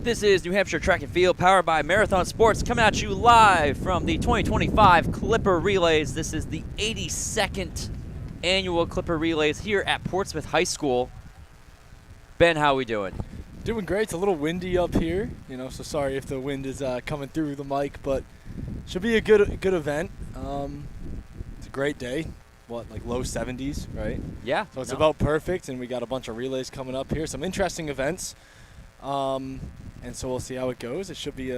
This is New Hampshire Track and Field, powered by Marathon Sports, coming at you live from the 2025 Clipper Relays. This is the 82nd annual Clipper Relays here at Portsmouth High School. Ben, how are we doing? Doing great. It's a little windy up here, so sorry if the wind is coming through the mic, but should be a good event. It's a great day. Like low 70s, right? Yeah. So it's about perfect, and we got a bunch of relays coming up here. Some interesting events. And so we'll see how it goes. It should be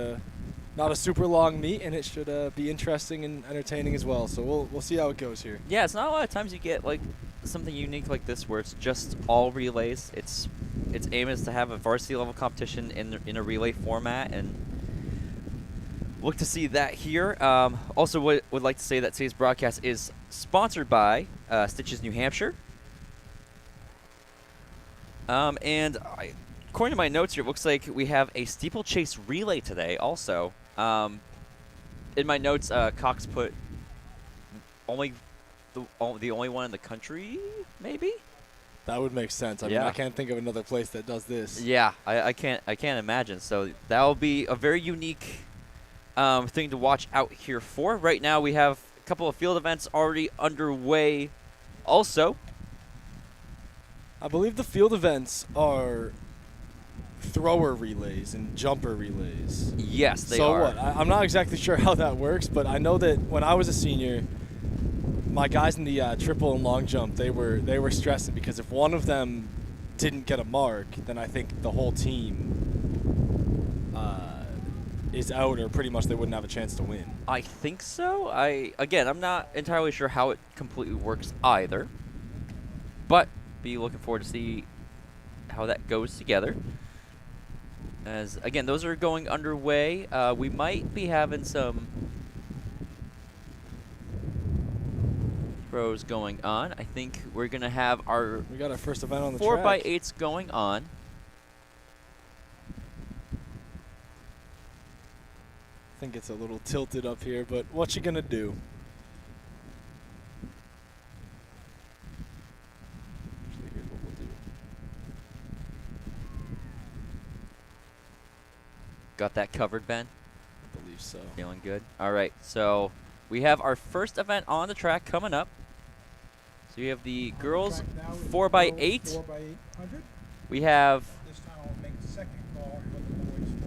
not a super long meet, and it should be interesting and entertaining as well. So we'll see how it goes here. Yeah, it's not a lot of times you get like something unique like this where it's just all relays. Its aim is to have a varsity level competition in a relay format, and look to see that here. Also, would like to say that today's broadcast is sponsored by Stitches New Hampshire. According to my notes here, it looks like we have a steeplechase relay today also. In my notes, Cox put the only one in the country, maybe? That would make sense. I mean, I can't think of another place that does this. Yeah, I can't imagine. So that will be a very unique thing to watch out here for. Right now we have a couple of field events already underway also. I believe the field events are thrower relays and jumper relays. Yes, they are. So what? I'm not exactly sure how that works, but I know that when I was a senior, my guys in the triple and long jump, they were stressing because if one of them didn't get a mark, then I think the whole team is out, or pretty much they wouldn't have a chance to win. I think so. I'm not entirely sure how it completely works either, but be looking forward to see how that goes together. As again, those are going underway. We might be having some throws going on. I think we're gonna have we got our first event on the 4x8s going on. I think it's a little tilted up here, but what you gonna do? Actually, here's what we'll do. Got that covered, Ben? I believe so. Feeling good? All right, so we have our first event on the track coming up. So we have the girls 4x8. 4x800. We have This time I'll make the second call for the boys 4x8.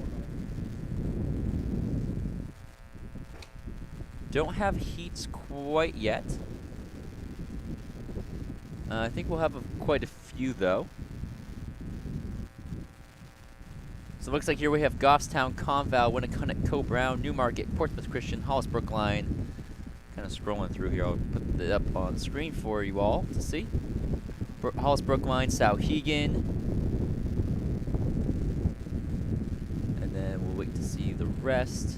don't have heats quite yet. I think we'll have quite a few though. So it looks like here we have Goffstown, Conval, Winnicott, Co-Brown, Newmarket, Portsmouth Christian, Hollis Brookline. Kind of scrolling through here. I'll put it up on the screen for you all to see. Hollis Brookline, Souhegan. And then we'll wait to see the rest.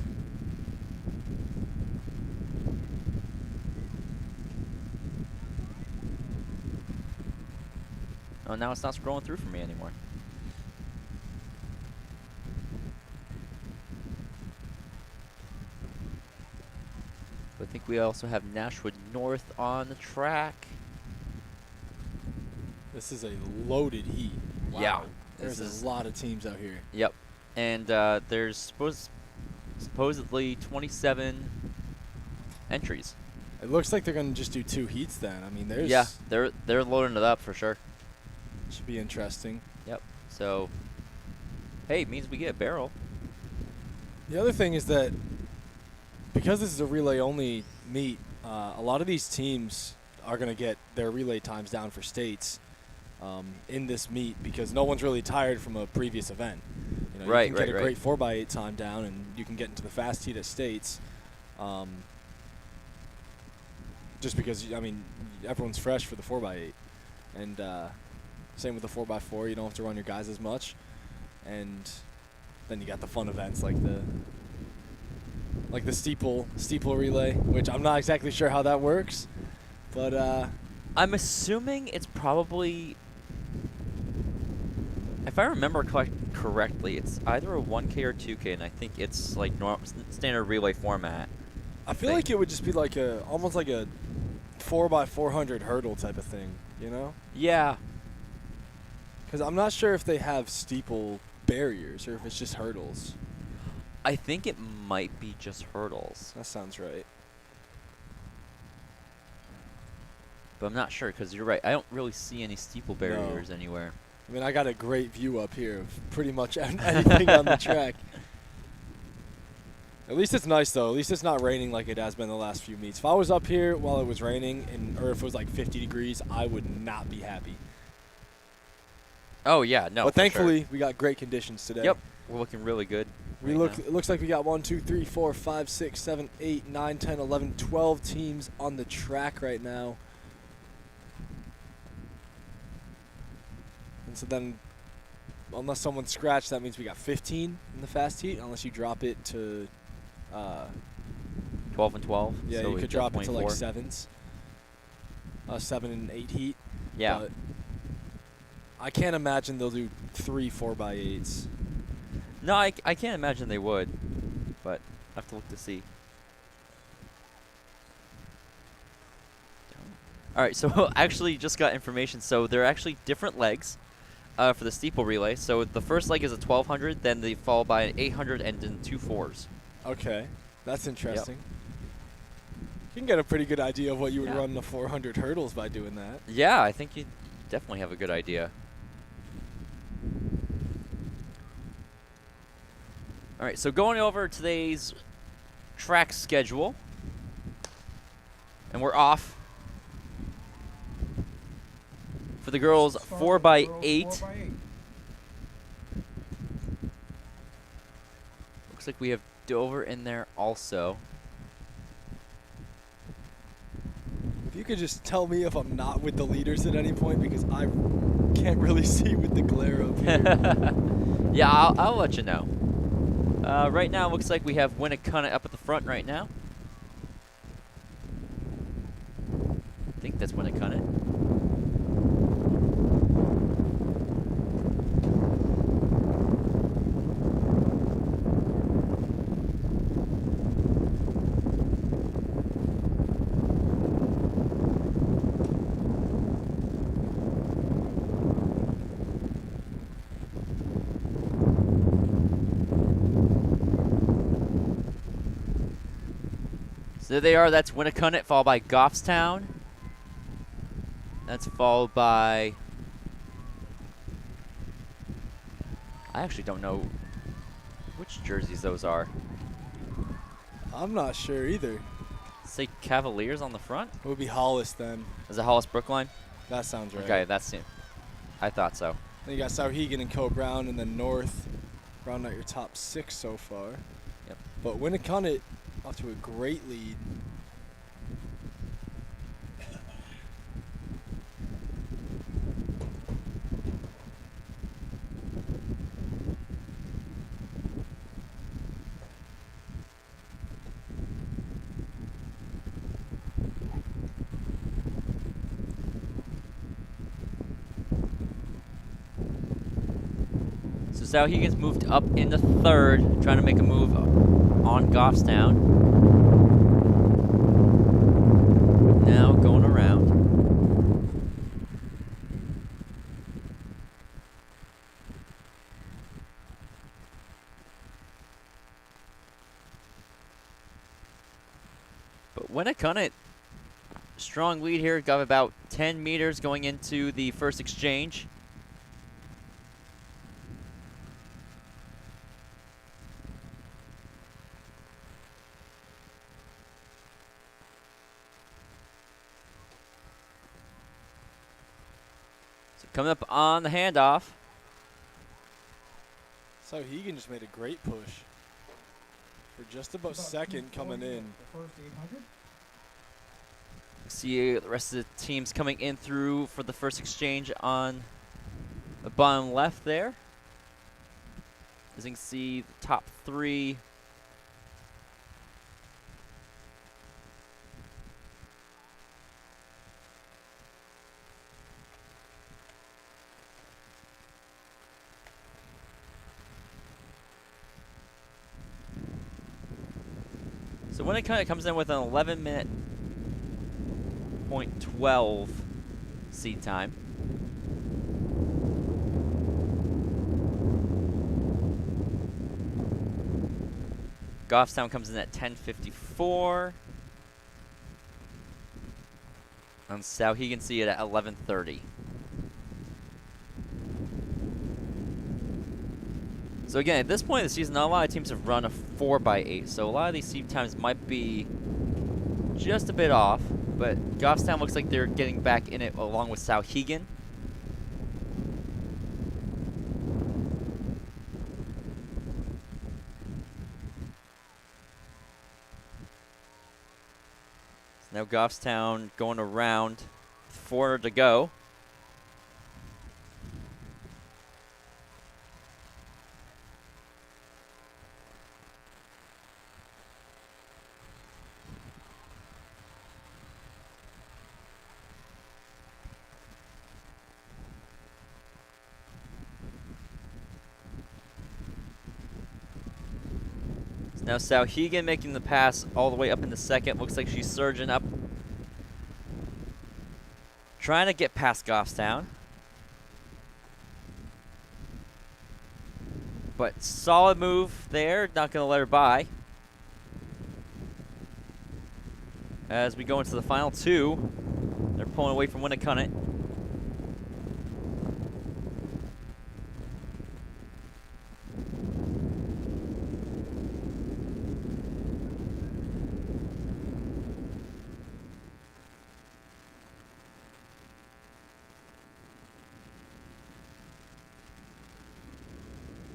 Oh, now it's not scrolling through for me anymore. I think we also have Nashwood North on the track. This is a loaded heat. Wow. Yeah. There's a lot of teams out here. Yep. And there's supposedly 27 entries. It looks like they're going to just do 2 heats then. I mean, there's... Yeah, they're loading it up for sure. Should be interesting. Yep. So, hey, it means we get a barrel. The other thing is that because this is a relay-only meet, a lot of these teams are going to get their relay times down for states in this meet because no one's really tired from a previous event. You can get a great 4x8 time down, and you can get into the fast heat at states. Just because, I mean, everyone's fresh for the 4x8. And same with the 4x4. You don't have to run your guys as much. And then you got the fun events like the steeple relay, which I'm not exactly sure how that works, but I'm assuming it's probably, if I remember correctly, it's either a 1K or 2K, and I think it's like standard relay format. I feel like it would just be like almost like a 4x400 hurdle type of thing, you know? Yeah. Because I'm not sure if they have steeple barriers or if it's just hurdles. I think it might be just hurdles, That sounds right. but I'm not sure because you're right. I don't really see any steeple barriers anywhere. I mean, I got a great view up here of pretty much anything on the track. At least it's nice, though. At least it's not raining like it has been the last few meets. If I was up here while it was raining, or if it was like 50 degrees, I would not be happy. Oh yeah, no. But for thankfully, sure. we got great conditions today. Yep, we're looking really good. We right look. now. It looks like we got 1, 2, 3, 4, 5, 6, 7, 8, 9, 10, 11, 12 teams on the track right now. And so then, unless someone scratched, that means we got 15 in the fast heat. Unless you drop it to, 12 and 12. yeah, so you we've could got drop it to like 24. sevens. 7 and 8 heat. Yeah. But I can't imagine they'll do 3 4x8s. No, I can't imagine they would, but I have to look to see. All right, so actually just got information. So they're actually different legs for the steeple relay. So the first leg is a 1200, then they follow by an 800 and then 2 4s. Okay, that's interesting. You can get a pretty good idea of what you would Yeah. run the 400 hurdles by doing that. Yeah, I think you definitely have a good idea. All right, so going over today's track schedule, and we're off for the girls Start 4x8. with girls 4x8. Looks like we have Dover in there also. If you could just tell me if I'm not with the leaders at any point, because I can't really see with the glare up here. Yeah, I'll let you know. Right now, it looks like we have Winnicott up at the front right now. I think that's Winnicott. So there they are. That's Winnicott, followed by Goffstown. That's followed by... I actually don't know which jerseys those are. I'm not sure either. Say Cavaliers on the front? It would be Hollis then. Is it Hollis Brookline? That sounds right. Okay, that's it. I thought so. Then you got Souhegan and Co Brown, and then North rounding out your top 6 so far. Yep. But Winnicott off to a great lead. So Souhegan's moved up into third, trying to make a move on Goffstown. Now going around. But Winnicott, strong lead here, got about 10 meters going into the first exchange. Coming up on the handoff. Souhegan just made a great push. For just about second coming in. The first 800. See the rest of the teams coming in through for the first exchange on the bottom left there. As you can see, the top 3. So when it kind of comes in with an 11-minute .12 seed time. Goffstown comes in at 10:54. And Sauhegan see it at 11:30. So again, at this point in the season, not a lot of teams have run a 4x8, so a lot of these seed times might be just a bit off, but Goffstown looks like they're getting back in it along with Sauhegan. So now Goffstown going around, 400 to go. Now Sauhegan making the pass all the way up in the second. Looks like she's surging up. Trying to get past Goffstown. But solid move there. Not going to let her by. As we go into the final two. They're pulling away from Winnacunnet.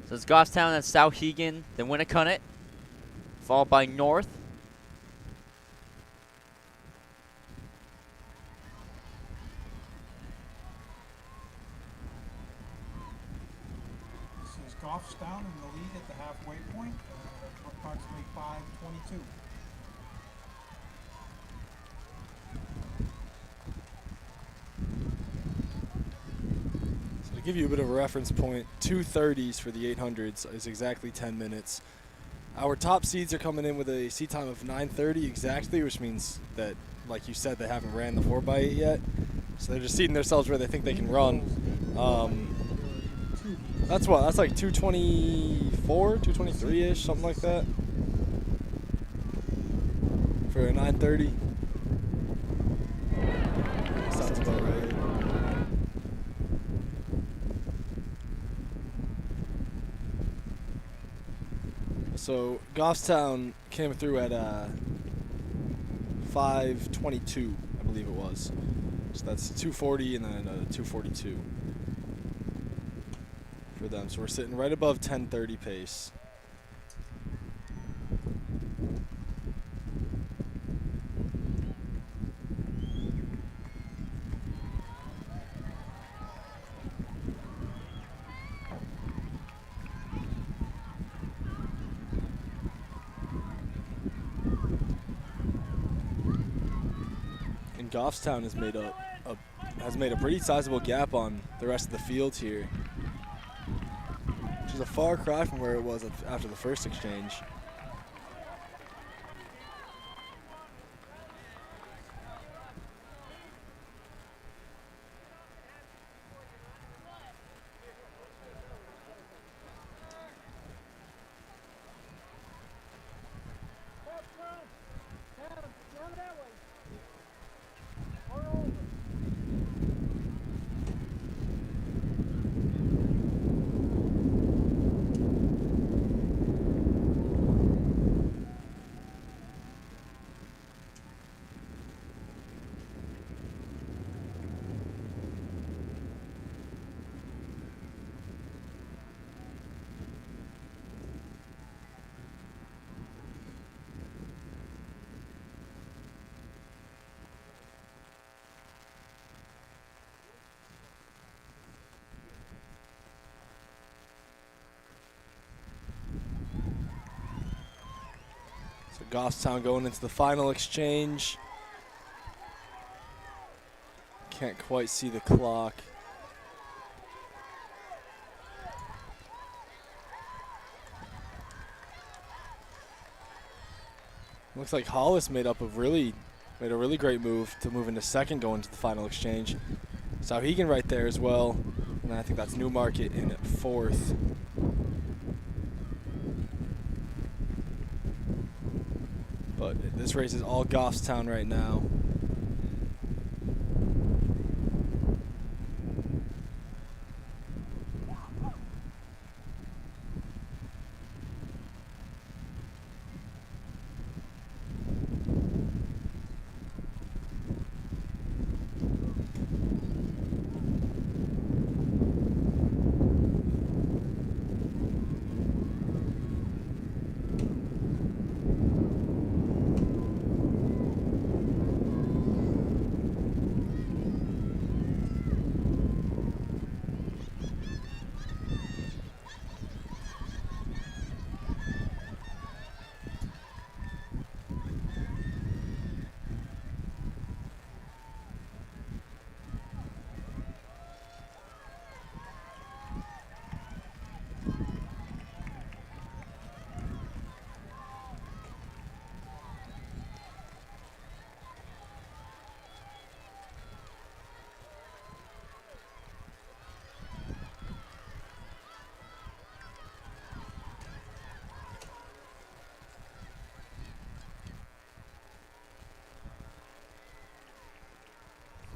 So it's Goffstown and Sauhegan, then Winnacunnet, followed by North. This is Goffstown in the lead at the halfway point, approximately 5:22. So to give you a bit of a reference point, 2:30s for the 800s is exactly 10 minutes. Our top seeds are coming in with a seed time of 9:30 exactly, which means that, like you said, they haven't ran the 4x8 yet. So they're just seeding themselves where they think they can run. That's what? That's like 224, 223-ish, something like that. For a 9:30. Sounds about right. So Goffstown came through at 5:22, I believe it was. So that's 240 and then 242 for them. So we're sitting right above 10:30 pace. And Goffstown has made a pretty sizable gap on the rest of the field here, which is a far cry from where it was after the first exchange. So Goffstown going into the final exchange. Can't quite see the clock. Looks like Hollis made a really great move to move into second going to the final exchange. Sauhegan right there as well. And I think that's Newmarket in at fourth. But this race is all Goffstown right now.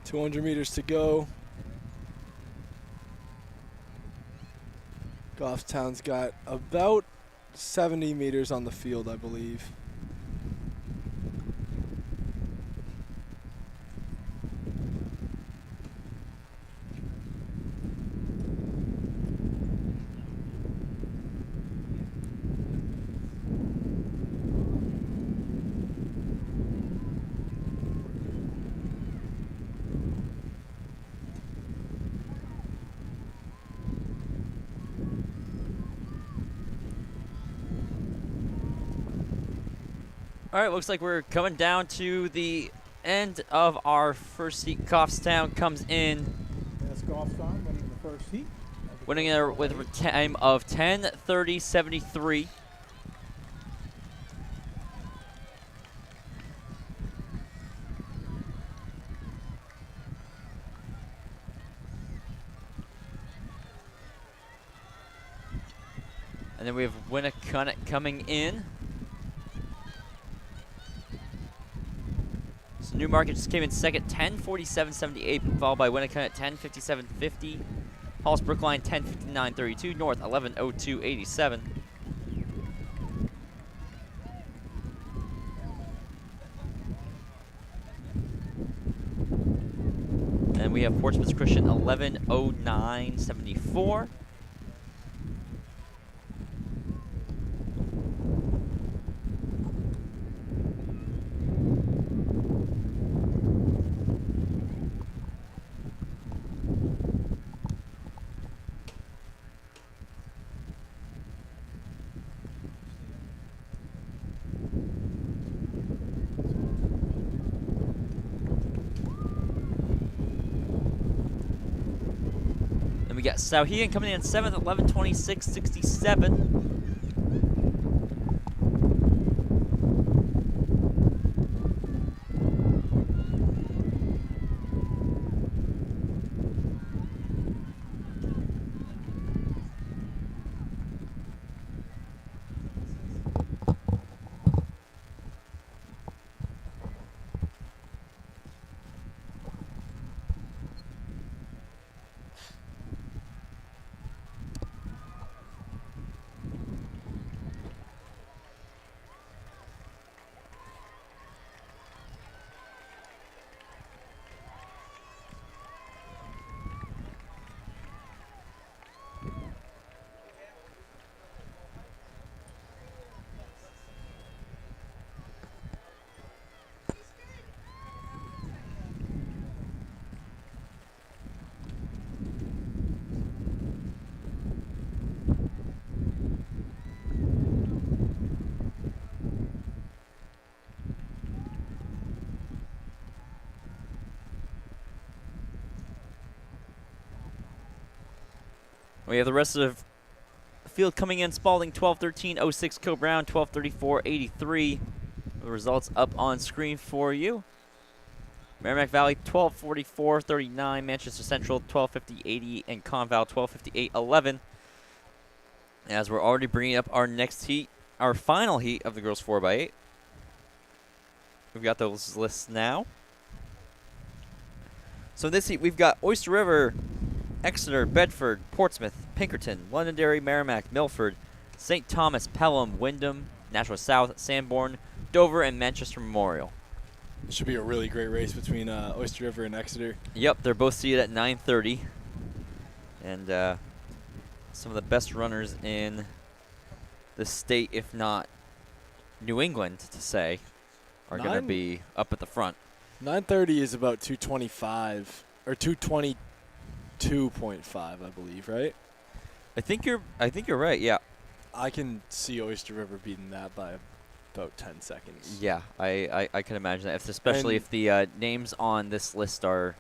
.200 meters to go. Goffstown's got about 70 meters on the field, I believe. All right, looks like we're coming down to the end of our first heat. Goffstown comes in, That's Goffstown winning the first heat. winning it with a time of 10:30.73. And then we have Winnacunnet coming in. So Newmarket just came in second, 10:47.78, followed by Winnacunnet 10:57.50. Halls Brookline 10:59.32. North 11:02.87. And we have Portsmouth Christian 11:09.74. We got Sauhegan coming in 7th, 11:26.67. We have the rest of the field coming in. Spalding 12:13.06, Co Brown 12:34.83. The results up on screen for you. Merrimack Valley 12:44.39, Manchester Central 12:50.80, and Conval 12:58.11. As we're already bringing up our next heat, our final heat of the girls 4x8. We've got those lists now. So in this heat, we've got Oyster River, Exeter, Bedford, Portsmouth, Pinkerton, Londonderry, Merrimack, Milford, St. Thomas, Pelham, Wyndham, Nashua South, Sanborn, Dover, and Manchester Memorial. It should be a really great race between Oyster River and Exeter. Yep, they're both seated at 9:30. And some of the best runners in the state, if not New England, to say, are going to be up at the front. 9:30 is about 225 or 222.5, I believe, right? I think you're right. Yeah. I can see Oyster River beating that by about 10 seconds. Yeah, I can imagine that, especially if the names on this list are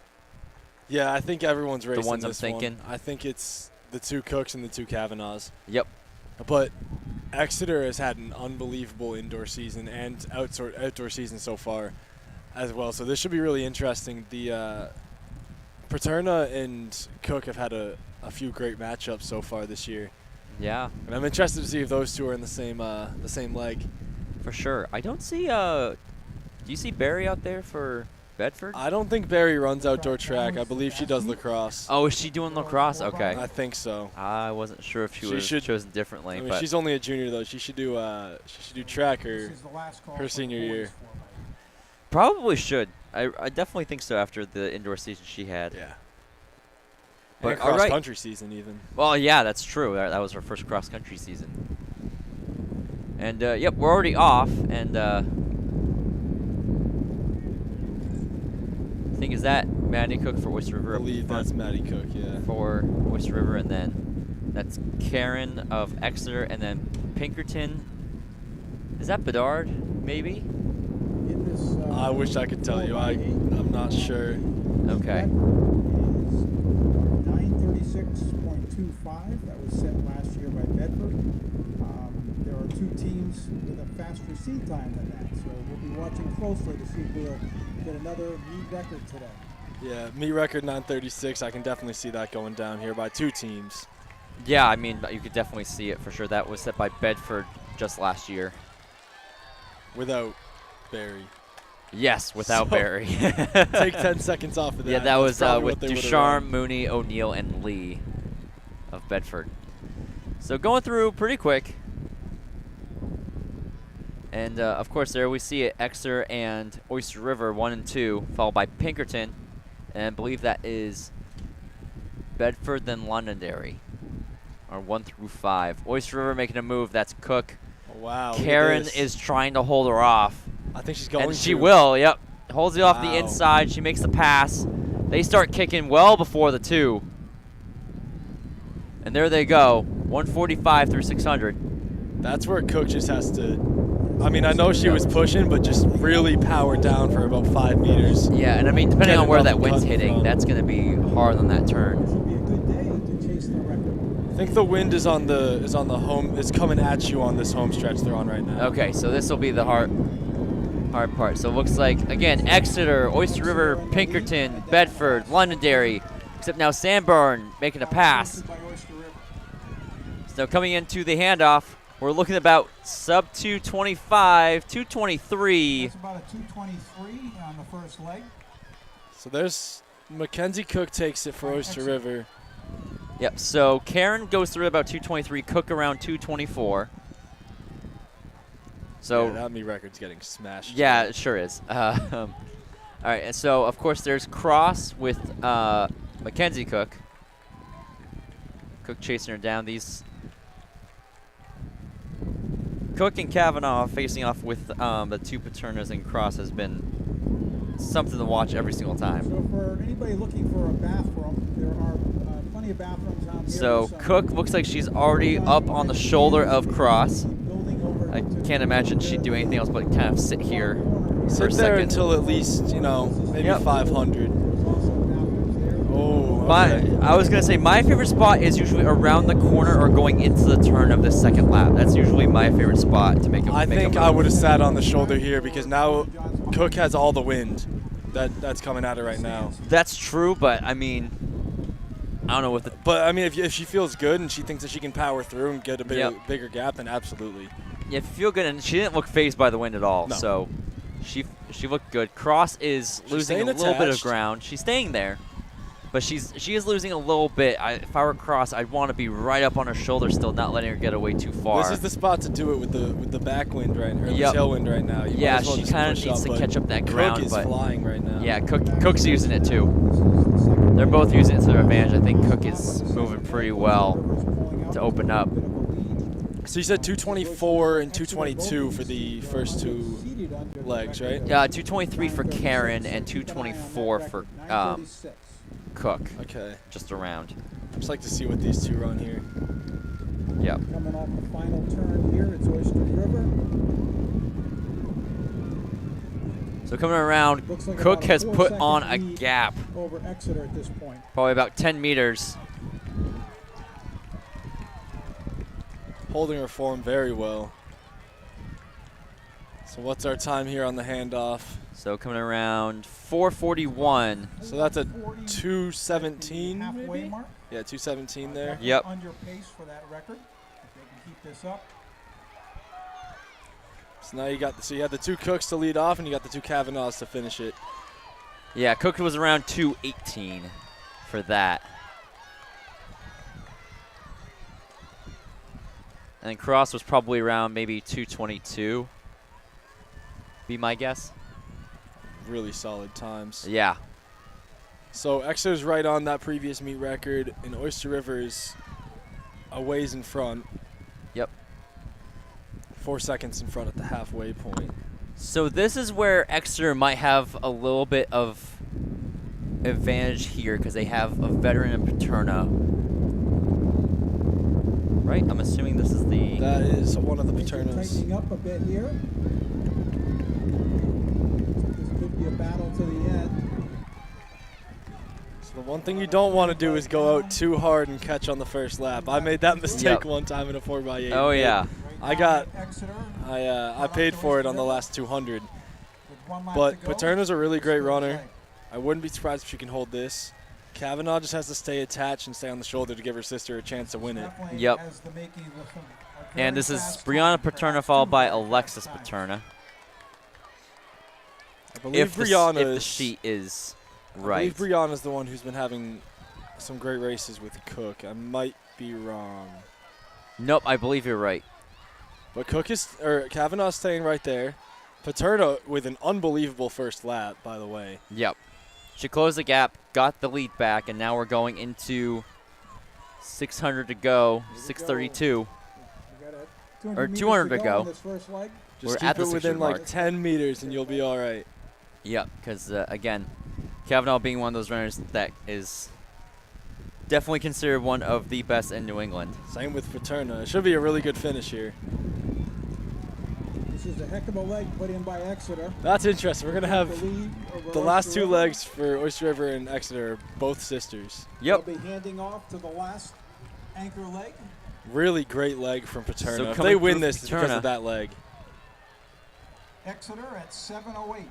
Yeah, I think everyone's racing ones I'm this thinking. one. I think it's the two Cooks and the two Kavanaughs. Yep. But Exeter has had an unbelievable indoor season and outdoor season so far as well. So this should be really interesting. The Paterna and Cook have had a few great matchups so far this year. Yeah, And I'm interested to see if those two are in the same leg. for sure. I don't see do you see Barry out there for Bedford? I don't think Barry runs outdoor track. I believe she does lacrosse. Oh, is she doing lacrosse? Okay. I think so. I wasn't sure if she was should- chosen differently, I mean, but she's only a junior though. She should do track This her is the last call her for senior boys year. 4x100. probably should. I definitely think so after the indoor season she had. Yeah. But And all right. cross country season even. Well, yeah, that's true. That was her first cross country season. And yep, we're already off. And I think is that Maddie Cook for Oyster River. I up believe front that's Maddie Cook. Yeah. for Oyster River, and then that's Karen of Exeter, and then Pinkerton. Is that Bedard? Maybe. In this, I wish I could tell you. I'm not sure. Okay. 936.25. That was set last year by Bedford. There are two teams with a faster seed time than that, so we'll be watching closely to see if we'll get another meet record today. Yeah, meet record 936. I can definitely see that going down here by two teams. Yeah, I mean, you could definitely see it for sure. That was set by Bedford just last year. Without Barry. Yes, without So, Barry. Take 10 seconds off of that. Yeah, that That's was probably with what they would've Ducharme, run. Mooney, O'Neill, and Lee of Bedford. So going through pretty quick. And, of course, there we see it, Exeter and Oyster River, 1 and 2, followed by Pinkerton. And I believe that is Bedford, then Londonderry, or 1 through 5. Oyster River making a move. That's Cook. Oh, wow. look at Karen this. is trying to hold her off. I think she's going And she to. will, yep. Holds it off the Wow. inside. She makes the pass. They start kicking well before the 2. And there they go, 145 through 600. That's where Cook just has to. I mean, I know she was pushing, but just really power down for about 5 meters. Yeah, and I mean, depending Get on where enough that to wind's cut hitting, from. that's going to be hard on that turn. Should be a good day to chase the record. I think the wind is on the home. It's coming at you on this home stretch they're on right now. Okay, so this will be the hard part. So it looks like, again, Exeter, Oyster River, Pinkerton, Bedford, Londonderry, except now Sanborn making a pass. By Oyster River. So coming into the handoff, we're looking about sub 225, 223. That's about a 223 on the first leg. So there's Mackenzie Cook takes it for Oyster River. Yep, so Karen goes through about 223, Cook around 224. So, Yeah, that meet record's getting smashed. yeah, it sure is. All right, and so, of course, there's Cross with Mackenzie Cook. Cook chasing her down. These Cook and Kavanaugh facing off with the two Paternas, and Cross has been something to watch every single time. So for anybody looking for a bathroom, there are plenty of bathrooms out here. So Cook looks like she's already up on the shoulder of Cross. I can't imagine she'd do anything else but kind of sit here for a Sit there second. until at least, maybe Yep. 500. Oh, My, okay. I was gonna say my favorite spot is usually around the corner or going into the turn of the second lap. That's usually my favorite spot to make a. I make a think move. I would have sat on the shoulder here because now Cook has all the wind that's coming at her right now. That's true, but I mean, I don't know what the. But I mean, if she feels good and she thinks that she can power through and get a Yep. bigger gap, then absolutely. Yeah, if you feel good, and she didn't look phased by the wind at all. No. So, She looked good. Cross is losing a staying little bit of attached. ground. She's staying there, but she is losing a little bit. If I were Cross, I'd want to be right up on her shoulder still, not letting her get away too far. This is the spot to do it with the backwind right now, or Yep. the tailwind right now. You might Yeah, as well she just kind push of needs up, to but catch up that ground. Cook is but flying right now. yeah, Cook's using it too. This is the second They're leg. both using it to their advantage. I think Cook is moving pretty well to open up. So you said 224 and 222 for the first two legs, right? Yeah, 223 for Karen and 224 for Cook. Okay. Just around. Just like to see what these two run here. Yep. Coming off the final turn here, it's Oyster River. So coming around, Looks like Cook about a has put 4-second on a lead gap, over Exeter at this point. probably about 10 meters. Holding her form very well. So what's our time here on the handoff? So coming around 441. So that's a 217 halfway maybe? mark. Yeah, 217 there. Yep. Under pace for that record. If they can keep this up. So now you had the two Cooks to lead off, and you got the two Kavanaughs to finish it. Yeah, Cook was around 218 for that. And Cross was probably around maybe 222. Be my guess. Really solid times. Yeah. So Exeter's right on that previous meet record, and Oyster River's a ways in front. Yep. 4 seconds in front at the halfway point. So this is where Exeter might have a little bit of advantage here because they have a veteran in Paterna. Right? I'm assuming this is the... That is one of the Things are Paternas. tightening up a bit here. This could be a battle to the end. So the one thing you don't want to do is go out too hard and catch on the first lap. I made that mistake Yep. one time in a 4x8. Oh, yeah. I paid for it on the last 200. But Paterna's a really great runner. I wouldn't be surprised if she can hold this. Kavanaugh just has to stay attached and stay on the shoulder to give her sister a chance to win it. Yep. And this is Brianna Paterna followed by Alexis Paterna. I believe If the Brianna's sheet is I right. believe Brianna's the one who's been having some great races with Cook. I might be wrong. Nope, I believe you're right. But Kavanaugh's staying right there. Paterna with an unbelievable first lap, by the way. Yep. She closed the gap, got the lead back, and now we're going into 600 to go, 632. Or 200 to go. Just We're keep at the it within 600 like mark. 10 meters and you'll be all right. Yep, because, again, Kavanaugh being one of those runners that is definitely considered one of the best in New England. Same with Paterna. It should be a really good finish here. This is a heck of a leg put in by Exeter. That's interesting. We're going to have lead over the last Oyster two River. legs for Oyster River and Exeter, both sisters. Yep. They'll be handing off to the last anchor leg. Really great leg from Paterna. So If coming they win through this, it's because Paterna. of that leg. Exeter at 7:08.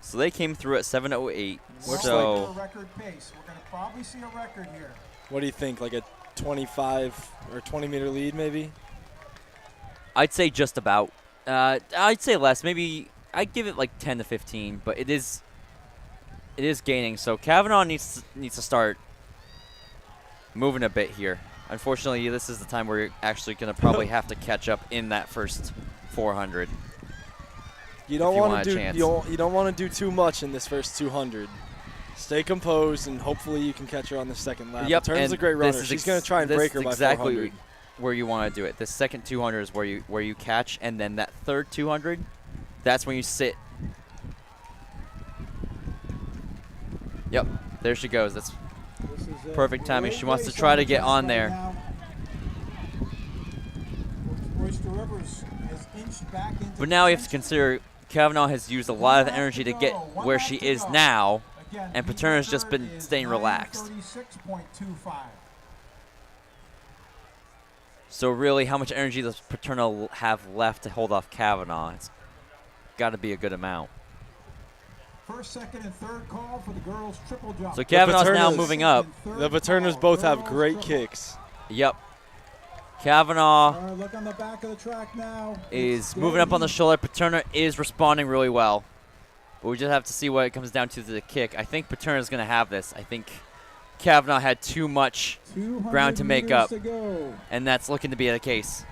So they came through at 7:08. Looks So A record pace. We're going to probably see a record here. What do you think? Like a 25 or 20 meter lead, maybe? I'd say just about. I'd say less. Maybe I'd give it like 10 to 15, but it is gaining. So Kavanaugh needs to start moving a bit here. Unfortunately, this is the time where you're actually going to probably have to catch up in that first 400. You don't If you want want to a do chance. you don't want to do too much in this first 200. Stay composed, and hopefully you can catch her on the second lap. Yep, Paterna's and a great this runner. is She's going to try and this break her is by exactly 400. where you want to do it. The second 200 is where you catch, and then that third 200, that's when you sit. Yep, there she goes. That's This is a perfect timing. great She wants to race try on to the get track on right there. now. Oyster Rivers has inched back into But now you have to contention. consider Kavanaugh has used a lot of the energy to get One where lap she to is go. now, Again, and lead Paterna's just record been is staying relaxed. 9:36.25. So really, how much energy does Paterna have left to hold off Kavanaugh? It's got to be a good amount. First, second, and third call for the girls' triple jump. So Kavanaugh's now Paternas- moving up. The Paternas both have great kicks. Yep. Kavanaugh All right, look on the back of the track now. is It's moving up on the Gary. shoulder. Paterna is responding really well. But we just have to see what it comes down to the kick. I think Paterna's going to have this. I think Kavanaugh had too much 200 ground to make meters up, to go. and that's looking to be the case.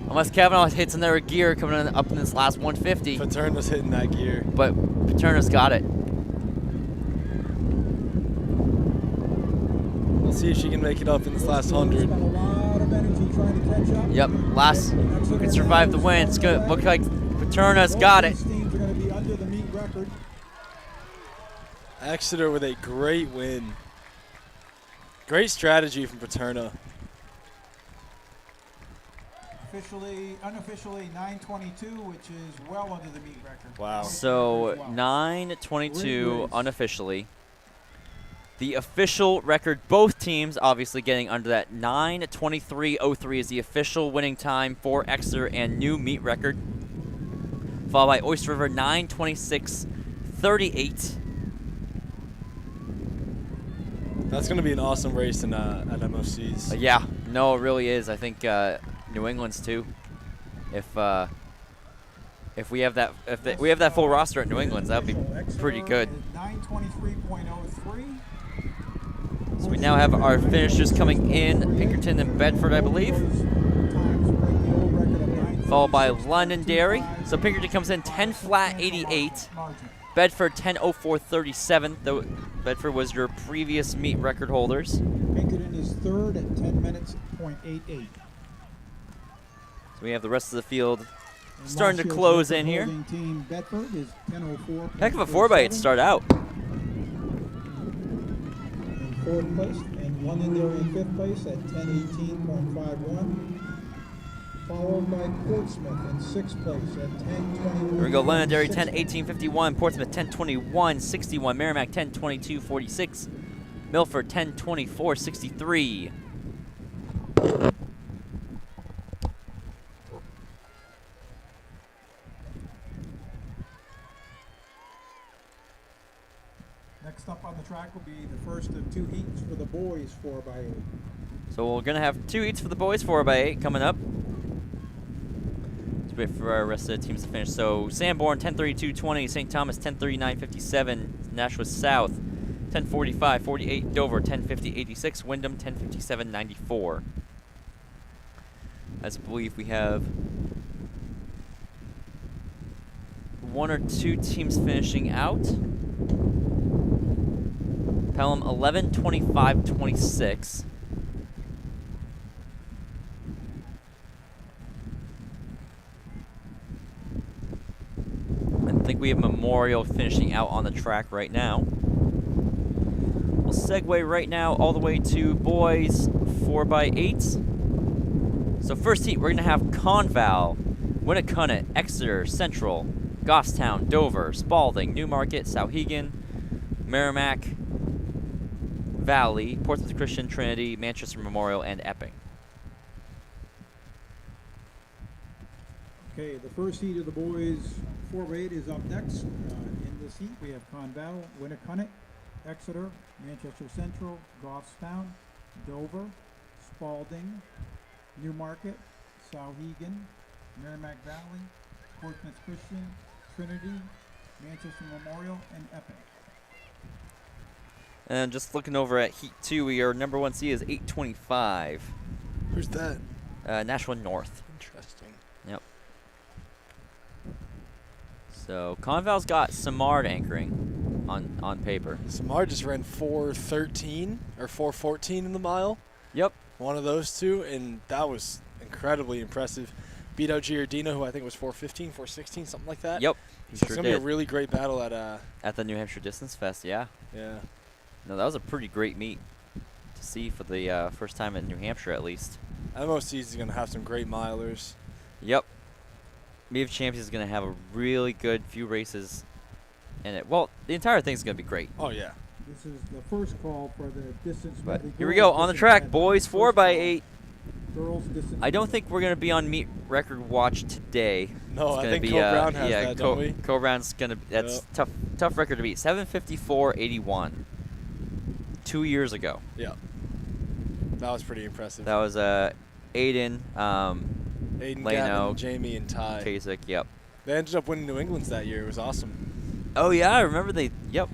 Unless Kavanaugh hits another gear coming up in this last 150, Paterna's hitting that gear. but Paterna's got it. We'll see if she can make it up in this last Spent 100. a lot of energy trying to catch up. Yep, last who can survive the win. It's going to look like Paterna's got it. Both these teams are going to be under the meet record. Exeter with a great win. Great strategy from Paterna. Unofficially 9:22, which is well under the meet record. Wow. So Wow. 9:22 Great race. unofficially. The official record, both teams obviously getting under that. 9:23:03 is the official winning time for Exeter and new meet record. Followed by Oyster River 9:26:38. That's going to be an awesome race in, at MOC's. Yeah, no, it really is. I think New England's too. If we have that, we have that full roster at New England's, that would be pretty good. 9:23.03. So we now have our finishers coming in, Pinkerton and Bedford, I believe, followed by Londonderry. So Pinkerton comes in 10 flat 88, Bedford 10:04:37. Though Bedford was your previous meet record holders. Pinkerton is third at 10 minutes .88. So we have the rest of the field starting to close in here. Team Bedford is 10:04. Heck of a 4x8 start out. In fourth place, and Londonderry in fifth place at 10:18.51. Followed by Portsmouth in sixth place at 10:21. Here we go, Londonderry 10:18:51, Portsmouth 10:21:61, Merrimack 10:22:46, Milford 10:24:63. Next up on the track will be the first of two heats for the boys 4x8. So we're gonna have two heats for the boys 4x8 coming up. Let's wait for our rest of the teams to finish. So Sanborn 10:32:20, St. Thomas 10:39:57, Nashua South 10:45:48, Dover 10:50:86, Wyndham 10:57:94. As I believe we have one or two teams finishing out. Pelham 11:25:26. I think we have Memorial finishing out on the track right now. We'll segue right now all the way to boys 4x8s. So first heat, we're going to have Conval, Winnacunnet, Exeter, Central, Goffstown, Dover, Spalding, Newmarket, Sauhegan, Merrimack, Valley, Portsmouth Christian, Trinity, Manchester Memorial, and Epping. Okay, the first heat of the boys 4x8 is up next. In this heat, we have Conval, Winnacunnet, Exeter, Manchester Central, Goffstown, Dover, Spalding, Newmarket, Sauhegan, Merrimack Valley, Portsmouth Christian, Trinity, Manchester Memorial, and Epping. And just looking over at Heat 2, our number one seed is 825. Who's that? Nashua North. Interesting. Yep. So Conval's got Samard anchoring on paper. Samar just ran 4:13 or 4:14 in the mile. Yep. One of those two, and that was incredibly impressive. Beat out Giardino, who I think was 4:15, 4:16, something like that. Yep. So He it's sure gonna be a did. really great battle at At the New Hampshire Distance Fest, yeah. yeah. No, that was a pretty great meet to see for the first time in New Hampshire, at least. MOC's is gonna have some great milers. Yep. Meet of Champions is going to have a really good few races in it. Well, the entire thing's going to be great. Oh yeah. This is the first call for the distance. But medley here we girls go on the distance track, medley. boys First 4x8. call, girls distance. I don't think we're going to be on meet record watch today. No, It's I gonna think be, Cole Brown has yeah, that, don't we? Cole Brown's going to. That's Yep. tough record to beat. 7:54:81. 2 years ago. Yeah. That was pretty impressive. That was Aiden, Aiden, Leno, Gavin, Jamie, and Ty. Kasich, yep. They ended up winning New England's that year. It was awesome. Oh, yeah, I remember yep.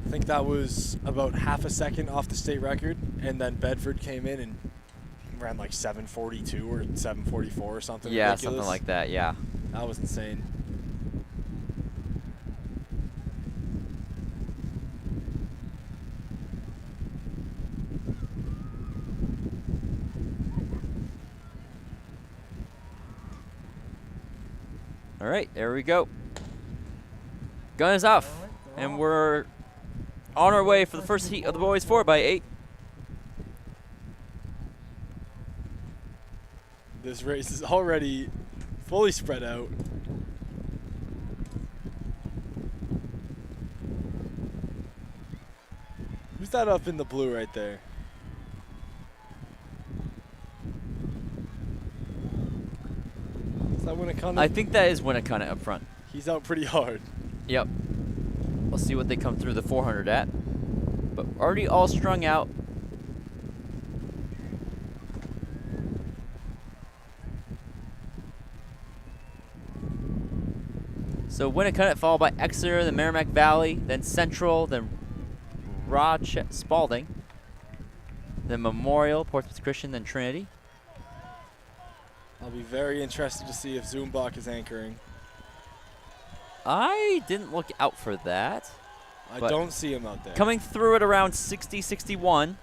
I think that was about half a second off the state record, and then Bedford came in and ran like 7:42 or 7:44 or something. Yeah, ridiculous. something like that, yeah. That was insane. All right, there we go. Gun is off, All right, they're and off. we're on our way for the first heat of the boys 4x8. This race is already fully spread out. Who's that up in the blue right there? Is that Winnicott? I think that is Winnicott up front. He's out pretty hard. Yep. We'll see what they come through the 400 at. But already all strung out. So Winnicott followed by Exeter, then Merrimack Valley, then Central, then Spalding, then Memorial, Portsmouth Christian, then Trinity. I'll be very interested to see if Zumbach is anchoring. I didn't look out for that. I But don't see him out there. Coming through at around 60, 61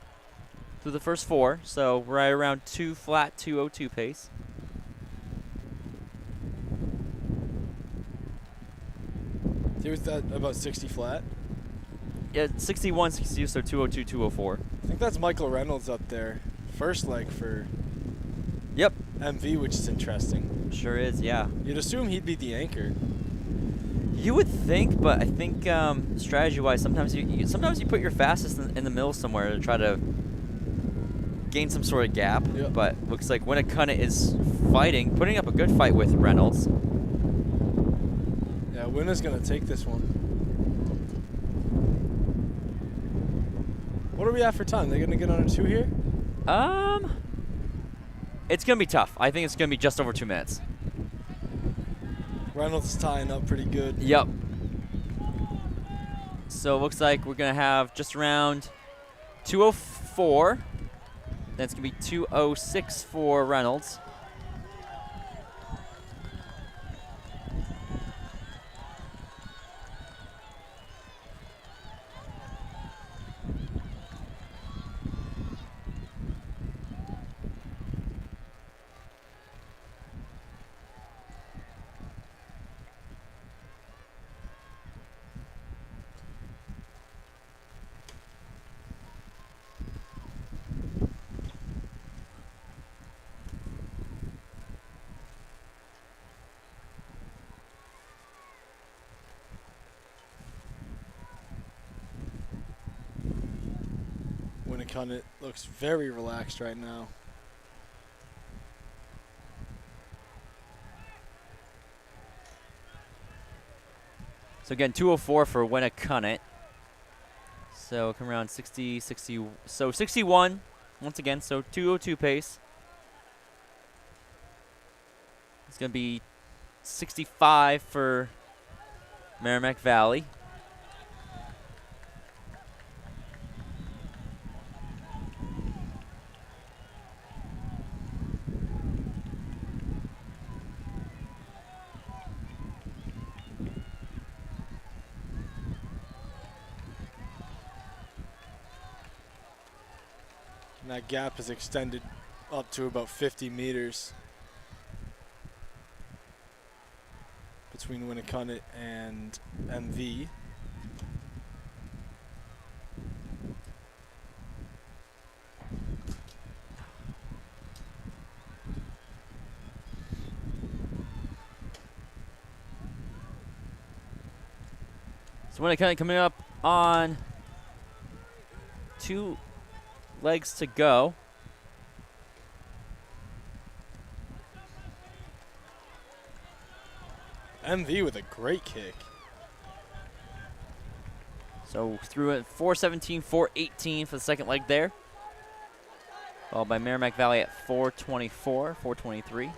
through the first four. So right around 2 flat, 2:02 pace. He was at about 60 flat. Yeah, 61, 62, so 2:02, 2:04. I think that's Michael Reynolds up there. First leg for Yep, MV, which is interesting. sure is, yeah. You'd assume he'd be the anchor. You would think, but I think strategy-wise, sometimes you put your fastest in the middle somewhere to try to gain some sort of gap. Yep. But looks like Winnicott is putting up a good fight with Reynolds. Yeah, Winna's going to take this one. What are we at for time? They going to get on a 2 here? It's gonna be tough. I think it's gonna be just over 2 minutes. Reynolds is tying up pretty good. Yep. So it looks like we're gonna have just around 2:04. Then it's gonna be 2:06 for Reynolds. Winnicott looks very relaxed right now. So again, 2:04 for Winnicott. So come around 60, 60, so 61 once again. So 2:02 pace. It's gonna be 65 for Merrimack Valley. And that gap is extended up to about 50 meters between Winnicott and MV. So Winnicott coming up on 2 legs to go. MV with a great kick. So through it 4:17, 4:18 for the second leg there. Followed by Merrimack Valley at 424, 423.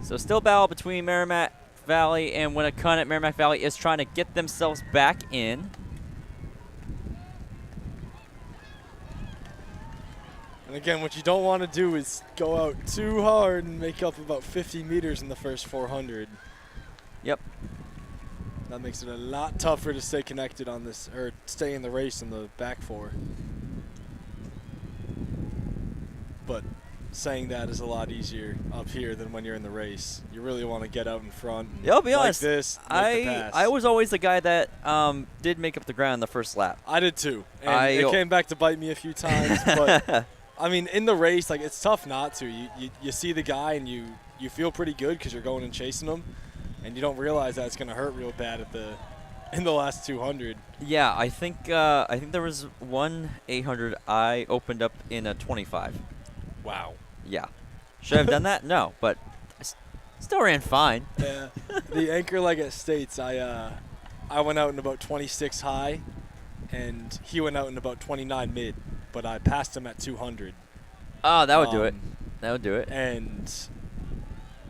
So still battle between Merrimack Valley and Winnicott. Merrimack Valley is trying to get themselves back in. And again, what you don't want to do is go out too hard and make up about 50 meters in the first 400. Yep. That makes it a lot tougher to stay connected on this, or stay in the race in the back four. But saying that is a lot easier up here than when you're in the race. You really want to get out in front. Yeah, I'll be honest. Like this, make the pass. I was always the guy that did make up the ground in the first lap. I did too. And it came back to bite me a few times. But I mean, in the race, like, it's tough not to. You see the guy and you feel pretty good because you're going and chasing him, and you don't realize that it's going to hurt real bad in the last 200. Yeah, I think there was one 800 I opened up in a 25. Wow. Yeah. Should I have done that? No, but I still ran fine. Yeah. The anchor leg at States, I went out in about 26 high, and he went out in about 29 mid, but I passed him at 200. Oh, that would do it. That would do it. And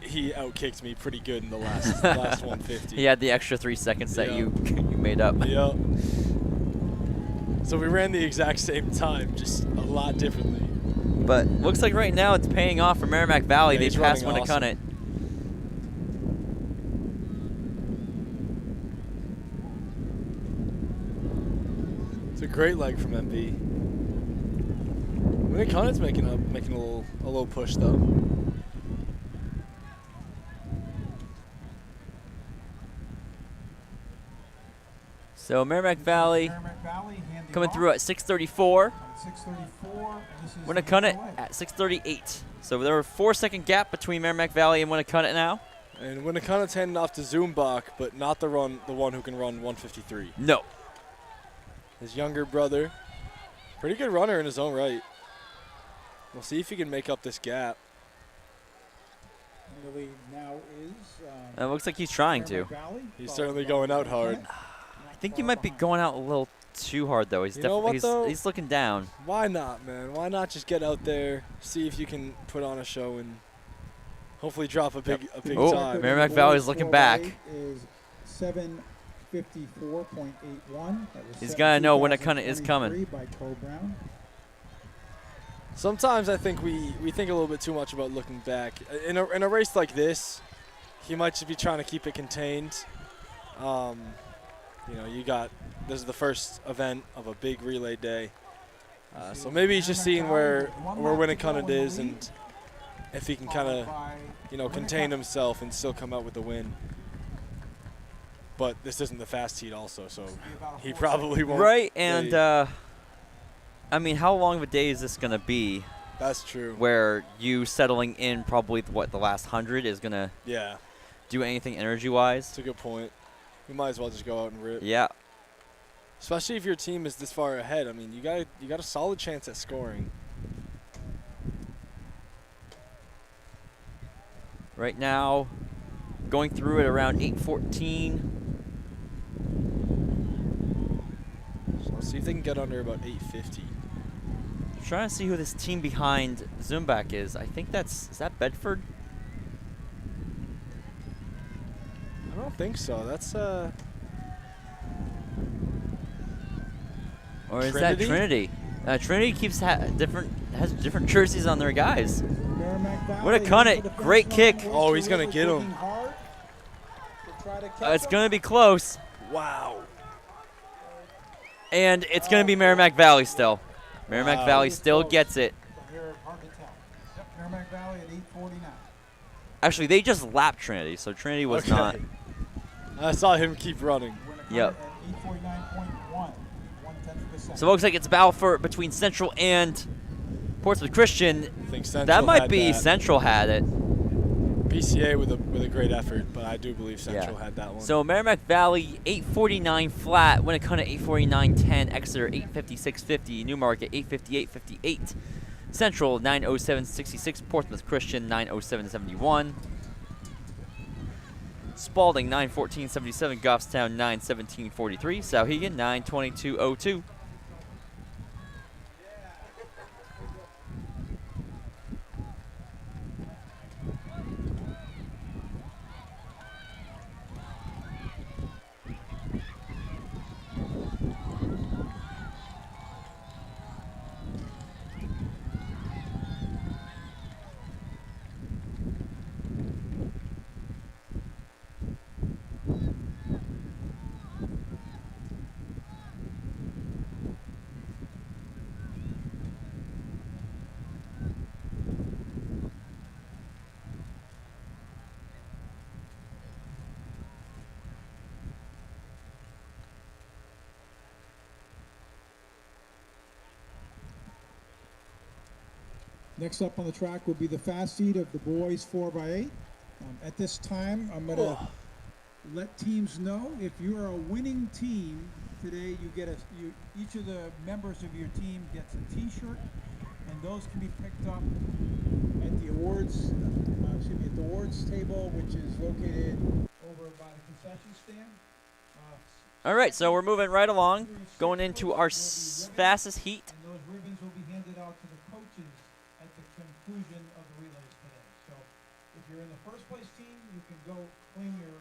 he outkicked me pretty good in the last 150. He had the extra 3 seconds that you made up. Yep. So we ran the exact same time, just a lot differently. But looks like right now it's paying off for Merrimack Valley. Yeah, they he's passed running Winnicott. It's a great leg from MV. Winnicott's making a little push though. So Merrimack Valley coming through at 6:34. 6:34. Winnicott at 6:38. So there are a 4-second gap between Merrimack Valley and Winnicott now. And Winnicott's handing off to Zumbach, but not the one who can run 153. No. His younger brother, pretty good runner in his own right. We'll see if he can make up this gap. And the lead now is. It looks like he's trying to. He's certainly going out hard. I think he might be going out a little too hard though. He's he's looking down. Why not, man? Why not just get out there, see if you can put on a show and hopefully drop a big time. Merrimack Valley's looking back. Is 7:54.81. He's got to know when a cunt is coming. By Cole Brown. Sometimes I think we think a little bit too much about looking back. In a race like this, he might just be trying to keep it contained. You know, this is the first event of a big relay day. So maybe he's just seeing where Winnicott is and if he can kind of, contain himself and still come out with the win. But this isn't the fast heat also, so he probably won't. Right, and I mean, how long of a day is this going to be? That's true. Where you settling in probably the last 100 is going to do anything energy-wise? That's a good point. We might as well just go out and rip. Yeah. Especially if your team is this far ahead. I mean, you got a solid chance at scoring. Right now, going through at around 8:14. So let's see if they can get under about 8:50. I'm trying to see who this team behind Zumbach is. I think is that Bedford? I don't think so. That's or is that Trinity? Trinity has different jerseys on their guys. What a cunt! Great kick. Oh, he's gonna get him. It's gonna be close. Wow. And it's gonna be Merrimack Valley still. Merrimack Valley still gets it. Merrimack Valley at 8:49. Actually, they just lapped Trinity, so Trinity was not. I saw him keep running. Yep. At 8:49.1, 0.1%. So it looks like it's a battle between Central and Portsmouth Christian. I think Central That might had be that. Central had it. PCA with a great effort, but I do believe Central Yeah. had that one. So Merrimack Valley 849 flat, Winnacunnet 849.10, Exeter 856.50, Newmarket 858.58, Central 907.66, Portsmouth Christian 907.71, Spalding 914.77, Goffstown 917.43, Souhegan 922.02. Next up on the track will be the fast seat of the boys 4x8. At this time, I'm going to let teams know if you're a winning team today, you get each of the members of your team gets a T-shirt, and those can be picked up at the awards, at the awards table, which is located over by the concession stand. All right, so we're moving right along, going into our fastest heat. And those ribbons will be handed out to the coaches at the conclusion of the relays today. So if you're in the first place team, you can go claim your.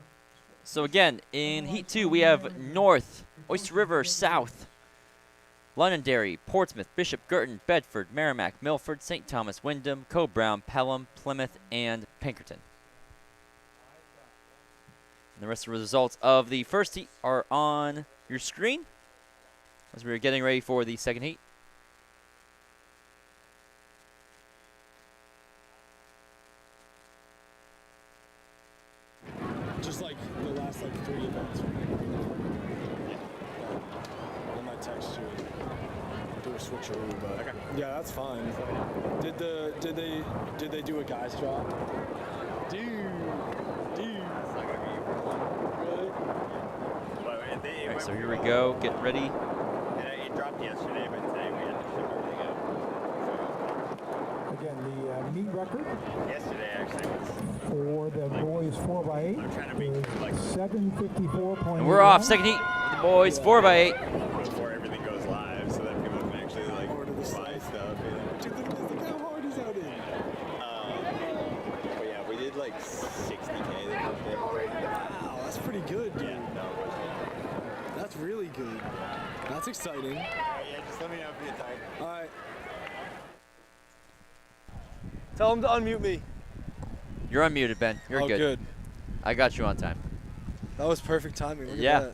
So again, in Heat 2, we have North, Oyster River, South, Londonderry, Portsmouth, Bishop Girton, Bedford, Merrimack, Milford, St. Thomas, Wyndham, Coe-Brown, Pelham, Plymouth, and Pinkerton. And the rest of the results of the first heat are on your screen as we're getting ready for the second heat. Just like the last 3 events. I might text you and do a switcheroo, but yeah, that's fine. Did they do a guy's drop? Dude. Really? Alright, so here we go, getting ready. It dropped yesterday, but today we had to ship everything out. Again, the meet record Yesterday, actually, was for the boys 4x8 I'm trying to make it like 754.8. And we're off, second heat, the boys 4x8. before everything goes live, so that people can actually like Order the buy stuff. Dude, look how hard he's out in. But yeah, we did like 60K the first day. Wow, that's pretty good, dude. Yeah, no, it wasn't. That's really good. That's exciting. Yeah, just let me know if you get tired. All right. Tell him to unmute me. You're unmuted, Ben. You're Oh, good. I got you on time. That was perfect timing. Look Yeah. at that.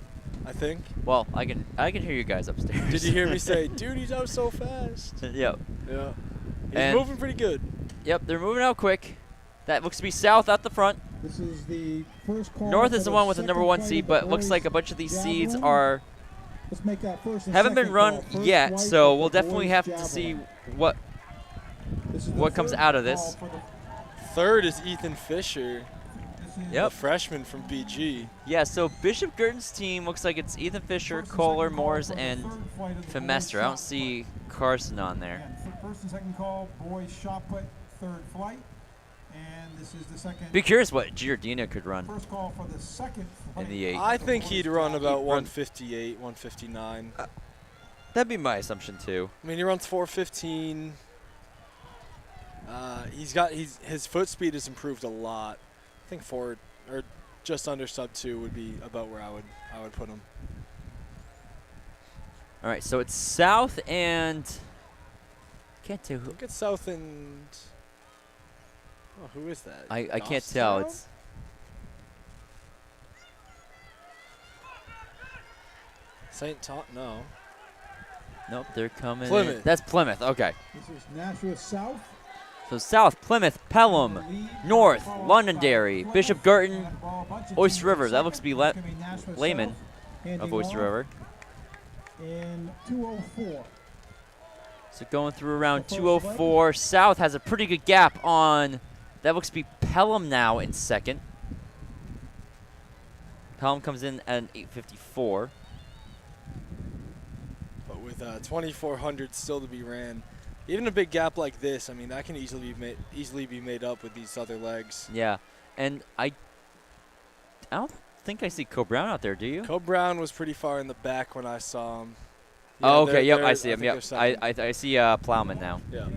I think. Well, I can hear you guys upstairs. Did you hear me say, dude, he's out so fast? Yep. Yeah. He's And- moving pretty good. Yep, they're moving out quick. That looks to be South at the front. This is the first call. North for is the one with the second number 1 fight seed, of the but it looks boys like a bunch of these seeds javelin. are Let's make that first and haven't been second run call. First yet, flight so of we'll the definitely boys have to javelin. see what This is the what comes third out of call this. for the- Third is Ethan Fisher, this is Yep. a freshman from BG. Yeah, so Bishop Girton's team looks like it's Ethan Fisher, first and Kohler, second call Moores, for the and third flight of the boys Femester. I don't shot see put. Carson on there. Again, first and second call, boys shot put, third flight. And this is the second. Be curious what Giordina could run First call for the second flight. in the 8. I think he'd run about He'd run- 158, 159. That'd be my assumption too. I mean, he runs 415. His foot speed has improved a lot. I think 4 or just under sub 2 would be about where I would put him. All right, so it's South and can't tell who. Look at South and. Oh, who is that? I can't tell. Goffstown? It's St. Tom. No. nope. They're coming. in. Plymouth. That's Plymouth. Okay. This is Nashua South. So South, Plymouth, Pelham, Lead, North, ball Londonderry, by Bishop Plymouth, Girton, and ball, bunch of Oyster teams River. in That looks to be second. It's gonna be Nashua Layman South, handing of Oyster off River. In 204. So going through around The first 204. South has a pretty good gap on. That looks to be Pelham now in second. Pelham comes in at an 8:54. But with 2,400 still to be ran, even a big gap like this, I mean, that can easily be made up with these other legs. Yeah, and I don't think I see Co Brown out there. Do you? Co Brown was pretty far in the back when I saw him. Oh, okay. Yep, they're- I see him. think Yep, they're second. I see Plowman now. Yeah.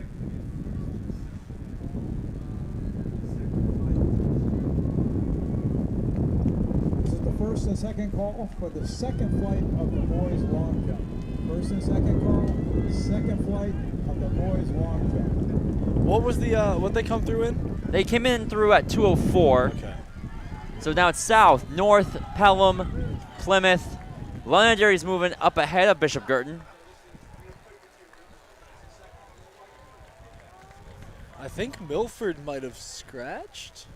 This is the first and second call for the second flight of the boys long jump. First and second call, second flight of the boys long jump. What was the what they come through in? They came in through at 2:04. Okay. So now it's south, north, Pelham, Plymouth. Londonderry's moving up ahead of Bishop Girton. I think Milford might have scratched.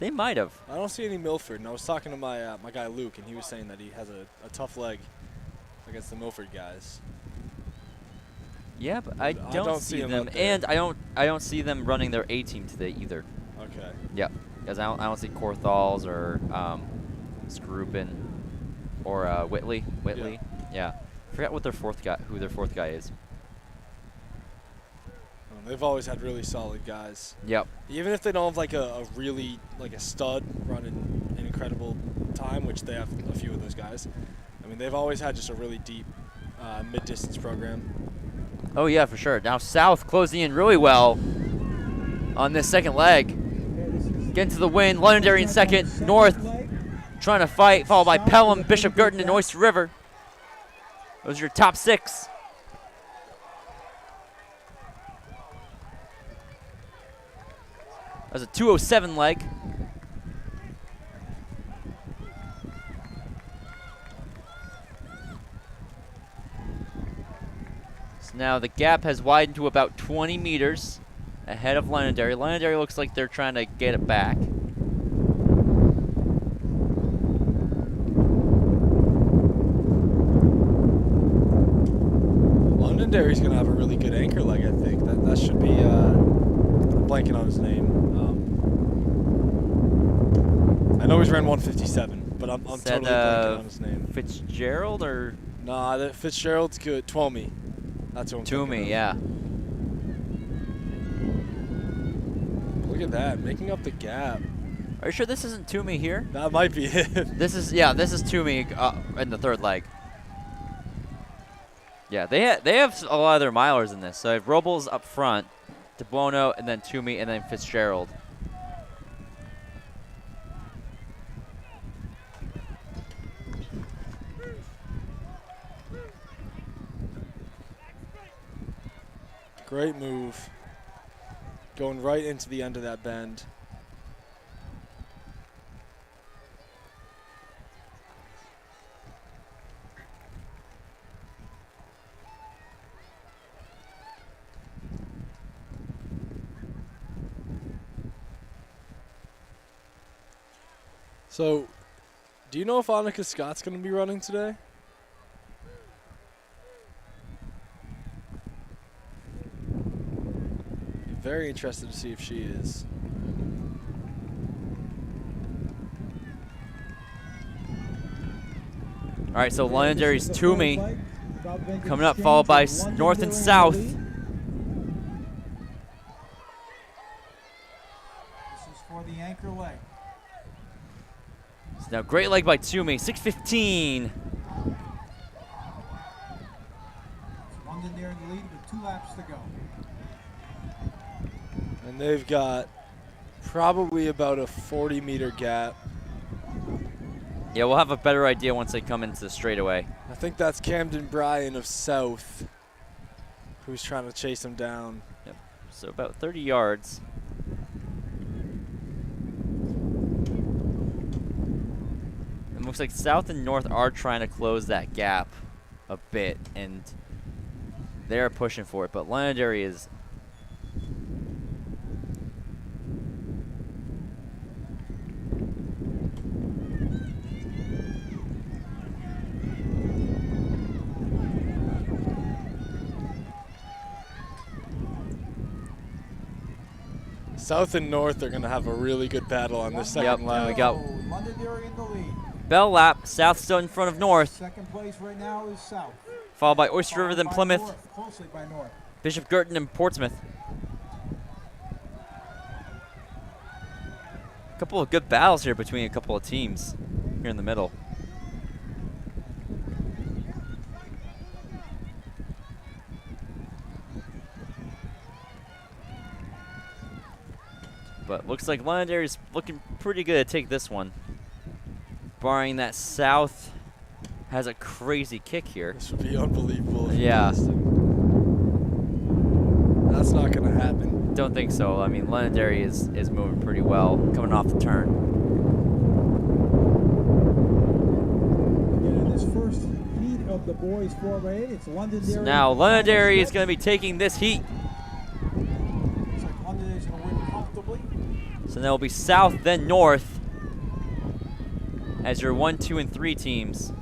They might have. I don't see any Milford, and I was talking to my my guy Luke, and he was saying that he has a tough leg against the Milford guys. Yeah, but I But I don't don't see see 'em them, out there. and I don't see them running their A team today either. Okay. Yep, because I don't see Korthals or Skrupin or Whitley. Yeah. Forgot what their who their fourth guy is. They've always had really solid guys. Yep. Even if they don't have like a really like a stud running an incredible time, which they have a few of those guys. I mean, they've always had just a really deep mid-distance program. Oh yeah, for sure. Now South closing in really well on this second leg. Getting to the win. Londonderry in second. North trying to fight, followed by Pelham, Bishop Girton, and Oyster River. Those are your top six. That's a 2:07 leg. So now the gap has widened to about 20 meters ahead of Londonderry. Londonderry looks like they're trying to get it back. Londonderry's gonna have a really good anchor leg, I think. That should be blanking on his name. I know he's ran 157, but I'm Said, totally blanking on his name. Fitzgerald or Nah, Fitzgerald's good. Twomey. That's what I'm thinking Toomey? of. Yeah. Look at that, making up the gap. Are you sure this isn't Toomey here? That might be it. This is Toomey in the third leg. Yeah, they have a lot of their milers in this. So they have Robles up front, DeBuono, and then Toomey, and then Fitzgerald. Great move. Going right into the end of that bend. So, do you know if Annika Scott's going to be running today? Very interested to see if she is. All right, so Londonderry's Toomey coming up, followed by North and South. This is for the anchor leg. So now great leg by Toomey, 6:15. Londonderry in the lead with 2 laps to go. And they've got probably about a 40-meter gap. Yeah, we'll have a better idea once they come into the straightaway. I think that's Camden Bryan of South who's trying to chase him down. Yep. So about 30 yards. It looks like South and North are trying to close that gap a bit, and they're pushing for it. But Londonderry is South and North are going to have a really good battle on this second Yep, lap. there we go. Londonderry in the lead. Bell lap. South still in front of North, Second place right now is South. followed by Oyster River, then Followed by Plymouth, North, closely by North. Bishop Girton, and Portsmouth. A couple of good battles here between a couple of teams here in the middle. But looks like Londonderry's looking pretty good to take this one. Barring that South has a crazy kick here. This would be unbelievable. If Yeah. he lost it. That's not going to happen. Don't think so. I mean, Londonderry is moving pretty well coming off the turn. In this first heat of the boys 4x8, it's Londonderry. So now Londonderry is going to be taking this heat. Looks like Londonderry's going to win comfortably. So there will be South, then North as your 1, 2, and 3 teams.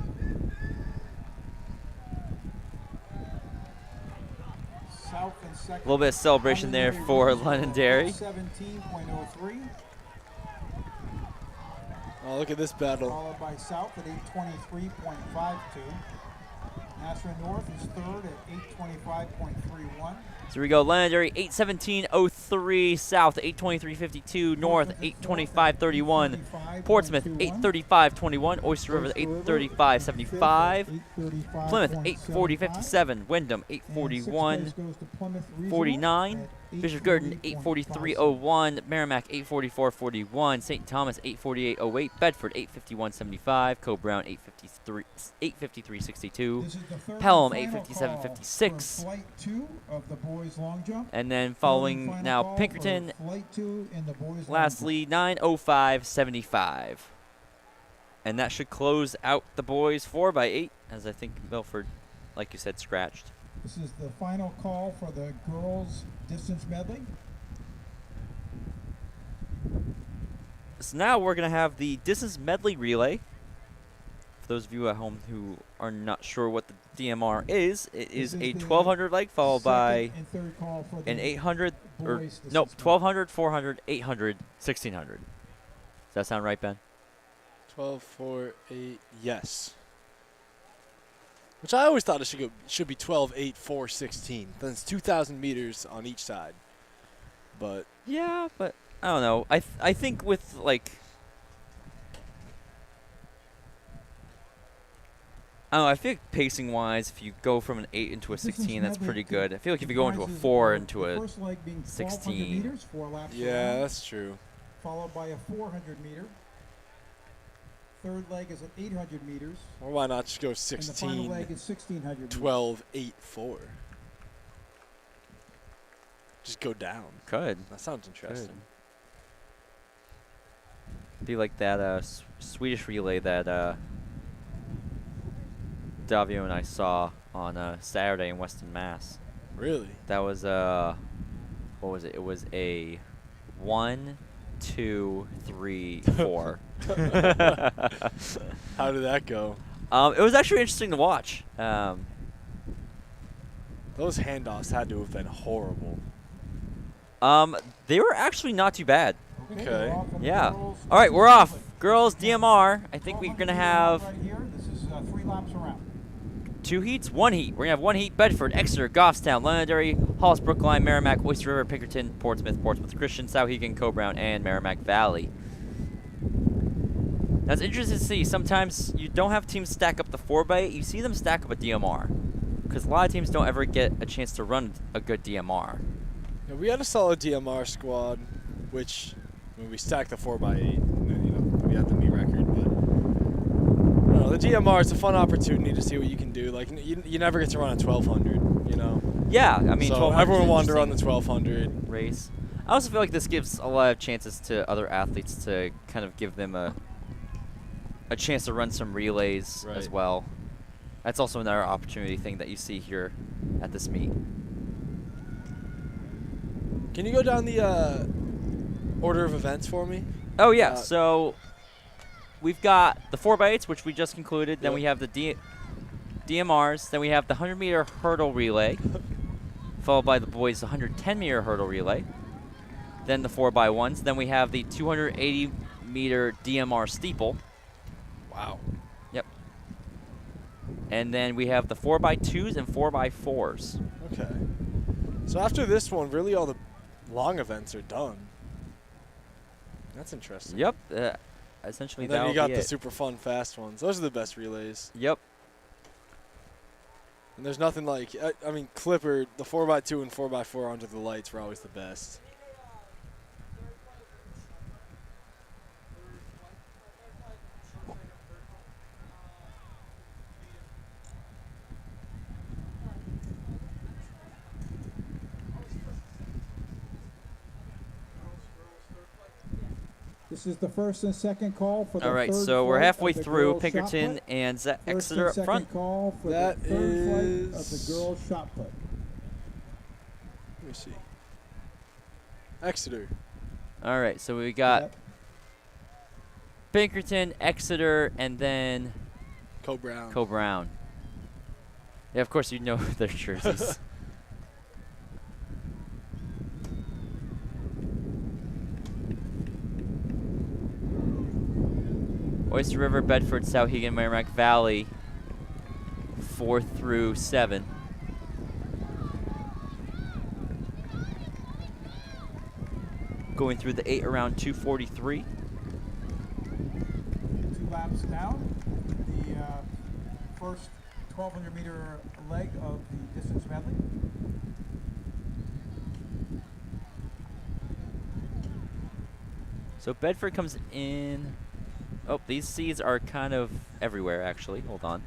South in second. A little bit of celebration there for Londonderry. 17.03, Oh, look at this battle. followed by South at 823.52. Nassau North is third at 825.31. So we go Londonderry 8:17:03, South 8:23:52, North 8:25:31, Portsmouth 8:35:21, Oyster River 8:35:75, Plymouth 8:40:57, Wyndham 8:41:49, Bishop Girton 8:43:01, Merrimack 8:44:41, St. Thomas 8:48:08, Bedford 8:51:75, Co-Brown 8:53:62, This is the third Pelham and final 8:57:56. call for Flight 2 of the boys long jump. And then Third following and final now call Pinkerton, for Flight 2 in the boys long lastly 9:05:75. And that should close out the boys 4x8, as I think Milford, like you said, scratched. jump. This is the final call for the girls distance medley. So now we're going to have the distance medley relay. For those of you at home who are not sure what the DMR is, it is This a is the 1200 leg followed by Second and third call for an the 800, or boys no, distance medley. 1200, 400, 800, 1600. Does that sound right, Ben? 12, 4, 8, yes. Which I always thought it should be 12, 8, 4, 16. Then it's 2,000 meters on each side. But Yeah, but I don't know. I think with like, I don't know. I feel like pacing wise, if you go from an 8 into a This is 16, that's medley pretty to- good. I feel like if you go into a comprises 4 of into the a first leg being 1200 16. meters, 4 laps yeah, around, that's true. followed by a 400 meter. Third leg is at 800 meters, Or why not just go and the final 16, leg is 1600 meters. 12, 8, 4? Just go down. Could That sounds interesting. be like that Swedish relay that Davio and I saw on Saturday in Weston, Mass. Really? That was what was it? It was a 1, 2, 3, 4. How did that go? It was actually interesting to watch. Those handoffs had to have been horrible. They were actually not too bad. Okay. we're off on the Yeah. girls' All right, we're distance off. medley. Girls DMR. I think we're 1200 gonna meter have right here. This is 3 laps around. 2 heats, 1 heat. We're gonna have 1 heat: Bedford, Exeter, Goffstown, Londonderry, Hollis, Brookline, Merrimack, Oyster River, Pinkerton, Portsmouth, Portsmouth Christian, Souhegan, Co-Brown, and Merrimack Valley. That's interesting to see. Sometimes you don't have teams stack up the 4x8. You see them stack up a DMR, because a lot of teams don't ever get a chance to run a good DMR. Yeah, we had a solid DMR squad, which when we stacked the 4x8, we had the meet record. But the DMR is a fun opportunity to see what you can do. Like you never get to run a 1200, you know. Yeah, I mean, so 1200 is everyone wanted to run interesting. the 1200. Race. I also feel like this gives a lot of chances to other athletes to kind of give them a chance to run some relays as Right. well. That's also another opportunity thing that you see here at this meet. Can you go down the order of events for me? Oh yeah, Uh, so we've got the 4x8s, which we just concluded. Then Yep. we have the DMRs. Then we have the 100-meter hurdle relay, followed by the boys' 110-meter hurdle relay. then the 4x1s. Then we have the 280-meter DMR steeple. Wow. Yep. And then we have the 4x2s and 4x4s. Okay. So after this one, really all the long events are done. That's interesting. Yep. Essentially, And then you that'll got be the it. super fun fast ones. Those are the best relays. Yep. And there's nothing like, I mean, Clipper, the 4x2 and 4x4 under the lights were always the best. This is the first and second call for the All right, third so we're flight halfway of the through. girls' shot Pinkerton put. and First Exeter and up second front. call for That the third flight of is- the girls' shot put. Let me see. Exeter. All right, so we got Yep. Pinkerton, Exeter, and then Co-Brown. Co-Brown. Yeah, of course you know their jerseys. Oyster River, Bedford, Souhegan, Merrimack Valley, 4 through 7. Going through the 8 around 2:43. 2 laps down. The first 1,200-meter leg of the distance medley. So Bedford comes in. Oh, these seeds are kind of everywhere, actually. Hold on.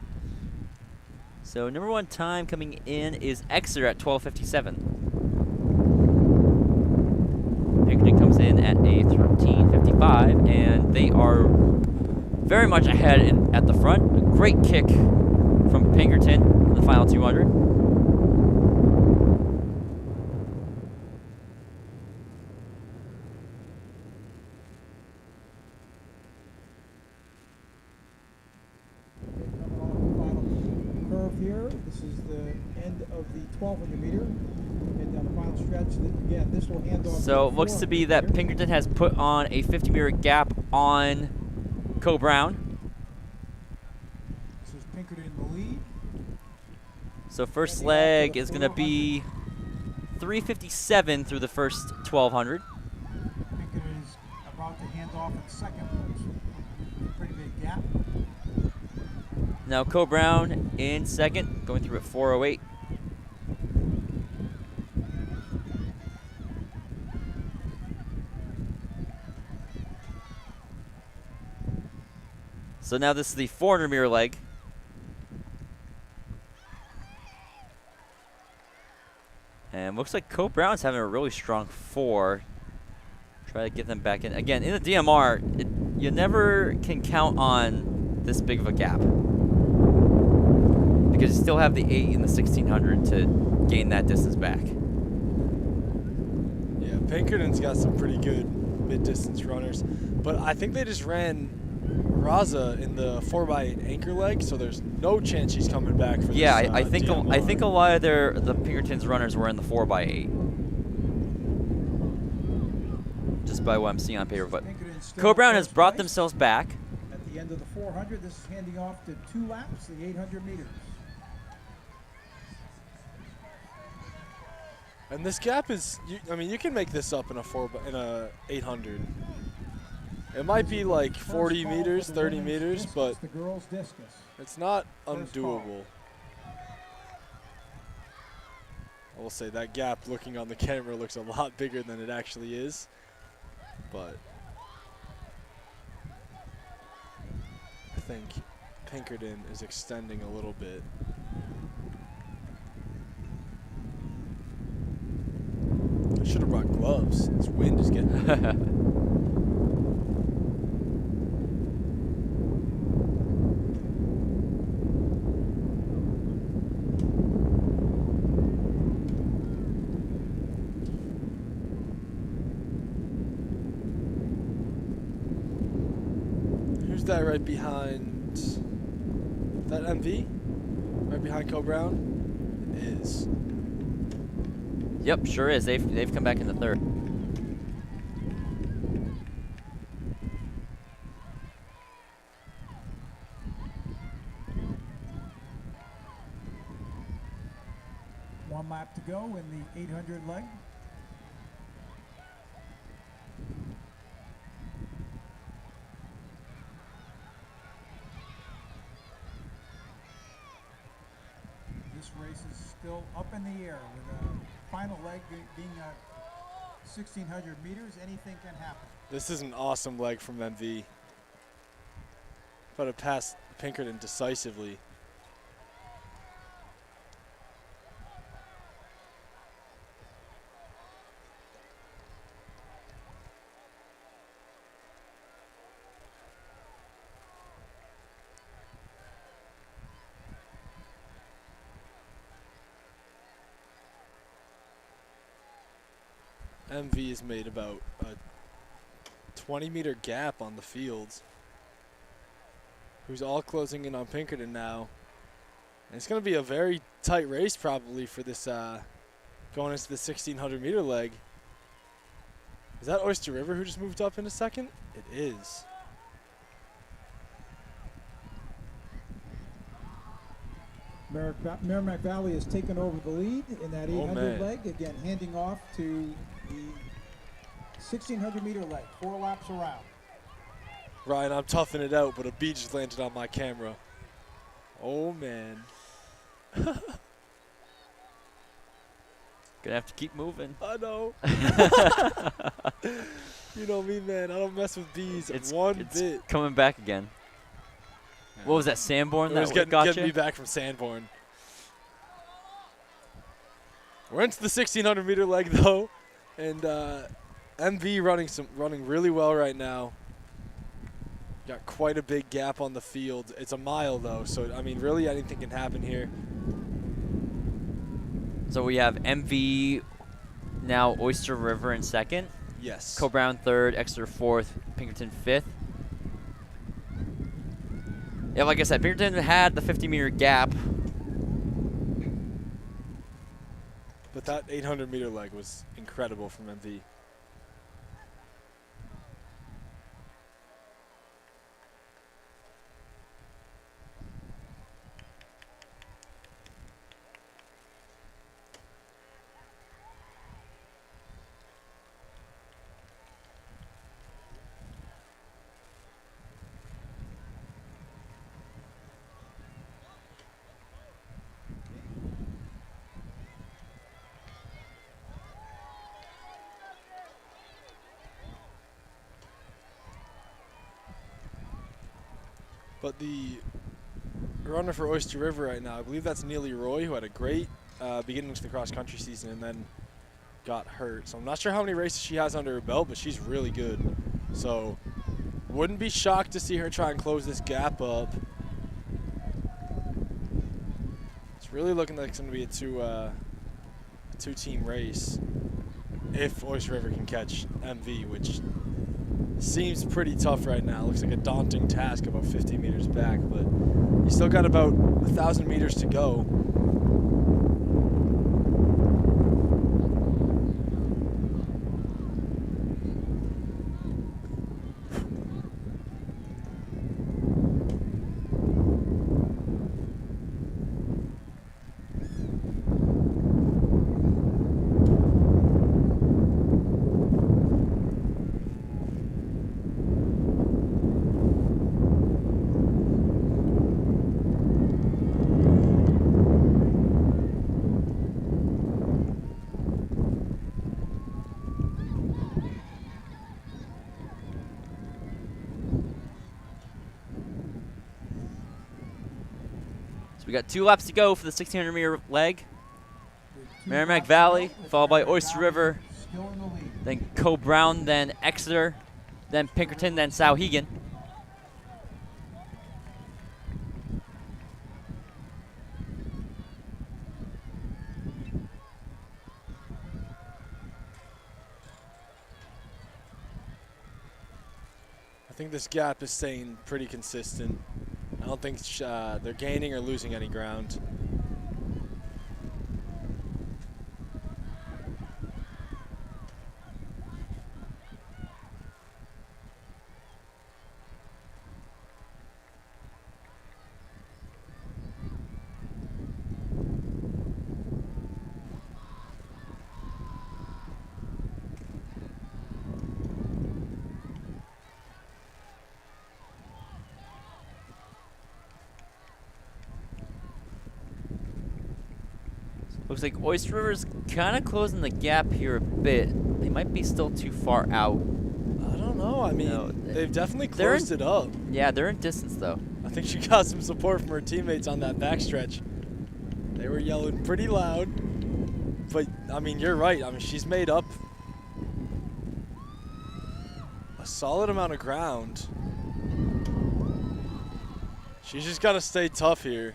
So number 1 time coming in is Exeter at 12:57. Pinkerton comes in at a 13:55, and they are very much ahead at the front. A great kick from Pinkerton in the final 200. Coming off the final curve here. This is the end of the 1,200 meter. And down the final stretch. Again, this will hand off. So it looks to be that Pinkerton has put on a 50-meter gap on Co-Brown. This is Pinkerton in the lead. So first Heading out to leg the is going to be 3:57 through the first 1,200. Pinkerton is about to hand off at second. Pretty big gap. Now Co-Brown in second, going through at 4:08. So now this is the 400-meter leg. And looks like Co-Brown's having a really strong 4. Try to get them back in. Again, in the DMR, you never can count on this big of a gap. Because you still have the 8 and the 1,600 to gain that distance back. Yeah, Pinkerton's got some pretty good mid-distance runners. But I think they just ran Raza in the 4x8 anchor leg, so there's no chance she's coming back for Yeah, this, I think DMR. I think a lot of the Pinkerton's runners were in the 4x8. Just by what I'm seeing on paper, but Pinkerton still Co-Brown in has first brought place. themselves back. At the end of the 400, this is handing off to 2 laps, the 800 meters. And this gap is, I mean, you can make this up in a 800. It might be like First 40 call for meters, the 30 women's meters, discus, but the girls' discus. it's not First call. undoable. I will say that gap looking on the camera looks a lot bigger than it actually is, but I think Pinkerton is extending a little bit. I should have brought gloves. This wind is getting Who's that right behind? That MV? Right behind Co-Brown? It is. Yep, sure is. They've come back in the third. 1 lap to go in the 800 leg. This race is still up in the air with a final leg being 1,600 meters. Anything can happen. This is an awesome leg from MV. But it passed Pinkerton decisively. MV has made about a 20-meter gap on the field. Who's all closing in on Pinkerton now. And it's going to be a very tight race probably for this going into the 1,600-meter leg. Is that Oyster River who just moved up in a second? It is. Merrimack Valley has taken over the lead in that 800 man. leg. Again, handing off to the 1,600-meter leg. 4 laps around. Ryan, I'm toughing it out, but a bee just landed on my camera. Oh, man. Gonna have to keep moving. I know. You know me, man. I don't mess with bees one bit. Coming back again. What was that, Sanborn? It was that got getting you? me back from Sanborn. We're into the 1,600-meter leg, though. And MV running really well right now. Got quite a big gap on the field. It's a mile, though, so, I mean, really anything can happen here. So we have MV, now Oyster River in second. Yes. Co-Brown third, Exeter fourth, Pinkerton fifth. Yeah, like I said, Pinkerton had the 50-meter gap. But that 800-meter leg was incredible from MV. But the runner for Oyster River right now, I believe that's Neely Roy, who had a great beginning to the cross-country season and then got hurt. So I'm not sure how many races she has under her belt, but she's really good. So wouldn't be shocked to see her try and close this gap up. It's really looking like it's going to be a two-team race if Oyster River can catch MV, which seems pretty tough right now. Looks like a daunting task about 50 meters back, but you still got about 1,000 meters to go. We got 2 laps to go for the 1,600-meter leg. Merrimack Valley, followed by Oyster River, then Co-Brown, then Exeter, then Pinkerton, then Souhegan. I think this gap is staying pretty consistent. I don't think they're gaining or losing any ground. Looks like Oyster River's kind of closing the gap here a bit. They might be still too far out. I don't know. I mean, No, they've definitely they're in- closed it up. Yeah, they're in distance though. I think she got some support from her teammates on that backstretch. They were yelling pretty loud. But, I mean, you're right. I mean, she's made up a solid amount of ground. She's just got to stay tough here.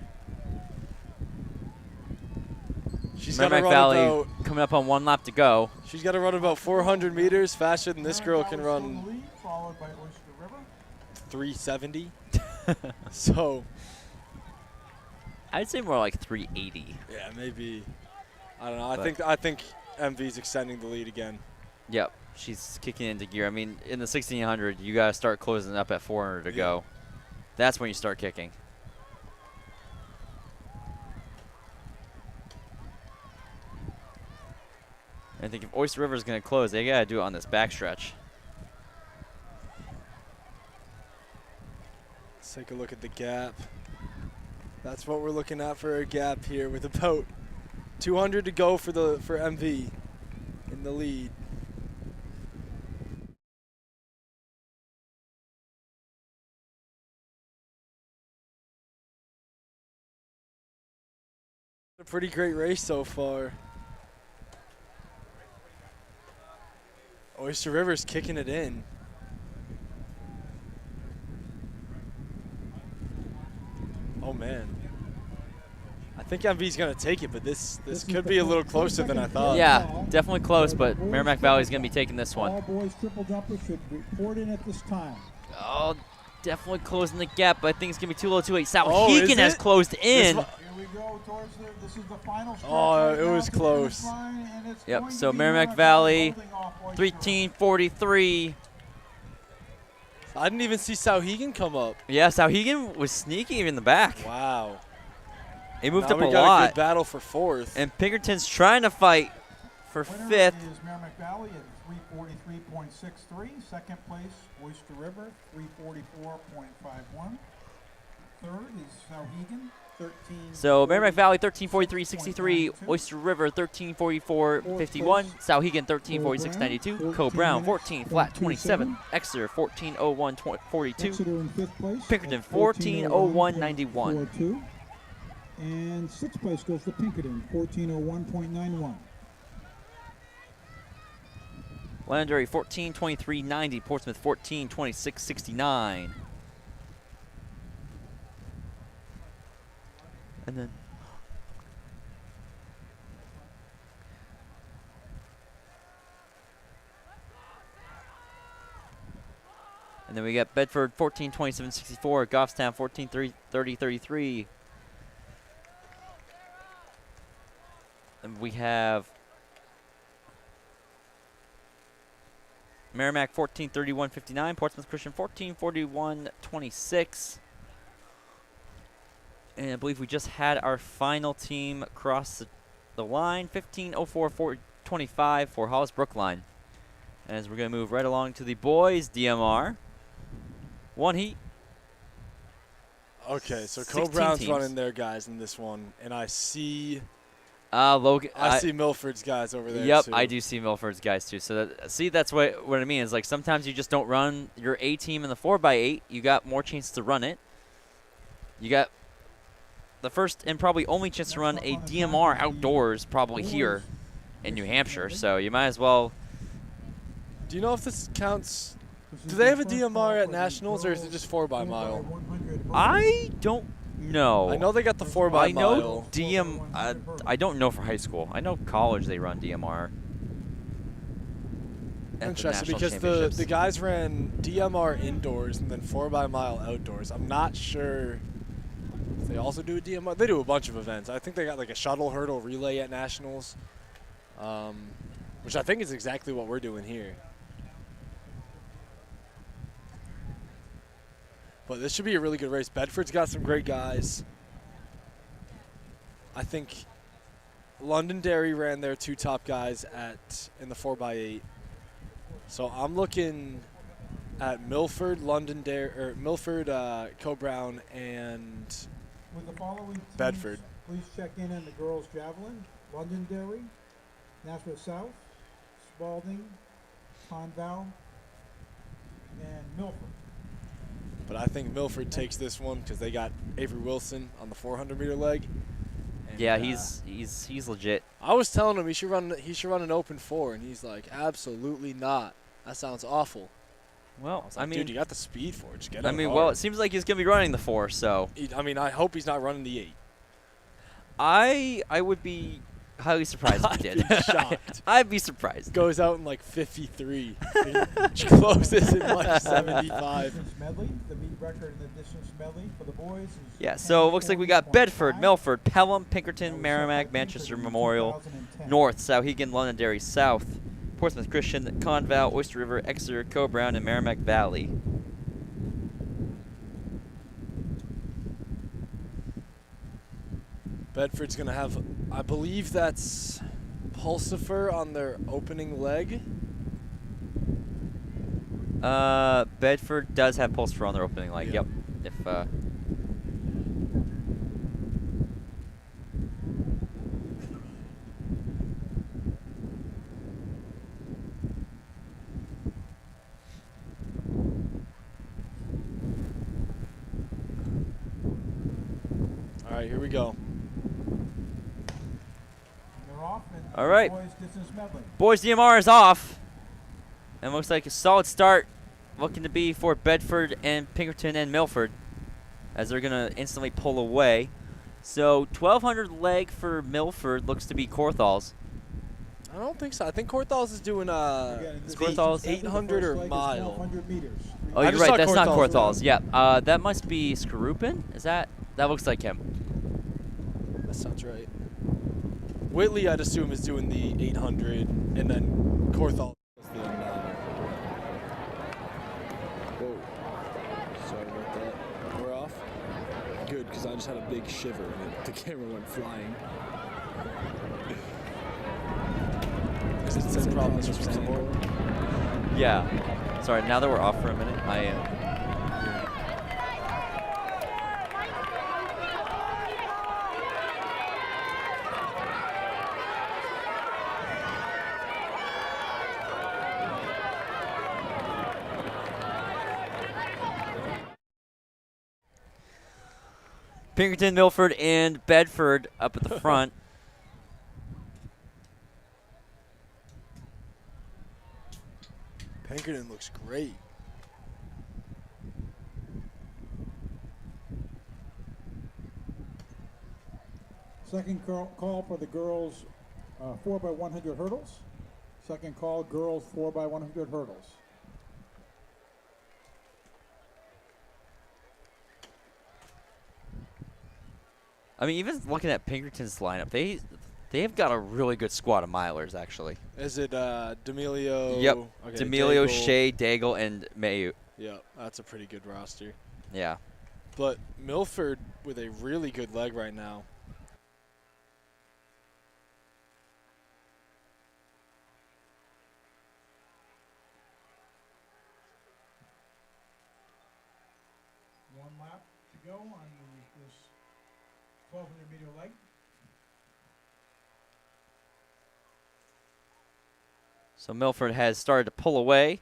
She's got to Merrimack run Valley about, coming up on 1 lap to go. she's got to run about 400 meters faster than this girl can Valley's still in run the lead, followed by Oyster River. 370. So, I'd say more like 380. yeah, maybe. I don't know. But- I think MV's extending the lead again. Yep, she's kicking into gear. I mean, in the 1600, you got to start closing up at 400 to go. That's when you start kicking. I think if Oyster River is going to close, they got to do it on this backstretch. Let's take a look at the gap. That's what we're looking at for a gap here with about 200 to go for MV in the lead. A pretty great race so far. Oyster River's kicking it in. Oh man. I think MV's gonna take it, but this This is could the be a little first closer than I second thought. Yeah, ball. definitely close, but Boys Merrimack triple Valley's going to jump. be taking this one. All boys triple jumpers should report in at this time. Oh, definitely closing the gap, but I think it's going to be too low, too late. Oh, is Sauhegan has it? closed in. Here we go towards this is the final stretch. Oh, right it now was to the close. finish line, and it's Yep, going to so be Merrimack Valley, holding off Oyster River. 13:43. I didn't even see Sauhegan come up. Yeah, Sauhegan was sneaky in the back. Wow. He moved Now up we a got a lot. good battle for fourth. And Pinkerton's trying to fight for Winner fifth. is Merrimack Valley at 343.63. Second place, Oyster River, 344.51. Third is Sauhegan, 13. So Merrimack Valley 13:43.63, Oyster River 13:44.51, Sauhegan 13:46.92, Co Brown 14 flat 27, Exeter 14:01.42, Exeter in fifth place. Pinkerton at 14:01.91. 14:01.42. And sixth place goes to Pinkerton, 14:01.91. Londonderry 14:23.90, Portsmouth 14:26.69. And then we got Bedford 14:27.64, Goffstown 14:30.33. And we have Merrimack 14:31.59, Portsmouth Christian 14:41.26. And I believe we just had our final team cross the line, 15:04.25 for Hollis Brookline. As we're going to move right along to the boys DMR. One heat. Okay, so 16 Co Brown's teams. running their guys in this one, and I see Logan. I see Milford's guys over there. Yep, too. I do see Milford's guys too. So that's what I mean is like sometimes you just don't run your A team in the 4x8. You got more chances to run it. You got the first and probably only chance to run a DMR outdoors probably here in New Hampshire. So you might as well. Do you know if this counts? Do they have a DMR at Nationals, or is it just 4x-mile? I don't know. I know they got the 4x-mile. I know I don't know for high school. I know college they run DMR. at the Interesting, national because championships. the guys ran DMR indoors and then 4x-mile outdoors. I'm not sure if they also do a DMR. They do a bunch of events. I think they got like a shuttle hurdle relay at Nationals, which I think is exactly what we're doing here. But this should be a really good race. Bedford's got some great guys. I think Londonderry ran their two top guys in the 4x8. So I'm looking at Milford, Milford, Co Brown, and With the following teams, Bedford. please check in on the girls' javelin. Londonderry, Nashville South, Spalding, Conval, and Milford. But I think Milford takes this one because they got Avery Wilson on the 400-meter leg. And, Yeah, he's legit. I was telling him he should run an open 4, and he's like, absolutely not. That sounds awful. Well, I was like, mean, dude, you got the speed for it. Just get I out mean, hard. well, it seems like he's gonna be running the 4, so I hope he's not running the 8. I would be highly surprised if he I'd did. be shocked. I'd be surprised. Goes out in like 53. Closes in like 75. Distance medley. The meet record in the distance medley for the boys is Yeah, so it looks like we got Bedford, 10:40.5. Milford, Pelham, Pinkerton, That was Merrimack, set by Manchester Pinkerton in Memorial, 2010. North, Souhegan, Londonderry, South, Portsmouth Christian, Conval, Oyster River, Exeter, Co-Brown, and Merrimack Valley. Bedford's going to have, I believe that's Pulsifer on their opening leg. Bedford does have Pulsifer on their opening leg. Yeah. Yep. If All right, here we go. They're off. And All right. Boys distance medley. boys DMR is off, and looks like a solid start looking to be for Bedford and Pinkerton and Milford, as they're gonna instantly pull away. So 1200 leg for Milford looks to be Korthal's. I don't think so. I think Korthal's is doing Again, Is this Korthal's- is the 800 or first leg is mile? 1200 meters. Oh, I you're just right. saw That's not Korthal's Korthal's. Yeah, that must be Skarupin. Is that? That looks like him. That sounds right. Whitley, I'd assume, is doing the 800, and then Korthal is the. Whoa. Sorry about that. We're off? Good, because I just had a big shiver and the camera went flying. Is it the same problem as from Singapore? Yeah. Sorry. Now that we're off for a minute, I am. Pinkerton, Milford, and Bedford up at the front. Pinkerton looks great. Second call for the girls 4x100 hurdles. Second call, girls 4x100 hurdles. I mean, even looking at Pinkerton's lineup, they have got a really good squad of milers, actually. Is it D'Amelio? Yep. Okay, D'Amelio, Daigle. Shea, Daigle, and Mayu. Yeah, that's a pretty good roster. Yeah. But Milford with a really good leg right now. One lap to go on this 1200 meter leg. So Milford has started to pull away.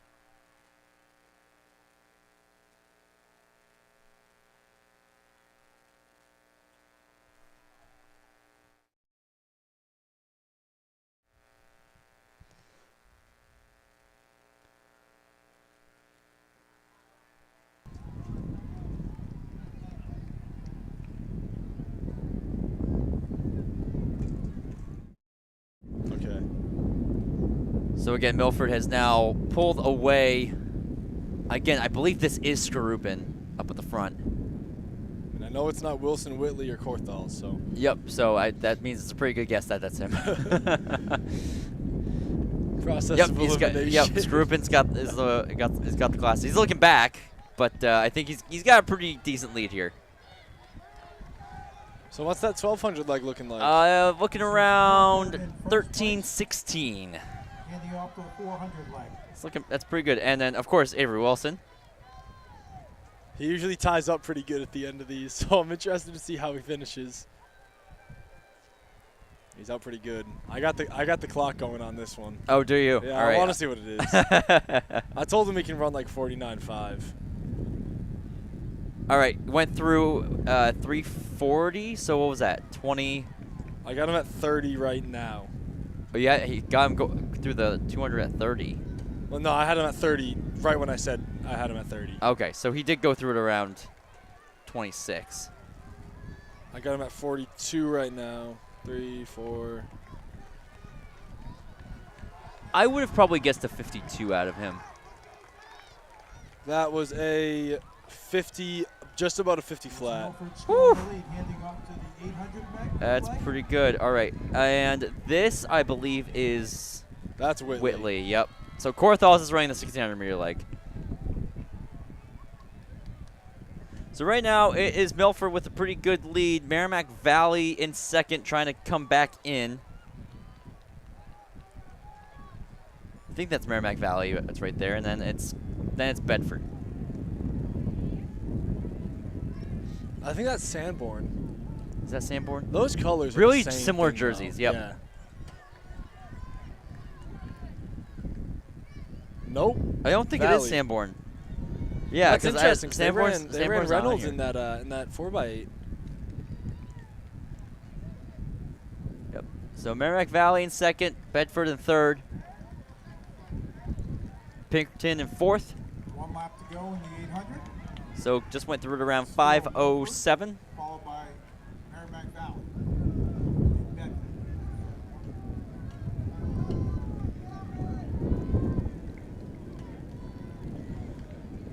Okay. So again, Milford has now pulled away. Again, I believe this is Skarupin up at the front. And I know it's not Wilson, Whitley, or Korthal, so. Yep. So that means it's a pretty good guess that that's him. Process Yep. of He's got. Yep. elimination. Skarupin's got the class. He's looking back, but I think he's got a pretty decent lead here. So what's that 1200 leg looking like? Looking around 13-16. Handing off to the 400 leg. It's looking. That's pretty good. And then of course Avery Wilson. He usually ties up pretty good at the end of these, so I'm interested to see how he finishes. He's out pretty good. I got the clock going on this one. Oh, do you? Yeah, All I right. want to see what it is. I told him he can run like 49.5. All right, went through 340. So what was that? 20. I got him at 30 right now. Oh yeah, he got him go through the 200 at 30. Well, no, I had him at 30 right when I said I had him at 30. Okay, so he did go through it around 26. I got him at 42 right now. 3, 4. I would have probably guessed a 52 out of him. That was a 50, just about a 50 flat. Whew. Handing off to the 800 That's relay. pretty good. All right, and this I believe is That's Whitley. Whitley. Yep. So Korthals is running the 1600 meter leg. So right now it is Milford with a pretty good lead. Merrimack Valley in second, trying to come back in. I think that's Merrimack Valley. That's right there, and then it's Bedford. I think that's Sanborn. Is that Sanborn? Those colors are Really the same similar thing, jerseys, though. yep. Yeah. Nope. I don't think it is Valley. Sanborn. Yeah, That's because interesting. 'Cause they ran Sanborn's not on Reynolds here. in that 4x8. Yep. So Merrimack Valley in second, Bedford in third, Pinkerton in fourth. 1 lap to go in the 800, So just went through it around 5:07. followed by Merrimack Valley. in Bedford.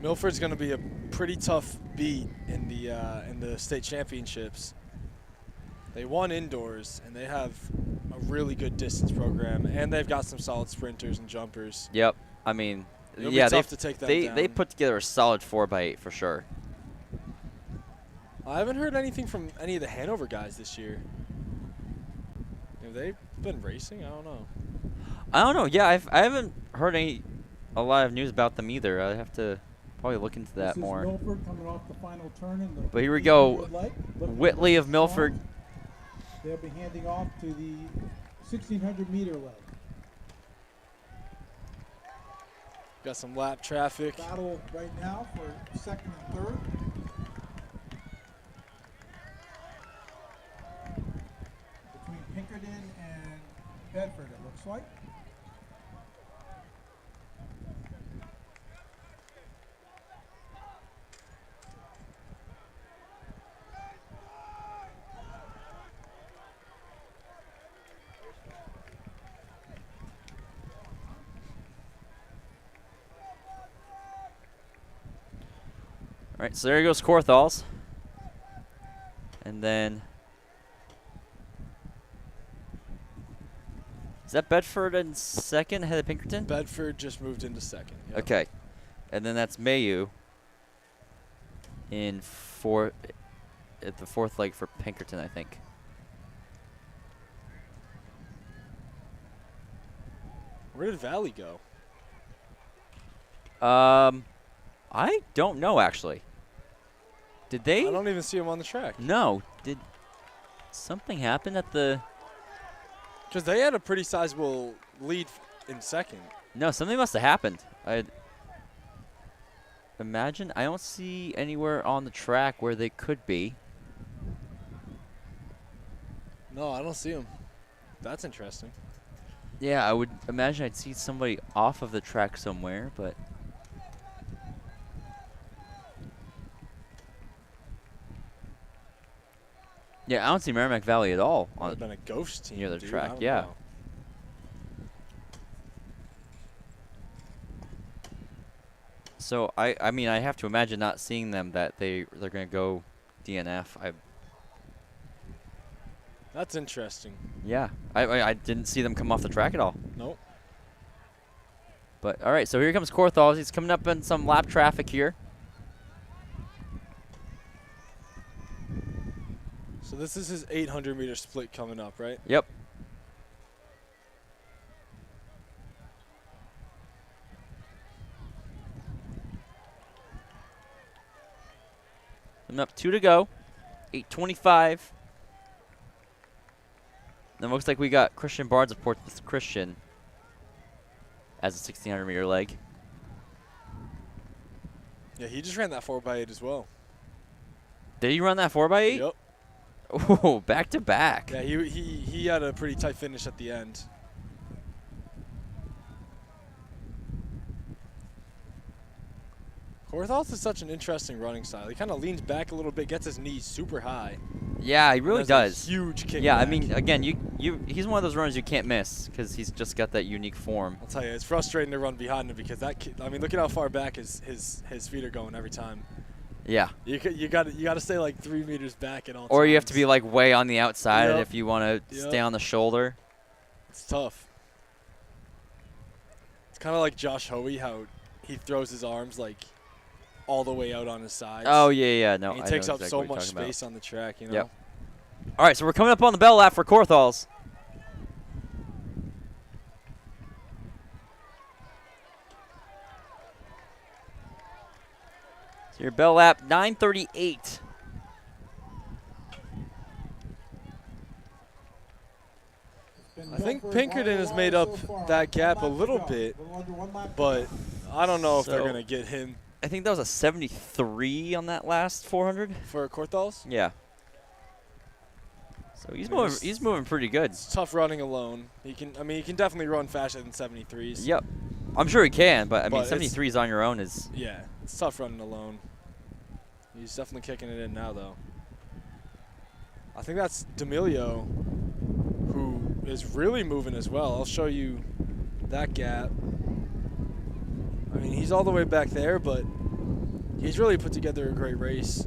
Milford's going to be a pretty tough beat in the state championships. They won indoors, and they have a really good distance program, and they've got some solid sprinters and jumpers. Yep. I mean, It'll yeah, be tough to take them they down. put together a solid 4x8 for sure. I haven't heard anything from any of the Hanover guys this year. Have they been racing? I don't know. I don't know. Yeah, I haven't heard a lot of news about them either. I have to probably look into that This more. is Milford coming off the final turn in the But here we go. 800 leg. Looking Whitley of strong. Milford. They'll be handing off to the 1600 meter leg. Got some lap traffic. Battle right now for second and third. Between Pinkerton and Bedford, it looks like. All right, so there goes Korthals. And then is that Bedford in second ahead of Pinkerton? Bedford just moved into second. Yep. Okay. And then that's Mayu in at the fourth leg for Pinkerton, I think. Where did Valley go? I don't know actually. Did they? I don't even see him on the track. No. Did something happen at the? Because they had a pretty sizable lead in second. No, something must have happened. I imagine. I don't see anywhere on the track where they could be. No, I don't see him. That's interesting. Yeah, I would imagine I'd see somebody off of the track somewhere, but. Yeah, I don't see Merrimack Valley at all Might on have been a ghost team near the dude. track, I don't yeah. know. So I mean I have to imagine not seeing them that they're gonna go DNF. That's interesting. Yeah, I didn't see them come off the track at all. Nope. But all right, so here comes Korthals. He's coming up in some lap traffic here. So this is his 800-meter split coming up, right? Yep. Coming up 2 to go. 8:25. Then looks like we got Christian Barnes of Portsmouth Christian as a 1600-meter leg. Yeah, he just ran that 4x8 as well. Did he run that 4x8? Yep. Oh, back to back. Yeah, he had a pretty tight finish at the end. Korthals is such an interesting running style. He kind of leans back a little bit, gets his knees super high. Yeah, he really does. A huge kick. Yeah, I back. mean, again, he's one of those runners you can't miss because he's just got that unique form. I'll tell you, it's frustrating to run behind him because that kid, I mean, look at how far back his feet are going every time. Yeah. You got to stay like 3 meters back at all times. Or you have to be like way on the outside Yep. if you want to stay on the shoulder. It's tough. It's kind of like Josh Hoey, how he throws his arms like all the way out on his sides. Oh yeah, no. And he I takes know up exactly so what you're much talking about. space on the track, you know. Yep. All right, so we're coming up on the bell lap for Korthals. So your bell lap 9:38. I think Pinkerton has made up that gap a little bit, but I don't know if they're So- going to get him I think that was a 73 on that last 400. for Korthals. Yeah. So he's I mean, moving. He's moving pretty good. It's tough running alone. He can definitely run faster than 73s. Yep. I'm sure he can, but I mean, But it's- 73s on your own is. Yeah, it's tough running alone. He's definitely kicking it in now, though. I think that's D'Amelio, who is really moving as well. I'll show you that gap. I mean, he's all the way back there, but he's really put together a great race.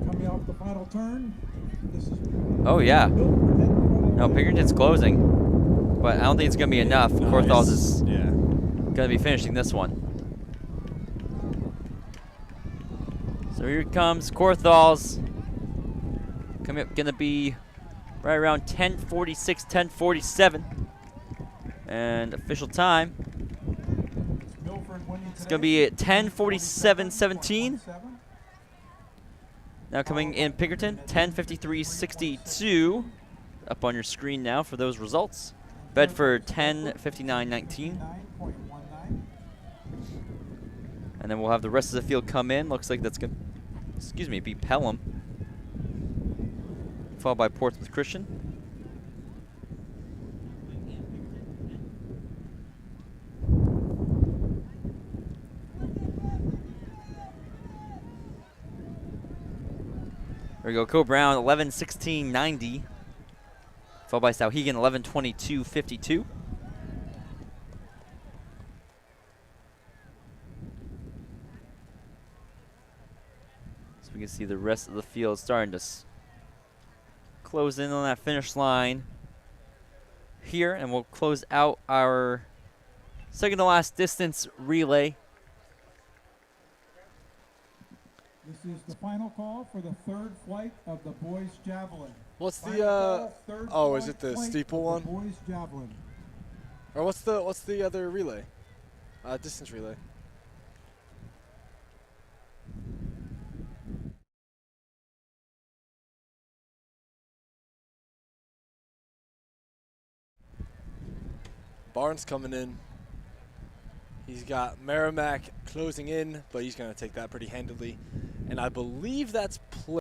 Coming off the final turn, this is Oh yeah. Milford heading in front of No, the Pinkerton's closing, but I don't think it's gonna be enough. Korthals is Yeah. gonna be finishing this one. So here comes Korthals. Coming up, gonna be right around 10:46, 10:47, and official time. Milford winning It's today, gonna be at 10:47:17. 10:47. Now coming in Pinkerton, 10:53:62. Up on your screen now for those results. Bedford 10:59:19. 9.19. And then we'll have the rest of the field come in. Looks like that's going to be Pelham. Followed by Portsmouth Christian. There we go. Co Brown 11:16:90. Followed by Sauhegan 11:22:52. So we can see the rest of the field starting to close in on that finish line here, and we'll close out our second to last distance relay. This is the final call for the third flight of the boys javelin. What's Final the call, third oh, is flight it the flight steeple of one? the boys javelin. Or what's the other relay? Distance relay. Barnes coming in. He's got Merrimack closing in, but he's going to take that pretty handily. And I believe that's play.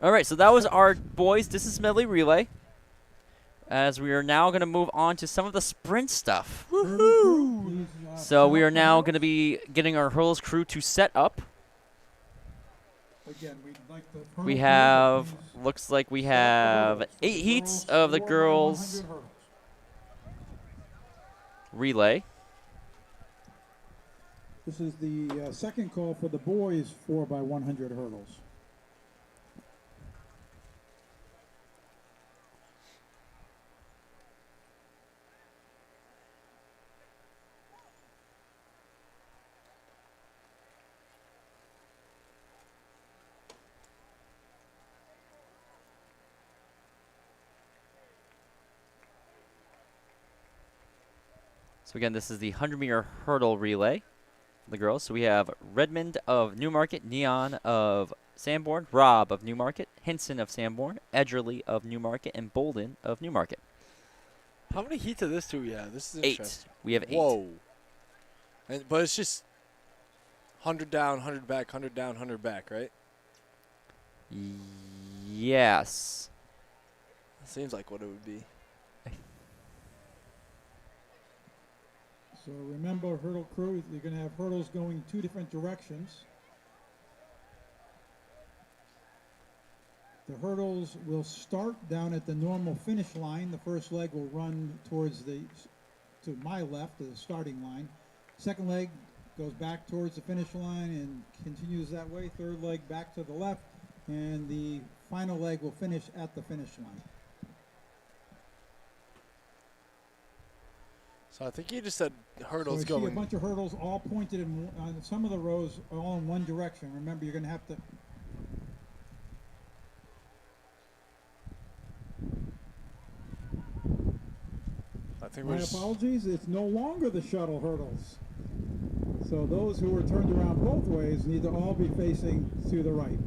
All right, so that was our boys' distance medley relay. As we are now going to move on to some of the sprint stuff. Woohoo! So we are now going to be getting our hurls crew to set up. Again, we'd like the We hurdle have, crew to looks like we please start the have hurdles. 8 heats Girls of the lower by girls. 100 hurdles. relay. This is the second call for the boys 4x100 hurdles. So again, this is the 100-meter hurdle relay for the girls. So we have Redmond of Newmarket, Neon of Sanborn, Robb of Newmarket, Hinson of Sanborn, Edgerly of Newmarket, and Bolden of Newmarket. How many heats of this do we have? This is 8. interesting. We have 8. Whoa. But it's just 100 down, 100 back, 100 down, 100 back, right? Yes. That seems like what it would be. So remember, hurdle crew, you're going to have hurdles going 2 different directions. The hurdles will start down at the normal finish line. The first leg will run towards to my left, to the starting line. Second leg goes back towards the finish line and continues that way. Third leg back to the left, and the final leg will finish at the finish line. So I think you just said hurdles so you see going. a bunch of hurdles all pointed in some of the rows are all in one direction. Remember, you're going to have to. I think My we're just, apologies. It's no longer the shuttle hurdles. So those who are turned around both ways need to all be facing to the right.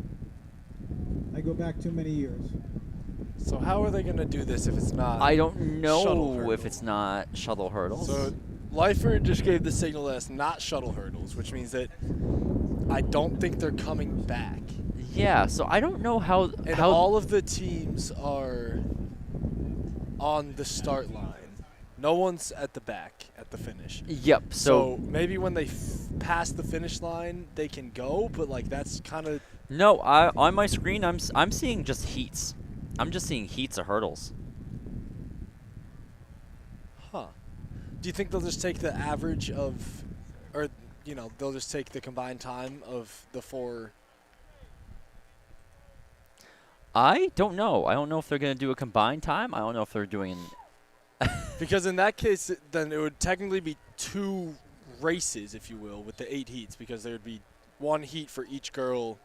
I go back too many years. so how are they going to do this if it's not? I don't shuttle know if hurdle? it's not shuttle hurdles. So Lifer just gave the signal that it's not shuttle hurdles, which means that I don't think they're coming back. yeah, so I don't know how And all of the teams are on the start line. No one's at the back at the finish. Yep. So maybe when they pass the finish line, they can go, but like that's kind of No, on my screen I'm seeing just heats. I'm just seeing heats of hurdles. huh. Do you think they'll just take the average of, or they'll just take the combined time of the 4? I don't know. I don't know if they're going to do a combined time. I don't know if they're doing Because in that case, then it would technically be 2 races, if you will, with the 8 heats, because there would be 1 heat for each girl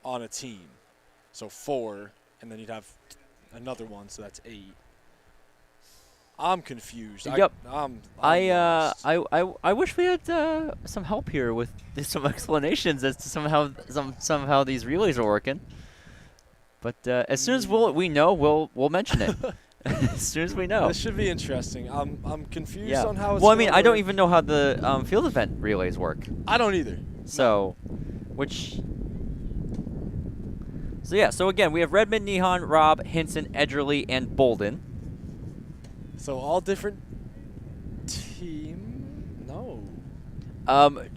on a team. So 4, and then you'd have another one, so that's 8. I'm confused. Yep. I'm lost. I wish we had some help here with some explanations as to somehow these relays are working. But as soon as we know, we'll mention it. As soon as we know. This should be interesting. I'm confused Yeah. on how it's Well, I mean, gonna I don't work. even know how the field event relays work. I don't either. So, So yeah. So again, we have Redmond, Nihon, Robb, Hinson, Edgerly, and Bolden. So all different team? No.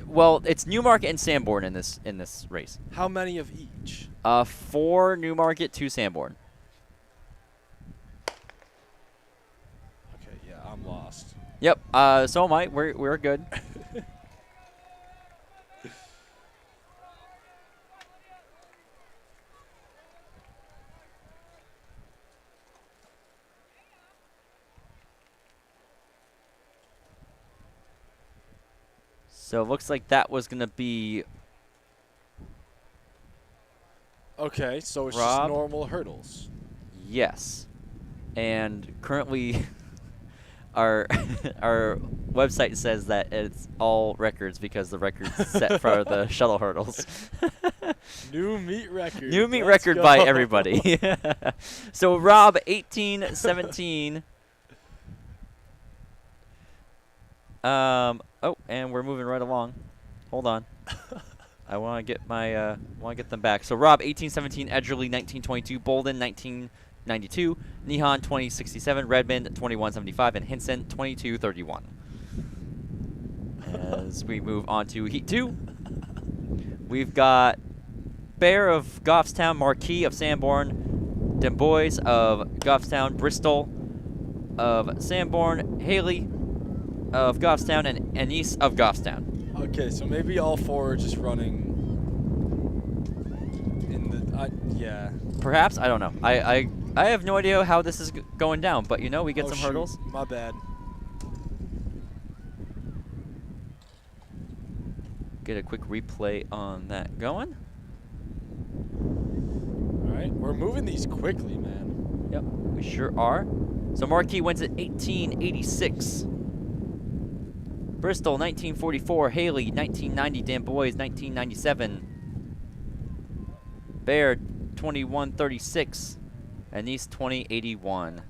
Well, it's Newmarket and Sanborn in this race. How many of each? 4 Newmarket, 2 Sanborn. Okay, yeah, I'm lost. Yep. So am I. We're good. So it looks like that was gonna be Okay, so it's just Robb? normal hurdles. yes, and currently our our website says that it's all records because the record's set for the shuttle hurdles. New meet record. New meet Let's record go. by everybody. So Robb 18-17. Oh, and we're moving right along. Hold on. I want to get them back. So Robb 18-17, Edgerly 19-22, Bolden 19-92, Nihon 20-67, Redmond 21-75, and Hinson 22-31. As we move on to Heat 2, we've got Bear of Goffstown, Marquis of Sanborn, Demboys of Goffstown, Bristol of Sanborn, Haley of Goffstown and Anise of Goffstown. Okay, so maybe all 4 are just running in the. Yeah. Perhaps, I don't know. I have no idea how this is going down, but you know, we get Oh, some shoot. hurdles. My bad. Get a quick replay on that going. All right, we're moving these quickly, man. Yep, we sure are. So Marquis wins at 1886. Bristol 1944. Haley 1990. Dan Boys 1997. Baird 2136. Anise 2081.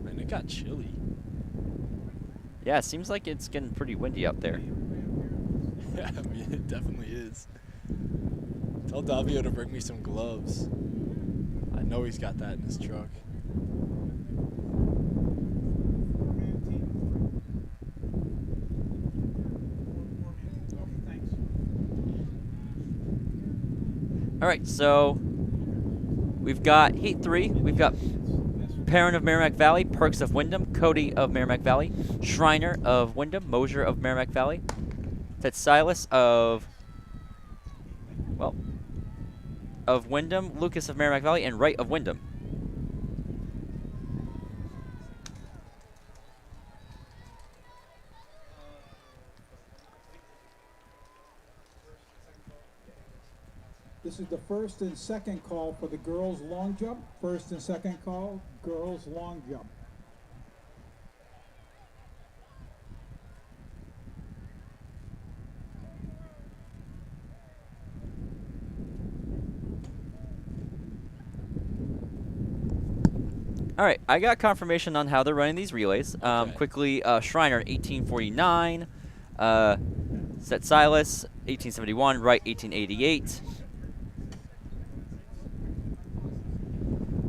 Man, it got chilly. Yeah, it seems like it's getting pretty windy out there. Yeah, I mean, it definitely is. Tell Davio to bring me some gloves. I know he's got that in his truck. All right, so we've got Heat 3. We've got Perrin of Merrimack Valley, Perks of Wyndham, Cody of Merrimack Valley, Shriner of Wyndham, Mosier of Merrimack Valley, Ted Silas of, well, of Wyndham, Lucas of Merrimack Valley, and Wright of Wyndham. This is the first and second call for the girls' long jump. First and second call, girls' long jump. All right, I got confirmation on how they're running these relays. Okay. Quickly, Shriner 1849, Set Silas 1871, Wright 1888,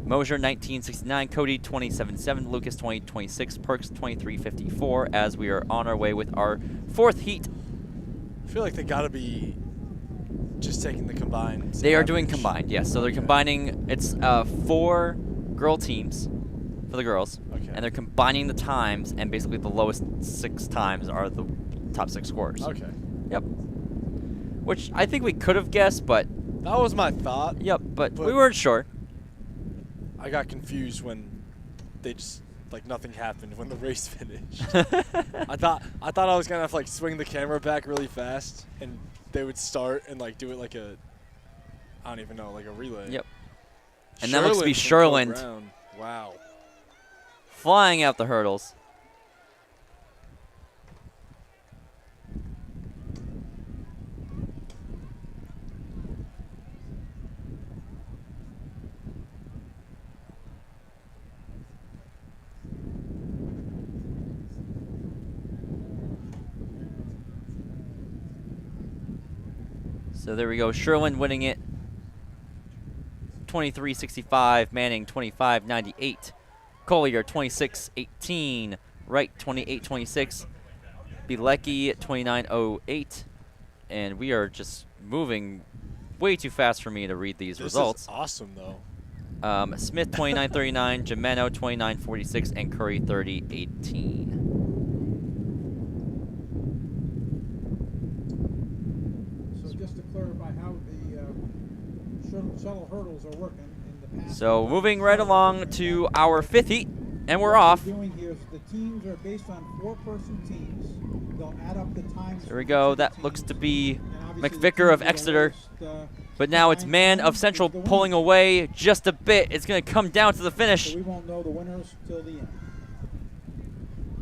Mosier 1969, Cody 277, Lucas 2026, Perks 2354. As we are on our way with our 4th heat. I feel like they gotta be just taking the combined. They are doing average. combined, yes. So they're Okay. combining. It's 4 girl teams for the girls, Okay. and they're combining the times, and basically the lowest 6 times are the top 6 scorers. Okay. Yep. Which I think we could have guessed, but That was my thought. yep, but we But- weren't sure. I got confused when they just like nothing happened when the race finished. I thought I was gonna have to like swing the camera back really fast and they would start and like do it like a I don't even know, like a relay. Yep. And that looks to be Sherland from Sherland. Code Brown. Wow. Flying out the hurdles. So there we go. Sherland winning it. 23.65. Manning 25.98. Collier 26.18. Wright 28.26. Bilecki 29.08. And we are just moving way too fast for me to read these This results. is awesome though. Smith 29.39, Gemeno 29.46, and Curry 30.18. So just to clarify how the shuttle hurdles are working in the past. So moving right along to our 5th heat, and we're off. What we're doing here is the teams are based on 4-person teams. They'll add up the times. There we for go. each of the That looks teams, to be and obviously the McVicker of teams with the Exeter. lowest, But now it's Man of Central pulling away just a bit. It's going to come down to the finish. So we won't know the winners till the end.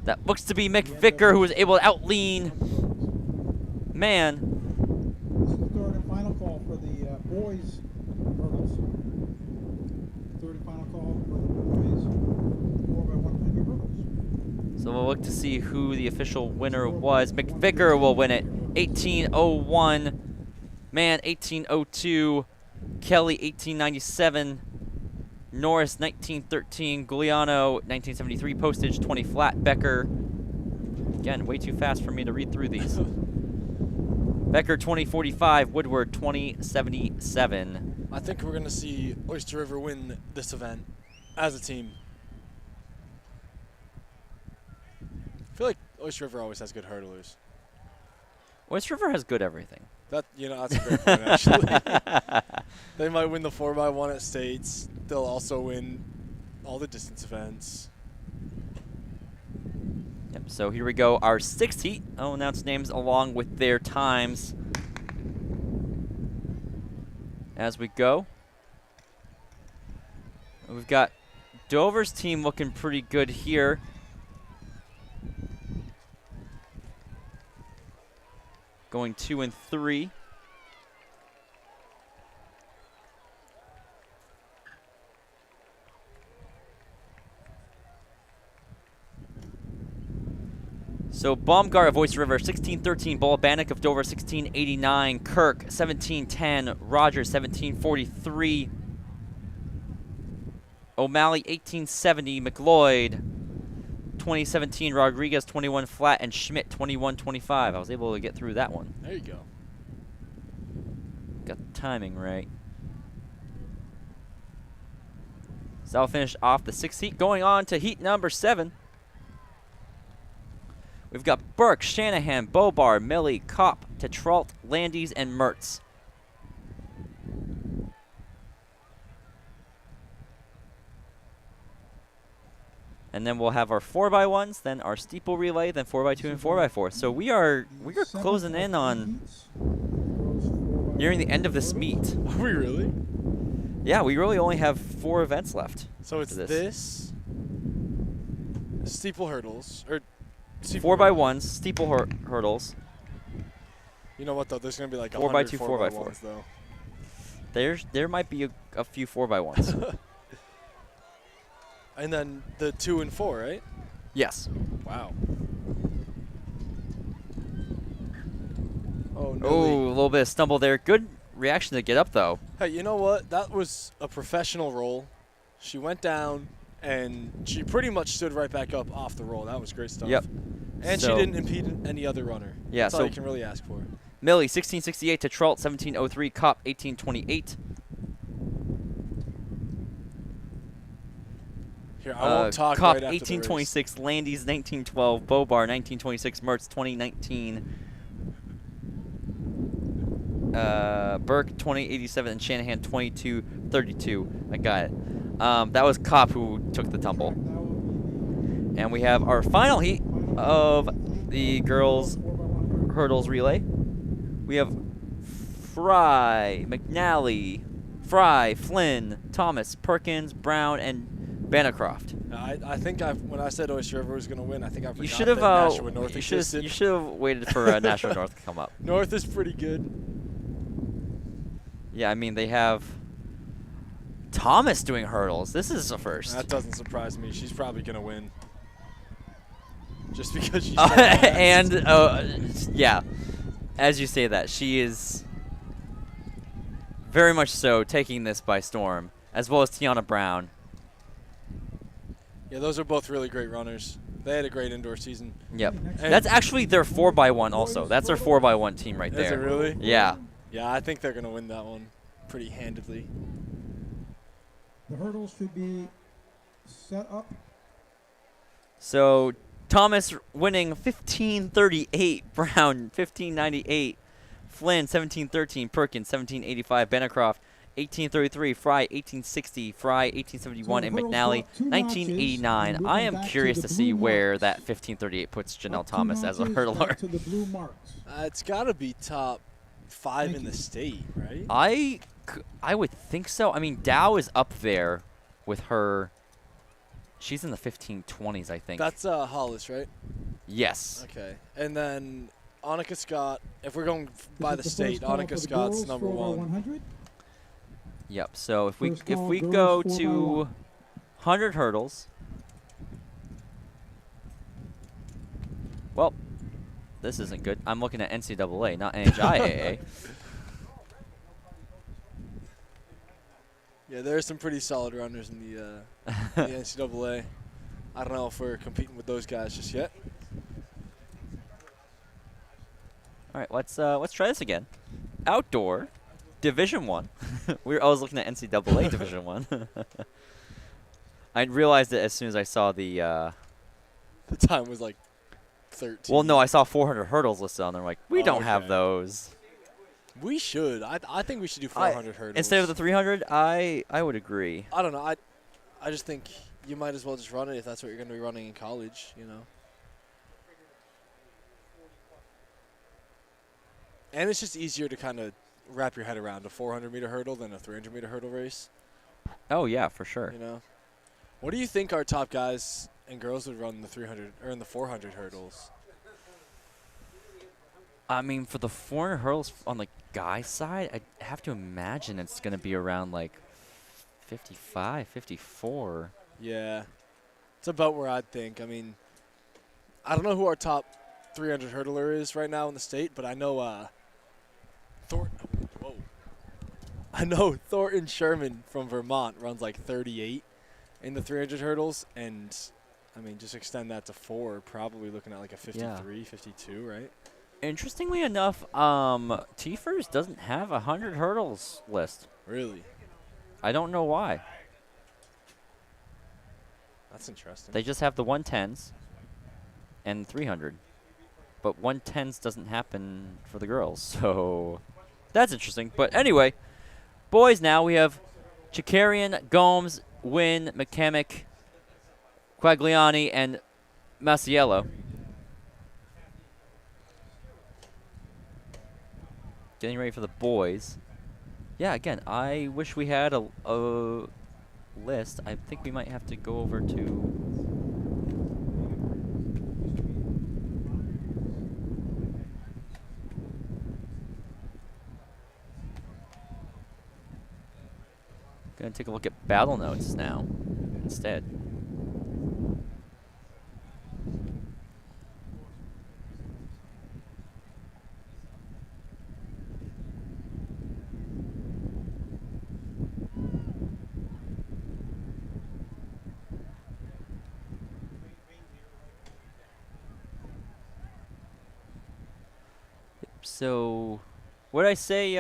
That looks to be McVicker, who was able to outlean Man. This is the third and final call for the boys hurdles. Third and final call for the boys 4x100 hurdles. So we'll look to see who the official winner was. McVicker will win it. 18:01. Man 18:02. Kelly 18:97. Norris 19:13. Giuliano 1973. Postage 20 flat. Becker. Again, way too fast for me to read through these. Becker 20:45. Woodward 20:77. I think we're gonna see Oyster River win this event as a team. Oyster River always has good hurdlers. Oyster River has good everything. That's a great point, actually. They might win the 4x1 at States. They'll also win all the distance events. Yep, so here we go. Our sixth heat. I'll announce names along with their times as we go. We've got Dover's team looking pretty good here. Going 2 and 3. So Baumgart of Oyster River, 1613. Bolabanek of Dover, 1689. Kirk, 1710. Rogers, 1743. O'Malley, 1870. McLeod, 2017. Rodriguez, 21 flat. And Schmidt, 2125. I was able to get through that one. There you go. Got the timing right. So that'll finish off the 6th heat. Going on to heat number 7. We've got Burke, Shanahan, Bobar, Millie, Kopp, Tetrault, Landis, and Mertz. And then we'll have our 4x1s, then our steeple relay, then 4x2 and 4x4. So we are closing in on nearing the end of this meet. Are we really? Yeah, we really only have 4 events left. So it's this steeple hurdles, or 4x1s, steeple hurdles. You know what though? There's gonna be like 4x2, 4x4 though. There might be a few 4x1s. And then the 2 and 4, right? Yes. Wow. Oh no. Oh, a little bit of stumble there. Good reaction to get up though. Hey, you know what? That was a professional roll. She went down, and she pretty much stood right back up off the roll. That was great stuff. Yep. And So- she didn't impede any other runner. Yeah, That's all so- you can really ask for. Millie, 1668 to Trout, 1703. Kopp, 1828. Here, I won't talk Kopp, right after the race. 1826. Landis, 1912. Bobar, 1926. Mertz, 2019. Burke, 2087. And Shanahan, 2232. I got it. That was Kopp who took the tumble. And we have our final heat of the girls' hurdles relay. We have Fry, McNally, Fry, Flynn, Thomas, Perkins, Brown, and Bancroft. I think when I said Oyster River was going to win, I think I forgot You should have. that Nashua North You existed. should have waited for National North to come up. North is pretty good. Yeah, I mean they have Thomas doing hurdles. This is a first. That doesn't surprise me. She's probably going to win. Just because she's so fast. And yeah, as you say that, she is very much so taking this by storm, as well as Tiana Brown. Yeah, those are both really great runners. They had a great indoor season. Yep. And- That's actually their 4x1 also. That's their 4x1 team right there. Is it really? Yeah. Yeah, I think they're going to win that one pretty handedly. The hurdles should be set up. So Thomas winning 1538, Brown 1598, Flynn 1713, Perkins 1785, Bancroft 1833, Fry 1860, Fry 1871, and McNally 1989. I am curious to see where that 1538 puts Janelle Thomas as a hurdler. To the blue marks. It's got to be top 5 in the state, right? I would think so. I mean, Dow is up there with her. She's in the 1520s, I think. That's Hollis, right? Yes. Okay. And then Annika Scott, if we're going by the This is state, first call for Annika the Scott's girls, number 4x100. 1. Yep. So if we First call, go girls, to 4x1. 100 hurdles. Well, this isn't good. I'm looking at NCAA, not NHIAA. Yeah, there are some pretty solid runners in the NCAA. I don't know if we're competing with those guys just yet. All right, let's try this again. Outdoor, Division 1. I was looking at NCAA Division 1. I realized it as soon as I saw the The time was like 13. Well, no, I saw 400 hurdles listed on there. I'm like, we Oh, don't have okay. those. We should. I think we should do 400 hurdles. Instead of the 300, I would agree. I don't know. I just think you might as well just run it if that's what you're going to be running in college, you know. And it's just easier to kind of wrap your head around a 400-meter hurdle than a 300-meter hurdle race, Oh, yeah, for sure. you know. What do you think our top guys and girls would run in the 300 or in the 400 hurdles? I mean, for the 400 hurdles on the guy side, I have to imagine it's going to be around like 55, 54. Yeah. It's about where I'd think. I mean, I don't know who our top 300 hurdler is right now in the state, but I know I know Thornton Sherman from Vermont runs like 38 in the 300 hurdles, and I mean, just extend that to 4, probably looking at like a 53, 52, right? Interestingly enough, Tiefers doesn't have a 100 hurdles list. Really? I don't know why. That's interesting. They just have the 110s and 300. But 110s doesn't happen for the girls, so that's interesting. But anyway, boys now we have Chakarian, Gomes, Wynn, McCamick, Quagliani, and Masiello. Getting ready for the boys. Yeah, again, I wish we had a list. I think we might have to go over to... Gonna take a look at battle notes now instead. So, what did I say,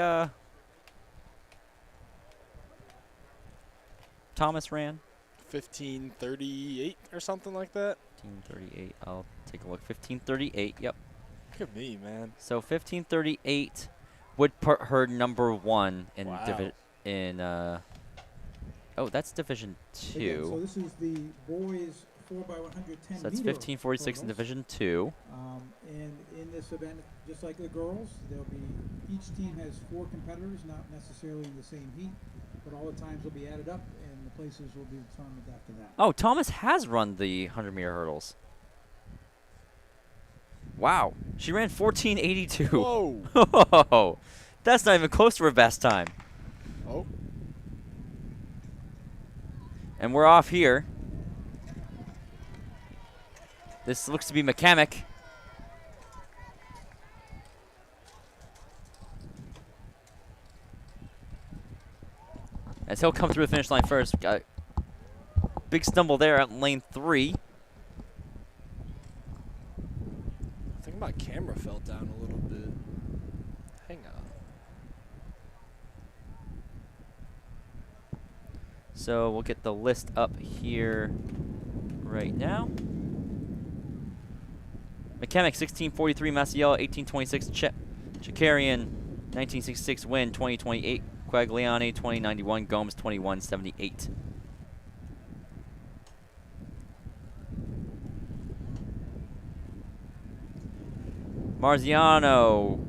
Thomas ran? 1538 or something like that. 1538. I'll take a look. 1538. Yep. Look at me, man. So 1538 would put her number 1 in Wow. oh, that's Division Again, so 2. this is the boys 4x110 So that's meter 1546 in hurdles. Division 2. And in this event, just like the girls, there'll be each team has 4 competitors, not necessarily in the same heat, but all the times will be added up, and the places will be determined after that. Oh, Thomas has run the 100-meter hurdles. Wow. She ran 1482. Whoa. Oh, that's not even close to her best time. Oh. And we're off here. This looks to be McCamick. As he'll come through the finish line first. Got a big stumble there at lane 3. I think my camera fell down a little bit. Hang on. So we'll get the list up here right now. McCamick 1643, Masiello 1826, Chakarian 1966, Wynn 2028, Quagliani 2091, Gomes 2178. Marziano,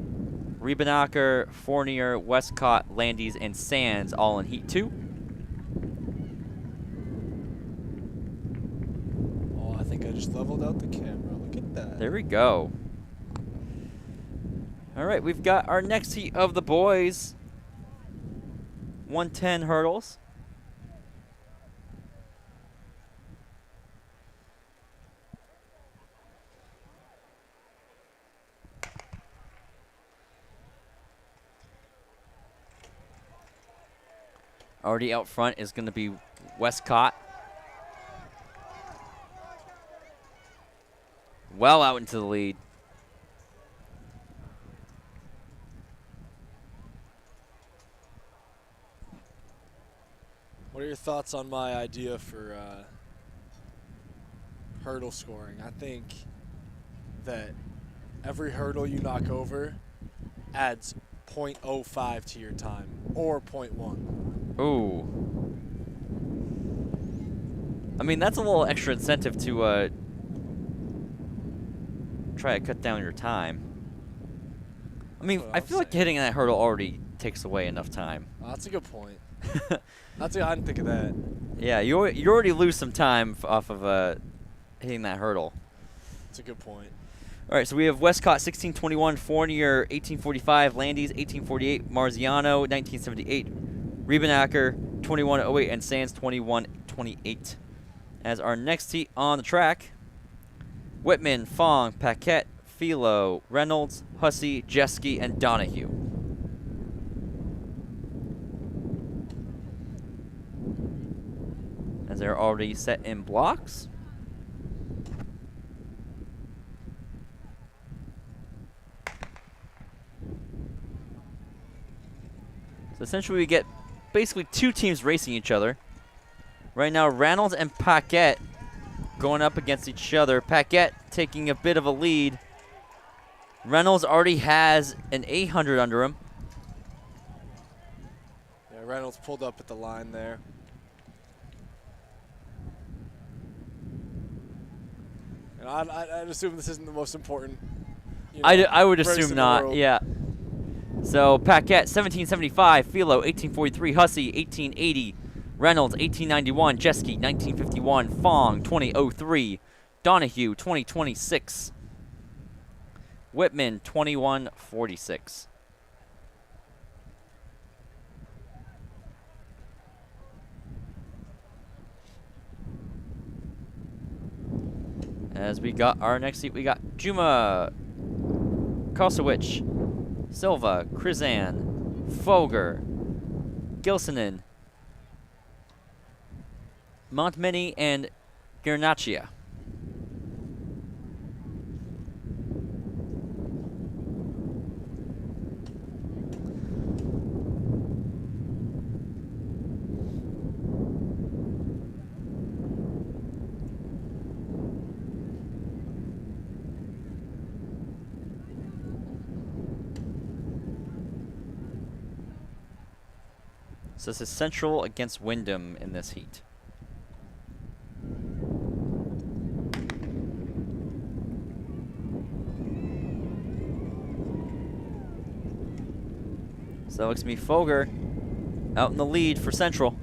Riebenacker, Fournier, Westcott, Landis, and Sands all in Heat 2. Oh, I think I just leveled out the camera. Look at that. There we go. All right, we've got our next heat of the boys. 110 hurdles. Already out front is going to be Westcott. Well out into the lead. What are your thoughts on my idea for hurdle scoring? I think that every hurdle you knock over adds 0.05 to your time, or 0.1. Ooh. I mean, that's a little extra incentive to try to cut down your time. I mean, That's what I I'm feel like saying. hitting that hurdle already takes away enough time. Oh, that's a good point. I didn't think of that. Yeah, you already lose some time off of hitting that hurdle. That's a good point. All right, so we have Westcott 1621, Fournier 1845, Landis 1848, Marziano 1978, Riebenacker 2108, and Sands 2128. As our next heat on the track, Whitman, Fong, Paquette, Philo, Reynolds, Hussey, Jeske, and Donahue. As they're already set in blocks. So essentially we get basically two teams racing each other. Right now, Reynolds and Paquette going up against each other. Paquette taking a bit of a lead. Reynolds already has an 800 under him. Yeah, Reynolds pulled up at the line there. And I'd assume this isn't the most important. I would race in assume the not, world. yeah. So Paquette 1775, Philo 1843, Hussey 1880, Reynolds 1891, Jeske 1951, Fong 2003, Donahue 2026, Whitman 2146. As we got our next seat, we got Juma, Kosowicz, Silva, Krizan, Foger, Gilsonen, Montminy, and Garnaccia. So this is Central against Wyndham in this heat. So it looks to me Foger out in the lead for Central.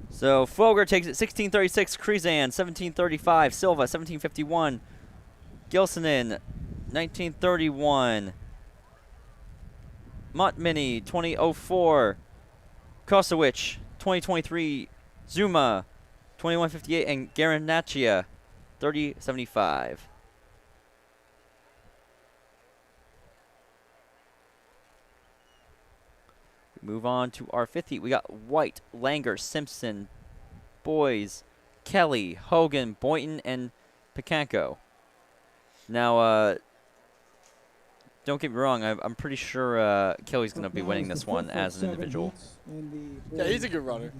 So Foger takes it 1636, Krizan 1735, Silva 1751, Gilsonen 1931, Montminy 2004, Kosowicz 2023, Zuma 2158, and Garnaccia 3075. Move on to our fifth heat. We got White, Langer, Simpson, Boys, Kelly, Hogan, Boynton, and Picanco. Now, don't get me wrong. I'm pretty sure Kelly's going to be winning this one as an individual. Yeah, he's a good runner.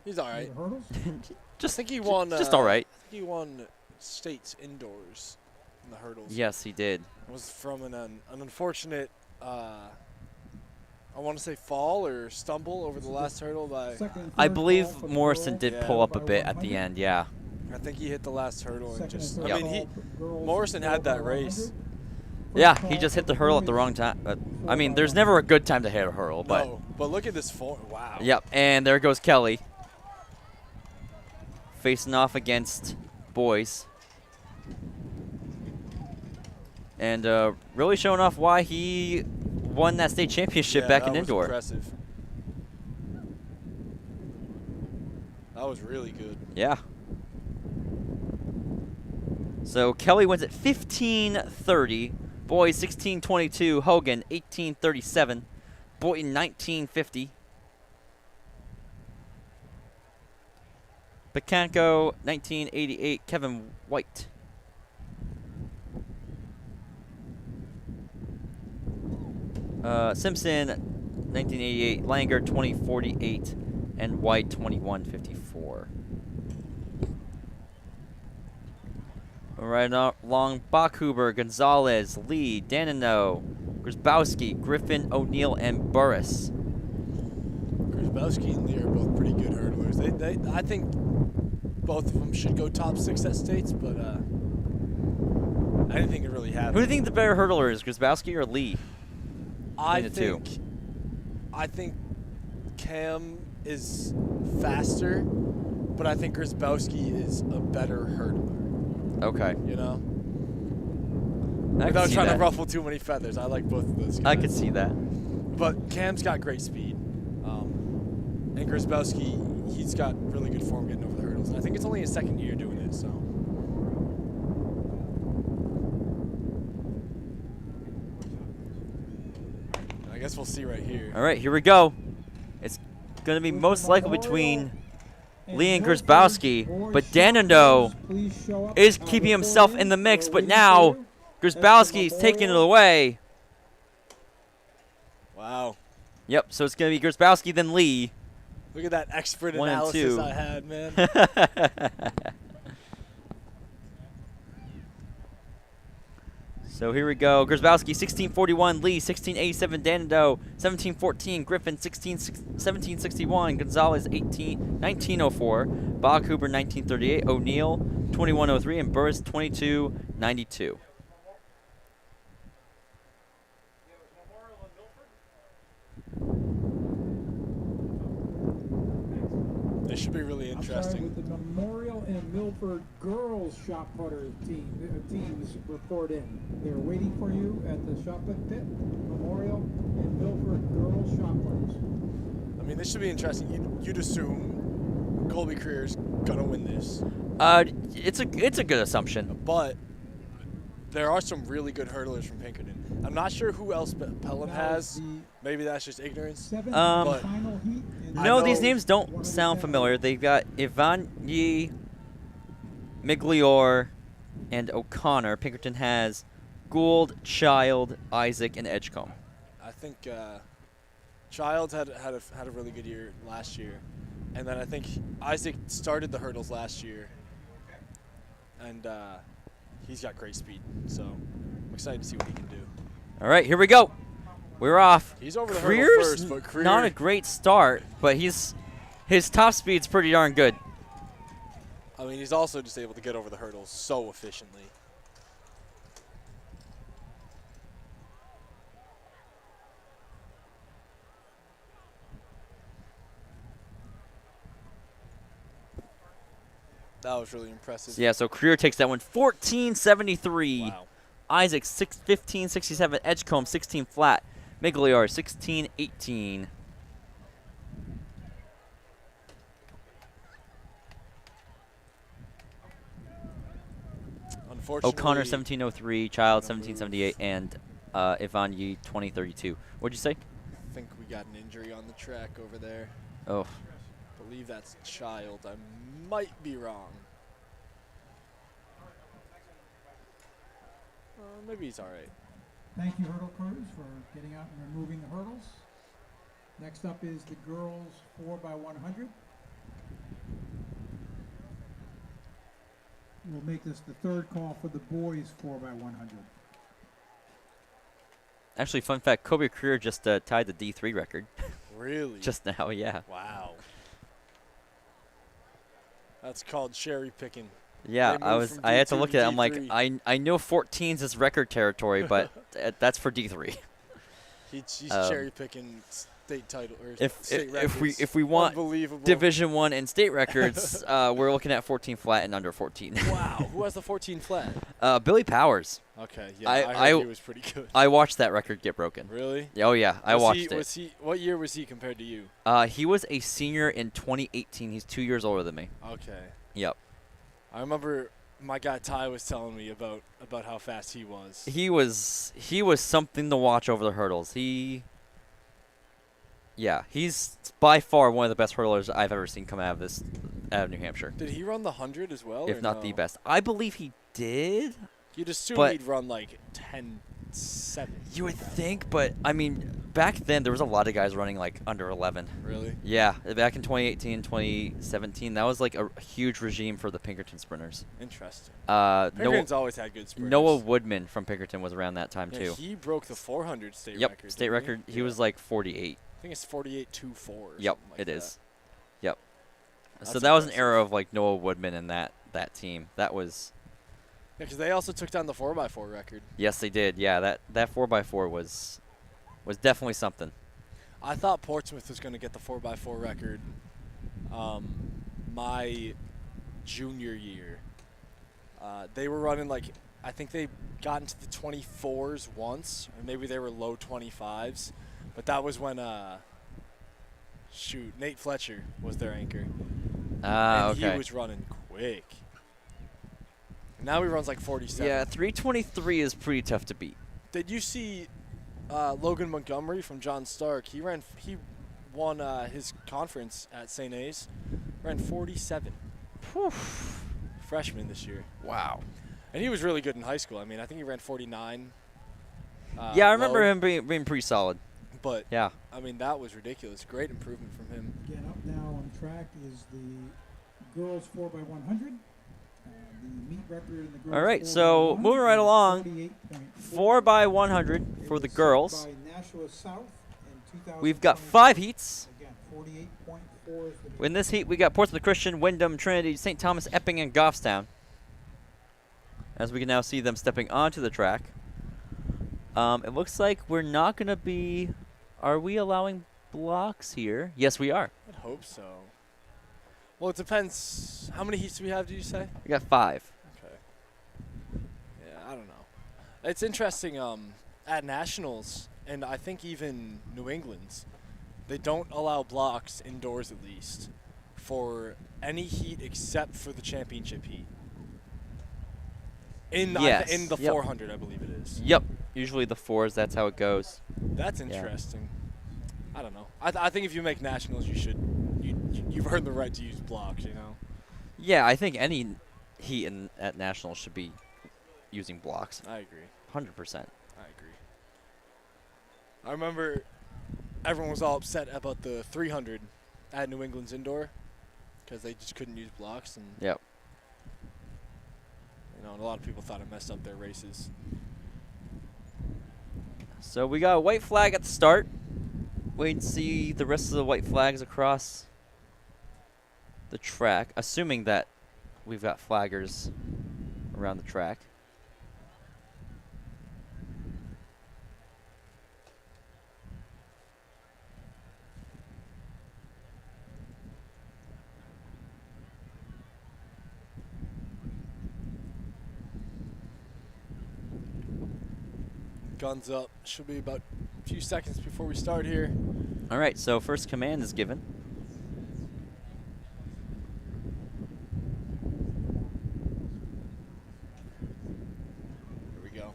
He's all right. I think he won. Just all right. I think he won states indoors in the hurdles. Yes, he did. It was from an unfortunate, I want to say fall or stumble over the last hurdle by. I believe Morrison did pull up a bit at the end, yeah. I think he hit the last hurdle and just. Yep. I mean, Morrison had that race. Yeah, he just hit the hurdle at the wrong time. I mean, there's never a good time to hit a hurdle, but. No, but look at this form. Wow. Yep, and there goes Kelly. Facing off against Boys. And really showing off why he won that state championship back in indoor. Impressive. That was really good. Yeah. So Kelly wins at 15:30. Boys 16:22. Hogan 18:37. Boynton 19:50. Picanco 19:88. Kevin White Simpson, 1988. Langer, 2048. And White, 2154. Right along, Bachhuber, Gonzalez, Lee, Danino, Grzybowski, Griffin, O'Neill, and Burris. Grzybowski and Lee are both pretty good hurdlers. I think both of them should go top 6 at States, but I didn't think it really happened. Who do you think the better hurdler is, Grzybowski or Lee? I think Cam is faster, but I think Grzybowski is a better hurdler. Okay. You know? I Without could see trying to that. ruffle too many feathers, I like both of those guys. I could see that. But Cam's got great speed. And Grzybowski, he's got really good form getting over the hurdles. And I think it's only his second year doing it, so. I guess we'll see right here. All right, here we go. It's going to be most likely between Lee and Grzybowski, but Danino is keeping himself in the mix, but now Grzybowski's taking it away. Wow. Yep, so it's going to be Grzybowski, then Lee. Look at that expert 1 and analysis 2. I had, man. So here we go. Grzybowski, 1641. Lee, 1687. Danino, 1714. Griffin, 1761. Gonzalez, 1904. Bachhuber, 1938. O'Neill, 2103. And Burris, 2292. This should be really I'm sorry, interesting. with the Memorial and Milford girls shot putter teams report in. They're waiting for you at the shot put pit. Memorial and Milford girls shot putters. I mean, this should be interesting. You'd assume Colby Creer's gonna win this, It's a good assumption. but there are some really good hurdlers from Pinkerton. I'm not sure who else Pelham has. Maybe that's just ignorance. Seventh Um, final heat. I No, know these names don't sound familiar. They've got Ivany, Miglior, and O'Connor. Pinkerton has Gould, Child, Isaac, and Edgecombe. I think Childs had a really good year last year, and then I think Isaac started the hurdles last year, and he's got great speed. So I'm excited to see what he can do. All right, here we go. We're off. He's over the hurdle Creer's first, but Creer, not a great start, but his top speed's pretty darn good. I mean, he's also just able to get over the hurdles so efficiently. That was really impressive. Yeah, so Creer takes that one 1473. Wow. Isaac 1567. Edgecombe 16 flat. Miglior 1618. Unfortunately, O'Connor 1703. Child 1778. And Ivany 2032. What'd you say? I think we got an injury on the track over there. Oh. I believe that's Child. I might be wrong. Maybe he's all right. Thank you, hurdle crews, for getting out and removing the hurdles. Next up is the girls 4x100. We'll make this the third call for the boys 4x100. Actually, fun fact, Kobe Creer just tied the D3 record. Really? Just now, yeah. Wow. That's called cherry picking. Yeah, They I moved from I had to D2 look to at it. I'm like, D3. I know 14's is record territory, but that's for D3. He's Um, cherry picking state title or If state if we records. if we want Unbelievable. Division 1 and state records, we're looking at 14 flat and under 14. Wow. Who has the 14 flat? Billy Powers. Okay. Yeah. I heard he was pretty good. I watched that record get broken. Really? Oh yeah, I watched it. What year was he compared to you? He was a senior in 2018. He's 2 years older than me. Okay. Yep. I remember my guy Ty was telling me about how fast he was. He was something to watch over the hurdles. He's by far one of the best hurdlers I've ever seen come out of New Hampshire. Did he run the 100 as well? If or not no? the best. I believe he did. You'd assume but- he'd run like 10.7. You would think, but I mean, back then there was a lot of guys running like under 11. Really? Yeah, back in 2018, 2017, that was like a huge regime for the Pinkerton sprinters. Interesting. Noah, Pinkerton's always had good sprinters. Noah Woodman from Pinkerton was around that time Yeah, too. he broke the 400 state Yep, record. state didn't record. He was like 48. I think it's 48.24. Yep, like it that. is. Yep. So That's that was an impressive. era of like Noah Woodman and that team. That was. Yeah, because they also took down the 4x4 record. Yes, they did. Yeah, that 4x4 was definitely something. I thought Portsmouth was going to get the 4x4 record my junior year. They were running like, I think they got into the 24s once, or maybe they were low 25s. But that was when, Nate Fletcher was their anchor. Ah, And okay. he was running quick. Now he runs like 47. Yeah, 323 is pretty tough to beat. Did you see Logan Montgomery from John Stark? He won his conference at St. A's. Ran 47. Whew. Freshman this year. Wow. And he was really good in high school. I mean, I think he ran 49. Yeah, I remember low, him being pretty solid. But, Yeah. I mean, that was ridiculous. Great improvement from him. Again, up now on track is the girls 4x100. The meet record in the girls. All right, 4x100 so moving right is along, 48.4. 4x100 It for the was set girls. by Nashua South in We've got 2022. 5 heats. Again, 48.4 is the In this heat, we got Portsmouth Christian, Wyndham, Trinity, St. Thomas, Epping, and Goffstown. As we can now see them stepping onto the track. It looks like we're not going to be... Are we allowing blocks here? Yes, we are. I'd hope so. Well, it depends. How many heats do we have, did you say? We got 5. Okay. Yeah, I don't know. It's interesting. At nationals, and I think even New England's, they don't allow blocks indoors at least for any heat except for the championship heat. Yes, In the yep. 400, I believe it is. Yep. Usually the 4s, that's how it goes. That's Yeah. interesting. I don't know. I think if you make nationals, you've earned the right to use blocks. You know. Yeah, I think any heat at Nationals should be using blocks. I agree. 100%. I agree. I remember everyone was all upset about the 300 at New England's indoor because they just couldn't use blocks, and Yep. and a lot of people thought it messed up their races. So we got a white flag at the start. Wait and see the rest of the white flags across the track, assuming that we've got flaggers around the track. Guns up. Should be about a few seconds before we start here. All right, so first command is given. Here we go.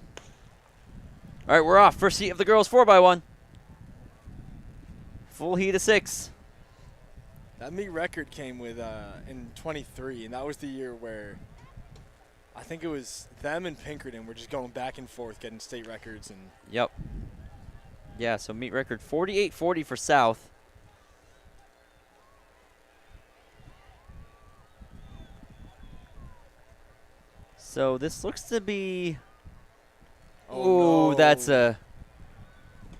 All right, we're off. First heat of the girls 4x1. Full heat of 6. That meet record came with in 23, and that was the year where I think it was them and Pinkerton were just going back and forth getting state records. And Yep. Yeah, so meet record 48.40 for South. So this looks to be... oh, Ooh, that's a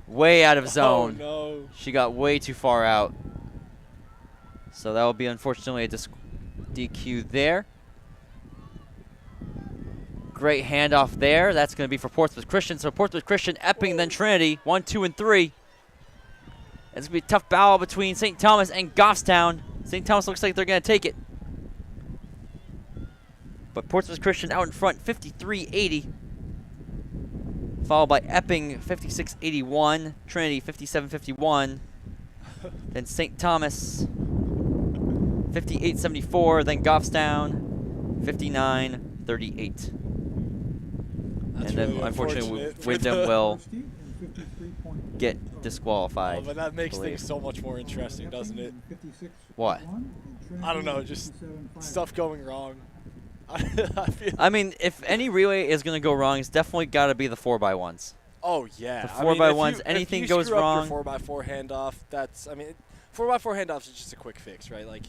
way out of Oh zone. no. She got way too far out. So that will be unfortunately a DQ there. Great handoff there. That's going to be for Portsmouth Christian. So Portsmouth Christian, Epping, then Trinity. 1, 2, and 3. It's going to be a tough battle between St. Thomas and Goffstown. St. Thomas looks like they're going to take it. But Portsmouth Christian out in front, 53.80. Followed by Epping, 56.81. Trinity, 57.51. Then St. Thomas, 58.74. Then Goffstown, 59.38. That's And then, really unfortunately, unfortunate for Wyndham the- will first heat and 53.8. get disqualified. Oh, but that makes believe. things so much more interesting, doesn't it? What? I don't know, just stuff going wrong. I feel I mean, if any relay is going to go wrong, it's definitely got to be the 4x1s. Oh yeah, The I mean, 4x1s, if anything you goes screw up wrong. your 4x4 handoff, that's 4x4 handoffs is just a quick fix, right? Like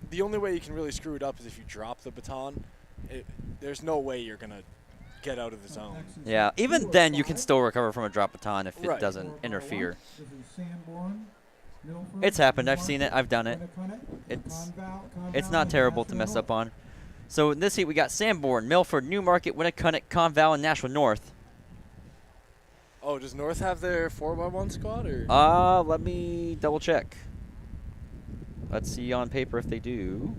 the only way you can really screw it up is if you drop the baton. There's no way you're gonna get out of the zone. Yeah, even then you can still recover from a drop baton if it Right. doesn't interfere. This is Sanborn, Milford, It's happened. I've seen it. I've done it. Winnicott, It's Conval, not and terrible to mess Nashville up on. So in this heat we got Sanborn, Milford, Newmarket, Winnicott, Conval, and Nashville North. Oh, does North have their 4x1 squad or? Let me double check. Let's see on paper if they do.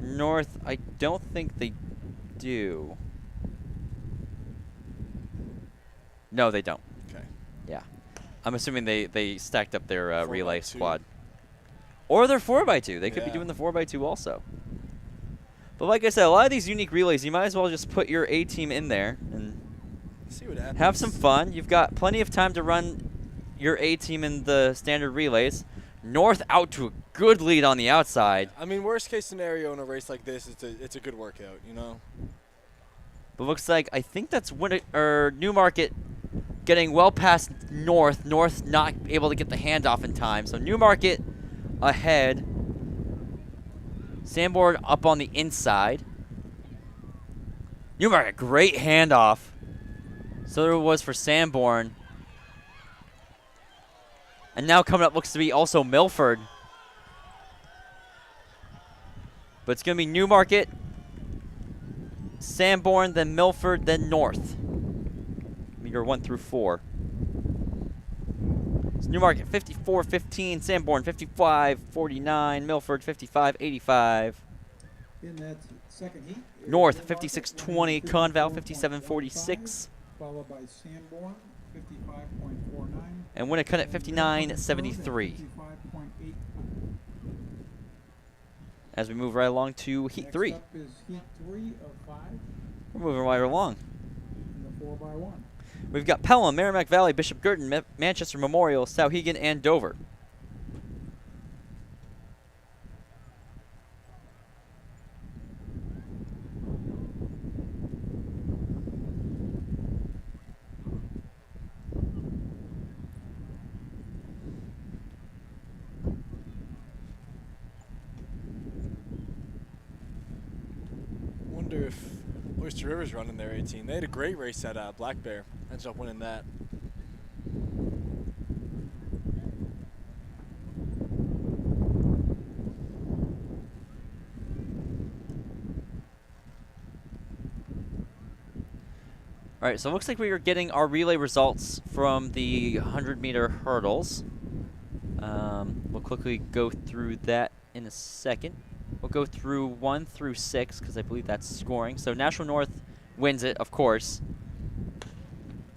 North, I don't think they do. No, they don't. Okay. Yeah. I'm assuming they stacked up their 4x2. relay squad. Or their 4x2. They could be Yeah. doing the 4x2 also. But like I said, a lot of these unique relays, you might as well just put your A team in there and See what happens. have some fun. You've got plenty of time to run your A team in the standard relays. North out to a good lead on the outside. I mean, worst case scenario in a race like this, it's a good workout, you know. But looks like I think that's Newmarket getting well past North. North not able to get the handoff in time. So Newmarket ahead. Sanborn up on the inside. Newmarket, great handoff. So there was for Sanborn. And now coming up looks to be also Milford. But it's going to be Newmarket, Sanborn, then Milford, then North. Your 1 through 4. It's Newmarket 54-15, Sanborn 55-49, Milford 55-85. In that second heat. North Newmarket 56-20, Conval 57-46. Followed by Sanborn, 55.49. And Winnicott at 59-73. 55.85. As we move right along to Heat 3. Next up is Heat 3 of 5 We're moving right along. in the 4x1. We've got Pelham, Merrimack Valley, Bishop Girton, Manchester Memorial, Souhegan, and Dover. Wonder if Oyster River's running their 18. They had a great race at Black Bear. Ended up winning that. All right, so it looks like we are getting our relay results from the 100-meter hurdles. We'll quickly go through that in a second. We'll go through 1 through 6 because I believe that's scoring. So Nashville North wins it, of course.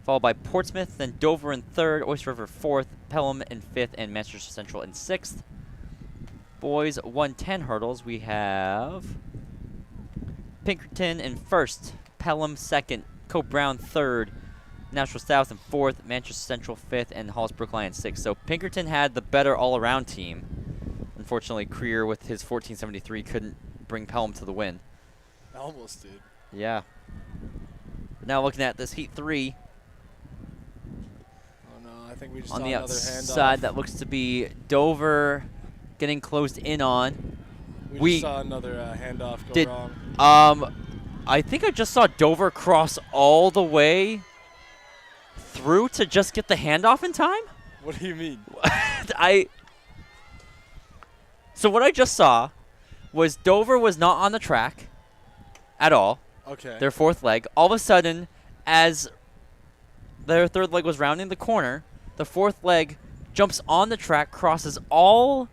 Followed by Portsmouth, then Dover in 3rd, Oyster River 4th, Pelham in 5th, and Manchester Central in 6th. Boys 110 hurdles, we have Pinkerton in 1st, Pelham 2nd, Cope Brown 3rd, Nashville South in 4th, Manchester Central 5th, and Hollis Brookline 6th. So Pinkerton had the better all-around team. Unfortunately, Creer with his 1473 couldn't bring Pelham to the win. Almost did. Yeah. But now looking at this Heat 3, Oh no, I think we just on saw the another handoff. outside, that looks to be Dover getting closed in on. We just saw another handoff go did- wrong. I think I just saw Dover cross all the way through to just get the handoff in time. What do you mean? So what I just saw was Dover was not on the track at all. Okay. Their 4th leg. All of a sudden, as their 3rd leg was rounding the corner, the 4th leg jumps on the track, crosses all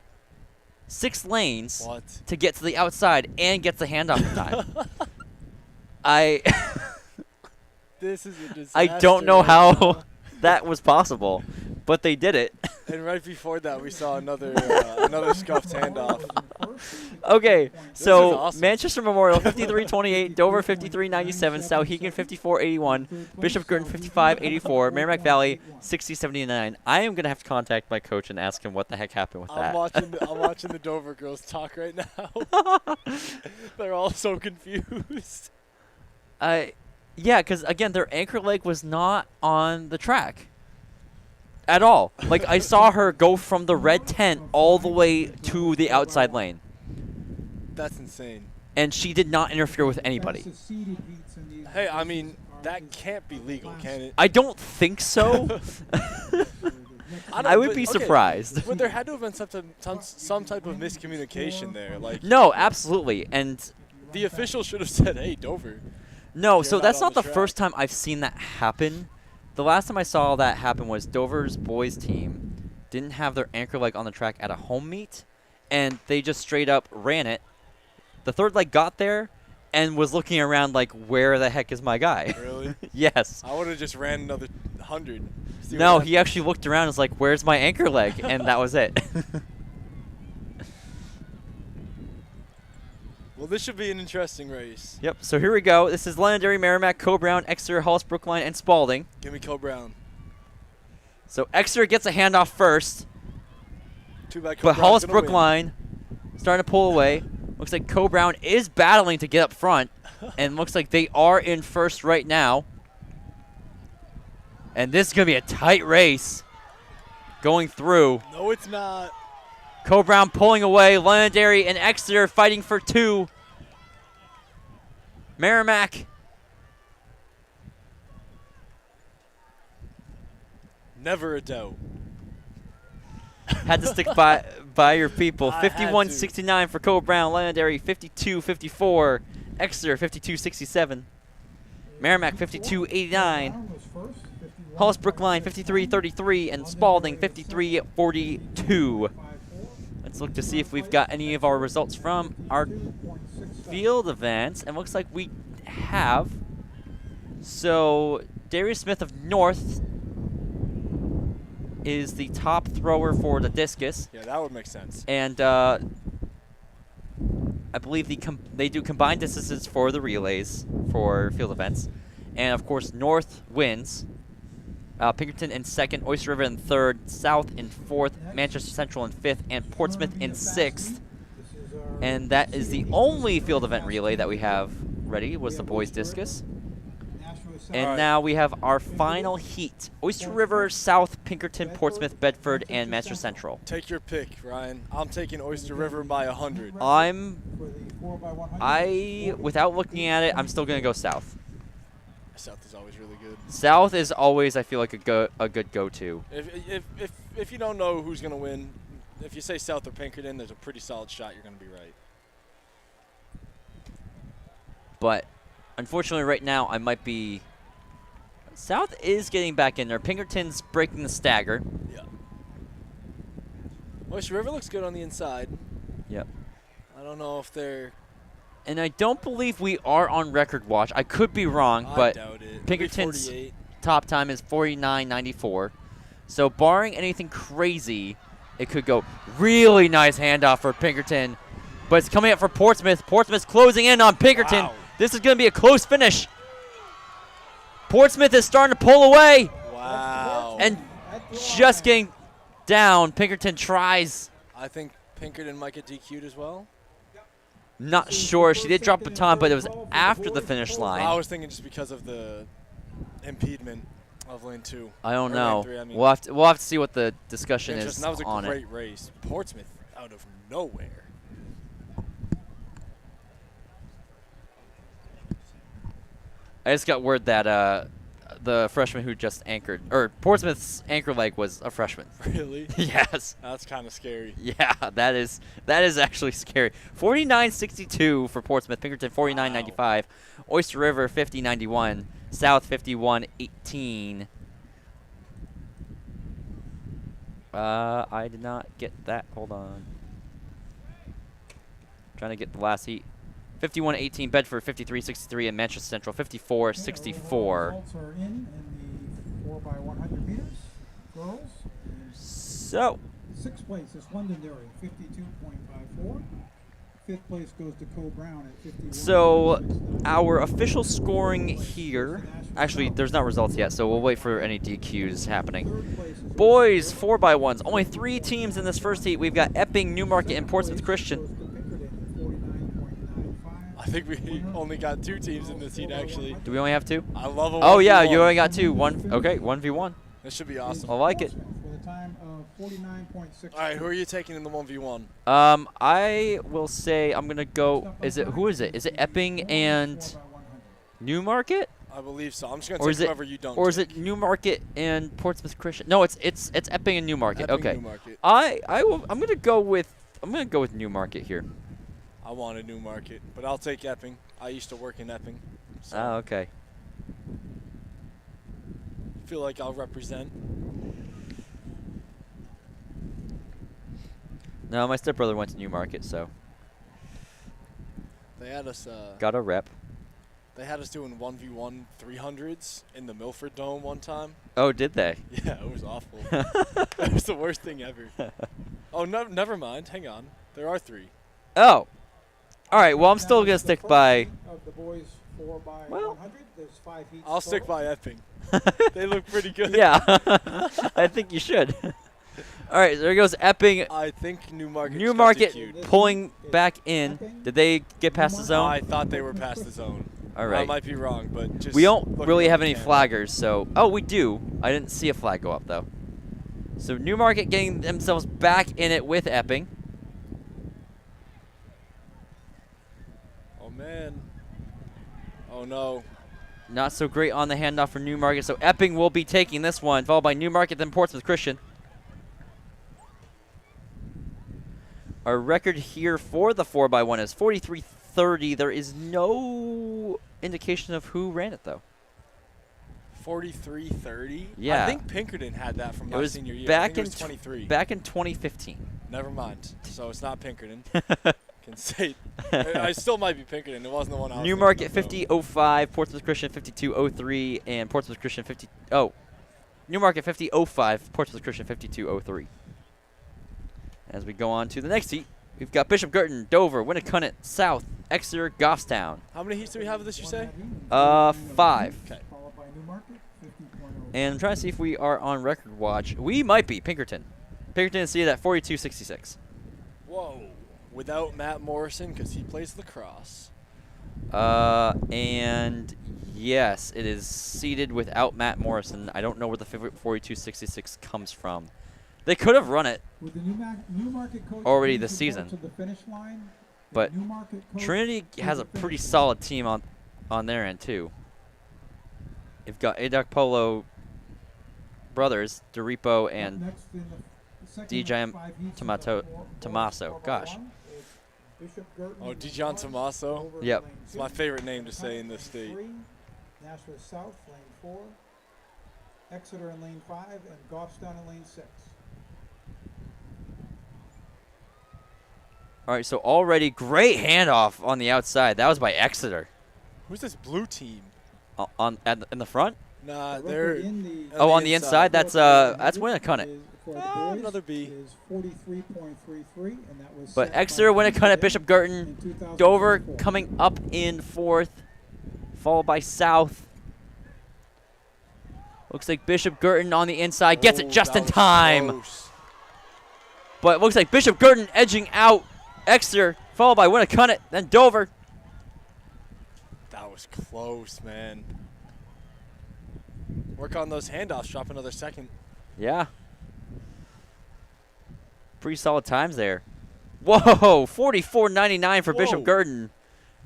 6 lanes What? to get to the outside, and gets the handoff in time. This is a disaster. I don't know right how now. that was possible, but they did it. And right before that, we saw another another scuffed handoff. Okay, is so awesome. Manchester Memorial 53-28, Dover 53-97, Souhegan 54-81, Bishop Girton 55-84, Merrimack Valley 60-79. I am gonna have to contact my coach and ask him what the heck happened with that. I'm watching the Dover girls talk right now. They're all so confused. Yeah, because again, their anchor leg was not on the track at all. Like, I saw her go from the red tent all the way to the outside lane, That's insane. and she did not interfere with anybody. Hey, I mean, that can't be legal, can it? I don't think so. I would be surprised. But there had to have been some type of miscommunication there. Like, No, absolutely. And the official should have said, "Hey, Dover." no, You're so not that's on not the the first time I've seen that happen. The last time I saw that happen was Dover's boys team didn't have their anchor leg on the track at a home meet, and they just straight up ran it. The third leg got there and was looking around like, where the heck is my guy? Really? Yes. I would have just ran another 100. No, he actually looked around and was like, where's my anchor leg? And that was it. Well, this should be an interesting race. Yep, so here we go. This is Londonderry, Merrimack, Co-Brown, Exeter, Hollis, Brookline, and Spalding. Give me Cole Brown. So Exeter gets a handoff first, Too bad. but Hollis, Brookline starting to pull away. Looks like Co-Brown is battling to get up front, and looks like they are in first right now. And this is going to be a tight race going through. No, it's not. Co-Brown pulling away. Londonderry and Exeter fighting for 2. Merrimack. Never a doubt. Had to stick by your people. I had to. 51-69 for Co-Brown. Londonderry 52-54. Exeter 52-67. Merrimack 52-89. Hollis Brookline 53-33 and Spalding 53-42. Let's look to see if we've got any of our results from our field events, and looks like we have. So Darius Smith of North is the top thrower for the discus. Yeah, that would make sense. And I believe they do combined distances for the relays for field events. And of course, North wins. Pinkerton in second, Oyster River in third, South in fourth, Manchester Central in fifth, and Portsmouth in sixth. And that is the only field event relay that we have ready, was the boys discus. And now we have our final heat. Oyster River, South, Pinkerton, Portsmouth, Bedford, and Manchester Central. Take your pick, Ryan. I'm taking Oyster River by 100. Without looking at it, I'm still going to go South. South is always really good. South is always, I feel like, a good go-to. If you don't know who's going to win, if you say South or Pinkerton, there's a pretty solid shot you're going to be right. But unfortunately, right now, I might be. South is getting back in there. Pinkerton's breaking the stagger. Yeah. Oyster River looks good on the inside. Yep. I don't know if they're. And I don't believe we are on record watch. I could be wrong, but I doubt it. Pinkerton's 48. top time is 49.94. So barring anything crazy, it could go really nice handoff for Pinkerton. But it's coming up for Portsmouth. Portsmouth's closing in on Pinkerton. Wow. This is going to be a close finish. Portsmouth is starting to pull away. Wow. And just getting down. Pinkerton tries. I think Pinkerton might get DQ'd as well. Not sure. She did drop baton, but it was after the finish line. I was thinking just because of the impediment of lane 2. I don't Or know. lane 3, I mean. We'll have to see what the discussion is That was a on it. great race. Portsmouth out of nowhere. I just got word that the freshman who just anchored, or Portsmouth's anchor leg was a freshman. Really? Yes. That's kind of scary. Yeah, that is actually scary. 49.62 for Portsmouth. Pinkerton 49.95. Oyster River 50.91. South 51.18. I did not get that. Hold on. Trying to get the last heat. 51-18, Bedford 53-63, and Manchester Central 54-64. Results are in the 4x100 meters. Girls. So, Sixth place is Londonderry, 52.54. Fifth place goes to Co-Brown at 51. so our official scoring here. Actually, there's not results yet, so we'll wait for any DQs happening. Third place is Boys, 4x1s. Only 3 teams in this first heat. We've got Epping, Newmarket, and Portsmouth Christian. goes to Pinkerton at 49.95. I think we only got 2 teams in this heat, actually. Do we only have 2? I love a Oh yeah, 1v1. you only got 2. Okay, 1v1. This should be awesome. I like it. With a time of 49.6. All right, who are you taking in the 1v1? I will say I'm gonna go. Who is it? Is it Epping and Newmarket? I believe so. I'm just gonna Or take is it whoever you don't. Or is take. it Newmarket and Portsmouth Christian? No, it's Epping and Newmarket. Epping, Okay. Newmarket. I'm gonna go with Newmarket here. I wanted Newmarket, but I'll take Epping. I used to work in Epping. So Oh, okay. feel like I'll represent. No, my stepbrother went to Newmarket, so They had us. got a rep. They had us doing 1v1 300s in the Milford Dome one time. Oh, did they? Yeah, it was awful. It was the worst thing ever. Oh, no, never mind. Hang on. There are 3. Oh. All right. Well, I'm still gonna stick by. Of the boys 4 by Well. 100. There's 5 heats. I'll stick total. by Epping. They look pretty good. Yeah. I think you should. All right. There goes Epping. I think Newmarket. Newmarket Cute. pulling back in. Did they get past the zone? I thought they were past the zone. All I right. might be wrong, but just We don't looking really at have the any camera. flaggers, so we do. I didn't see a flag go up though. So Newmarket getting themselves back in it with Epping. Oh man. Oh no. Not so great on the handoff for Newmarket, so Epping will be taking this one, followed by Newmarket, then Portsmouth Christian. Our record here for the 4x1 is 43-30. There is no indication of who ran it though. 43-30. Yeah. I think Pinkerton had that from It my was senior year. I back think it in was 23. back in 2015. Never mind. So it's not Pinkerton. Can say I still might be Pinkerton. It wasn't the one I was Newmarket thinking of, though. 50-05, Portsmouth Christian 52-03, and Portsmouth Christian 50. Oh, Newmarket 50-05, Portsmouth Christian 52-03. As we go on to the next heat, we've got Bishop Girton, Dover, Winnacunnet, South, Exeter, Goffstown. How many heats do we have of this, you say? 5. Okay. Followed by Newmarket, 50.0. And I'm trying to see if we are on record watch. We might be. Pinkerton. Pinkerton is seated at 42-66. Whoa. Without Matt Morrison, because he plays lacrosse. And yes, it is seated without Matt Morrison. I don't know where the 42-66 comes from. They could have run it, With the Newmarket coach already being this to season. To the finish line, the but Newmarket coach Trinity to has the a pretty finish line. solid team on their end too. You've got Adoc Polo brothers, DeRipo Up and next in the second DJ 5 heats of Tomato- the boys Tommaso. 4x1 Gosh. is Bishop Girton Oh, in Dijon one, Tommaso? Dover in Yep. lane It's my 2, favorite name to say in this Winnacunnet state. 3, Nashville South, lane 4, Exeter in lane 5, and Goffstown in lane 6. all right. So already great handoff on the outside. That was by Exeter. Who's this blue team? In the front. Nah, The they're record in the Oh, on the inside. That's Winnacunnet. is for the Ah, boys another B. is 43.33, and that was But set by Exeter, Winnacunnet, Pinkerton Bishop Girton, in 2024. Dover coming up in 4th, followed by South. Looks like Bishop Girton on the inside gets it Oh, just that in was time. close. But it looks like Bishop Girton edging out Exeter, followed by Winnacunnet, then Dover. That was close, man. Work on those handoffs. Drop another second. Yeah. Pretty solid times there. Whoa, 44.99 for Bishop Whoa. Girton.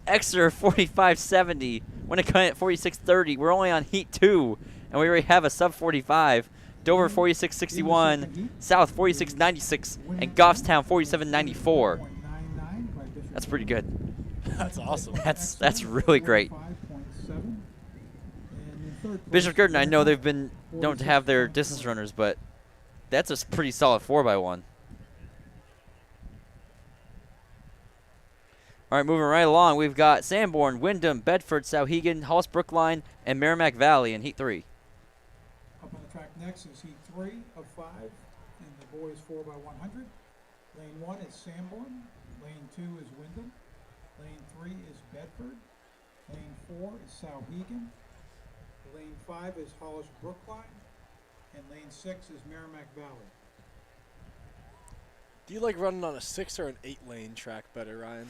Exeter 45.70. Winnacunnet 46.30. We're only on Heat 2, and we already have a sub 45. Dover 46.61. South 46.96. And Goffstown 47.94. 0.99 by Bishop That's pretty good. That's awesome. That's really great. 45.7. And in third Bishop place, Girton, I know they've been known to have their 46.4. distance runners, but that's a pretty solid 4x1. All right, moving right along, we've got Sanborn, Wyndham, Bedford, Souhegan, Hollis Brookline, and Merrimack Valley in Heat 3. Up on the track next is Heat 3 of 5 in the boys 4x100. Lane 1 is Sanborn. Lane 2 is Wyndham. Lane 3 is Bedford. Lane 4 is Souhegan. Lane 5 is Hollis Brookline. And lane 6 is Merrimack Valley. Do you like running on a 6 or an 8 lane track better, Ryan?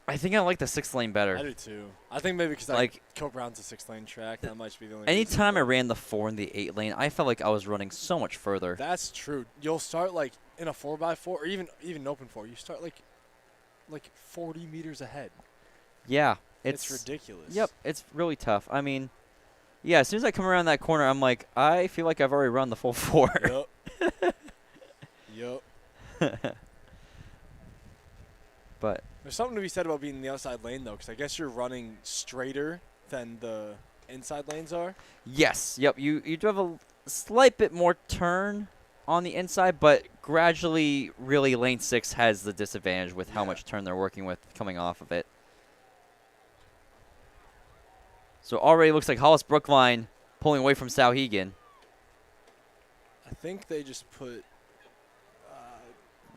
I think I like the 6 lane better. I do too. I think maybe because Like, Co Brown's a 6-lane track. That might be the only reason. anytime I ran the 4 and the 8 lane, I felt like I was running so much further. That's true. You'll start like in a 4x4 or even an open 4. You start like 40 meters ahead. Yeah. It's ridiculous. Yep, it's really tough. I mean, yeah, as soon as I come around that corner, I'm like, I feel like I've already run the full 4. Yep. Yep. But There's something to be said about being in the outside lane, though, because I guess you're running straighter than the inside lanes are. yes, yep, you do have a slight bit more turn on the inside, but gradually, really, lane 6 has the disadvantage with how much turn they're working with coming off of it. So already looks like Hollis Brookline pulling away from Sauhegan. I think they just put.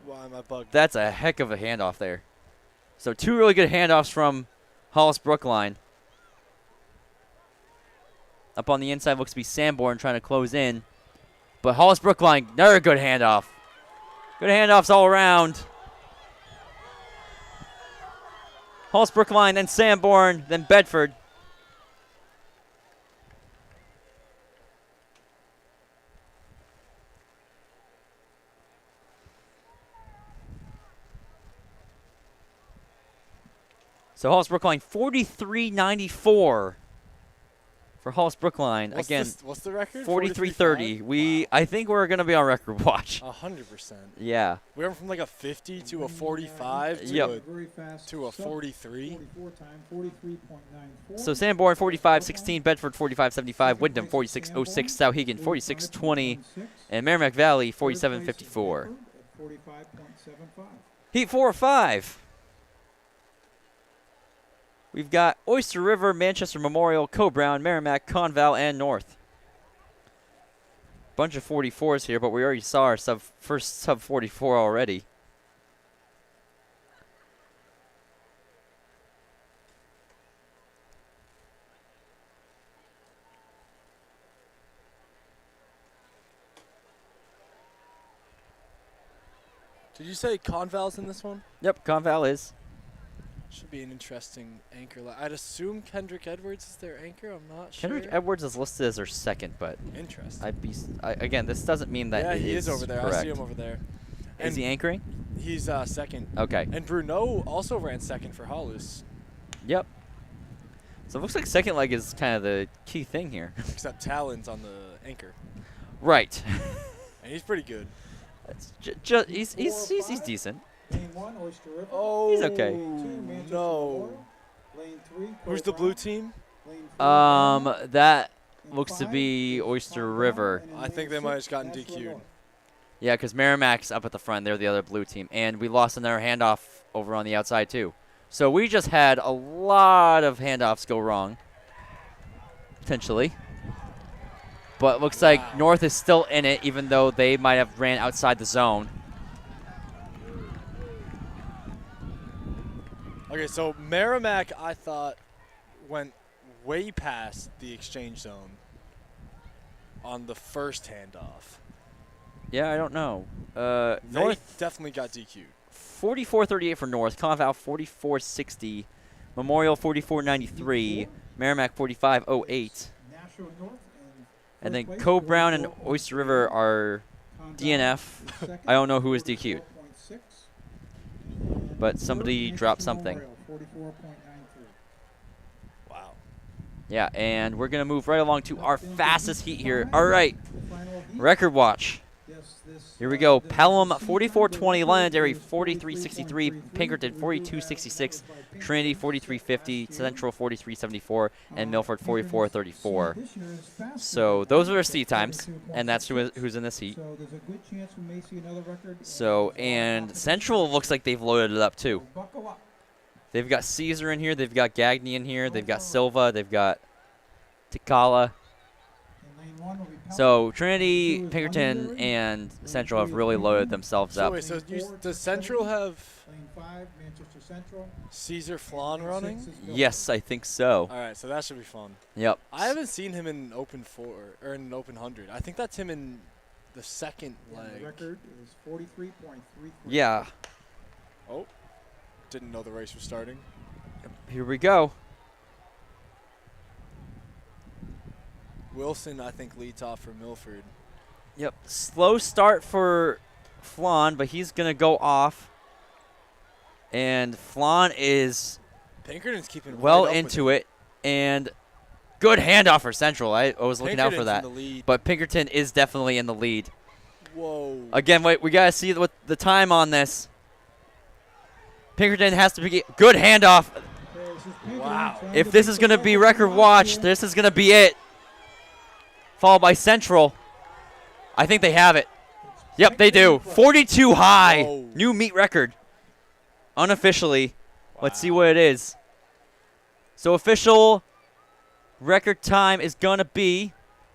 Why am I bugged? That's a heck of a handoff there. So 2 really good handoffs from Hollis Brookline. Up on the inside looks to be Sanborn trying to close in. But Hollis Brookline, another good handoff. Good handoffs all around. Hollis Brookline, then Sanborn, then Bedford. So Hollis Brookline 43.94 for Hollis Brookline. Again, what's the record? 43.30. I think we're gonna be on record watch. 100%. Yeah. We went from like a 50 to a 45 Yep. to a 43. 44 time, 43.94. So Sanborn 45.16, Bedford 45.75, Wyndham 46.06, Sauhegan 46.20, and Merrimack Valley 47.54. 45.75. Heat 4 or 5. We've got Oyster River, Manchester Memorial, Co-Brown, Merrimack, Conval, and North. Bunch of 44s here, but we already saw our first sub 44 already. Did you say Conval's in this one? Yep, Conval is. Should be an interesting anchor. I'd assume Kendrick Edwards is their anchor. I'm not Kendrick sure. Edwards is listed as our second, but Interesting. again, this doesn't mean that Yeah, it he is over there. correct. I see him over there. Is he anchoring? He's second. Okay. And Bruno also ran second for Hollis, Yep. So it looks like second leg is kind of the key thing here. except Talon's on the anchor, Right. and he's pretty good. He's decent. Lane 1, Oyster River. Oh, He's okay. 2, Manchester no. Memorial. Lane 3, Who's the blue team? Lane 4, That and looks to 5 be is Oyster Conval, River. and in I think lane they might have 6, gotten Nashville DQ'd. North. Yeah, because Merrimack's up at the front. They're the other blue team. And we lost another handoff over on the outside, too. So we just had a lot of handoffs go wrong, potentially. But it looks like North is still in it, even though they might have ran outside the zone. Okay, so Merrimack, I thought, went way past the exchange zone on the first handoff. Yeah, I don't know. They North definitely got DQ'd. 44.38 for North. Conval 44.60. Memorial 44.93. Merrimack 45.08. Nashville North And then first place, Co-Brown and 44.3. Oyster River are Conval DNF. is second, I don't know who was DQ'd. 44.6. And But third, somebody dropped Manchester something. Memorial, 44.93. Wow. Yeah, and we're going to move right along to our Down to fastest heat heat here. five, All right, the final heat. record watch. Yes, this, Here we go. the Pelham seed 44.20, number Londonderry is 43.63, 43.33, Pinkerton Blue has 42.66, by Pinkerton Trinity last 43.50, year. Central 43.74, and Milford Pinkerton's 44.34. seed this year is faster So than those are their Londonderry seat at times, and that's 42.66. who's in this heat. So there's a good chance we may see another record. So, and Central looks like they've loaded it up too. Buckle up. They've got Caesar in here, they've got Gagny in here, they've got Silva, they've got Tikala. In lane 1 will be Pelham. So Trinity, Two is Pinkerton, Londonderry. and Lane Central have 3 is really loaded Pinkerton. themselves So up. wait, so Lane 4 does to Central 70. have Lane 5, Manchester Central. Caesar Flan Lane running? 6 is Milford. Yes, I think so. All right, so that should be fun. Yep. I haven't seen him in open 4 or in open 100. I think that's him in the second And leg. the record is 43.33. Yeah. Oh, didn't know the race was starting. Here we go. Wilson, I think, leads off for Milford. Yep. Slow start for Flan, but he's going to go off. And Flan is Pinkerton's keeping well right up into with it. And good handoff for Central. I was looking out for that. Pinkerton's in the lead. But Pinkerton is definitely in the lead. Whoa. Again, wait, we got to see what the time on this. Pinkerton has to be good handoff. Wow. If this is going to be record watch, this is going to be it. Followed by Central. I think they have it. Yep, they do. 42 high. Whoa. New meet record. Unofficially. Wow. Let's see what it is. So official record time is going to be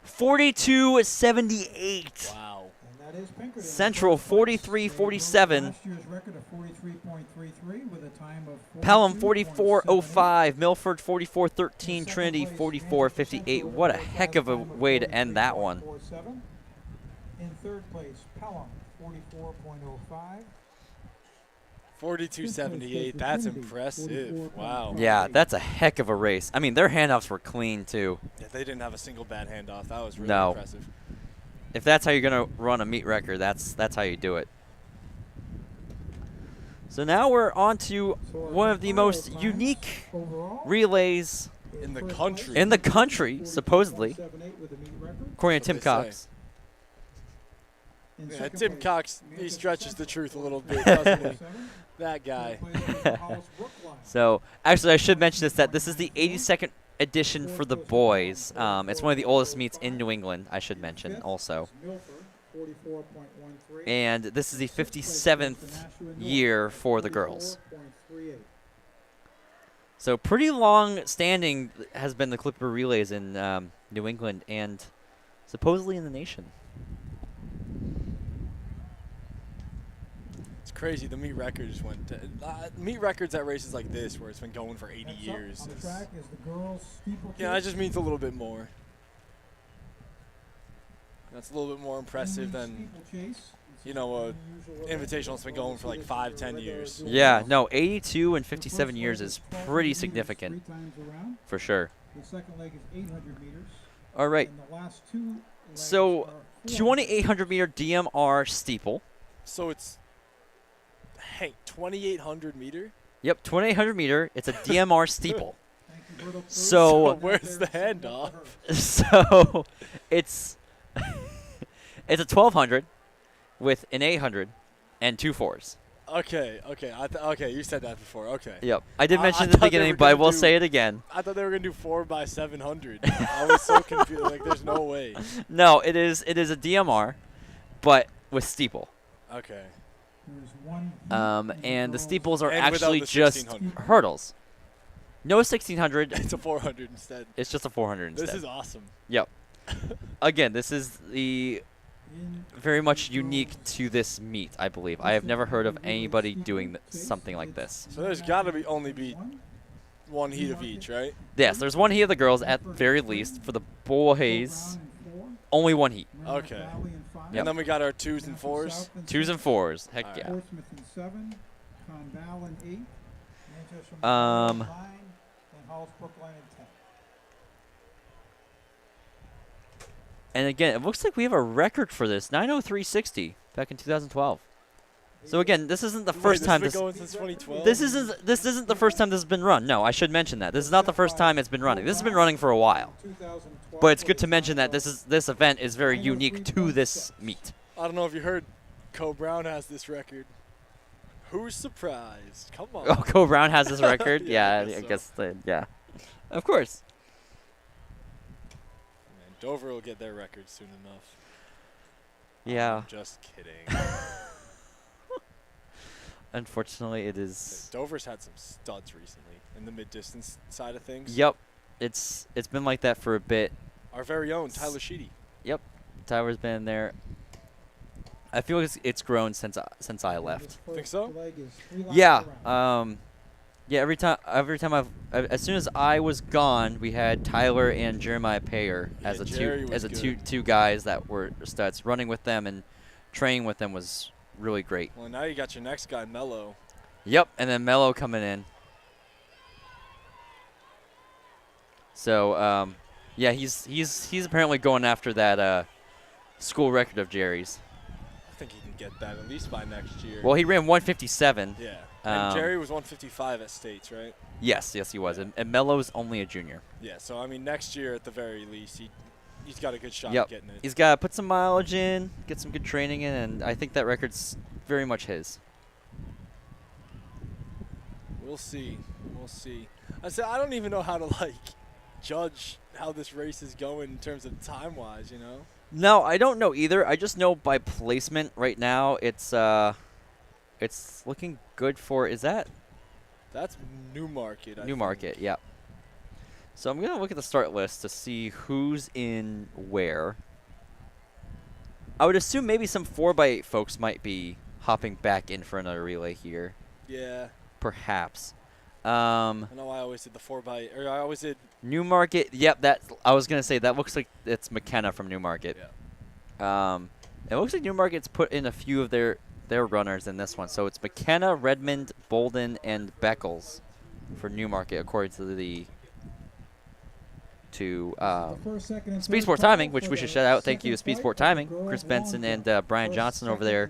42:78. Wow. And that is Pinkerton. Central 43:47. Last year's record of 43.33 with a time of Pelham 42.78. 44:05. Milford 44:13. Trinity 44:58. What a heck of a way to end that one. 44.47. In third place, Pelham 44.05. 42.78. That's impressive. Wow. Yeah, that's a heck of a race. I mean, their handoffs were clean, too. Yeah, they didn't have a single bad handoff. That was really No. impressive. If that's how you're going to run a meet record, that's how you do it. So now we're on to one of the most unique Overall, relays In the country. in the country, supposedly, 44.78 with a meet record. according to Tim That's what they Cox. In Yeah, second Tim place, Cox, he Manchester stretches the Central, truth a little bit, doesn't he? 44.7. That guy. Third place was Hollis Brookline. So, actually, I should mention this, that this is the 82nd edition for the boys. It's one of the oldest meets in New England, I should mention, Fifth also. was Milford, 44.13. And this is the Sixth place was 57th the Nashua North, year for the girls. 44.38. So pretty long standing has been the Clipper relays in New England and supposedly in the nation. It's crazy. The meet record just went to, meet records at races like this where it's been going for 80 Next up years. on the is- track is the girls steeplechase. yeah, that just means a little bit more. That's a little bit more impressive than, Steeplechase. you know, Invitational's been going for like 5, 10 years. Yeah, no, 82 and 57 years is pretty significant, 3 times around. for sure. The second leg is 800 meters. All right, And the last 2 legs so are 2800 meter DMR steeple. so it's, hey, 2,800 meter? Yep, 2800 meter. It's a DMR steeple. Thank you, Berto. So- Where's the handoff? So it's it's a 1200 with an 800 and 2 4s. Okay, okay, you said that before. Okay. Yep, I did I mention at the thought they beginning, were but I gonna will do- say it again. I thought they were gonna do 4x700. I was so confused. Like, there's no way. No, it is a DMR, but with steeple. Okay. There's one And the steeples are And without actually the just 1600. hurdles. No 1600. It's a 400 instead. It's just a 400 instead. This is awesome. Yep. Again, this is the in very much unique to this meet, I believe. I have never heard of anybody doing something like this. So there's got to only be one heat of each, right? Yes, there's one heat of the girls at very least. For the boys, only one heat. Okay. Yep. And then we got our 2s and 4s. 2s and 4s. Heck Alright. yeah. Portsmouth in 7, Conval in 8, Manchester Um, in 9, and Hollis Brookline in 10. And again, it looks like we have a record for this. 90360 back in 2012. So again, this isn't the first time This this has been going since 2012. this isn't the first time this has been run. No, I should mention that. This is not the first time it's been running. This has been running for a while. 2012 But it's good to mention that this event is very unique to this meet. I don't know if you heard, Co Brown has this record. Who's surprised? Come on. Oh, Co Brown has this record? Yeah, Yeah, I I guess guess yeah. Of course. Man, Dover will get their record soon enough. Yeah. I'm just kidding. Unfortunately, it is. Dover's had some studs recently in the mid-distance side of things. Yep. It's been like that for a bit. Our very own Tyler Sheedy. Tyler's been there. I feel like it's grown since I left. Think so? Yeah. Yeah. Every time as soon as I was gone, we had Tyler and Jeremiah Payer as Yeah, a Jerry two was as a good. two guys that were studs. Running with them and training with them was really great. Well, now you got your next guy, Mello. Yep. And then Mello coming in. So yeah, he's apparently going after that school record of Jerry's. I think he can get that at least by next year. Well, he ran 157. yeah. And Um, Jerry was 155 at States, right? Yes, he was. Yeah. And Melo's only a junior. Yeah. So I mean, next year at the very least, he's got a good shot Yep. at getting it. He's got to put some mileage in, get some good training in, and I think that record's very much his. We'll see. We'll see. I said I don't even know how to judge how this race is going in terms of time-wise. You know. No, I don't know either. I just know by placement right now, it's looking good for. Is that That's Newmarket. I Newmarket? think. Yep. So I'm gonna look at the start list to see who's in where. I would assume maybe some 4x8 folks might be hopping back in for another relay here, Yeah. perhaps. I know I always did the 4x, or I always did. Newmarket. Yep, that I was gonna say that looks like it's McKenna from Newmarket. Yeah. It looks like Newmarket's put in a few of their runners in this one. So it's McKenna, Redmond, Bolden, and Beckles for Newmarket, according to the Speed Sport Timing, which we should shout out. Thank you to Speed Sport Timing, Chris Benson and Brian Johnson over there,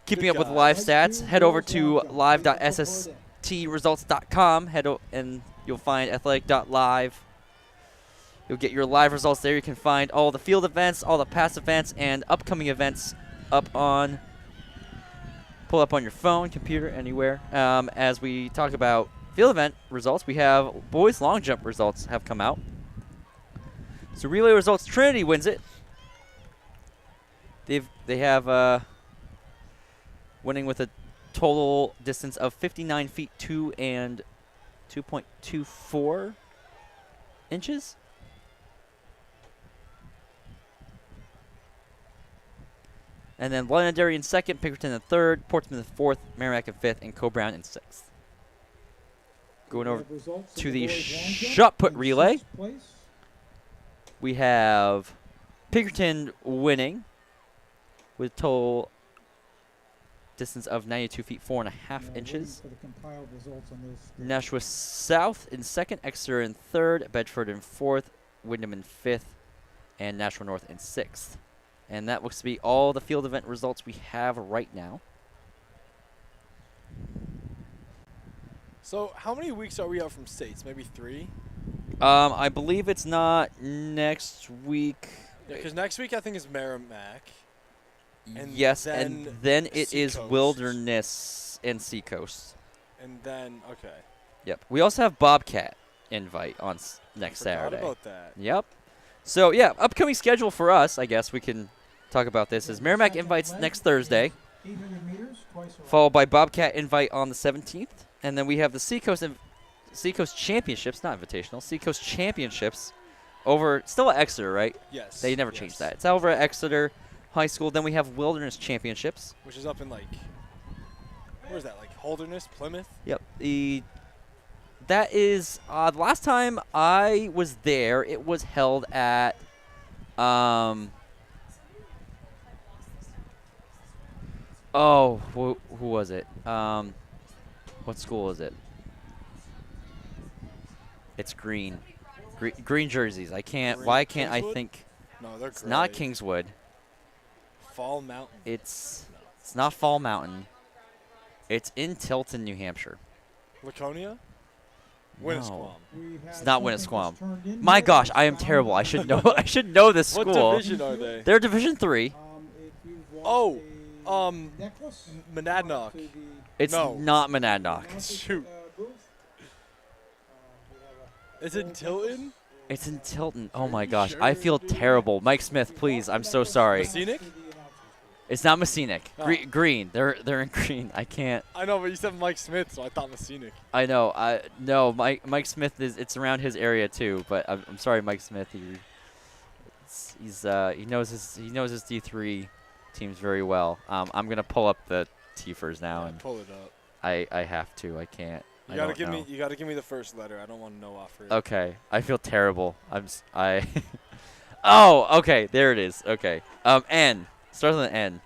keeping up with live stats. Head over to live.sstresults.com. And you'll find athletic.live. You'll get your live results there. You can find all the field events, all the past events, and upcoming events pull up on your phone, computer, anywhere. As we talk about field event results, we have boys long jump results have come out. So relay results, Trinity wins it. They have winning with a total distance of 59 feet 2 and 2.24 inches. And then Londonderry in second, Pinkerton in third, Portsmouth in fourth, Merrimack in fifth, and Co-Brown in sixth. Going over to the shot put relay. We have Pinkerton winning with total distance of 92 feet 4.5 inches. Nashua South in second, Exeter in third, Bedford in fourth, Wyndham in fifth, and Nashua North in sixth. And that looks to be all the field event results we have right now. So how many weeks are we out from States? Maybe 3? I believe it's not next week. Yeah, because next week I think is Merrimack. And Yes, and then it is Seacoast. Wilderness and Seacoast. And then, okay. Yep. We also have Bobcat invite on next Forgot Saturday. about that. Yep. So, yeah, upcoming schedule for us, I guess we can talk about this, is Merrimack invites next Thursday, 800 meters, twice around. followed by Bobcat invite on the 17th. And then we have the Seacoast Championships, not Invitational, Seacoast Championships over, still at Exeter, right? Yes. They never changed that. It's over at Exeter High School. Then we have Wilderness Championships. Which is up in where's that? Holderness, Plymouth? Yep. That is, the last time I was there, it was held at, who was it? What school is it? It's green. Green jerseys. I can't, why can't I Kingswood? think? No, they're It's not gray. Kingswood. Fall Mountain. It's not Fall Mountain. It's in Tilton, New Hampshire. Laconia? No. Winnisquam. It's not Winnisquam. My gosh, I am terrible. I should know. I should know this What school. division are they? They're Division 3. Oh, Monadnock. It's No. not Monadnock. Shoot. Is it in Tilton? It's in Tilton. Oh my gosh, I feel terrible. Mike Smith, please. I'm so sorry. Scenic? It's not Messinic. Oh. Green. They're in green. I can't. I know, but you said Mike Smith, so I thought Messinic. I know. No. Mike Smith is. It's around his area too. But I'm sorry, Mike Smith. He knows his D3 teams very well. I'm gonna pull up the Tifers now, and Pull it up. I have to. I can't. You I gotta don't give know. me. You gotta give me the first letter. I don't want to know off rip. Okay, I feel terrible. Oh, okay, there it is. Okay, N. Starts with an N.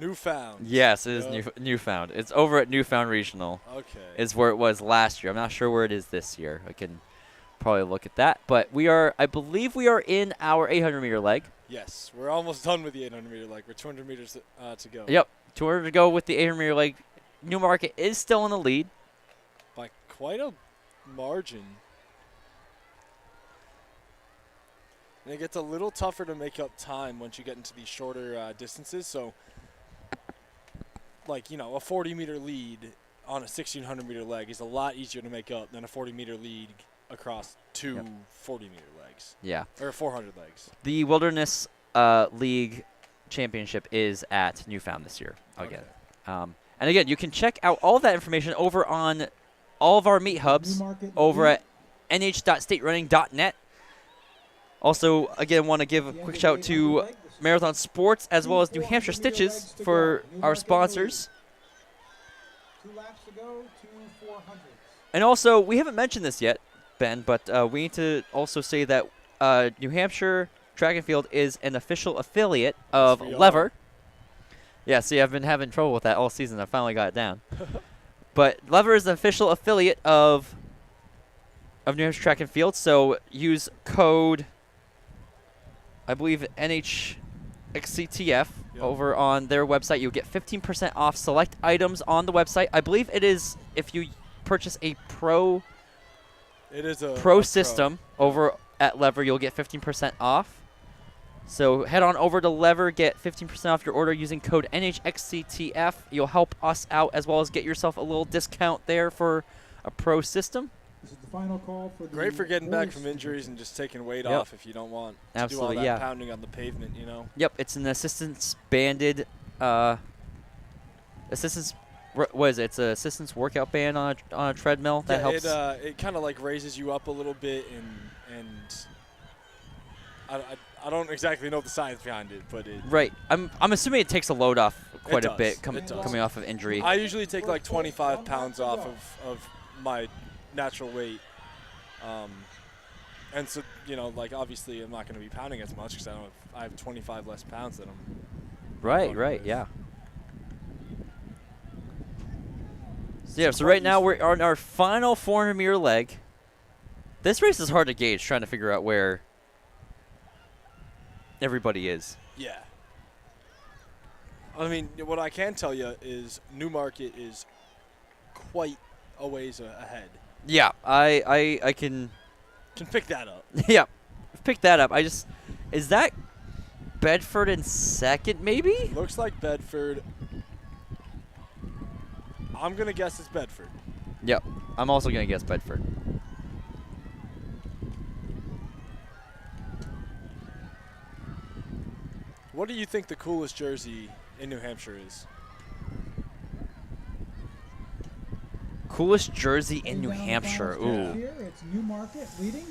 Newfound. Yes, it is Yep. Newfound. It's over at Newfound Regional. Okay. Is where it was last year. I'm not sure where it is this year. I can probably look at that. But I believe we are in our 800-meter leg. Yes, we're almost done with the 800-meter leg. We're 200 meters to go. Yep, 200 to go with the 800-meter leg. Newmarket is still in the lead. By quite a margin. And it gets a little tougher to make up time once you get into these shorter distances. So, like, you know, a 40-meter lead on a 1,600-meter leg is a lot easier to make up than a 40-meter lead across two 40-meter legs. Yeah. Or 400 legs. The Wilderness League Championship is at Newfound this year again. Okay. And again, you can check out all of that information over on all of our meet hubs over at nh.staterunning.net. Also, again, want to give a quick shout out to Marathon Sports as well as New Hampshire Stitches for our sponsors. 2 laps to go, 2 400s. And also, we haven't mentioned this yet, Ben, but we need to also say that New Hampshire Track and Field is an official affiliate of Lever. Yeah, see, I've been having trouble with that all season. I finally got it down. But Lever is an official affiliate of New Hampshire Track and Field, so use code, I believe, NHXCTF over on their website. You'll get 15% off select items on the website. I believe it is if you purchase a Pro system over at Lever, you'll get 15% off. So head on over to Lever, get 15% off your order using code NHXCTF. You'll help us out as well as get yourself a little discount there for a Pro system. This is the final call for the Great for getting back boys from injuries division. and just taking weight Yep. off if you don't want to Absolutely, do all that yeah. pounding on the pavement, you know. Yep, it's an assistance banded, assistance. What is it? It's an assistance workout band on a treadmill that helps. It kind of like raises you up a little bit, and I don't exactly know the science behind it, but it. Right. I'm assuming it takes a load off quite a bit It does. coming off of injury. I usually take like 25 pounds off of my natural weight, and so like obviously I'm not going to be pounding as much because I have 25 less pounds than I'm. Right, yeah. So yeah, so right now we're on our final 400-meter leg. This race is hard to gauge, trying to figure out where everybody is. Yeah. I mean, what I can tell you is Newmarket is quite a ways ahead. Yeah, I can pick that up. Yeah, pick that up. Is that Bedford in second, maybe? Looks like Bedford. I'm going to guess it's Bedford. Yep, I'm also going to guess Bedford. What do you think the coolest jersey in New Hampshire is? Coolest jersey in New Down the Hampshire. final stretch Ooh. Here, it's Newmarket leading.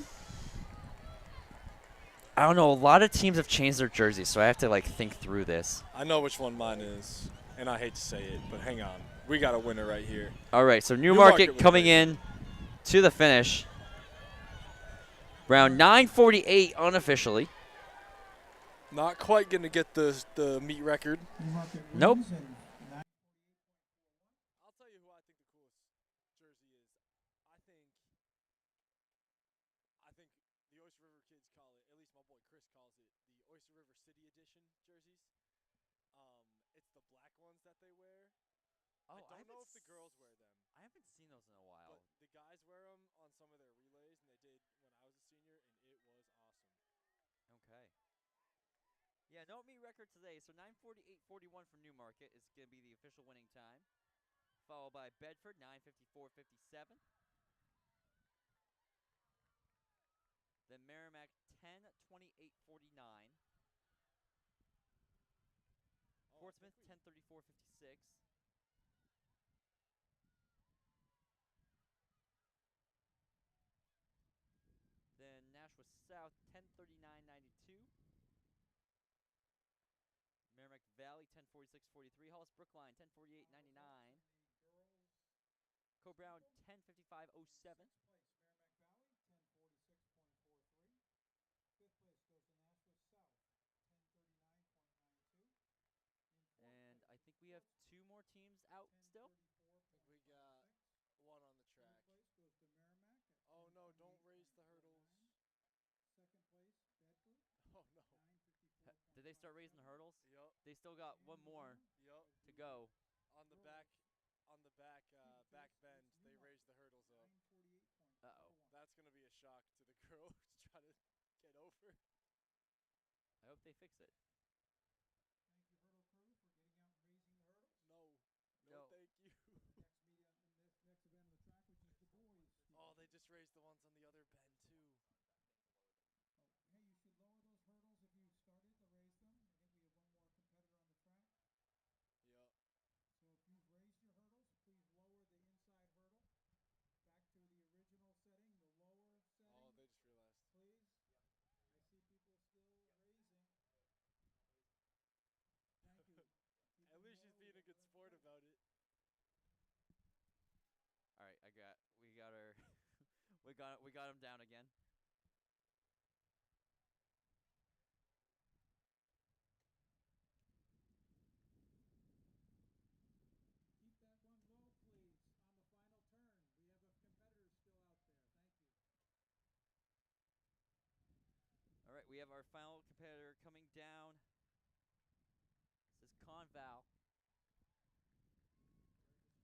I don't know. A lot of teams have changed their jerseys, so I have to think through this. I know which one mine is, and I hate to say it, but hang on. We got a winner right here. All right, so Newmarket Newmarket was coming great. in to the finish. Round 9:48 unofficially. Not quite going to get the meet record. Newmarket Nope. wins and I'll tell you who I think the coolest jersey is. I think the Oyster River kids call it, at least my boy Chris calls it, the Oyster River City Edition jerseys. It's the black ones that they wear. I don't know if the girls wear them, I haven't seen those in a while. but the guys wear them on some of their relays, and they did when I was a senior, and it was awesome. Okay. Yeah, no meet record today. So 9:48.41 for Newmarket is going to be the official winning time, followed by Bedford 9:54.57. Then Merrimack 10:28.49. Portsmouth 10:34.56. Then Nashua South 10:39.92. Merrimack Valley 10:46.43. Hollis Brookline 10:48.99. Co-Brown 10:55.07. And I think we have two more teams out still. We got one on the track. Oh no, don't raise the hurdle. Did they start raising the hurdles? Yup. They still got one more Yup. to go. On the back bend, they raised the hurdles up. Uh-oh. That's gonna be a shock to the girl who's trying to get over. I hope they fix it. Thank you, hurdle crew, for getting out and raising the hurdles. No, No. thank you. Next meet on the next event on the track, which is the boys. Oh, they just raised the ones on the other bend too. Oh, hey, you should lower those hurdles if you started to raise them. I think we have one more competitor on the track. Yup. So if you've raised your hurdles, please lower the inside hurdle back to the original setting, the lower setting. Oh, they just realized. Please. I see people still raising. Thank you. Keep At them least she's low. being We a good got sport ready. about it. All right, we got her. we got him down again. Keep that one low, please, on the final turn. We have a competitor still out there. Thank you. All right, we have our final competitor coming down. This is Conval. Very good spirit.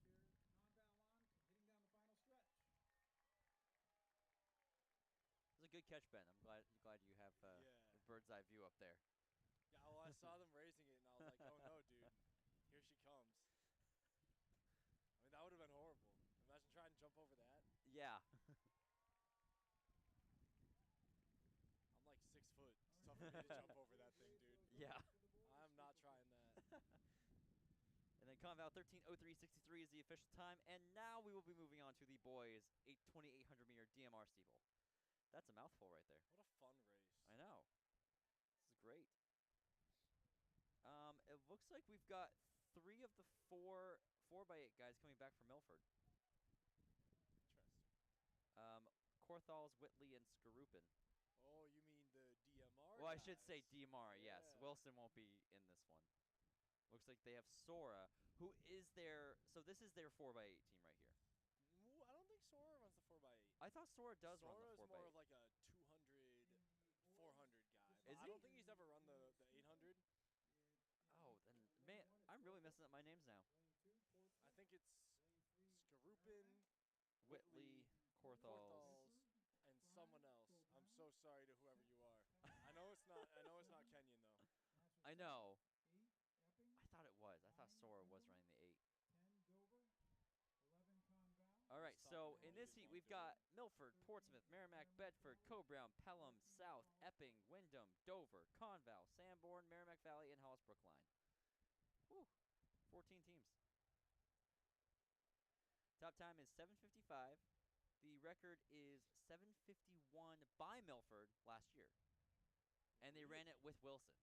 Conval on, hitting down the final stretch. It was a good catch, Ben. I'm glad you have Yeah. a bird's eye view up there. Yeah, well, I saw them raising it, and I was like, oh no, dude. Here she comes. I mean, that would have been horrible. Imagine trying to jump over that. Yeah. I'm like 6 foot. It's tough for me to jump over that thing, dude. Yeah. I'm not trying that. And then Conval 13:03:63 is the official time. And now we will be moving on to the boys 2,800 meter DMR steeple. That's a mouthful right there. What a fun race. I know. This is great. It looks like we've got 3 of the 4x8 guys coming back from Milford. Interesting. Korthals, Whitley, and Skarupin. Oh, you mean the DMR Well, I should say guys. DMR, yes. Yeah. Wilson won't be in this one. Looks like they have Sora, who is their... So this is their 4x8 team right here. Ooh, I don't think Sora runs the 4x8. I thought Sora does run the 4x8. Sora's more of like a 200, 400 guy. Is I he? don't think he's ever run the 800. Oh, then, man, I'm really messing up my names now. I think it's Skarupin, Whitley, Korthals. Korthals, and someone else. I'm so sorry to whoever you are. I know it's not Kenyon though. I know. I thought it was. I thought Sora was running the 8. 10 Dover, 11 Conval. All right, Stop so me. in this heat, we've got Milford, Portsmouth, Merrimack, Bedford, Co-Brown, Pelham, South, Epping, Wyndham, Dover, Conval, Sanborn, Merrimack Valley, and Hollis Brookline. Whew. 14 teams. Top time is 7:55. The record is 7:51 by Milford last year. And they ran it with Wilson.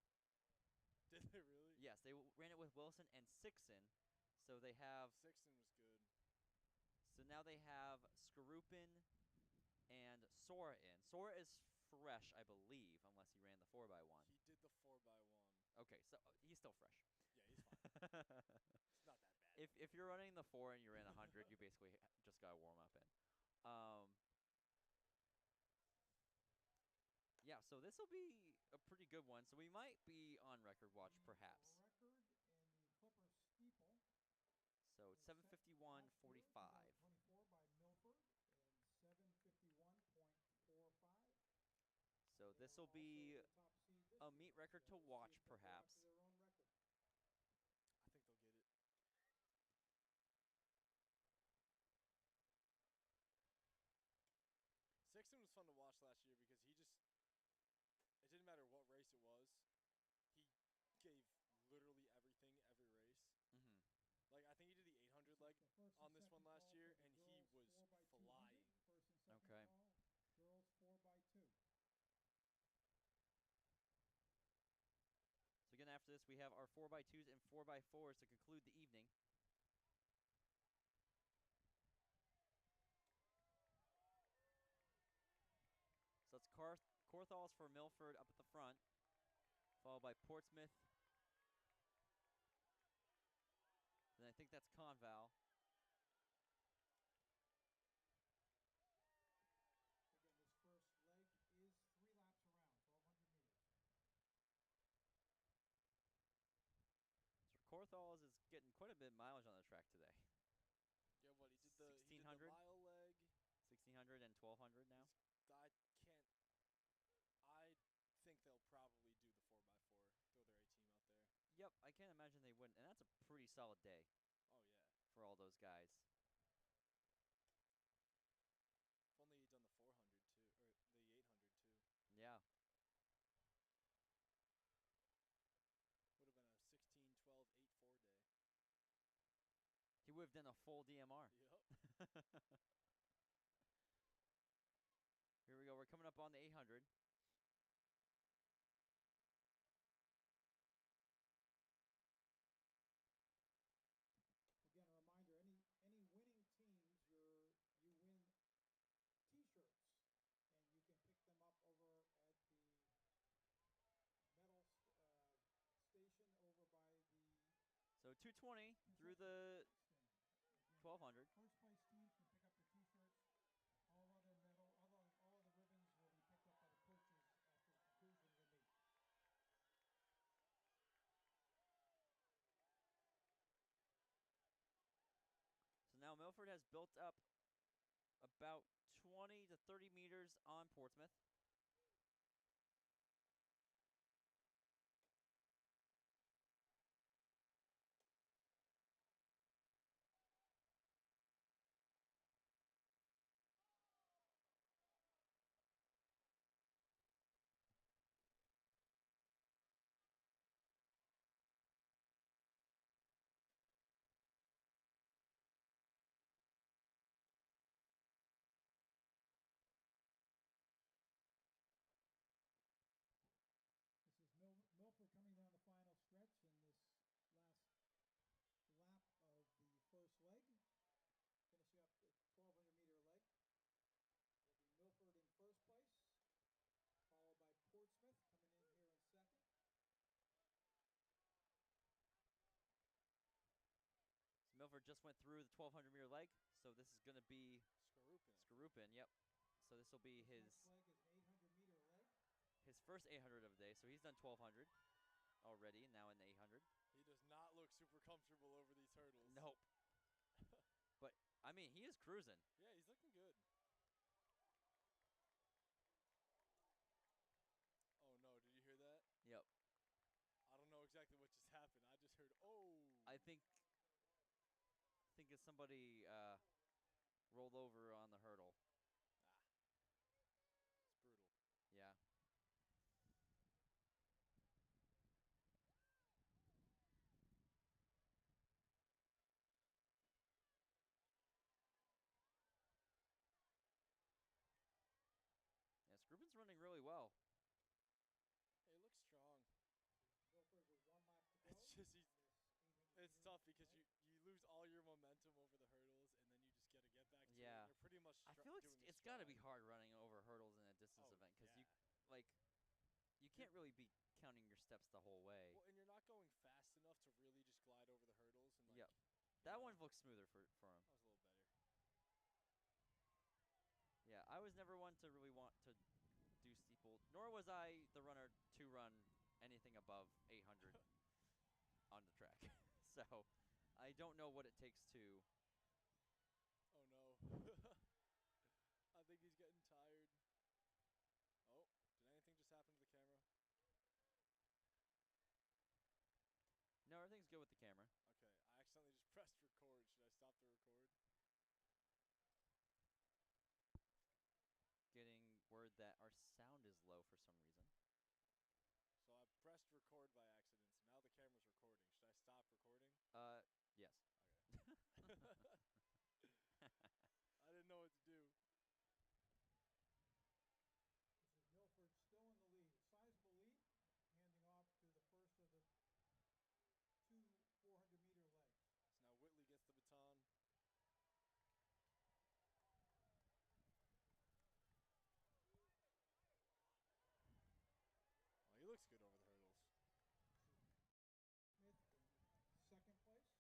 Did they really? Yes, they ran it with Wilson and Sixon. So they have... Sixton was good. So now they have Skarupin and Sora in. Sora is fresh, I believe, unless he ran the 4x1. He did the 4x1. Okay, so he's still fresh. Yeah, he's fine. It's not that bad. If you're running the 4 and you ran 100, you basically just got to warm up in. Yeah, so this will be a pretty good one. So we might be on record watch, perhaps. Record in the Clipper steeple. So it's is set 7:51:45. 24 by Milford and 7:51.45. So They this are will be also the top seed this a year, meet record so to we'll see watch, if they'll go after perhaps. their own record. I think they'll get it. Sixton was fun to watch last year because he just, it didn't matter what race it was, he gave literally everything every race. Mm-hmm. Like, I think he did the 800 So leg it's the first and on this second one last call year, for the and he girls was 4x200. flying. First and second Okay. call, girls 4x2. So again, after this, we have our 4x2s and 4x4s to conclude the evening. So it's Korthals for Milford up at the front, followed by Portsmouth. Then I think that's Conval. Again, this first leg is 3 laps around, 1,200 meters. quite a bit of mileage on the track today. Yeah, what he did the 1600? mile leg. 1600 and 1200 now. I can't. I think they'll probably do the 4x4. Throw their A team out there. Yep, I can't imagine they wouldn't, and that's a pretty solid day Oh yeah. for all those guys. If only he'd done the 400 too, or the 800 too. Yeah. Would have been a 16, 12, 8, 4 day. He would have done a full DMR. Yep. Here we go. We're coming up on the 800. Again, a reminder: any winning teams, you win T-shirts, and you can pick them up over at the station over by the So 220 through concession the stand. Again, 1200. first place teams can pick up the T-shirts. All other ribbons will be picked up by the coaches after the conclusion of the meet. So now Milford has built up about 20 to 30 meters on Portsmouth. This is Milford coming down the final stretch in this last lap of the first leg. Finishing up the 1,200-meter leg. Will be Milford in first place, followed by Portsmouth coming in here in second. So Milford just went through the 1,200-meter leg, so this is going to be Skarupin, yep. So this will be This next leg is an 800-meter leg. his first 800 of the day. So he's done 1,200 already, and now in the 800. He does not look super comfortable over these hurdles. Nope. But, I mean, he is cruising. Yeah, he's looking good. Oh, no. Did you hear that? Yep. I don't know exactly what just happened. I just heard, oh. I think it's somebody rolled over on the hurdle. Ah. It's brutal. Yeah. Yeah, Skrubin's running really well. Hey, it looks strong. Milford with 1 lap to go. It's just it's tough because you lose all your momentum over the hurdles, and then you just got to get back to it. And you're pretty much I feel like it's got to be hard running over hurdles in a distance event because you can't really be counting your steps the whole way. Well, and you're not going fast enough to really just glide over the hurdles. And yep. That one looks smoother for him. That was a little better. Yeah, I was never one to really want to do steeple, nor was I the runner to run anything above 800 on the track. So I don't know what it takes to. Oh, no. I think he's getting tired. Oh, did anything just happen to the camera? No, everything's good with the camera. Okay, I accidentally just pressed record. Should I stop the record? Getting word that our sound is low for some reason. So I pressed record by accident, so now the camera's recording. Should I stop recording? Yes. Okay. I didn't know what to do. This is Milford still in the lead. A sizable lead, handing off to the first of the 2 400-meter legs. So now Whitley gets the baton. Oh, he looks good over the hurdles. Smith in second place.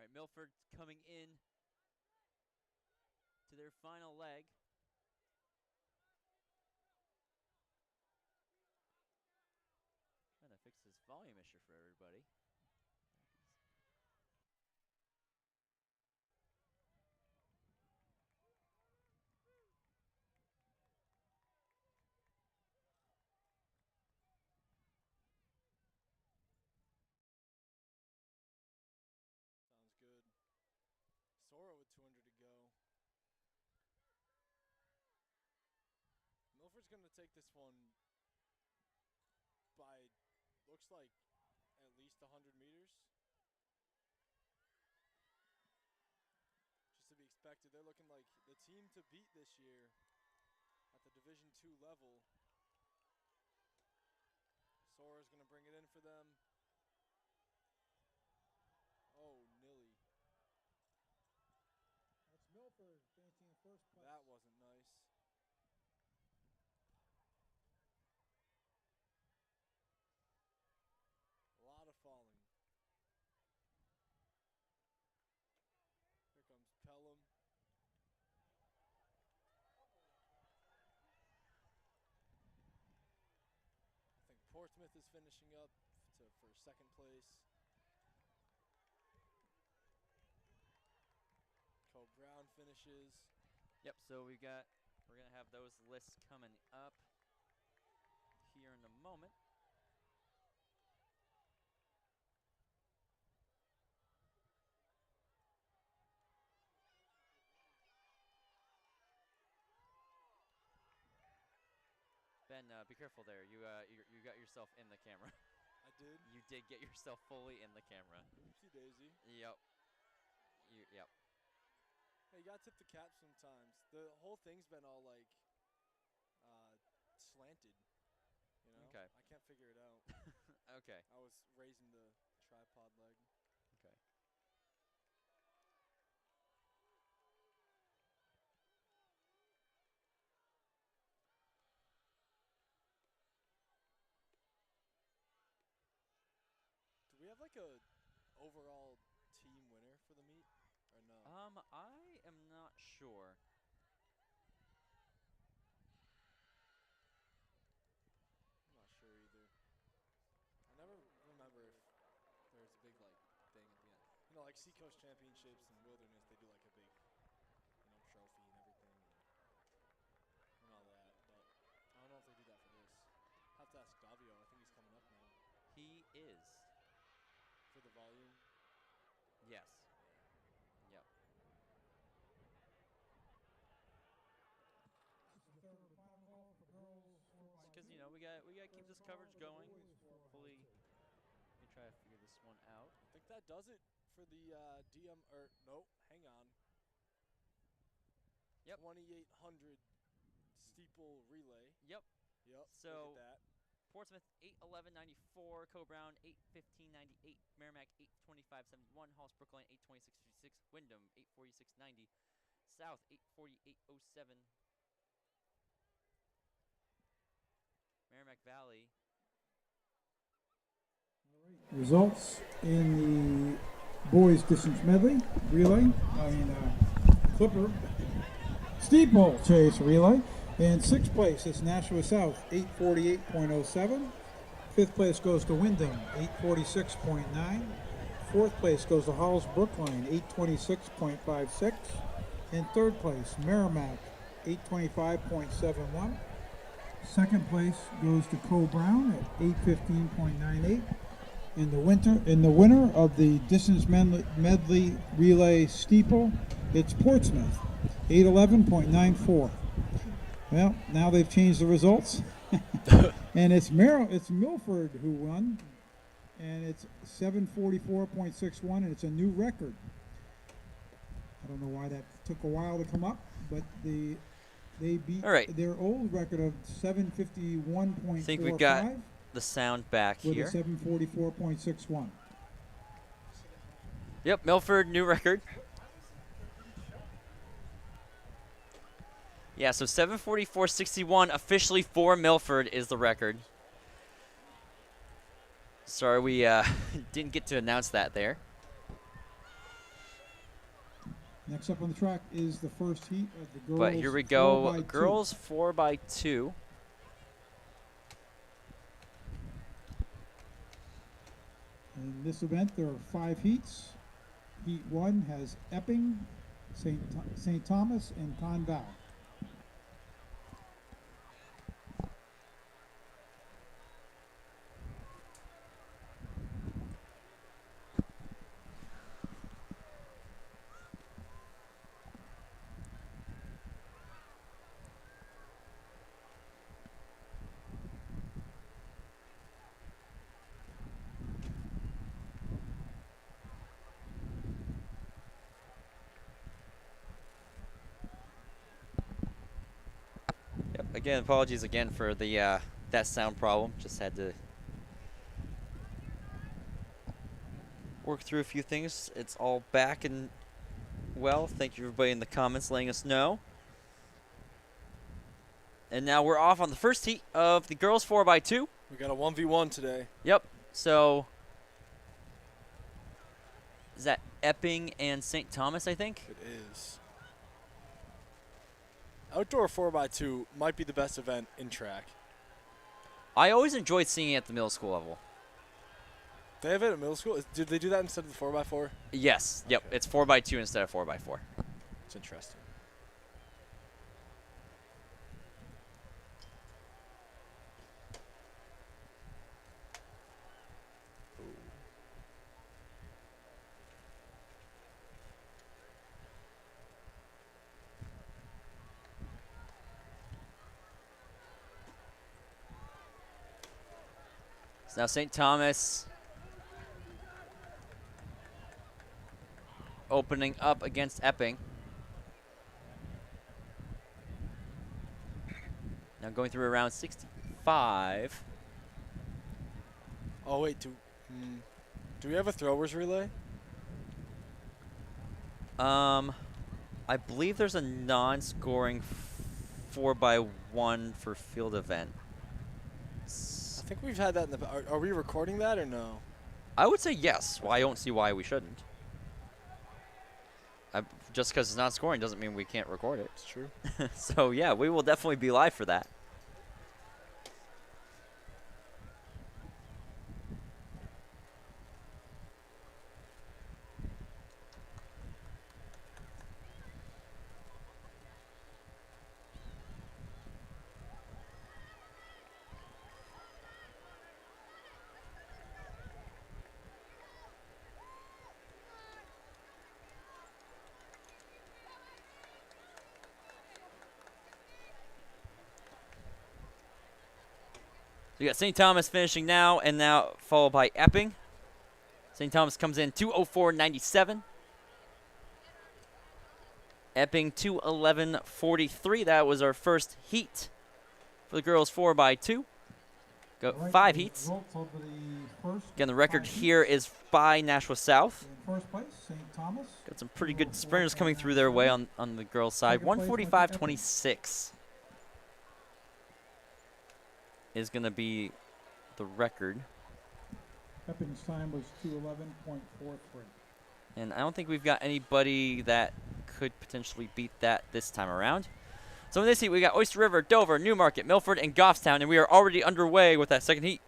right, Milford coming in to their final leg. Trying to fix this volume issue for everybody. Sounds good. Sora with 200 to go. Milford's going to take this one by, looks like, at least 100 meters. Just to be expected. They're looking like the team to beat this year at the Division II level. Sora's going to bring it in for them. Oh, Nilly. That's Milford finishing in first place. That wasn't nice. A lot of falling. Here comes Pelham. I think Portsmouth is finishing up for second place. Cole Brown finishes. Yep, so we're gonna have those lists coming up here in a moment. Ben, be careful there. You got yourself in the camera. I did. You did get yourself fully in the camera. Oopsie daisy. Yep. Yep. Hey, you gotta tip the cap sometimes. The whole thing's been all like slanted. You know? Okay. I can't figure it out. Okay. I was raising the tripod leg. Okay. Do we have like a overall team winner for the meet or no? I am not sure. I'm not sure either. I never remember if there's a big like thing at the end. You know, like Seacoast Championships and Wilderness, they do like a big, trophy and everything and all that. But I don't know if they do that for this. Have to ask Davio. I think he's coming up now He is. for the volume. Yes. Yep. Third and final call for girls 4x2. Because we gotta keep this coverage going. Hopefully, we try to figure this one out. I think that does it for the DM. Or no, hang on. Yep. 2800 steeple relay. Yep. Yep. So look at that. Portsmouth 8:11.94, Co-Brown 8:15.98, Merrimack 8:25.71, Halls Brookline 8:26.56, Wyndham 8:46.90, South 8:48.07, Merrimack Valley. All right. Results in the boys distance medley relay. Clipper steeplechase relay. In sixth place, it's Nashua South, 8:48.07. Fifth place goes to Wyndham, 8:46.9. Fourth place goes to Halls Brookline, 8:26.56. In third place, Merrimack, 8:25.71. Second place goes to Co-Brown at 8:15.98. In the winner of the distance medley relay steeple, it's Portsmouth, 8:11.94. Well, now they've changed the results, and it's Milford who won, and it's 7:44.61, and it's a new record. I don't know why that took a while to come up, but they beat their old record of 7:51.45. I think we got the sound back with here. a 7:44.61. Yep, Milford, new record. Yeah, so 7:44.61 officially for Milford is the record. Sorry, we didn't get to announce that there. Next up on the track is the first heat of the girls. But here we 4x2. go. Girls 4x2. In this event, there are 5 heats. Heat 1 has Epping, St. Thomas, and Conval. Yep. Again, apologies again for the that sound problem. Just had to work through a few things. It's all back and well. Thank you everybody in the comments letting us know. And now we're off on the first heat of the girls 4x2. We got a 1v1 today. Yep. So is that Epping and St. Thomas, I think? It is. Outdoor 4x2 might be the best event in track. I always enjoyed seeing it at the middle school level. They have it at middle school? Did they do that instead of the 4x4? Yes. Yep. It's 4x2 instead of 4x4. It's interesting. So now St. Thomas opening up against Epping. Now going through around 65. Oh, wait. Do we have a throwers relay? I believe there's a non-scoring 4x1 for field event. I think we've had that in the. Are we recording that or no? I would say yes. Well, I don't see why we shouldn't. Just because it's not scoring doesn't mean we can't record it. It's true. So yeah, we will definitely be live for that. So you got St. Thomas finishing now, and now followed by Epping. St. Thomas comes in 2:04.97. Epping 2:11.43. That was our first heat for the girls 4x2. Go All right, 5 the heats. results of the first Again, the record 5 here heats. is by Nashua South. In first place, St. Thomas. Got some pretty good sprinters coming through their way on the girls' side. Second place went to Epping. 145.26 is going to be the record. Epping's time was 2:11.43. And I don't think we've got anybody that could potentially beat that this time around. So in this heat, we got Oyster River, Dover, Newmarket, Milford, and Goffstown, and we are already underway with that second heat.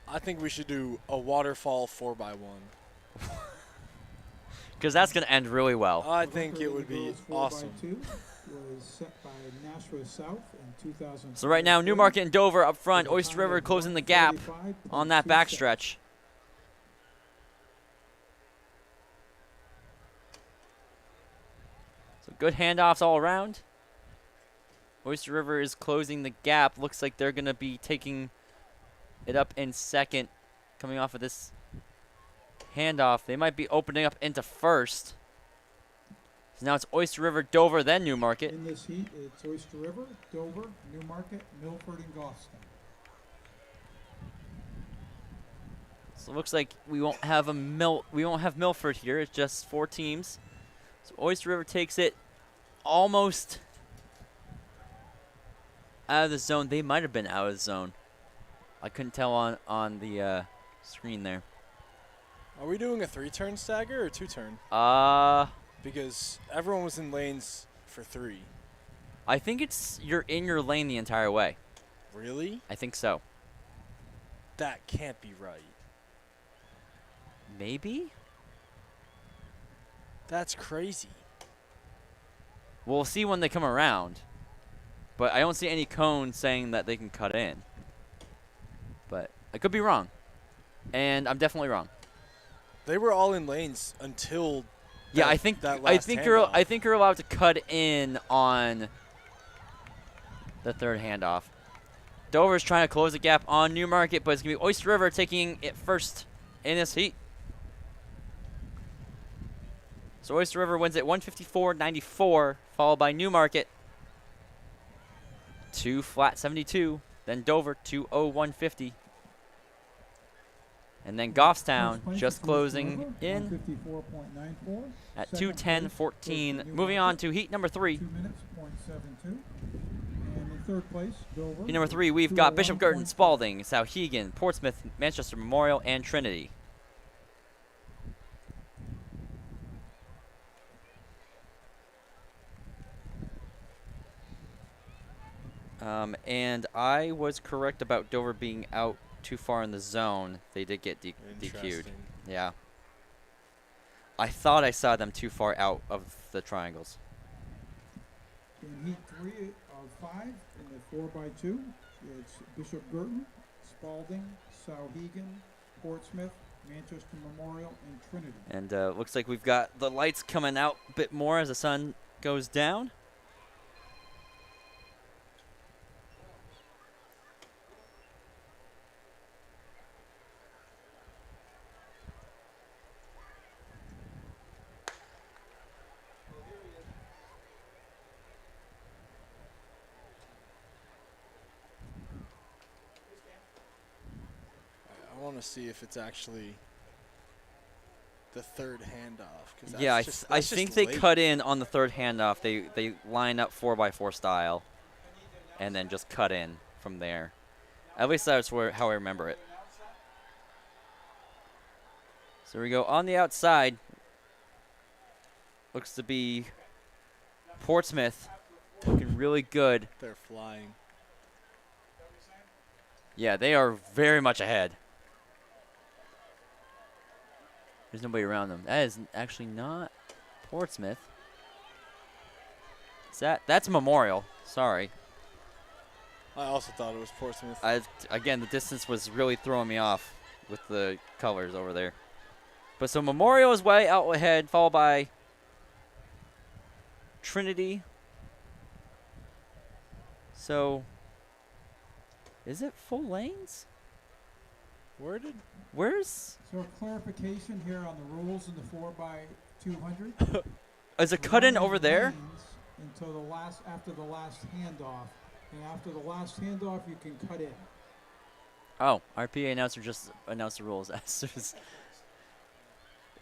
I think we should do a waterfall 4x1. Because that's going to end really well. I The think record it of would the be girls 4x2 awesome. was set by Nashua South in 2000. So right now, Newmarket and Dover up front. Oyster River closing the gap on that backstretch. So good handoffs all around. Oyster River is closing the gap. Looks like they're going to be taking it up in second. Coming off of this handoff. They might be opening up into first. So now it's Oyster River, Dover, then Newmarket. In this heat, it's Oyster River, Dover, Newmarket, Milford, and Goffstown. So it looks like we won't have Milford here. It's just 4 teams. So Oyster River takes it almost out of the zone. They might have been out of the zone. I couldn't tell on the screen there. Are we doing a 3-turn stagger or 2-turn? I Because everyone was in lanes for 3. think it's you're in your lane the entire way. Really? I think so. That can't be right. Maybe? That's crazy. We'll see when they come around. But I don't see any cones saying that they can cut in. But I could be wrong. And I'm definitely wrong. They were all in lanes until Yeah, that, I think that I last think handoff. you're allowed to cut in on the third handoff. Dover's trying to close the gap on Newmarket, but it's going to be Oyster River taking it first in this heat. So Oyster River wins at 154.94, followed by Newmarket 2:72. Then Dover 2:01.50. And then Goffstown First place just is Oyster closing River, in 154.94. at Second place 2:10.14. goes to Moving on Newmarket, to heat number 3. 2 minutes, .72. And in third place, Dover. Heat number 3, we've got Bishop Girton, Spalding, Souhegan, Portsmouth, Manchester Memorial, and Trinity. And I was correct about Dover being out too far in the zone. They did get DQ'd. Interesting. Yeah. I thought I saw them too far out of the triangles. In heat 3 of 5, in the 4x2, it's Bishop Girton, Spalding, Souhegan, Portsmouth, Manchester Memorial, and Trinity. And looks like we've got the lights coming out a bit more as the sun goes down. I want to see if it's actually the third handoff. 'Cause Yeah, that's I just think they late. cut in on the third handoff. They line up 4x4 style, and then just cut in from there. At least that's how I remember it. So we go on the outside. Looks to be Portsmouth, looking really good. They're flying. Yeah, they are very much ahead. There's nobody around them. That is actually not Portsmouth. That's Memorial. Sorry. I also thought it was Portsmouth. Again, the distance was really throwing me off with the colors over there. But so Memorial is way out ahead, followed by Trinity. So, is it full lanes? Where's? So clarification here on the rules in the 4x200. Is it cut in over there? Until after the last handoff, and after the last handoff, you can cut in. Oh, our PA announcer just announced the rules. As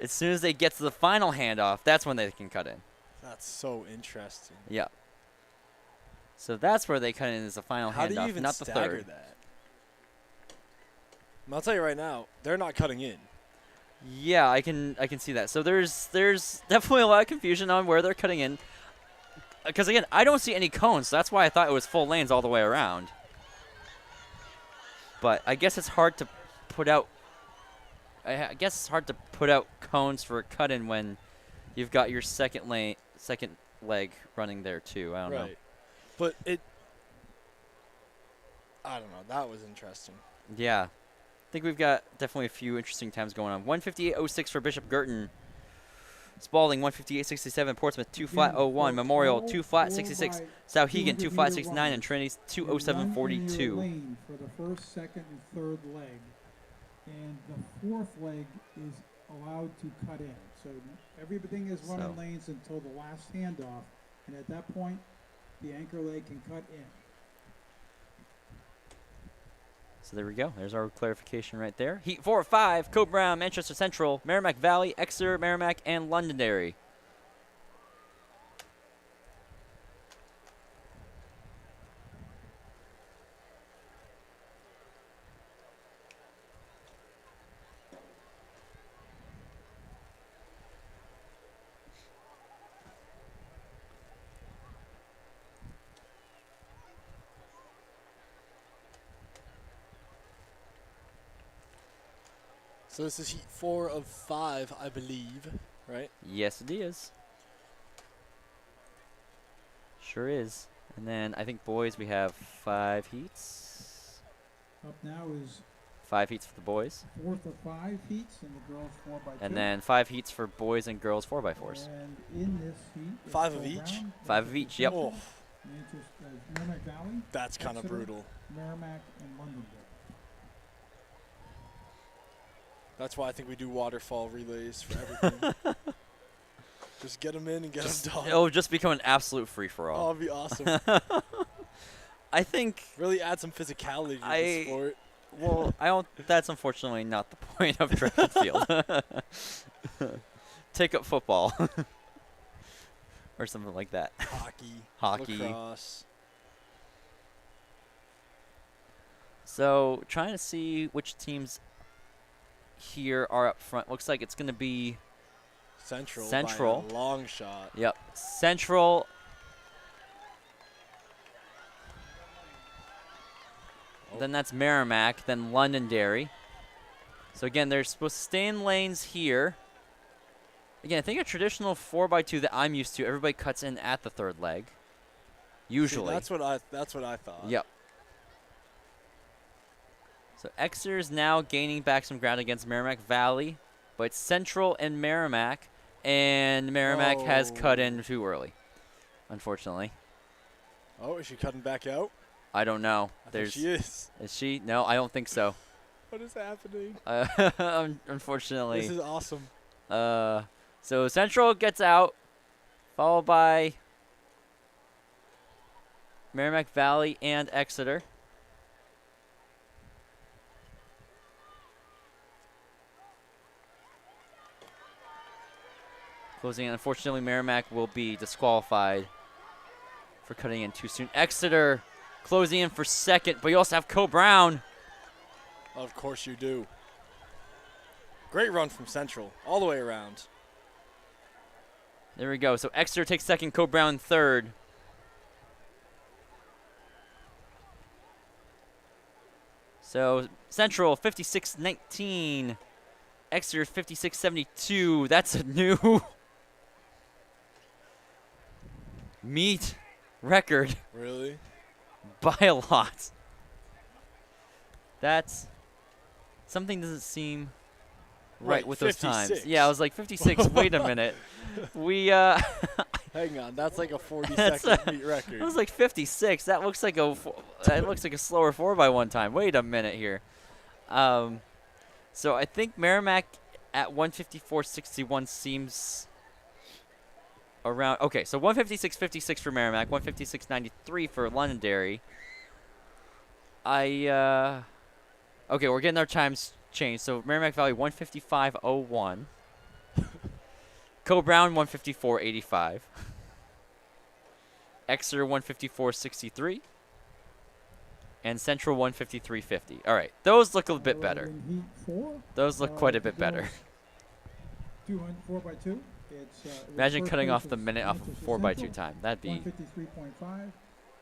soon as they get to the final handoff, that's when they can cut in. That's so interesting. Yeah. So that's where they cut in as the final How do you handoff, even not the stagger third. that? And I'll tell you right now, they're not cutting in. Yeah, I can see that. So there's definitely a lot of confusion on where they're cutting in. Because again, I don't see any cones, so that's why I thought it was full lanes all the way around. But I guess it's hard to put out. I guess it's hard to put out cones for a cut in when you've got your second leg running there too. I don't know. Right. But I don't know. That was interesting. Yeah. I think we've got definitely a few interesting times going on. 158.06 for Bishop Girton. Spalding 158.67. Portsmouth 2:01. Memorial 2:66. Souhegan 2:69. And Trinity's 2:07.42. Lane for the first, second, and third leg, and the fourth leg is allowed to cut in. So everything is running lanes until the last handoff, and at that point, the anchor leg can cut in. So there we go. There's our clarification right there. Heat 4 of 5, Coe Brown, Manchester Central, Merrimack Valley, Exeter, Merrimack, and Londonderry. So this is heat 4 of 5, I believe, right? Yes, it is. Sure is. And then I think boys, we have 5 heats. Up now is 5 heats for the boys. 4th of 5 heats, and the girls 4x2. And then 5 heats for boys and girls 4x4s. And in this heat, it's 5 of Cole each? Brown, 5 of each, yep. Oh, Merrimack Valley, that's kind of Exeter. brutal. Merrimack, and Londonderry. That's why I think we do waterfall relays for everything. Just get them in and get them done. It'll just become an absolute Oh, free-for-all. it'd be awesome. I think, Really add some physicality to the sport. well, that's unfortunately not the point of track and field. Take up football. Or something like that. Hockey. Hockey. Lacrosse. So, trying to see which teams here are up front. Looks like it's going to be, Central. By a long shot. yep, Central. Oh. Then that's Merrimack, then Londonderry. So again, they're supposed to stay in lanes here. Again, I think a traditional 4x2 that I'm used to, everybody cuts in at the third leg. Usually. See, that's what I thought. Yep. So Exeter is now gaining back some ground against Merrimack Valley, but it's Central and Merrimack, and Merrimack has cut in too early, unfortunately. Oh, is she cutting back out? I don't know. I think she is. Is she? No, I don't think so. What is happening? Unfortunately. This is awesome. So Central gets out, followed by Merrimack Valley and Exeter. Closing in. Unfortunately, Merrimack will be disqualified for cutting in too soon. Exeter closing in for second, but you also have Co Brown. Of course you do. Great run from Central, all the way around. There we go. So Exeter takes second, Co Brown third. So Central 56-19. Exeter 56-72. That's a new meet record Really? by a lot. That's something doesn't seem right Wait, with those times. 56? Yeah, I was like 56. Wait a minute. We Hang on, that's like a That's 40-second meet record. It was like 56. That looks like a slower 4x1 time. Wait a minute here. So I think Merrimack at 154.61 seems around. Okay, so 156.56 for Merrimack, 156.93 for Londonderry. Okay, we're getting our times changed. So Merrimack Valley 155.01. Co Brown 154.85. Exeter 154.63. And Central 153.50. All right, those look a bit better. In heat 4, Those look quite a bit better. 4x2. Imagine cutting off the minute off of 4x2 time. That'd be 153.5.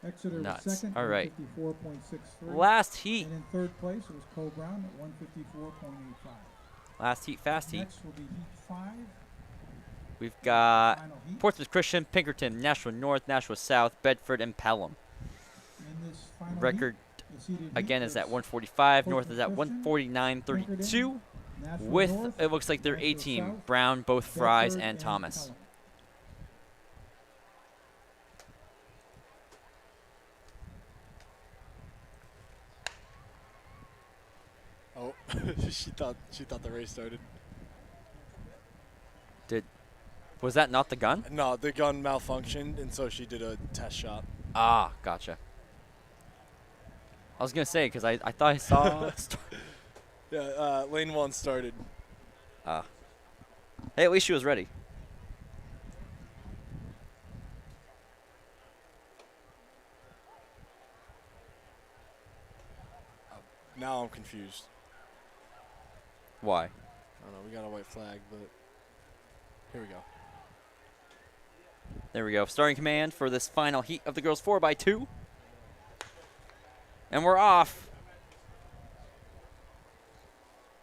Exeter nuts. was second. All right. 154.63. last heat. And in third place it was Co Brown at 154.85. Last heat, fast heat. Next will be heat 5. We've got Final heat. Portsmouth Christian, Pinkerton, Nashua North, Nashua South, Bedford, and Pelham. In this final Record heat, the seeded heat again is at was 145. North is at Portsmouth 149.32. Nashua With North, it looks like their A Nashua team: South, Brown, both Fries, Bedford, and Thomas. Pelham. Oh, she thought the race started. Was that not the gun? No, the gun malfunctioned, and so she did a test shot. Ah, gotcha. I was gonna say because I thought I saw. Yeah, lane 1 started. Hey, at least she was ready. Now I'm confused. Why? I don't know. We got a white flag, but here we go. There we go. Starting command for this final heat of the girls 4x2. And we're off.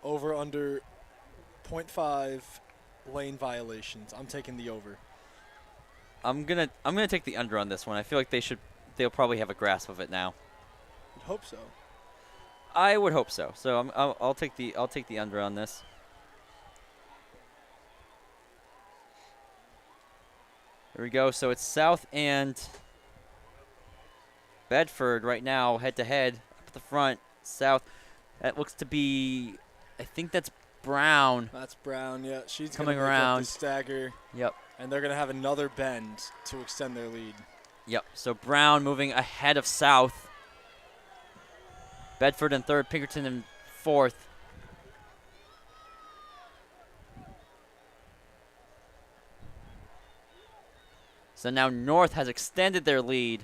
Over under .5 lane violations. I'm taking the over. I'm gonna take the under on this one. I feel like they'll probably have a grasp of it now. I'd hope so. I would hope so. So I'll take the under on this. There we go. So it's South and Bedford right now, head to head, up at the front. South. That looks to be, I think that's Brown. That's Brown. Yeah, she's Coming gonna make around. up the stagger. Yep. And they're gonna have another bend to extend their lead. Yep. So Brown moving ahead of South. Bedford in third, Pinkerton in fourth. So now North has extended their lead.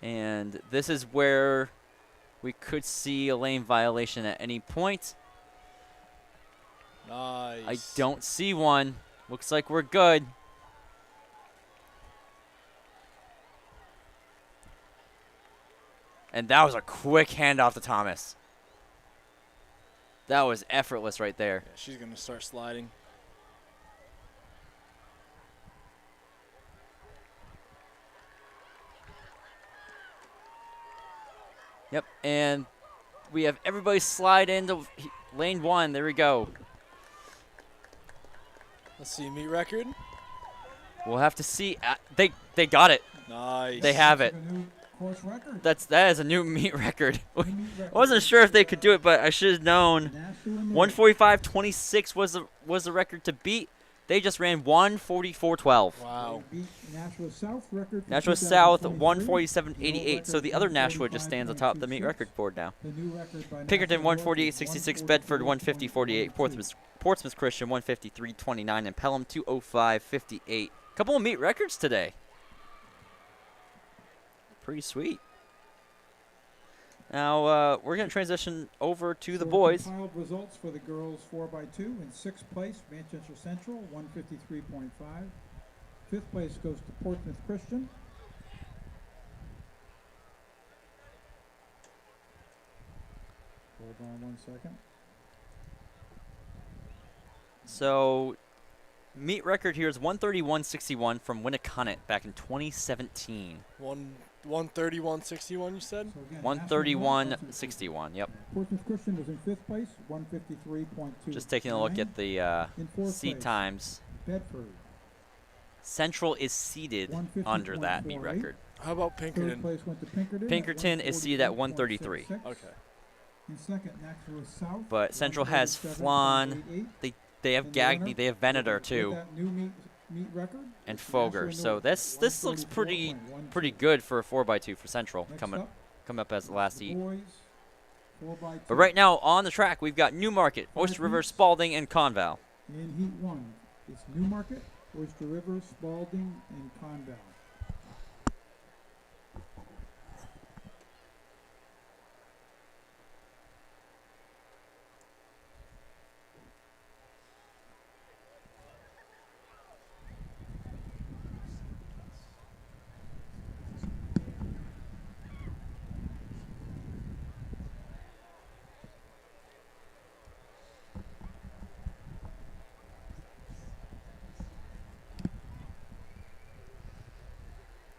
And this is where we could see a lane violation at any point. Nice. I don't see one. Looks like we're good. And that was a quick handoff to Thomas. That was effortless right there. Yeah, she's gonna start sliding. Yep, and we have everybody slide into lane one. There we go. Let's see, meet record. We'll have to see. They got it. Nice. They have it. A new course record. That is a new meet record. New meet record. I wasn't sure if they could do it, but I should have known. Nashua and 145.26 was the record to beat. They just ran 144.12. Wow. They beat Nashua South record. for Nashua South 2023. 147.88. So the other Nashua just stands atop the meet record board now. The new record by Pinkerton Nashua was 148.66, Bedford 150.48, Portsmouth Christian 153.29, and Pelham 205.58. Couple of meet records today. Pretty sweet. Now we're going to transition over to the So boys. compiled results for the girls 4x2. In sixth place, Manchester Central 153.5. Fifth place goes to Portsmouth Christian. Hold on 1 second. So meet record here is 131.61 from Winnicott back in 2017. 131.61. You said. So again, Nashua won, Portsmouth Christian. 131.61. Yep. Portsmouth Christian was in fifth place, 153.2. Just taking a look at the In fourth seat place, times. Bedford. Central is seated under that meet 150.48. record. How about Third Pinkerton? place went to Pinkerton. Pinkerton is seated at 133. 148.66. Okay. In second, Nashua South. But Central has Flan. 137.88. They have And the winner Gagney. They have Venator with too, that new meet record and is Foger. Nashua So North, this looks pretty 134.12. good for a 4x2 for Central Next coming up, as the last heat. boys, 4x2. But right now on the track we've got Newmarket, Oyster River, Spalding, and Conval. In heat one, it's Newmarket, Oyster River, Spalding, and Conval.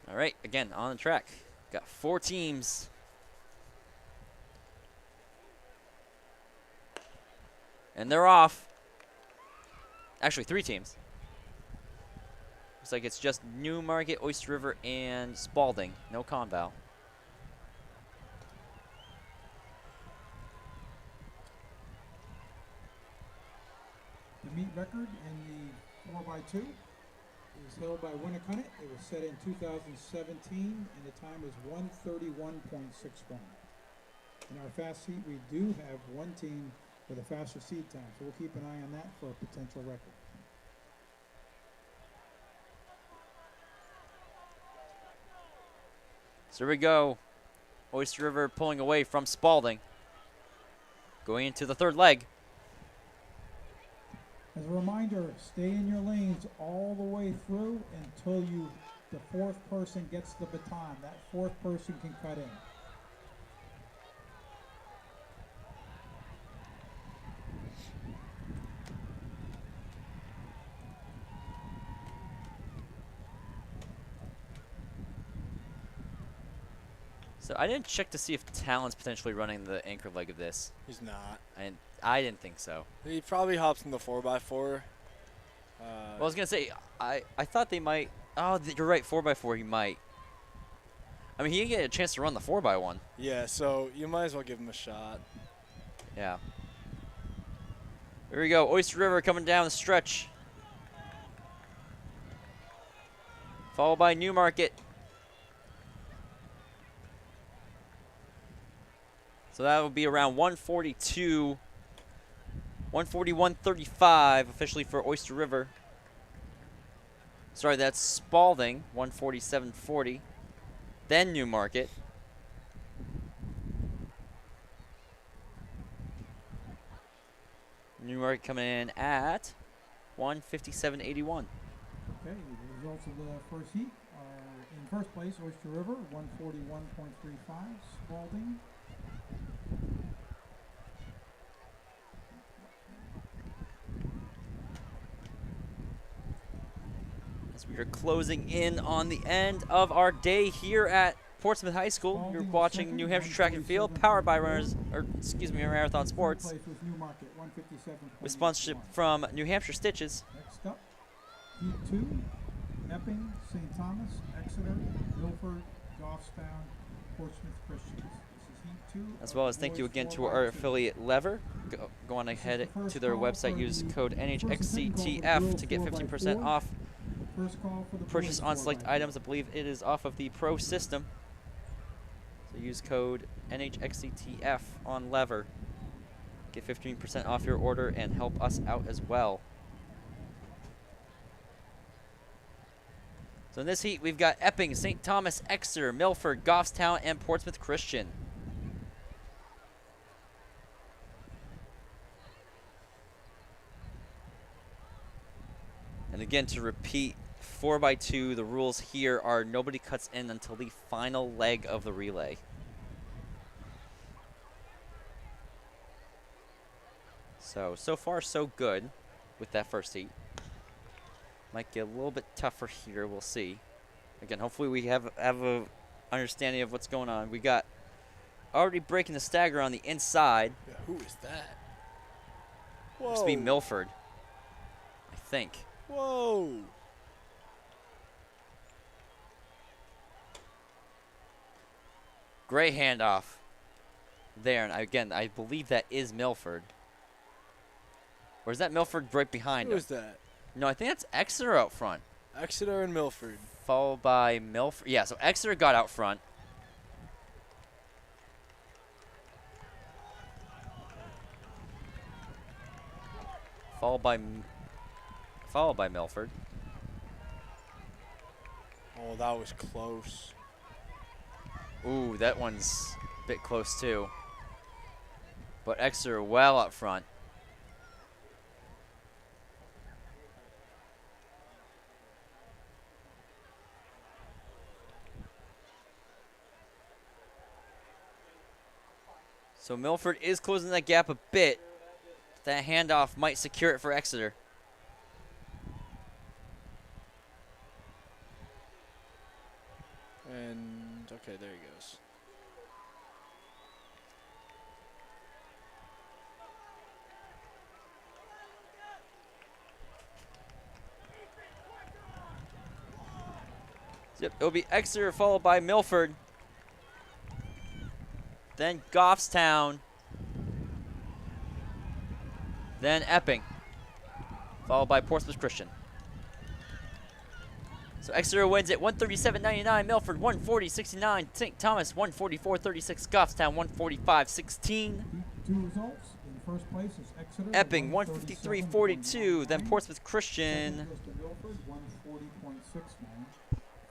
All right, again on the track, got 4 teams. And they're off. Actually, 3 teams. Looks like it's just Newmarket, Oyster River, and Spalding. No Conval. The meet record in the 4x2 is held by Winnicott. It was set in 2017, and the time is 131.61. In our fast heat, we do have one team with a faster seed time, so we'll keep an eye on that for a potential record. So here we go. Oyster River pulling away from Spalding. Going into the third leg. As a reminder, stay in your lanes all the way through until the fourth person gets the baton. That fourth person can cut in. So I didn't check to see if Talon's potentially running the anchor leg of this. He's not. And I didn't think so. He probably hops in the 4x4. Well, I was gonna say I thought they might. Oh, you're right. 4x4 he might. I mean, he didn't get a chance to run the 4x1. Yeah, so you might as well give him a shot. Yeah. Here we go. Oyster River coming down the stretch. Followed by Newmarket. So that will be around 142, 141.35 officially for Oyster River. Sorry, that's Spalding, 147.40. Then Newmarket. Newmarket coming in at 157.81. Okay, the results of the first heat are in first place, Oyster River, 141.35. Spalding, As we are closing in on the end of our day here at Portsmouth High School. You're watching New Hampshire Track and Field, powered by Marathon Sports, place was Newmarket, 157.81. with sponsorship from New Hampshire Stitches. Next up, Heat 2, Epping, St. Thomas, Exeter, Milford, Goffstown, Portsmouth Christians. This is Heat 2. As well as thank you again to our affiliate Lever. Go on ahead to their website, use code NHXCTF to get 15% off First call for the purchase boys on select 4x4. items. I believe it is off of the Pro system. So use code NHXCTF on Lever. Get 15% off your order and help us out as well. So in this heat, we've got Epping, St. Thomas, Exeter, Milford, Goffstown, and Portsmouth Christian. And again, to repeat, 4x2, the rules here are nobody cuts in until the final leg of the relay. So far so good with that first heat. Might get a little bit tougher here, we'll see. Again, hopefully we have a understanding of what's going on. We got already breaking the stagger on the inside. Yeah, who is that? Must be Milford, I think. Whoa. Great handoff there, and again, I believe that is Milford. Or is that Milford right behind Who him? is that? No, I think that's Exeter out front. Exeter and Milford. Followed by Milford. Yeah, so Exeter got out front. Followed by Milford. Oh, that was close. Ooh, that one's a bit close too. But Exeter well up front. So Milford is closing that gap a bit. That handoff might secure it for Exeter. And, okay, there he goes. Yep, it'll be Exeter followed by Milford. Then Goffstown. Then Epping. Followed by Portsmouth Christian. So Exeter wins at 137.99, Milford 140.69, St. Thomas 144.36, Goffstown 145.16, Heat 2 results. In first place is Exeter. Epping 153.42, then Portsmouth Christian. Second goes to Milford, 140.69.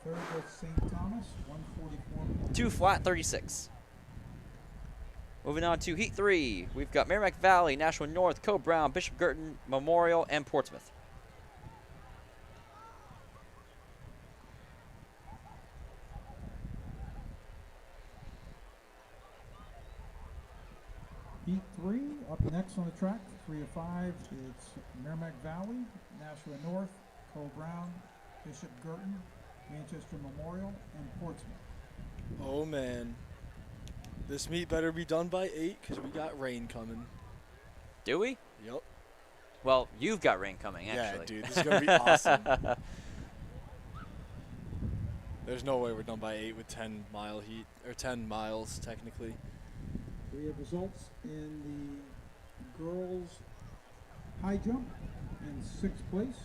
Third goes St. Thomas, 144. 2 flat 36. Moving on to Heat 3, we've got Merrimack Valley, Nashua North, Co-Brown, Bishop Girton, Memorial, and Portsmouth. Heat 3, up next on the track, 3 of 5, it's Merrimack Valley, Nashua North, Cole Brown, Bishop Girton, Manchester Memorial, and Portsmouth. Oh, man. This meet better be done by 8 because we got rain coming. Do we? Yep. Well, you've got rain coming, Yeah, actually. dude, this is going to be awesome. There's no way we're done by 8 with 10-mile heat, or 10 miles, technically. We have results in the girls' high jump. In 6th place,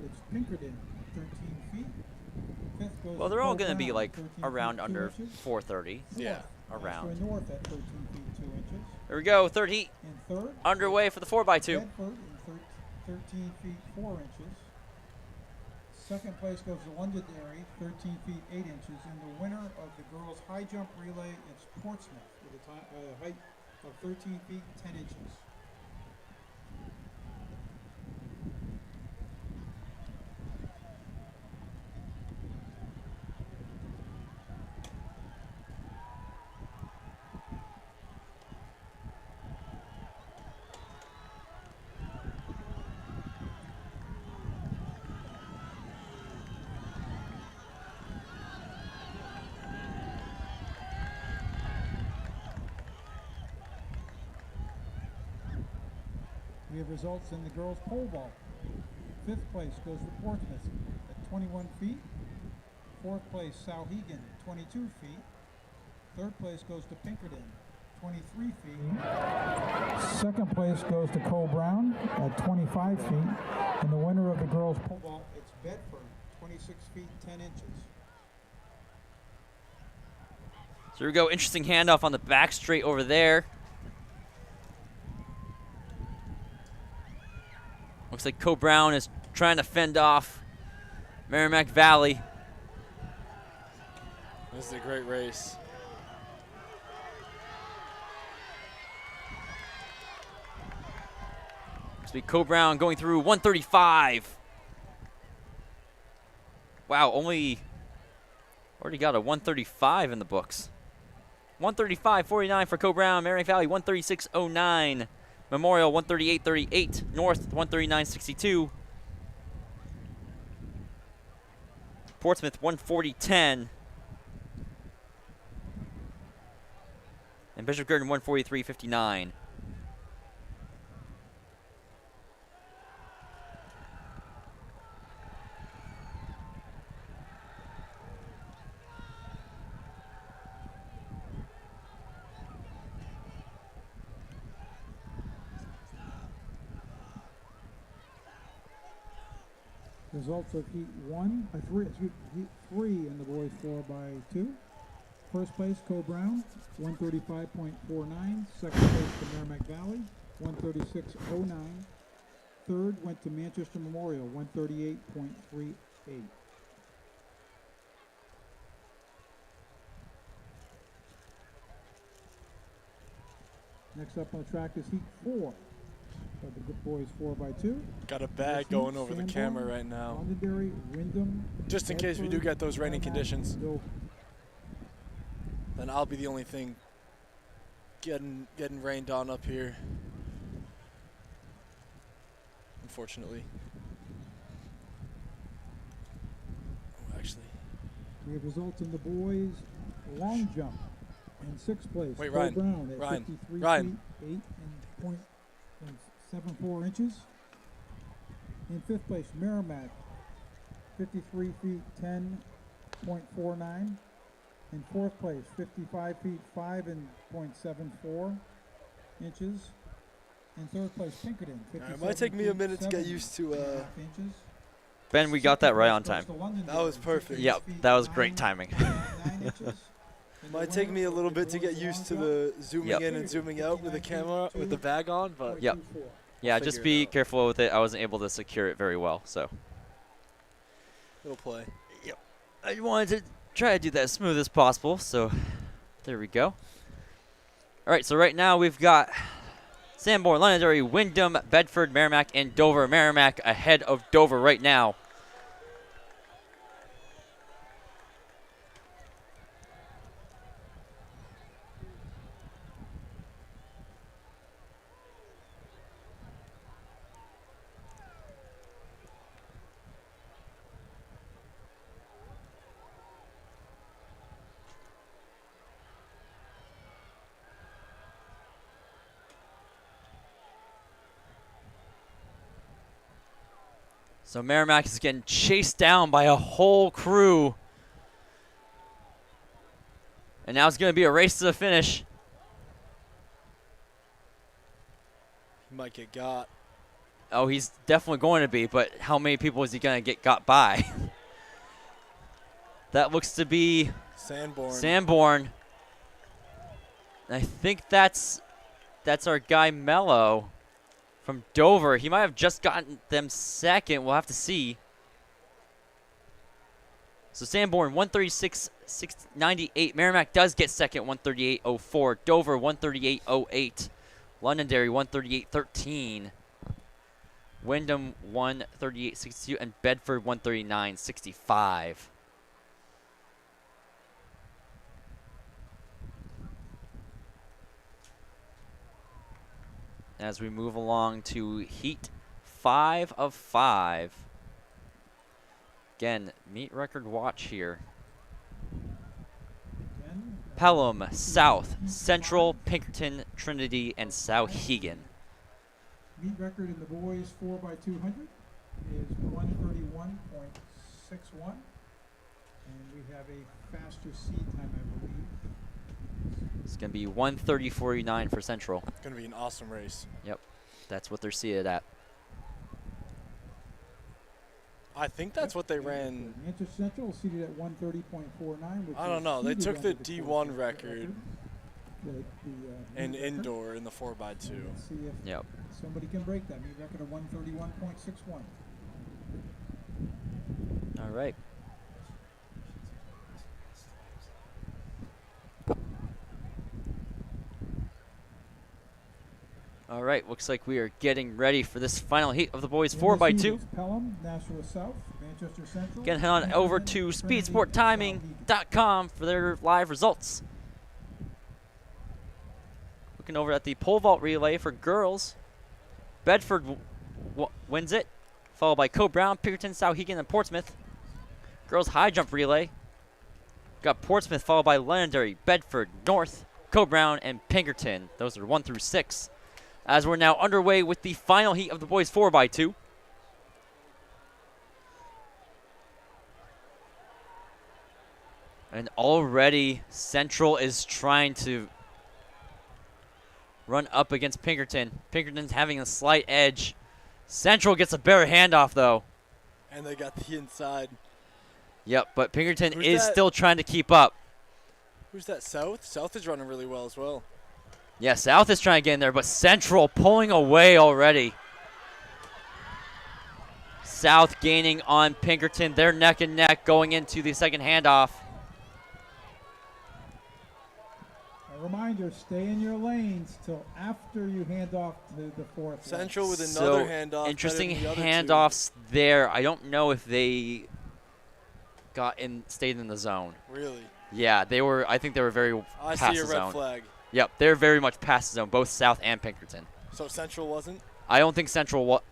it's Pinkerton, 13 feet. 5th goes Well, to they're all Cole going to be Brown, like 13 around feet, 2 under inches. 4:30. Yeah, around. Ashford North at 13 feet 2 inches. Here we go, third heat In 3rd, underway for the 4x2. Bedford in 13 feet 4 inches. 2nd place goes to Londonderry, 13 feet 8 inches. And the winner of the girls' high jump relay, it's Portsmouth with a height of 13 feet 10 inches. We have results in the girls' pole vault. 5th place goes to Portsmouth at 21 feet. 4th place, Souhegan, 22 feet. 3rd place goes to Pinkerton, 23 feet. 2nd place goes to Cole Brown at 25 feet. And the winner of the girls' pole vault, it's Bedford, 26 feet 10 inches. So here we go, interesting handoff on the back straight over there. Looks like Co Brown is trying to fend off Merrimack Valley. This is a great race. Looks like Co Brown going through 135. Wow, already got a 135 in the books. 135.49 for Co Brown, Merrimack Valley 136.09. Memorial 138.38, North 139.62, Portsmouth 140.10, and Bishop Girton 143.59. Results of heat three in the boys 4x2. 1st place, Co Brown, 135.49. 2nd place to Merrimack Valley, 136.09. 3rd went to Manchester Memorial, 138.38. Next up on the track is heat 4. Of the good boys 4x2. Got a bag going over the camera right now. Londonderry, Wyndham, Just in case we do get those raining conditions. Dover. Then I'll be the only thing getting rained on up here. Unfortunately. Oh, actually. We have results in the boys long jump. In 6th place, Wait, Cole Ryan. Brown at Ryan. 53 Ryan. feet 8.74 inches. In 5th place, Merrimack, 53 feet 10.49. In 4th place, 55 feet 5.74 inches. In 3rd place, Pinkerton, 57 It might take me a feet minute to get used to. 7.5 inches. Ben, we got that right on time. That was perfect. Yep, that was great timing. 9 inches. Might take me a little bit to get used to the zooming in and zooming out with the camera, with the bag on, but Yep. Yeah, just figure it be out. careful with it. I wasn't able to secure it very well, so. it'll play. Yep. I wanted to try to do that as smooth as possible, so there we go. All right, so right now we've got Sanborn, Londonderry, Wyndham, Bedford, Merrimack, and Dover. Merrimack ahead of Dover right now. So Merrimack is getting chased down by a whole crew. And now it's going to be a race to the finish. He might get got. Oh, he's definitely going to be, but how many people is he going to get got by? That looks to be Sanborn. And I think that's our guy Mello from Dover. He might have just gotten them second. We'll have to see. So Sanborn 136.98. Merrimack does get second 138.04. Dover 138.08. Londonderry 138.13. Wyndham 138.62 and Bedford 139.65. As we move along to heat 5 of 5. Again, meet record watch here. Pelham, South, Central, Pinkerton, Trinity, and Souhegan. Meet record in the boys 4x200 is 131.61. And we have a faster seed time, I believe. It's going to be 130.49 for Central. It's going to be an awesome race. Yep, that's what they're seated at. I think that's what they ran. Manchester Central is seated at 130.49. I don't know. They took the D1 record and indoor in the 4x2. Let's see if Yep. somebody can break that. Meet record of 131.61. All right. All right, looks like we are getting ready for this final heat of the boys 4x2. Pelham, Nashua South, Manchester Central. Again, head on over to speedsporttiming.com for their live results. Looking over at the pole vault relay for girls. Bedford wins it, followed by Co-Brown, Pinkerton, Souhegan, and Portsmouth. Girls high jump relay. Got Portsmouth followed by Londonderry, Bedford, North, Co-Brown, and Pinkerton. Those are 1 through 6. As we're now underway with the final heat of the boys 4x2. And already Central is trying to run up against Pinkerton. Pinkerton's having a slight edge. Central gets a better handoff though. And they got the inside. Yep, but Pinkerton Who's is that? still trying to keep up. Who's that, South? South is running really well as well. Yeah, South is trying to get in there, but Central pulling away already. South gaining on Pinkerton. They're neck and neck going into the second handoff. A reminder, stay in your lanes till after you hand off to the fourth. Central with So another handoff. interesting better than the other handoffs there. I don't know if they stayed in the zone. Really? Yeah, they were. I think they were very I past see a the red zone. flag. Yep, they're very much past the zone, both South and Pinkerton. So Central wasn't? I don't think Central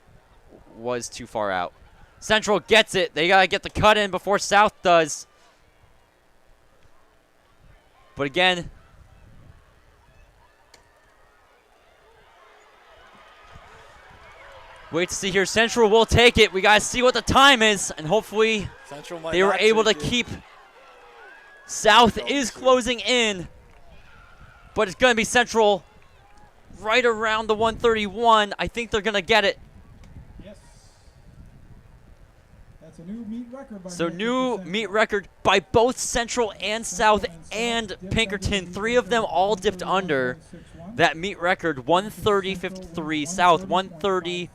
was too far out. Central gets it. They got to get the cut in before South does. But again, wait to see here. Central will take it. We got to see what the time is, and hopefully Central might they were not able to take it. keep. South is closing in, but it's going to be Central right around the 131. I think they're going to get it. Yes. That's a new meet record. By So Manchester new Central. meet record by both Central and South and Pinkerton. 3 of them all dipped under that meet record. 130.53. South 130.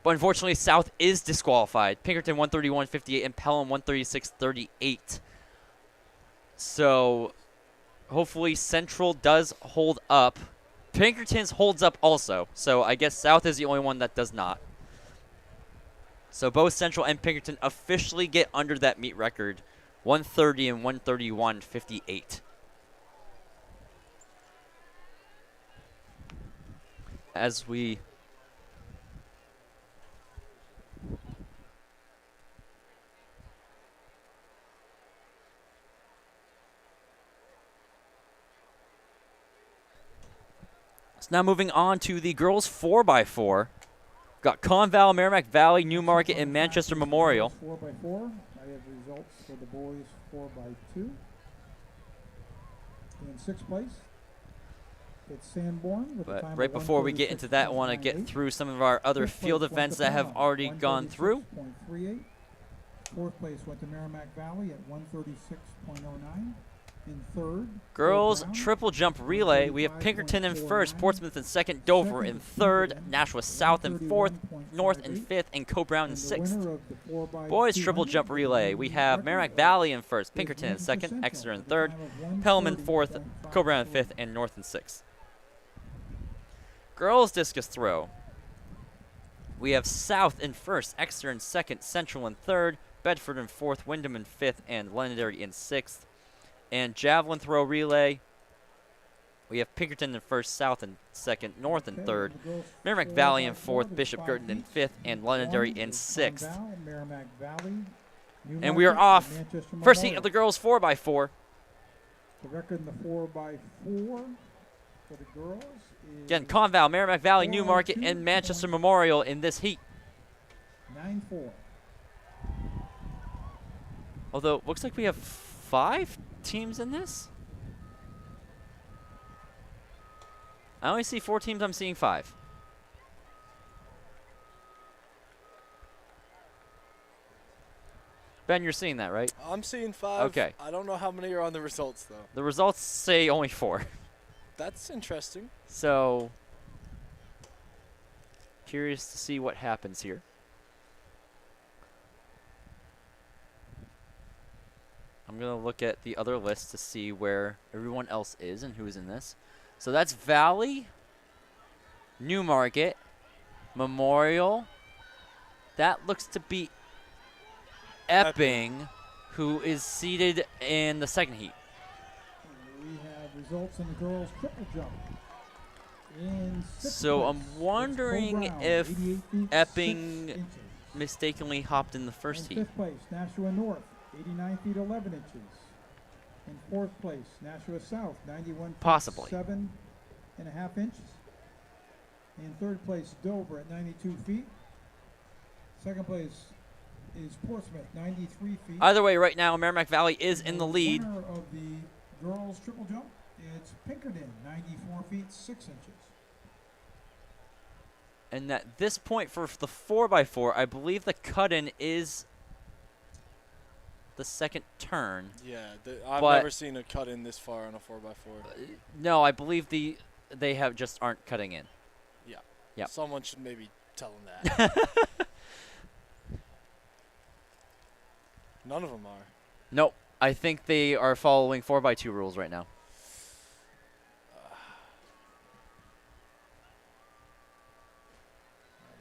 But unfortunately, South is disqualified. Pinkerton 131.58 and Pelham 136.38. So hopefully Central does hold up. Pinkerton's holds up also. So I guess South is the only one that does not. So both Central and Pinkerton officially get under that meet record. 130 and 131.58. As we So now moving on to the girls 4x4. Got Conval, Merrimack Valley, Newmarket, and Manchester Memorial. 4x4. I have results for the boys 4x2. In sixth place, it's Sanborn with a But time right of before we get into that, I want to get 1:36.98. through some of our other Fifth place field went to events that have Pelham, already gone through. 136.38. Fourth place went to Merrimack Valley at 136.09. In third, Girls Brown, triple jump relay. We have Pinkerton in first, Portsmouth in second, Dover in third, Nashua South in fourth, North in fifth, and Co-Brown in and the sixth. winner of the 4x200 Boys triple jump relay. We have Merrimack Valley in first, Pinkerton in second, Exeter in third, Pelham in fourth, Co-Brown in fifth, and North in sixth. Girls discus throw. We have South in first, Exeter in second, Central in third, Bedford in fourth, Wyndham in fifth, and Londonderry in sixth. And javelin throw relay, we have Pinkerton in first, South in second, North in third, Merrimack Valley in fourth, Bishop Girton in fifth, and Londonderry in sixth. And we are off. First heat of the girls 4x4. The record in the 4x4 for the girls is Again, Conval, Merrimack Valley, Newmarket, and Manchester Memorial in this heat. 9-4. Although it looks like we have 5 teams in this. I only see 4 teams. I'm seeing 5. Ben, you're seeing that, right? I'm seeing 5. Okay. I don't know how many are on the results, though. The results say only 4. That's interesting. So, curious to see what happens here. I'm going to look at the other list to see where everyone else is and who's in this. So that's Valley, Newmarket, Memorial. That looks to be Epping, who is seated in the second heat. We have results in the girls triple jump. In sixth So place, I'm it's wondering Co-Brown, if 88 feet, Epping 6 inches. mistakenly hopped in the first In heat. fifth place, Nashua North, 89 feet 11 inches. In fourth place, Nashua South, 91 feet Possibly. 7.5 inches. In third place, Dover at 92 feet. Second place is Portsmouth, 93 feet. Either way, right now, Merrimack Valley is in the lead. Winner of the girls triple jump, it's Pinkerton, 94 feet 6 inches. And at this point for the 4x4, I believe the cut-in is the second turn. Yeah, I've But- never seen a cut in this far on a 4x4. No, I believe they have just aren't cutting in. Yeah. Yep. Someone should maybe tell them that. None of them are. Nope. I think they are following 4x2 rules right now.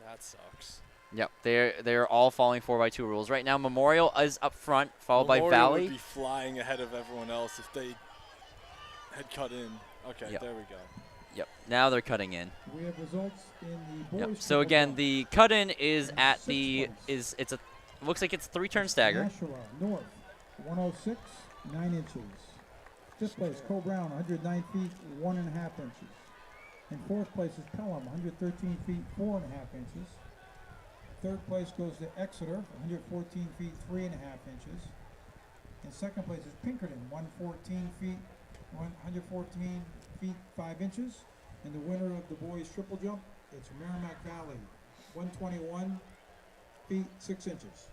That sucks. Yep, they're all following 4x2 rules right now. Memorial is up front, followed by Memorial Valley. would be flying ahead of everyone else if they had cut in. Okay, Yep. there we go. Yep, now they're cutting in. We have results in the boys Yep. So triple again, jump. the cut-in is And at sixth the place. it's a looks like it's 3-turn stagger. Nashua North, 106, 9 inches. Fifth place, Co-Brown, 109 feet, 1.5 inches. In fourth place is Pelham, 113 feet, 4.5 inches. Third place goes to Exeter, 114 feet, 3.5 inches. In second place is Pinkerton, 114 feet, 5 inches. And the winner of the boys triple jump, it's Merrimack Valley, 121 feet, 6 inches.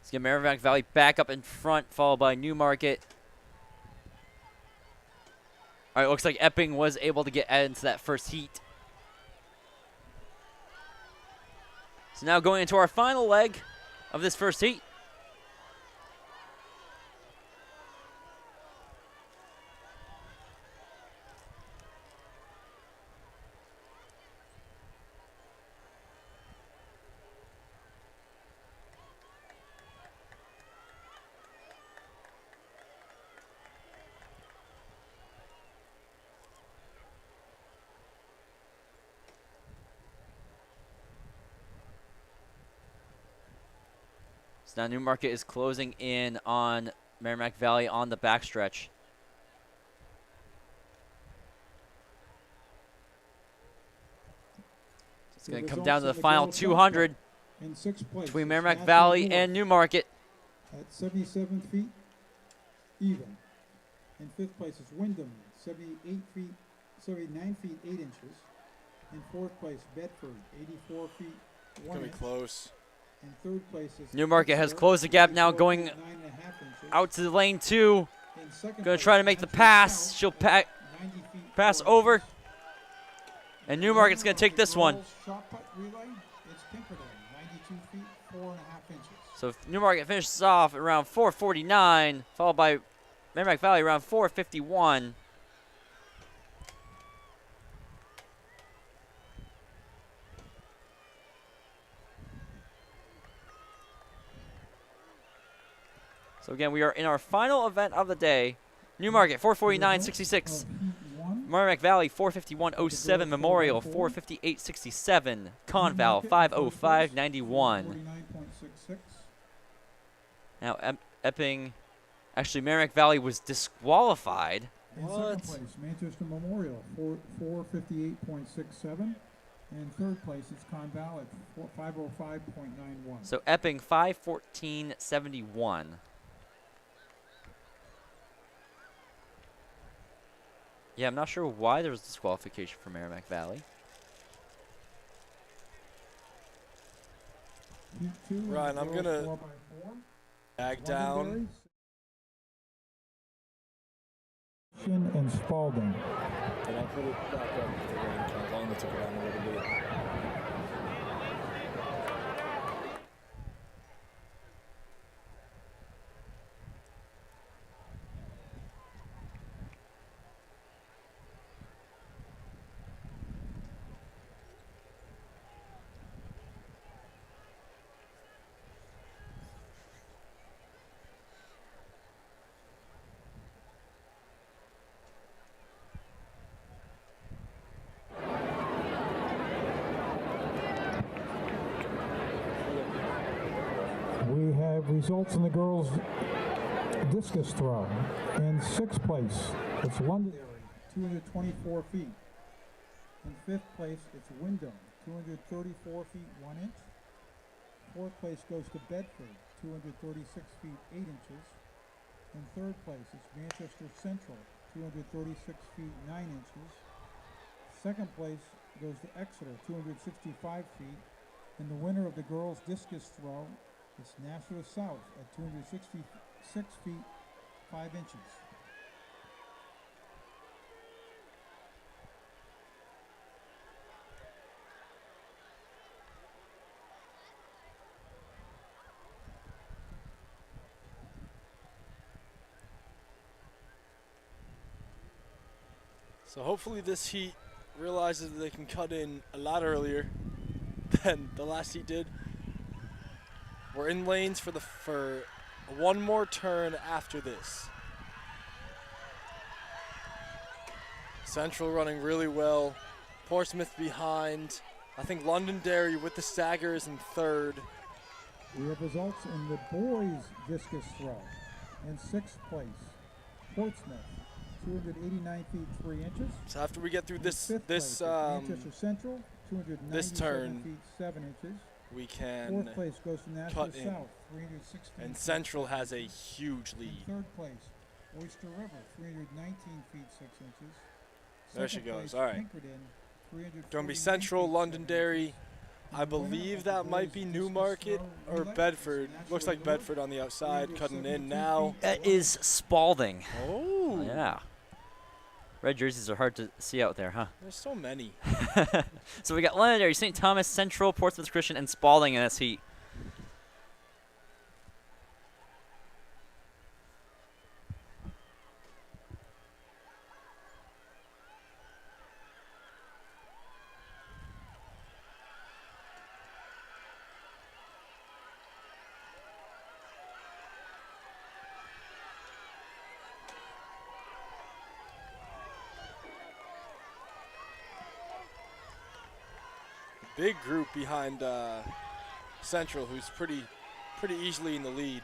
Let's get Merrimack Valley back up in front, followed by Newmarket. All right, looks like Epping was able to get into that first heat. So now going into our final leg of this first heat. So now Newmarket is closing in on Merrimack Valley on the backstretch. It's going to come down to the final 200 In sixth place, between it's Merrimack National Valley North and Newmarket. at 77 feet, even. In fifth place is Wyndham, 79 feet 8 inches. In fourth place, Bedford, 84 feet 1 Gonna be inch. close. In third place is Newmarket has Exeter, closed the gap now, 84 going feet 9.5 inches. out to the lane 2. In second Gonna place, try to make the Manchester pass. South She'll at 90 feet pass 4 over. inches. And The Newmarket's winner going to take of the this one. girls' shot put relay is Pinkerton, 92 feet 4.5 inches. So Newmarket finishes off around 4:49, followed by Merrimack Valley around 4:51. So again, we are in our final event of the day. Newmarket 4:49.66. Merrimack Valley 4:51.07. Memorial 4:58.67. Conval 5:05.91. 49.66. Now Epping, actually Merrimack Valley was disqualified. In second place, Manchester Memorial, 458.67. And third place is Conval at 505.91. So Epping 5:14.71. Yeah, I'm not sure why there was disqualification for Merrimack Valley. Heat 2, Ryan, I'm girls gonna 4x4. bag down. And Spalding. And I'll put it back up if the rain comes. I only took it down a little bit. We have results in the girls' discus throw. In sixth place, it's Londonderry, 224 feet. In fifth place, it's Wyndham, 234 feet 1 inch. Fourth place goes to Bedford, 236 feet 8 inches. In third place, it's Manchester Central, 236 feet 9 inches. Second place goes to Exeter, 265 feet. And the winner of the girls' discus throw is Nashua South at 266 feet 5 inches. So hopefully this heat realizes that they can cut in a lot earlier than the last heat did. We're in lanes for one more turn after this. Central running really well. Portsmouth behind. I think Londonderry with the stagger is in third. We have results in the boys' discus throw. In sixth place, Portsmouth, 289 feet 3 inches. So after we get through In this fifth place is Manchester Central, 297 turn, feet 7 inches. we can Fourth place goes to Nashua cut in. South, 316 and feet Central 7 has a inches. huge In lead. third place, Oyster River, 319 feet 6 inches. There she Second goes. place, All right. Pinkerton, 349 Gonna be Central, feet 7 Londonderry. inches. I And the winner believe of the that might boys' be discus Newmarket throw or relay is Bedford. Nashua Looks like North, Bedford on the outside, cutting in 372 now. feet That 1 is Spalding. Oh, Yeah. Red jerseys are hard to see out there, huh? there's so many. So we got Londonderry, St. Thomas, Central, Portsmouth Christian, and Spalding in this heat. Big group behind Central, who's pretty pretty easily in the lead.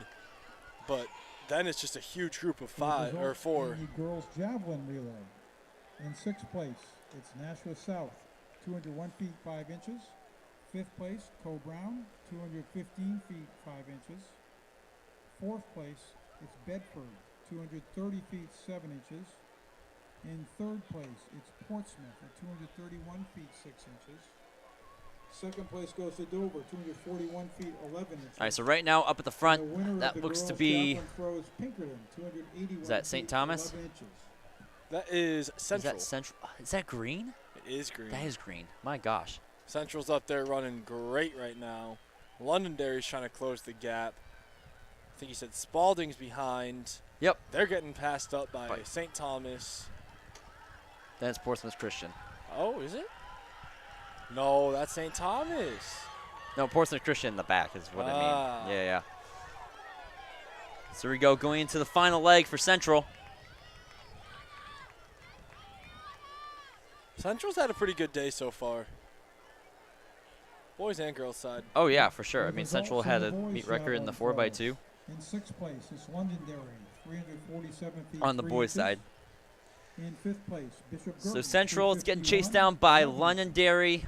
But then it's just a huge group of The five or result four. in the girls javelin relay. In sixth place, it's Nashua South, 201 feet 5 inches. Fifth place, Co-Brown, 215 feet 5 inches. Fourth place, it's Bedford, 230 feet 7 inches. In third place, it's Portsmouth at 231 feet 6 inches. Second place goes to Dover, 241 feet 11 inches. All right, so right now up at the front, And the winner of that the looks to girls' be. javelin throw is Pinkerton, 281 Is that St. feet, Thomas? 11 inches. That is Central. Is that Central? Is that green? It is green. That is green. My gosh. Central's up there running great right now. Londonderry's trying to close the gap. I think he said Spalding's behind. Yep. They're getting passed up by Right. St. Thomas. Then it's Portsmouth Christian. Oh, is it? No, that's St. Thomas. No, Portsmouth Christian in the back is what I Ah. mean. Yeah. So here we go, going into the final leg for Central. Central's had a pretty good day so far. Boys and girls side. Oh yeah, for sure. I The mean, results Central in had the a boys' meet record in the javelin 4x2 In sixth place, it's Londonderry, 347 feet on the 3 boys' inches. side. In fifth place, Bishop So Girton, Central is getting chased 351, down by 11 inches. Londonderry,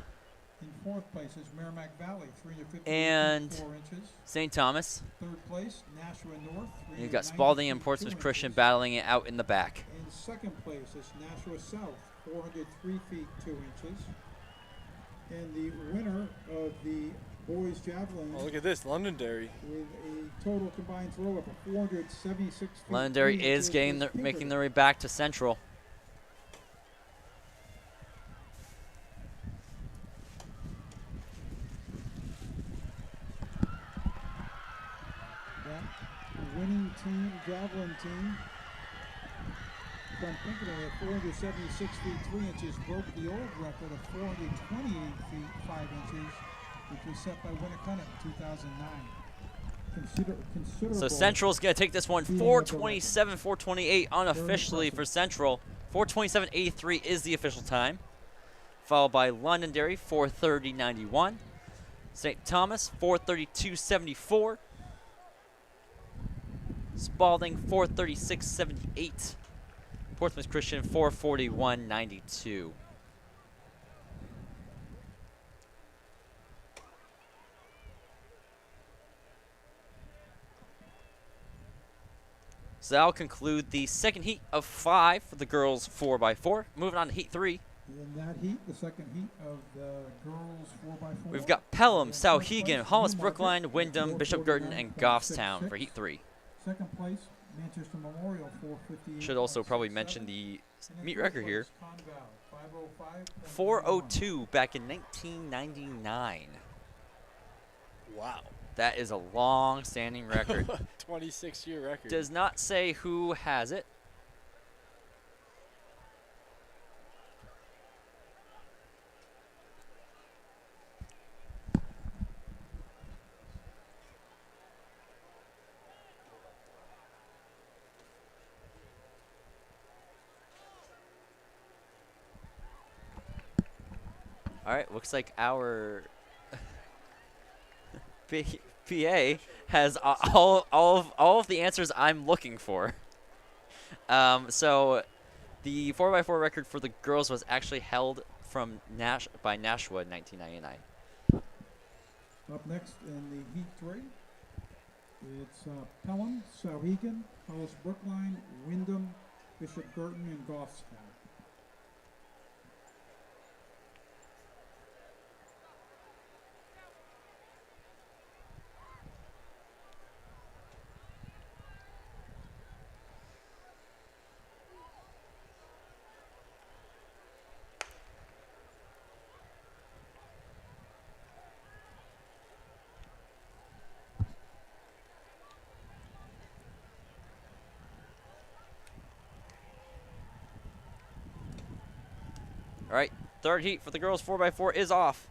In fourth place is Merrimack Valley, 350 And feet 4 inches. St. Thomas. Third place, Nashua North, You got 390 Spalding and feet, Portsmouth 2 Christian inches. battling it out in the back. In second place is Nashua South, 403 feet 2 inches. And the winner of the boys javelin Oh, look at this, Londonderry. with a total combined throw of 476 feet. Londonderry 3 is inches getting is making Pinkerton. their way back to Central. That winning team, javelin team, from Pinkerton at 476 feet 3 inches broke the old record of 428 feet 5 inches, which was set by Winnicott in 2009. Considerable. So Central's going to take this one Being 427, 428 unofficially impressive. for Central. 427.83 is the official time. Followed by Londonderry, 430.91. St. Thomas, 432.74. Spalding, 436.78. Portsmouth Christian, 441.92. So that'll conclude the second heat of 5 for the girls 4x4. Moving on to heat 3. In that heat, the second heat of the girls 4x4. We've got Pelham, in first Souhegan, place, Hollis Newmarket Brookline, at Wyndham, Bishop Girton, and 449.66. Goffstown for heat 3. Second place, Manchester Memorial 458. Should also probably mention the And in meet third record here. place, Conval, 505.91. 402 back in 1999. Wow. That is a long-standing record. 26-year record. Does not say who has it. All right, looks like our PA has all of the answers I'm looking for. So the 4x4 record for the girls was actually held from by Nashua in 1999. Up next in the heat 3, it's Pelham, Souhegan, Hollis Brookline, Wyndham, Bishop Girton, and Goffstown. All right, third heat for the girls 4x4 is off.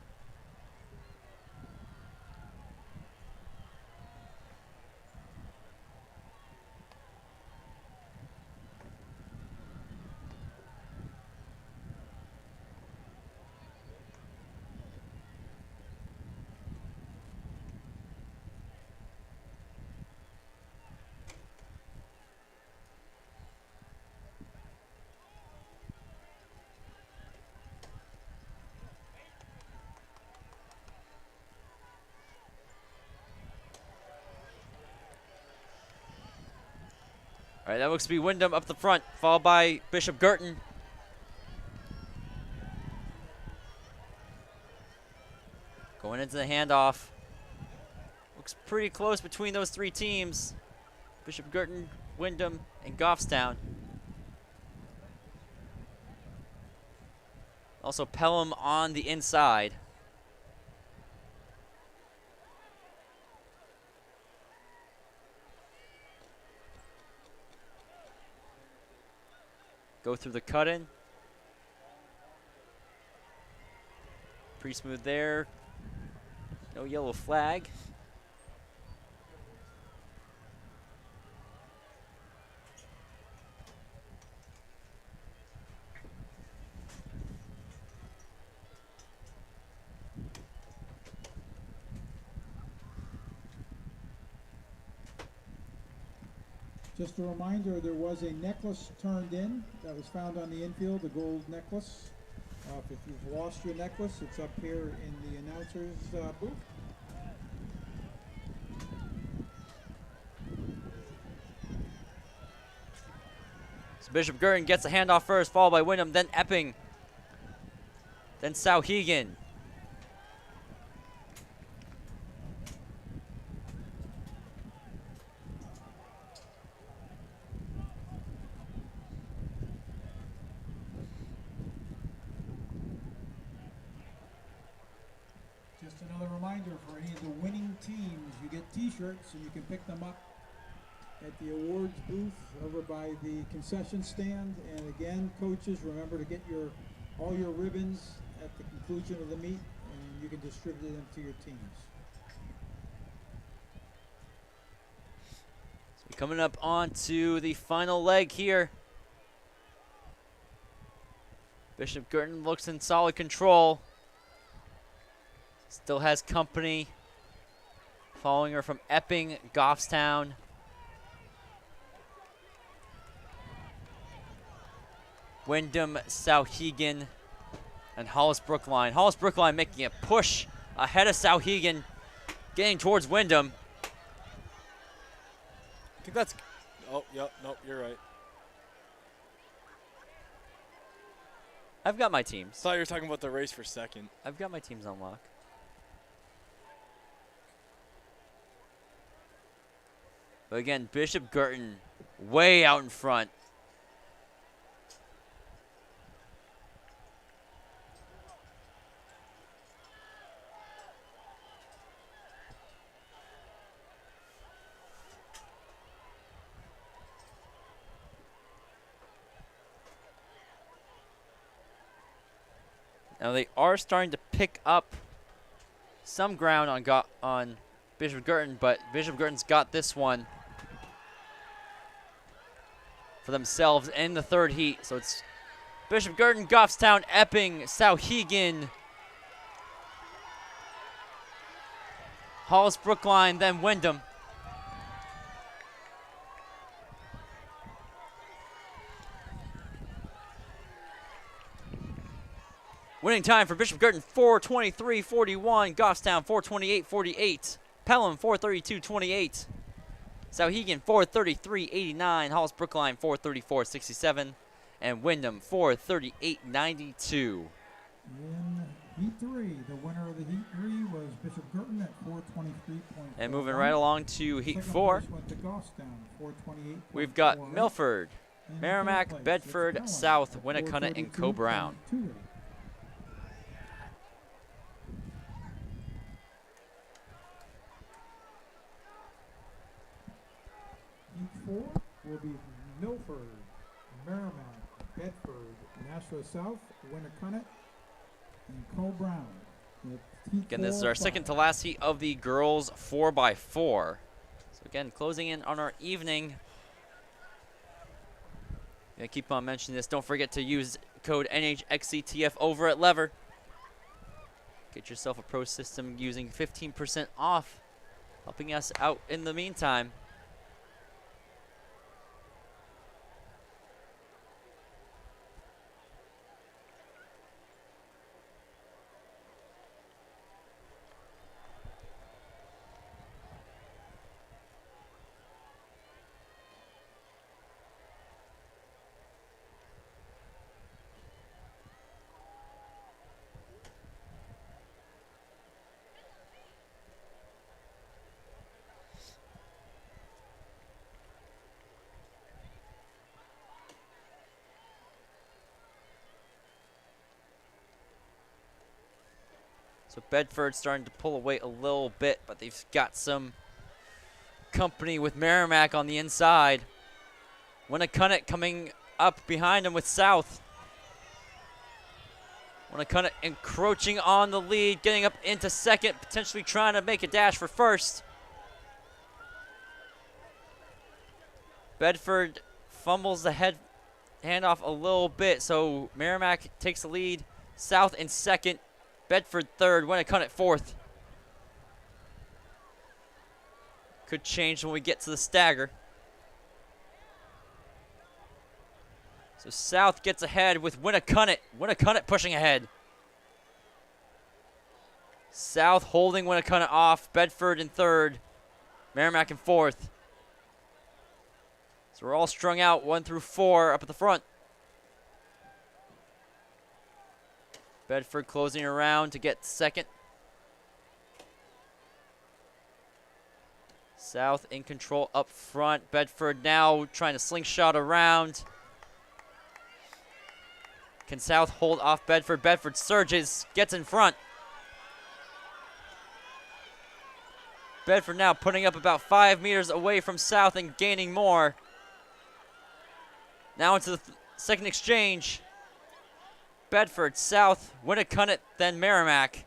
right, that looks to be Wyndham up the front, followed by Bishop Girton. Going into the handoff. Looks pretty close between those three teams. Bishop Girton, Wyndham, and Goffstown. Also Pelham on the inside. Go through the cut-in. Pretty smooth there. No yellow flag. Just a reminder, there was a necklace turned in that was found on the infield, a gold necklace. If you've lost your necklace, it's up here in the announcer's booth. So Bishop Girton gets the handoff first, followed by Wyndham, then Epping, then Sauhegan. Just another reminder for any of the winning teams, you get t-shirts and you can pick them up at the awards booth over by the concession stand. And again, coaches, remember to get all your ribbons at the conclusion of the meet, and you can distribute them to your teams. So coming up onto the final leg here. Bishop Girton looks in solid control. Still has company. Following her from Epping, Goffstown. Wyndham, Sauhegan, and Hollis Brookline. Hollis Brookline making a push ahead of Sauhegan, getting towards Wyndham. I think that's. Oh, yep, nope, you're right. I've got my teams. Thought you were talking about the race for second. I've got my teams on lock. But again, Bishop Girton way out in front. Now they are starting to pick up some ground on Bishop Girton, but Bishop Girton's got this one for themselves in the third heat. So it's Bishop Girton, Goffstown, Epping, Sauhegan, Hollis Brookline, then Wyndham. Winning time for Bishop Girton, 4:23.41. Goffstown, 4:28.48. Pelham, 4:32.28. Sauhegan, 4:33.89. Hollis Brookline, 4:34.67. And Wyndham, 4:38.92. In Heat 3, the winner of the Heat 3 was Bishop Girton at 4:23.41. And moving right along to Heat Second 4, place went to Goffstown, 4:28.41. we've got Milford, And in Merrimack, third place, Bedford, it's Pelham South, at Winnacunnet, and Co-Brown. 4:32.28. Heat 4 will be Milford, Merrimack, Bedford, Nashua South, Winnacunnet, and Co-Brown. Again, this is our second to last heat of the girls 4x4. So again, closing in on our evening. Yeah, keep on mentioning this. Don't forget to use code NHXCTF over at Lever. Get yourself a pro system using 15% off, helping us out in the meantime. So Bedford's starting to pull away a little bit, but they've got some company with Merrimack on the inside. Winnicott coming up behind him with South. Winnicott encroaching on the lead, getting up into second, potentially trying to make a dash for first. Bedford fumbles the handoff a little bit, so Merrimack takes the lead. South in second, Bedford third, Winnicott fourth. Could change when we get to the stagger. So South gets ahead with Winnicott. Winnicott pushing ahead. South holding Winnicott off. Bedford in third. Merrimack in fourth. So we're all strung out 1 through 4 up at the front. Bedford closing around to get second. South in control up front. Bedford now trying to slingshot around. Can South hold off Bedford? Bedford surges, gets in front. Bedford now putting up about 5 meters away from South and gaining more. Now into the second exchange. Bedford, South, Winnicott, then Merrimack.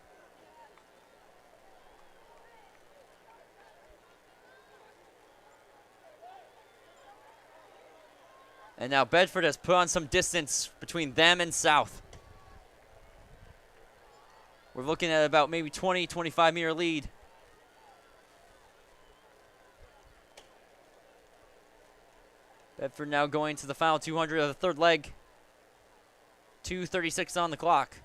And now Bedford has put on some distance between them and South. We're looking at about maybe 20, 25 meter lead. Bedford now going to the final 200 of the third leg. 2:36 on the clock.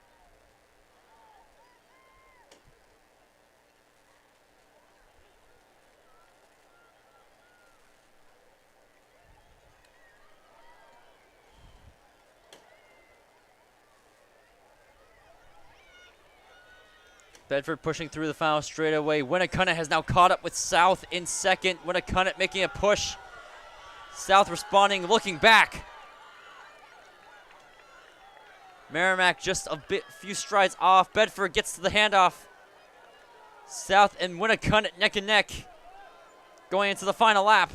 Bedford pushing through the final straightaway. Winnicott has now caught up with South in second. Winnicott making a push. South responding, looking back. Merrimack just a few strides off. Bedford gets to the handoff. South and Winnicott neck and neck. Going into the final lap.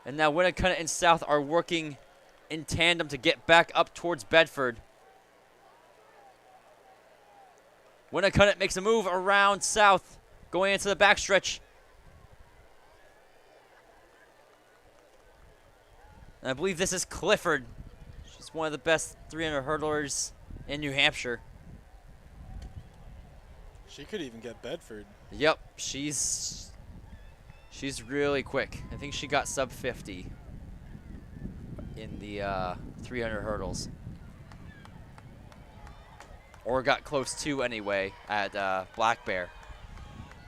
And now Winnicott and South are working in tandem to get back up towards Bedford. Winnicott makes a move around South, going into the backstretch. And I believe this is Clifford. She's one of the best 300 hurdlers in New Hampshire. She could even get Bedford. Yep, she's really quick. I think she got sub 50 in the 300 hurdles. Or got close to anyway at Black Bear.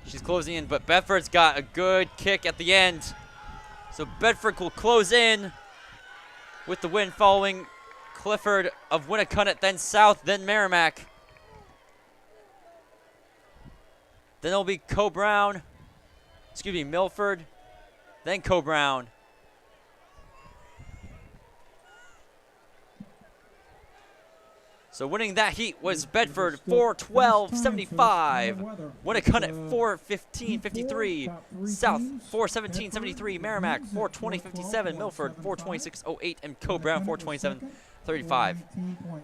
She's closing in, but Bedford's got a good kick at the end. So Bedford will close in with the win, following Clifford of Winnicott, then South, then Merrimack. Then it'll be Milford, then Brown. So winning that heat was Bedford 4:12.75. Winnicott at 4:15.53. South 4:17.73. Merrimack 4:20.57. Milford 4:26.08. And Brown 4:27.35.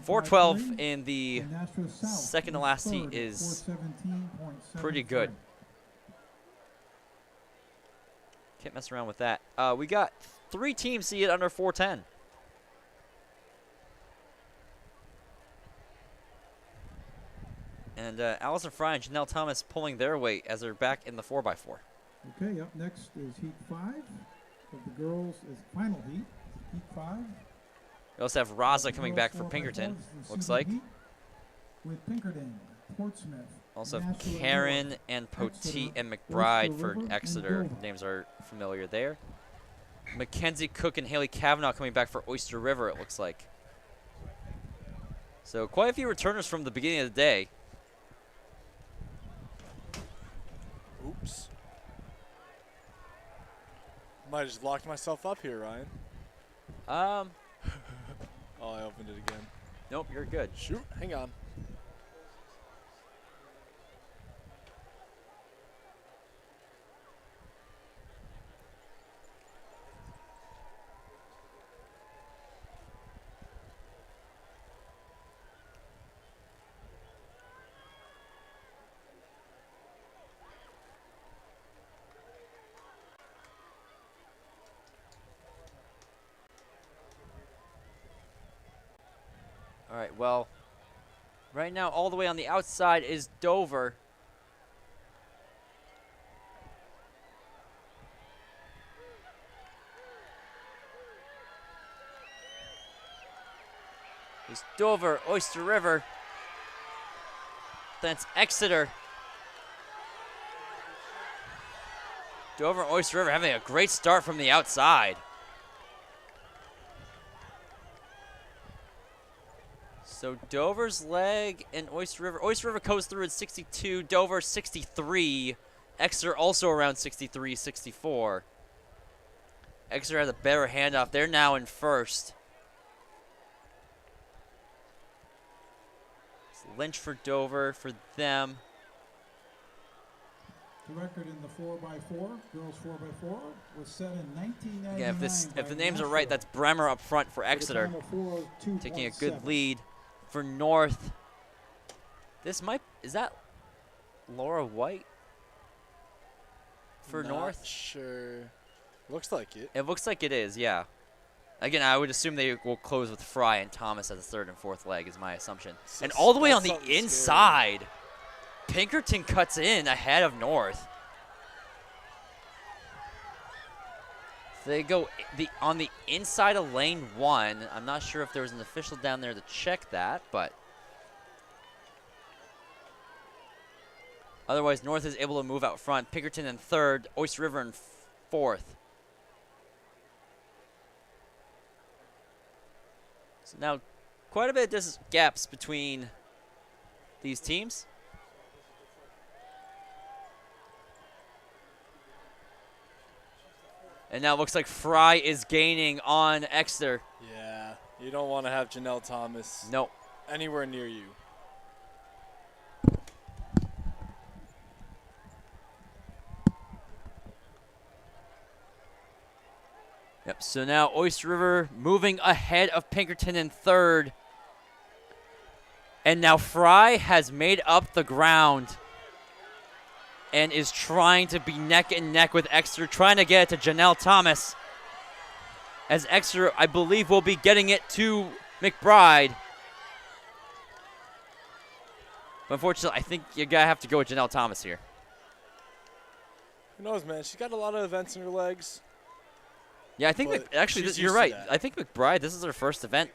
4:12 in the second to last heat is pretty good. Can't mess around with that. We got 3 teams seated under 4:10. And Allison Fry and Janelle Thomas pulling their weight as they're back in the 4x4. Okay, up next is Heat 5 of the girls is final heat. Heat 5. We also have Raza coming back for Pinkerton, looks like. With Pinkerton, Portsmouth. Also have Karen and Poteet and McBride for Exeter. Names are familiar there. Mackenzie Cook and Haley Kavanaugh coming back for Oyster River, it looks like. So quite a few returners from the beginning of the day. Oops. Might have just locked myself up here, Ryan. Oh, Oh, I opened it again. Nope, you're good. Shoot, hang on. All right, well, right now all the way on the outside is Dover. There's Dover, Oyster River. That's Exeter. Dover and Oyster River having a great start from the outside. So Dover's leg and Oyster River goes through at 62, Dover 63. Exeter also around 63, 64. Exeter has a better handoff. They're now in first. It's Lynch for Dover for them. The record in the 4x4, girls 4x4, was set in 1999. Again, if the names are right, that's Bremer up front for Exeter, taking a good lead. For North, is that Laura White for Not North? Sure. Looks like it. It looks like it is, yeah. Again, I would assume they will close with Fry and Thomas as the third and fourth leg is my assumption. And all the way on the inside, Pinkerton cuts in ahead of North. They go on the inside of lane 1. I'm not sure if there was an official down there to check that, but otherwise North is able to move out front. Pinkerton in third, Oyster River in fourth. So now quite a bit of gaps between these teams. And now it looks like Fry is gaining on Exeter. Yeah, you don't want to have Janelle Thomas Nope. anywhere near you. Yep, so now Oyster River moving ahead of Pinkerton in third. And now Fry has made up the ground and is trying to be neck and neck with Exeter, trying to get it to Janelle Thomas. As Exeter, I believe, will be getting it to McBride. But unfortunately, I think you're going to have to go with Janelle Thomas here. Who knows, man? She's got a lot of events in her legs. Yeah, I think, actually, you're right. I think McBride, this is her first event.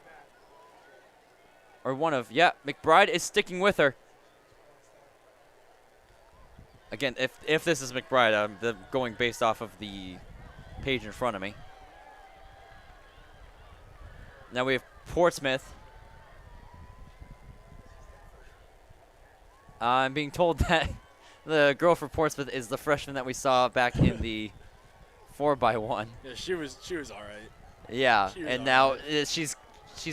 Or one of, yeah, McBride is sticking with her. Again, if this is McBride, I'm going based off of the page in front of me. Now we have Portsmouth. I'm being told that the girl for Portsmouth is the freshman that we saw back in the 4x1. Yeah, she was all right. Yeah, and now she's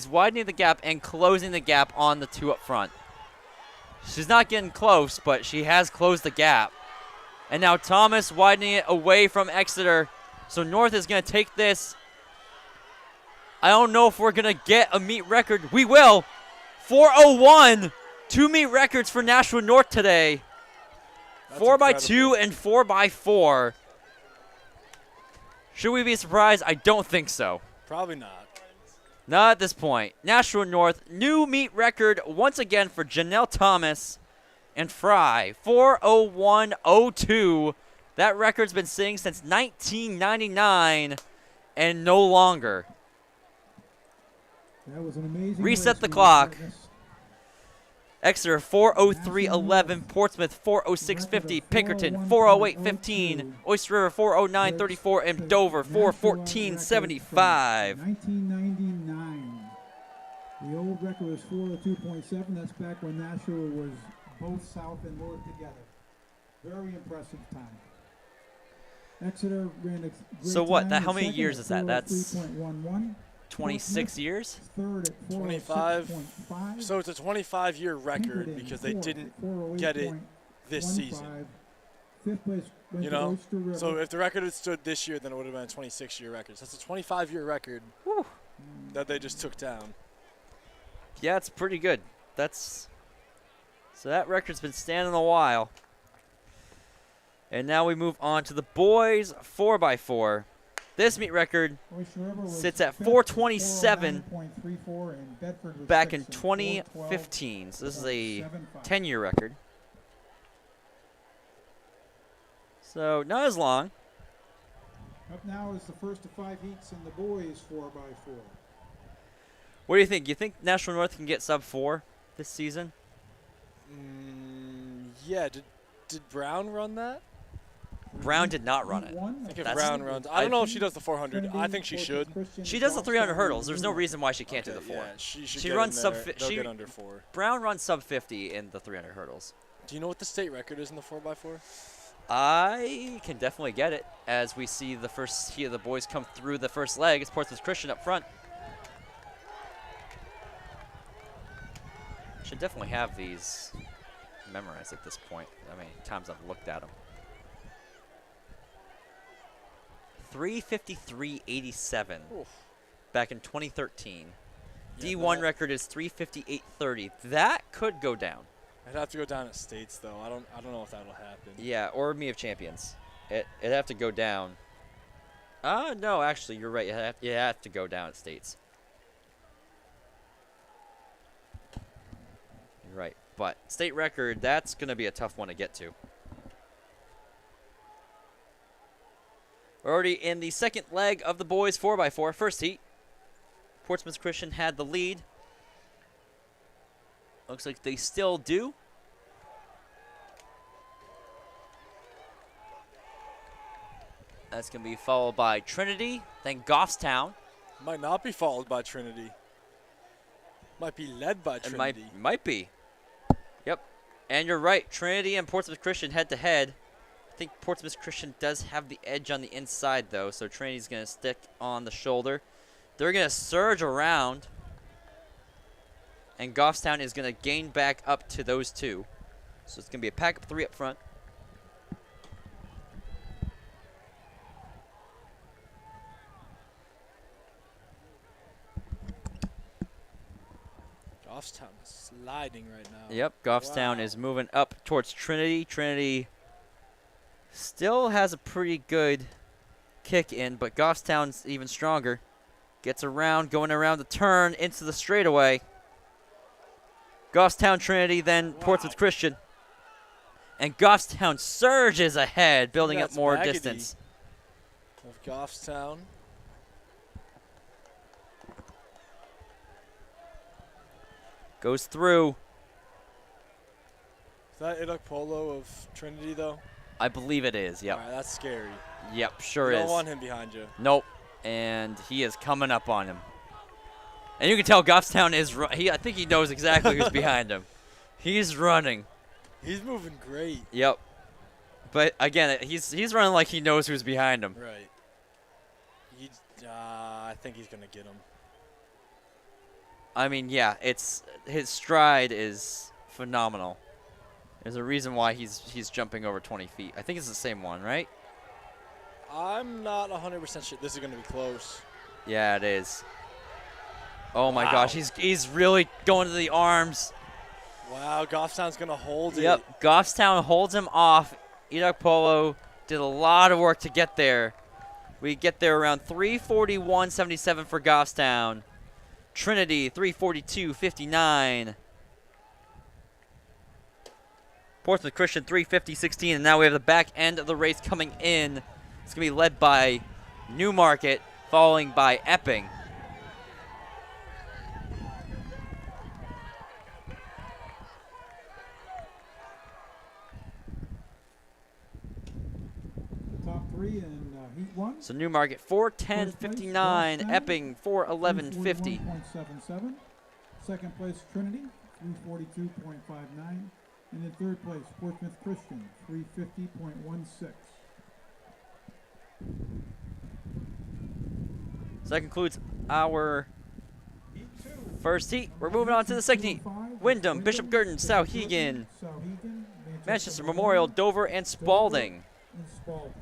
widening the gap and closing the gap on the two up front. She's not getting close, but she has closed the gap. And now Thomas widening it away from Exeter. So North is going to take this. I don't know if we're going to get a meet record. We will. 4:01. 2 meet records for Nashua North today. 4x2 and 4x4. Should we be surprised? I don't think so. Probably not. Not at this point. Nashua North, new meet record once again for Janelle Thomas and Fry. 4:01:02. That record's been sitting since 1999 and no longer. That was an amazing Reset the clock. Exeter 4:03:11, Portsmouth 4:06:50, Pinkerton 4:08:15, Oyster River 4:09:34, and Dover 4:14:75. 1999. The old record was 4:02.7. That's back when Nashua was both South and North together. Very impressive time. Exeter ran a great So what? time That in how many second years at is that? That's 4:03.11. 26 years? Third at 25. 406.5. So it's a 25-year record Pinkerton, because they fourth didn't at get it this 408.15. season. Fifth place went You to know? Oyster River. So if the record had stood this year, then it would have been a 26-year record. So it's a 25-year record that they just took down. Yeah, it's pretty good. So that record's been standing a while. And now we move on to the boys 4x4. This meet record Oyster River was sits at fifth, 427 409.34, and Bedford was back in sixth at 2015. So this is a 412.75. 10-year record. So not as long. Up now is the first of 5 heats in the boys 4x4. What do you think? You think National North can get sub 4 this season? Yeah, did Brown run that? Brown did not run Heat it. one, I think if That's- Brown runs, I don't know if she does the 400. I think she should. She does the 300 hurdles. There's no reason why she can't do the 4. Yeah, she should She get runs in sub there. fi- They'll she- get under 4. Brown runs sub 50 in the 300 hurdles. Do you know what the state record is in the 4x4? I can definitely get it as we see the first heat of the boys come through the first leg. It's Portsmouth Christian up front. Should definitely have these memorized at this point. I mean, times I've looked at them. 353.87 back in 2013. Yeah, D1 that- record is 358.30. That could go down. I'd have to go down at states though. I don't know if that'll happen. Yeah, or Me of Champions. It'd have to go down. No, actually, you're right. You have to go down at states. You're right. But state record, that's going to be a tough one to get to. We're already in the second leg of the boys 4x4. First heat. Portsmouth Christian had the lead. Looks like they still do. That's going to be followed by Trinity, then Goffstown. Might not be followed by Trinity. Might be led by It Trinity. might be. Yep. And you're right. Trinity and Portsmouth Christian head to head. I think Portsmouth Christian does have the edge on the inside, though, so Trinity's going to stick on the shoulder. They're going to surge around. And Goffstown is going to gain back up to those two. So it's going to be a pack of 3 up front. Goffstown is sliding right now. Yep, Goffstown Wow. is moving up towards Trinity. Trinity still has a pretty good kick in, but Goffstown's even stronger. Gets around, going around the turn into the straightaway. Goffstown, Trinity, then Portsmouth Christian. And Goffstown surges ahead, building up That's more Baggedy. distance. Of Goffstown. Goes through. Is that Iduk Polo of Trinity though? I believe it is, yep. Alright, that's scary. Yep, sure You is. don't want him behind you. Nope. And he is coming up on him. And you can tell Goffstown is I think he knows exactly who's behind him. He's running. He's moving great. Yep. But again, he's running like he knows who's behind him. Right. I think he's gonna get him. I mean, yeah, his stride is phenomenal. There's a reason why he's jumping over 20 feet. I think it's the same one, right? I'm not 100% sure. This is gonna be close. Yeah, it is. Oh my Wow. gosh, he's really going to the arms. Wow, Goffstown's gonna hold it. Yep, Goffstown holds him off. Iduk Polo did a lot of work to get there. We get there around 341.77 for Goffstown. Trinity 342.59. Portsmouth Christian 350.16, and now we have the back end of the race coming in. It's gonna be led by Newmarket, following by Epping. Top 3 in Heat 1. So Newmarket 410.59, Goffstown, Epping 411.50. 341.77. Second place, Trinity, 342.59. And in third place, Portsmouth Christian, 350.16. So that concludes our Heat 2. first heat. We're moving on to the second heat. Wyndham, Bishop Girton, Souhegan, Manchester Memorial, Dover, and Spalding. And Spalding.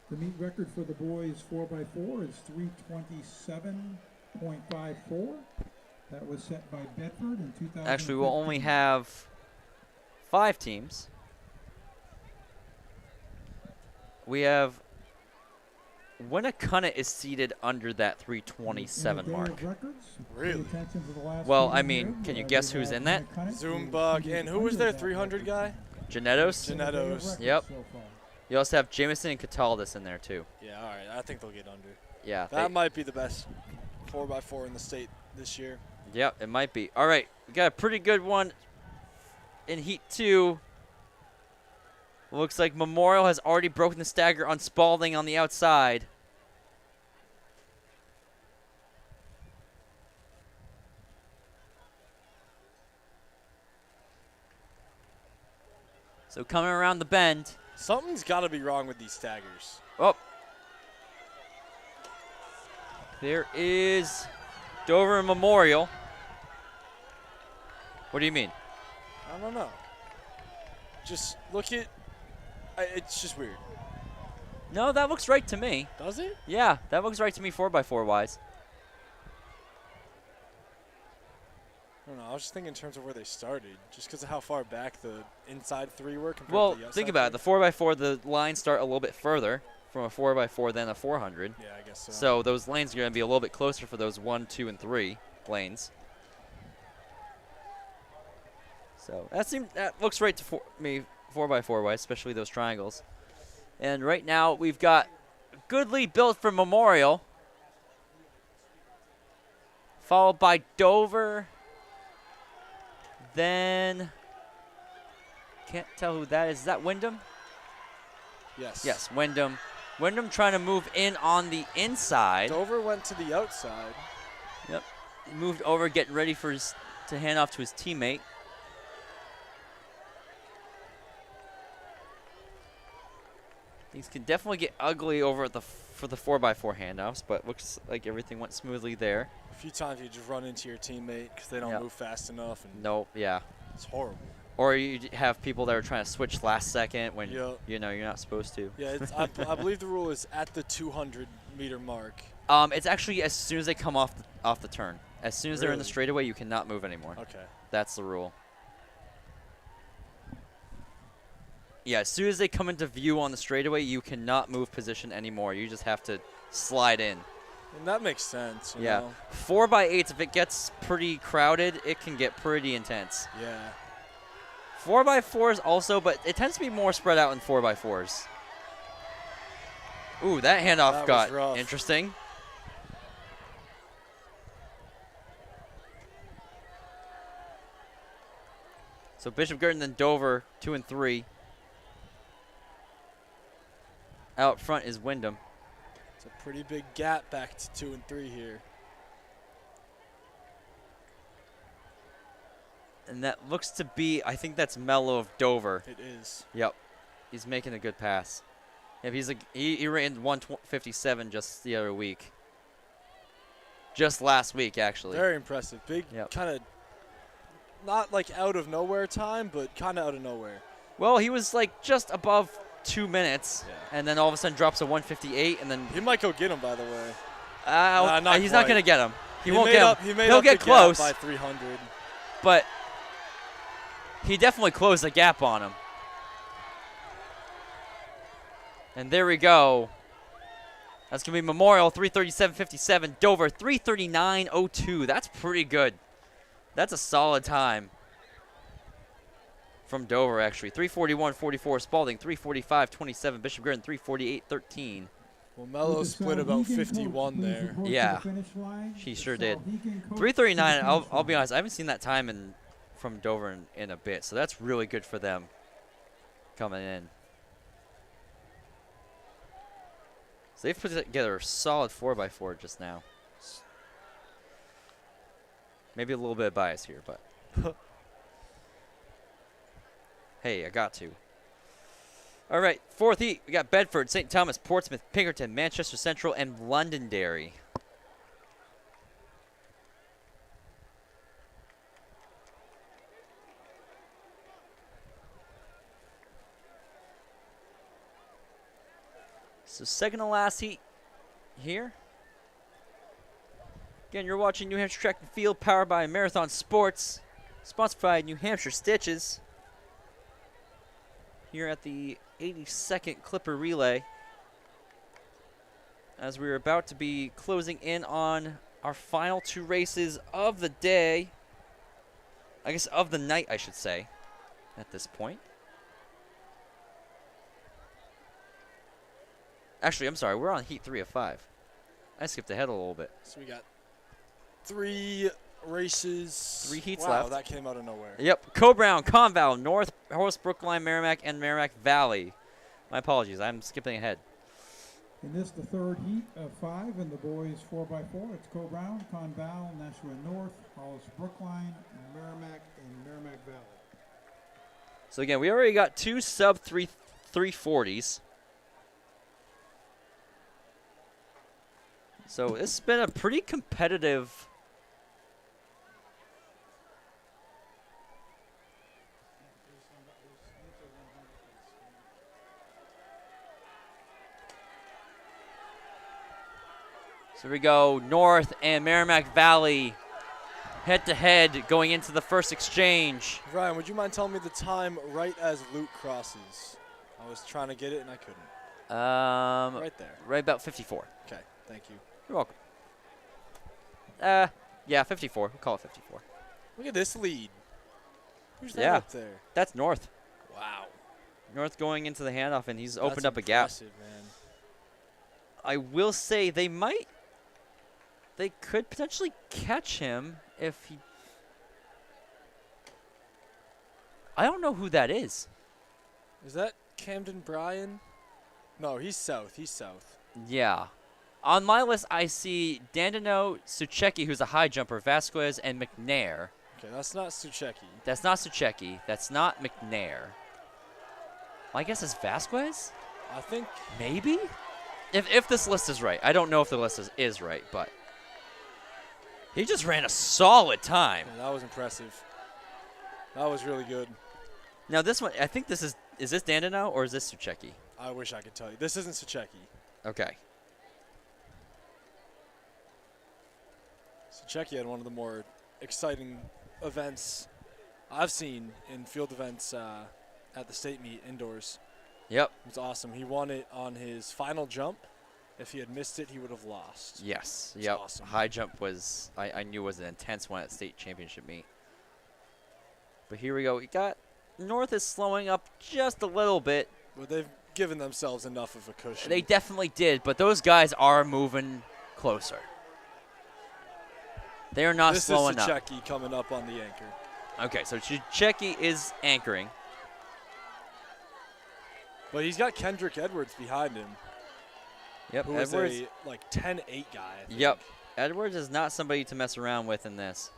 The meet record for the boys 4x4 is 327.54. That was set by Bedford in 2000. Actually, we'll only have 5 teams. We have Winnicott is seated under that 327 mark. Really? Well, I mean, can you guess who's in that? Zoombug. And who was their 300 guy? Janettos? Janettos. Yep. You also have Jameson and Cataldis in there, too. Yeah, all right. I think they'll get under. Yeah. That might be the best 4x4 in the state this year. Yep, it might be. All right, we got a pretty good one in Heat 2. Looks like Memorial has already broken the stagger on Spalding on the outside. So coming around the bend. Something's got to be wrong with these staggers. Oh. There is Dover and Memorial. What do you mean? I don't know. Just look at. It's just weird. No, that looks right to me. Does it? Yeah, that looks right to me 4x4 wise. I don't know. I was just thinking in terms of where they started, just because of how far back the inside 3 were compared Well, to the outside think about it. 3. The 4x4, the lines start a little bit further from a 4x4 than a 400. Yeah, I guess so. So those lanes are going to be a little bit closer for those 1, 2, and 3 lanes. So that looks right to me 4x4 wise, especially those triangles. And right now we've got a good lead built for Memorial, followed by Dover. Then can't tell who that is. Is that Wyndham? Yes. Yes, Wyndham. Wyndham trying to move in on the inside. Dover went to the outside. Yep. He moved over, getting ready for to hand off to his teammate. Things can definitely get ugly over at for the 4x4 handoffs, but looks like everything went smoothly there. A few times you just run into your teammate because they don't move fast enough. And Nope, yeah. It's horrible. Or you have people that are trying to switch last second when Yep. you know you're not supposed to. Yeah, I believe the rule is at the 200-meter mark. It's actually as soon as they come off the turn. As soon as they're in the Really? straightaway, you cannot move anymore. Okay. That's the rule. Yeah, as soon as they come into view on the straightaway, you cannot move position anymore. You just have to slide in. And that makes sense. You Yeah. know? 4x8s, if it gets pretty crowded, it can get pretty intense. Yeah. 4x4s also, but it tends to be more spread out in 4x4s. Ooh, that handoff That was got rough. interesting. So Bishop Girton, then Dover, 2 and 3. Out front is Wyndham. It's a pretty big gap back to 2 and 3 here. And that looks to be, I think that's Mello of Dover. It is. Yep. He's making a good pass. Yeah, he ran 157 just the other week. Just last week, actually. Very impressive. Big, Yep. kind of, not like out of nowhere time, but kind of out of nowhere. Well, he was like just above 2 minutes, Yeah. and then all of a sudden drops a 158, and then He might go get him, by the way. he's not going to get him. He won't made get up, him. He made He'll up get the close, gap by 300. but he definitely closed the gap on him. And there we go. That's going to be Memorial 337.57, Dover 339.02. That's pretty good. That's a solid time from Dover, actually. 341.44, Spalding 345.27, Bishop Girton 348.13. Well, Mello split about 51 there. Yeah, he sure did. 339, I'll be honest, I haven't seen that time from Dover in a bit, so that's really good for them coming in. So they've put together a solid 4x4 just now. Maybe a little bit of bias here, but hey, I got to. All right, fourth heat. We got Bedford, St. Thomas, Portsmouth, Pinkerton, Manchester Central, and Londonderry. So second to last heat here. Again, you're watching New Hampshire Track and Field, powered by Marathon Sports, sponsored by New Hampshire Stitches. Here at the 82nd Clipper Relay, as we're about to be closing in on our final 2 races of the day. I guess of the night, I should say, at this point. Actually, I'm sorry, we're on heat 3 of 5. I skipped ahead a little bit. So we got 3 races. 3 heats wow, left. That came out of nowhere. Yep, Co-Brown, Conval, North, Horse, Brookline, Merrimack, and Merrimack Valley. My apologies, I'm skipping ahead. In this, the third heat of 5, and the boys 4x4. It's Co-Brown, Conval, Nashua North, Hollis, Brookline, Merrimack, and Merrimack Valley. So again, we already got 2 sub 340s. So it's been a pretty competitive. So we go North and Merrimack Valley head-to-head going into the first exchange. Ryan, would you mind telling me the time right as Luke crosses? I was trying to get it and I couldn't. Right there. Right about 54. Okay, thank you. You're welcome. Yeah, 54. We'll call it 54. Look at this lead. Who's that Yeah. up there? That's North. Wow. North going into the handoff, and he's That's opened up a gap. impressive, man. I will say they could potentially catch him if he. I don't know who that is. Is that Camden Bryan? No, he's south. He's south. Yeah. On my list, I see Dandino, Sucheki, who's a high jumper, Vasquez, and McNair. Okay, that's not Sucheki. That's not Sucheki. That's not McNair. Well, I guess it's Vasquez? I think Maybe? If this list is right. I don't know if the list is right, but he just ran a solid time. yeah, that was impressive. That was really good. Now this one, I think this is this Dandino or is this Sucheki? I wish I could tell you. This isn't Sucheki. Okay. Sucheki had one of the more exciting events I've seen in field events at the state meet indoors. Yep. It was awesome. He won it on his final jump. If he had missed it, he would have lost. Yes. It's Yep. awesome. High jump was I knew was an intense one at state championship meet. But here we go. We got North is slowing up just a little bit. But they've given themselves enough of a cushion. They definitely did, but those guys are moving closer. They are not slowing this is up. Sucheki coming up on the anchor. Okay, so Sucheki is anchoring. But he's got Kendrick Edwards behind him, Yep, who is Edwards. a like 10-8 guy. I think. Yep, Edwards is not somebody to mess around with in this.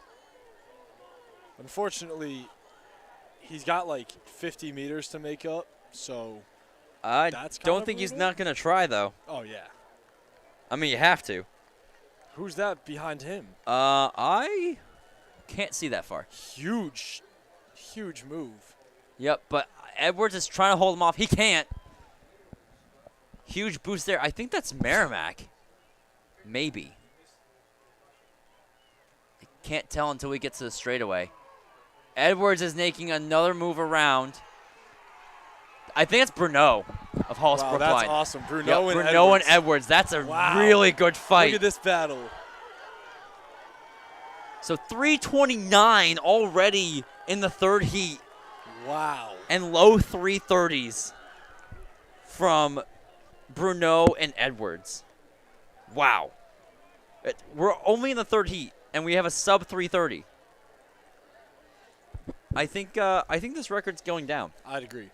Unfortunately, he's got like 50 meters to make up, so I That's don't kinda think he's brutal. not going to try, though. oh yeah. I mean, you have to. Who's that behind him? I can't see that far. Huge move. Yep, but Edwards is trying to hold him off. He can't. Huge boost there. I think that's Merrimack. Maybe. I can't tell until we get to the straightaway. Edwards is making another move around. I think it's Bruno of Hollis Wow, Brookline. that's awesome. Yep, Bruno and Bruno Edwards. and Edwards. That's a Wow. really good fight. Look at this battle. So 329 already in the third heat. Wow. And low 330s from Bruno and Edwards. Wow. We're only in the third heat, and we have a sub 330. I think this record's going down I'd agree.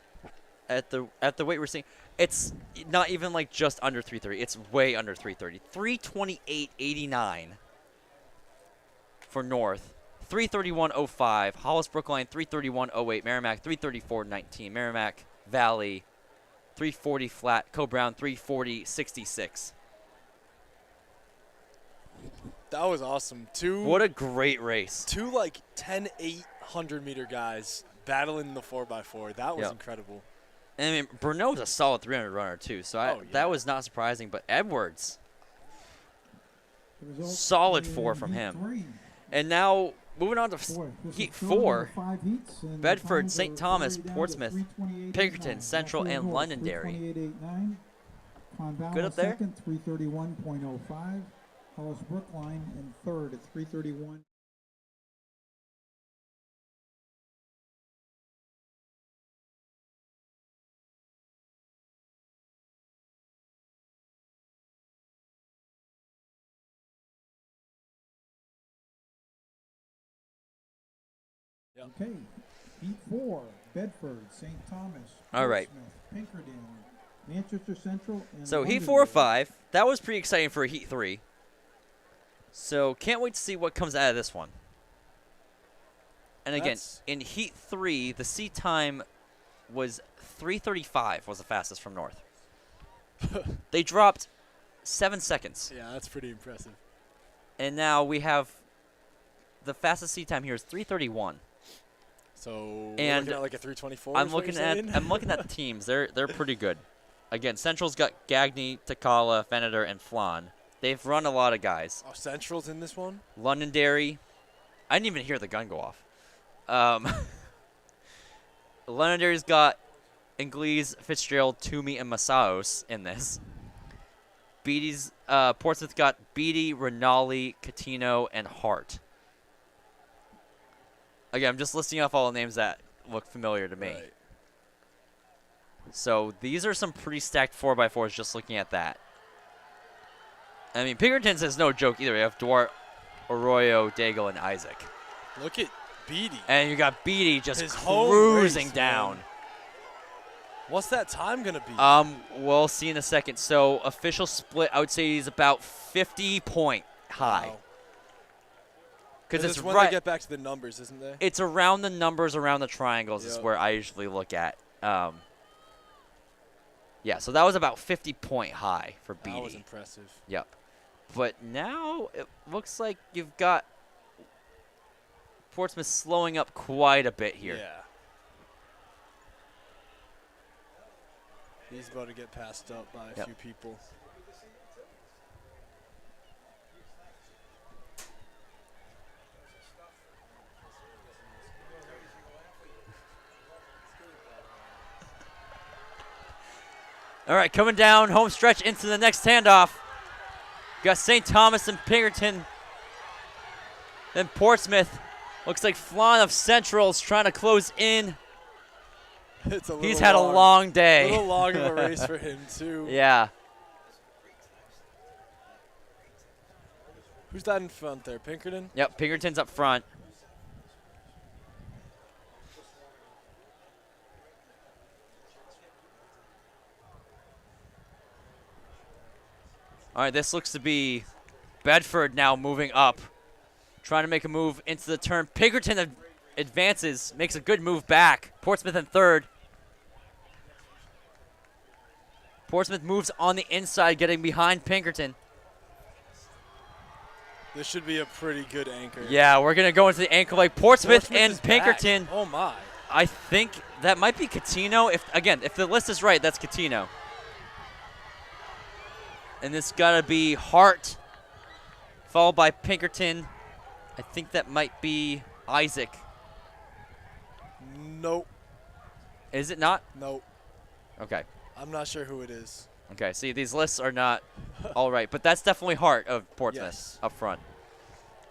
at the weight we're seeing. It's not even like just under 330. It's way under 330. 328.89 for North. 3:31:05. Hollis Brookline 3:31:08. Merrimack 3:34:19. Merrimack Valley 3:40 flat. Co-Brown 3:40:66. That was awesome. What a great race. Two like 10 800-meter guys battling in the 4x4. That was Yep. incredible. And I mean, Bruneau's a solid 300 runner too, so Oh, yeah. that was not surprising. But Edwards, The results solid in 4 from Heat him. 3. And now moving on to Boy, this Heat is short of 4. the 5 heats, and the Bedford, times St. are Thomas, already down to Portsmouth, 3:28.89. Pinkerton, Central, Northfield and North, Londonderry. 3:28.89. Conval Good up there? second, 3:31.05. Hollis Brookline in third at 3:31. Yep. Okay, Heat 4, Bedford, St. Thomas, All right. Portsmouth, Pinkerton, Manchester Central, and So Heat 4 or Londonderry. 5, that was pretty exciting for a Heat 3. So can't wait to see what comes out of this one. And again, That's- in Heat 3, the seat time was 3:35 was the fastest from North. They dropped 7 seconds. Yeah, that's pretty impressive. And now we have the fastest seat time here is 3:31. So we're And looking at like a 324. I'm is what looking you're at saying? the teams. They're pretty good. Again, Central's got Gagne, Takala, Venator, and Flan. They've run a lot of guys. Oh, Central's in this one? Londonderry. I didn't even hear the gun go off. Londonderry's got Inglese, Fitzgerald, Toomey, and Masaos in this. Beatty's Portsmouth got Beatty, Rinaldi, Catino, and Hart. Again, I'm just listing off all the names that look familiar to me. Right. So these are some pretty stacked 4x4s just looking at that. I mean, Pinkerton's is no joke either. You have Duarte, Arroyo, Daigle, and Isaac. Look at Beatty. And you got Beatty just His home cruising race, down. man. What's that time going to be? We'll see in a second. So official split, I would say he's about 50-point high. Wow. Because it's it's when right. they get back to the numbers, isn't there? It's around the numbers, around the triangles is Yep. where I usually look at. Yeah, so that was about 50-point high for Beatty. That was impressive. Yep. But now it looks like you've got Portsmouth slowing up quite a bit here. Yeah. He's about to get passed up by a Yep. few people. All right, coming down home stretch into the next handoff. Got St. Thomas and Pinkerton. Then Portsmouth. Looks like Flan of Central is trying to close in. It's a little He's had a long long A day. little long of a race for him, too. Yeah. Who's that in front there? Pinkerton? Yep, Pinkerton's up front. All right, this looks to be Bedford now moving up. Trying to make a move into the turn. Pinkerton advances, makes a good move back. Portsmouth in third. Portsmouth moves on the inside, getting behind Pinkerton. This should be a pretty good anchor. Yeah, we're going to go into the ankle like Portsmouth and is back. Pinkerton. Oh, my. I think that might be Catino. If the list is right, that's Catino. And this got to be Hart, followed by Pinkerton. I think that might be Isaac. Nope. Is it not? Nope. Okay. I'm not sure who it is. Okay, see, these lists are not all right, but that's definitely Hart of Portsmouth Yes. up front.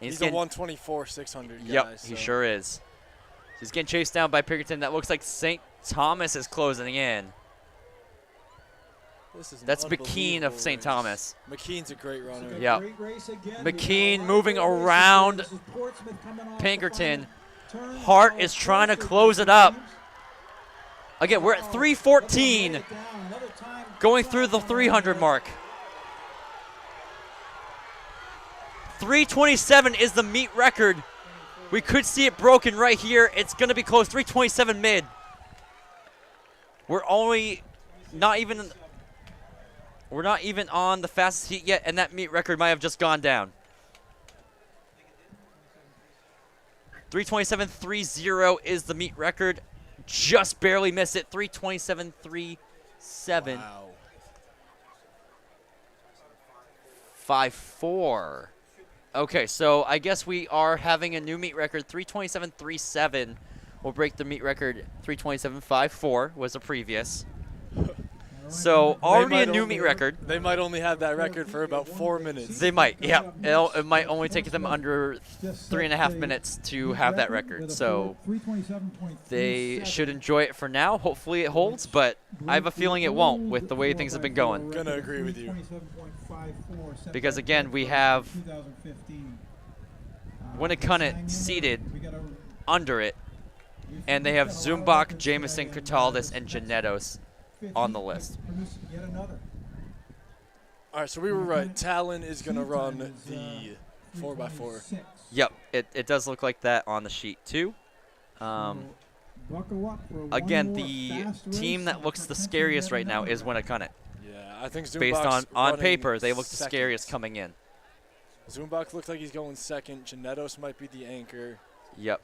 And He's a getting- 124, 600 guy. Yep, so. he sure is. He's getting chased down by Pinkerton. That looks like St. Thomas is closing in. This is an That's McKean of unbelievable St. race. Thomas. McKean's a great runner. Yeah. Great race again. McKean We got a moving lot of races around here. This is Portsmouth coming off the Pinkerton. final turn. Hart Now is trying to Portsmouth close it up. James. Again, we're at Oh, 3:14, look at him lay it down. Another time going shot through the from 300 there. mark. 3:27 is the meet record. We could see it broken right here. It's going to be close. 327 mid. We're not even on the fastest heat yet, and that meet record might have just gone down. 327.30 is the meet record. Just barely missed it. 327.37. Wow. 5-4. Okay, so I guess we are having a new meet record. 327.37 will break the meet record. 327.54 was the previous. So already a new meet record. They might only have that record for about 4 minutes. They might, yeah. It might only take them under 3.5 minutes to have that record. So they should enjoy it for now. Hopefully it holds, but I have a feeling it won't with the way things have been going. Gonna agree with you. Because again, we have Winnicott seated under it, and they have Zumbach, Jameson, Cataldis, and Janettos on the list. All right, so we were right. Talon is going to run the 4x4. Yep, it does look like that on the sheet too. Again, the team that looks the scariest right now is Winnicott. Yeah, I think Zumbach's Based on running paper, they look the second. scariest coming in. Zumbach looks like he's going second. Janettos might be the anchor. Yep.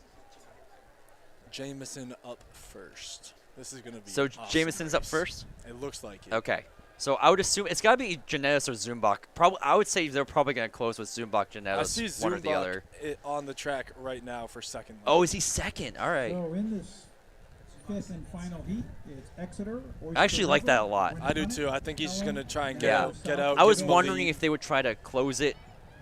Jameson up first. This is going to be So an awesome Jameson's up race. first? It looks like it. Okay. So I would assume it's got to be Janettos or Zumbach. I would say they're probably going to close with Zumbach, I see Janettos, one or the other. Zumbach on the track right now for second. Oh, is he second? All right. So in this fifth and final heat, it's Exeter. I actually like that a lot. I do too. I think he's just going to try and get Yeah. out. Get out. I was give him a wondering lead. if they would try to close it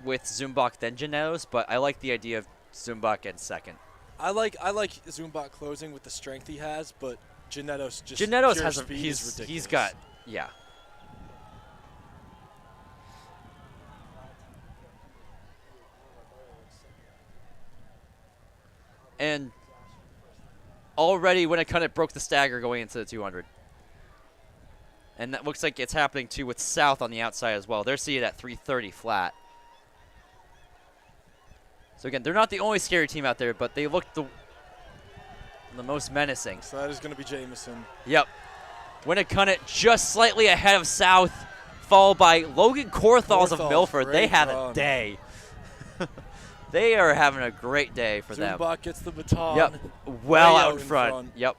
with Zumbach then Janettos, but I like the idea of Zumbach in second. I like Zumbach closing with the strength he has, but Janettos just Janettos pure has speed is he's ridiculous. got yeah. And already Winnicott broke the stagger going into the 200. And that looks like it's happening too with South on the outside as well. They're seated at 330 flat. So again, they're not the only scary team out there, but they look the most menacing. So that is going to be Jameson. Yep. Winnicott just slightly ahead of South, followed by Logan Corthals of Corthals, Milford. They great had run. a day. They are having a great day for them. Zumbach gets the baton. Yep. Well way out in front. Yep.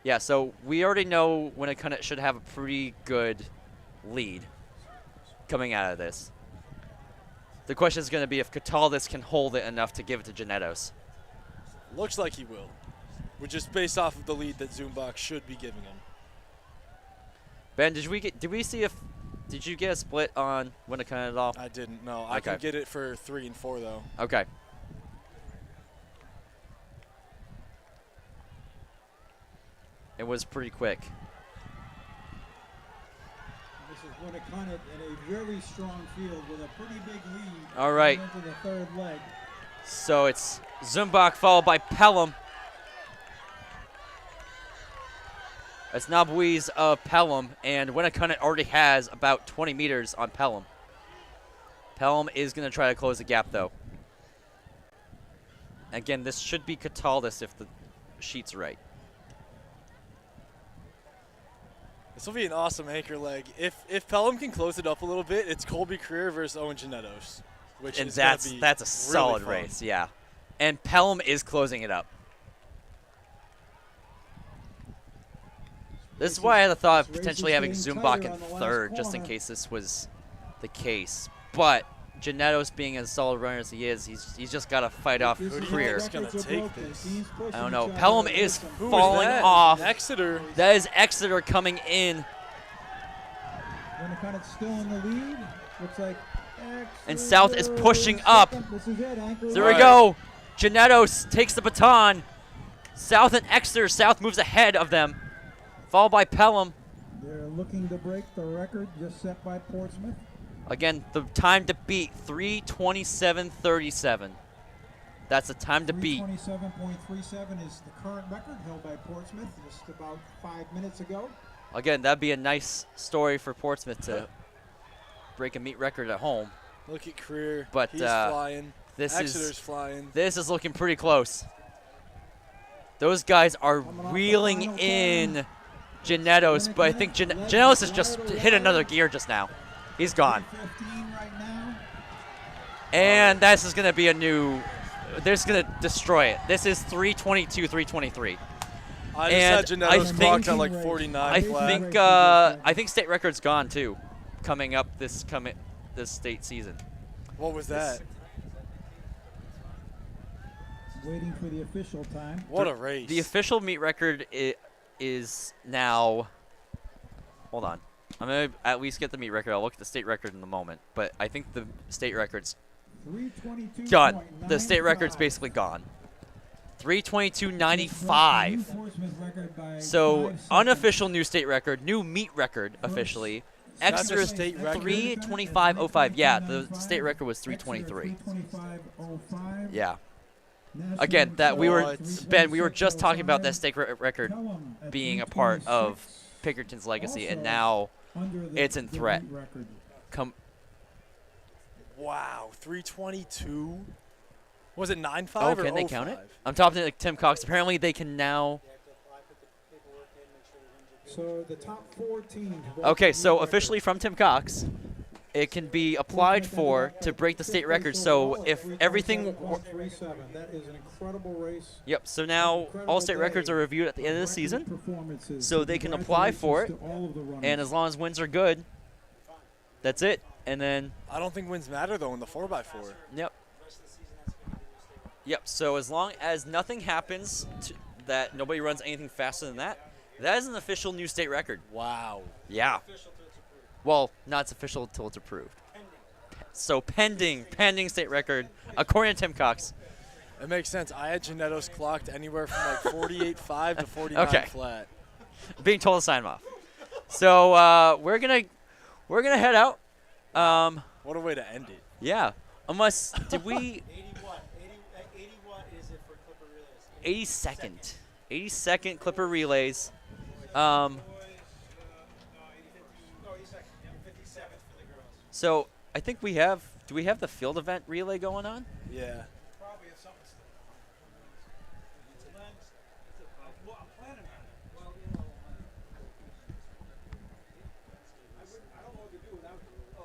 Yeah, so we already know Winnicott should have a pretty good lead coming out of this. The question is going to be if Cataldis can hold it enough to give it to Janettos. Looks like he will. We're just based off of the lead that Zumbach should be giving him. Ben, did you get a split on Winnicott at all? I didn't know. I can Okay. get it for 3 and 4 though. Okay. It was pretty quick. This is Winnicott in a very strong field with a pretty big lead. All right. Into the third leg. So it's Zumbach followed by Pelham. It's Nabuiz of Pelham, and Winnicott already has about 20 meters on Pelham. Pelham is going to try to close the gap, though. Again, this should be Cataldis if the sheet's right. This will be an awesome anchor leg. If Pelham can close it up a little bit, it's Colby Career versus Owen Janettos, which And is gonna that's be a really solid fun. race, yeah. And Pelham is closing it up. This is why I had the thought of This race potentially is having getting Zumbach tighter in on the last third, just in corner. case this was the case. But Janettos being as solid runner as he is, he's just got to fight off This is career. Who's gonna records are take broken. this? Teams pushing I don't each know. other. Pelham is Who is falling that? off. Exeter. That is Exeter coming in. Winnicott's still in the lead. Looks like And South is Exeter pushing is up. second. This is it. Anchor There we leg. go. Janettos takes the baton. South and Exeter. South moves ahead of them, followed by Pelham. They're looking to break the record just set by Portsmouth. Again, the time to beat, 3:27:37. That's the time to beat. 327.37 is the current record held by Portsmouth just about 5 minutes ago. Again, that'd be a nice story for Portsmouth to break a meet record at home. Look at Career. But, he's flying. Exeter's flying. This is looking pretty close. Those guys are Coming off the reeling final in turn. Gennetos, but I think Gennetos has just hit another gear just now. He's gone. 15 right now. And this is going to be a new, they're just going to destroy it. This is 322, 323. I And just I had Gennetos think- clocked at like 49 I flat. think state record's gone too, coming up this state season. What was that? Waiting for the official time. What a race. The official meet record is now, hold on. I'm going to at least get the meet record. I'll look at the state record in a moment, but I think the state record's 322. done. The state record's basically gone. 322.95. So unofficial new state record, new meet record officially. That's a Exeter's state record? 325.05. Yeah, the state record was 323. 325.05. Yeah. Again, that we were What? Ben, we were just talking about that state record being a part of Pinkerton's legacy, and now it's in threat. Come. Wow, 322. Was it 9.5 Oh, or can they 05? count it? I'm talking to Tim Cox. Apparently, they can now. So the top 4 teams. Okay, so officially from Tim Cox, it can be applied for to break the state record. So if everything. That is an incredible race. Yep. So now all state records are reviewed at the end of the season, so they can apply for it, and as long as wins are good, that's it. And then. I don't think wins matter though in the 4x4. Yep. Yep. So as long as nothing happens that nobody runs anything faster than that, that is an official new state record. Wow. Yeah. Well, not it's official until it's approved. So pending state record, according to Tim Cox. It makes sense. I had Gennetos clocked anywhere from like 48.5 to 49 Okay. flat. Being told to sign him off. So we're gonna head out. What a way to end it. Yeah. Unless did we 80 what? 80 what is it for Clipper relays? 80-second Clipper relays. So I think we have. Do we have the field event relay going on? Yeah. Probably if something's. Well, I'm planning on it. Well, you know. I don't know what to do without you. So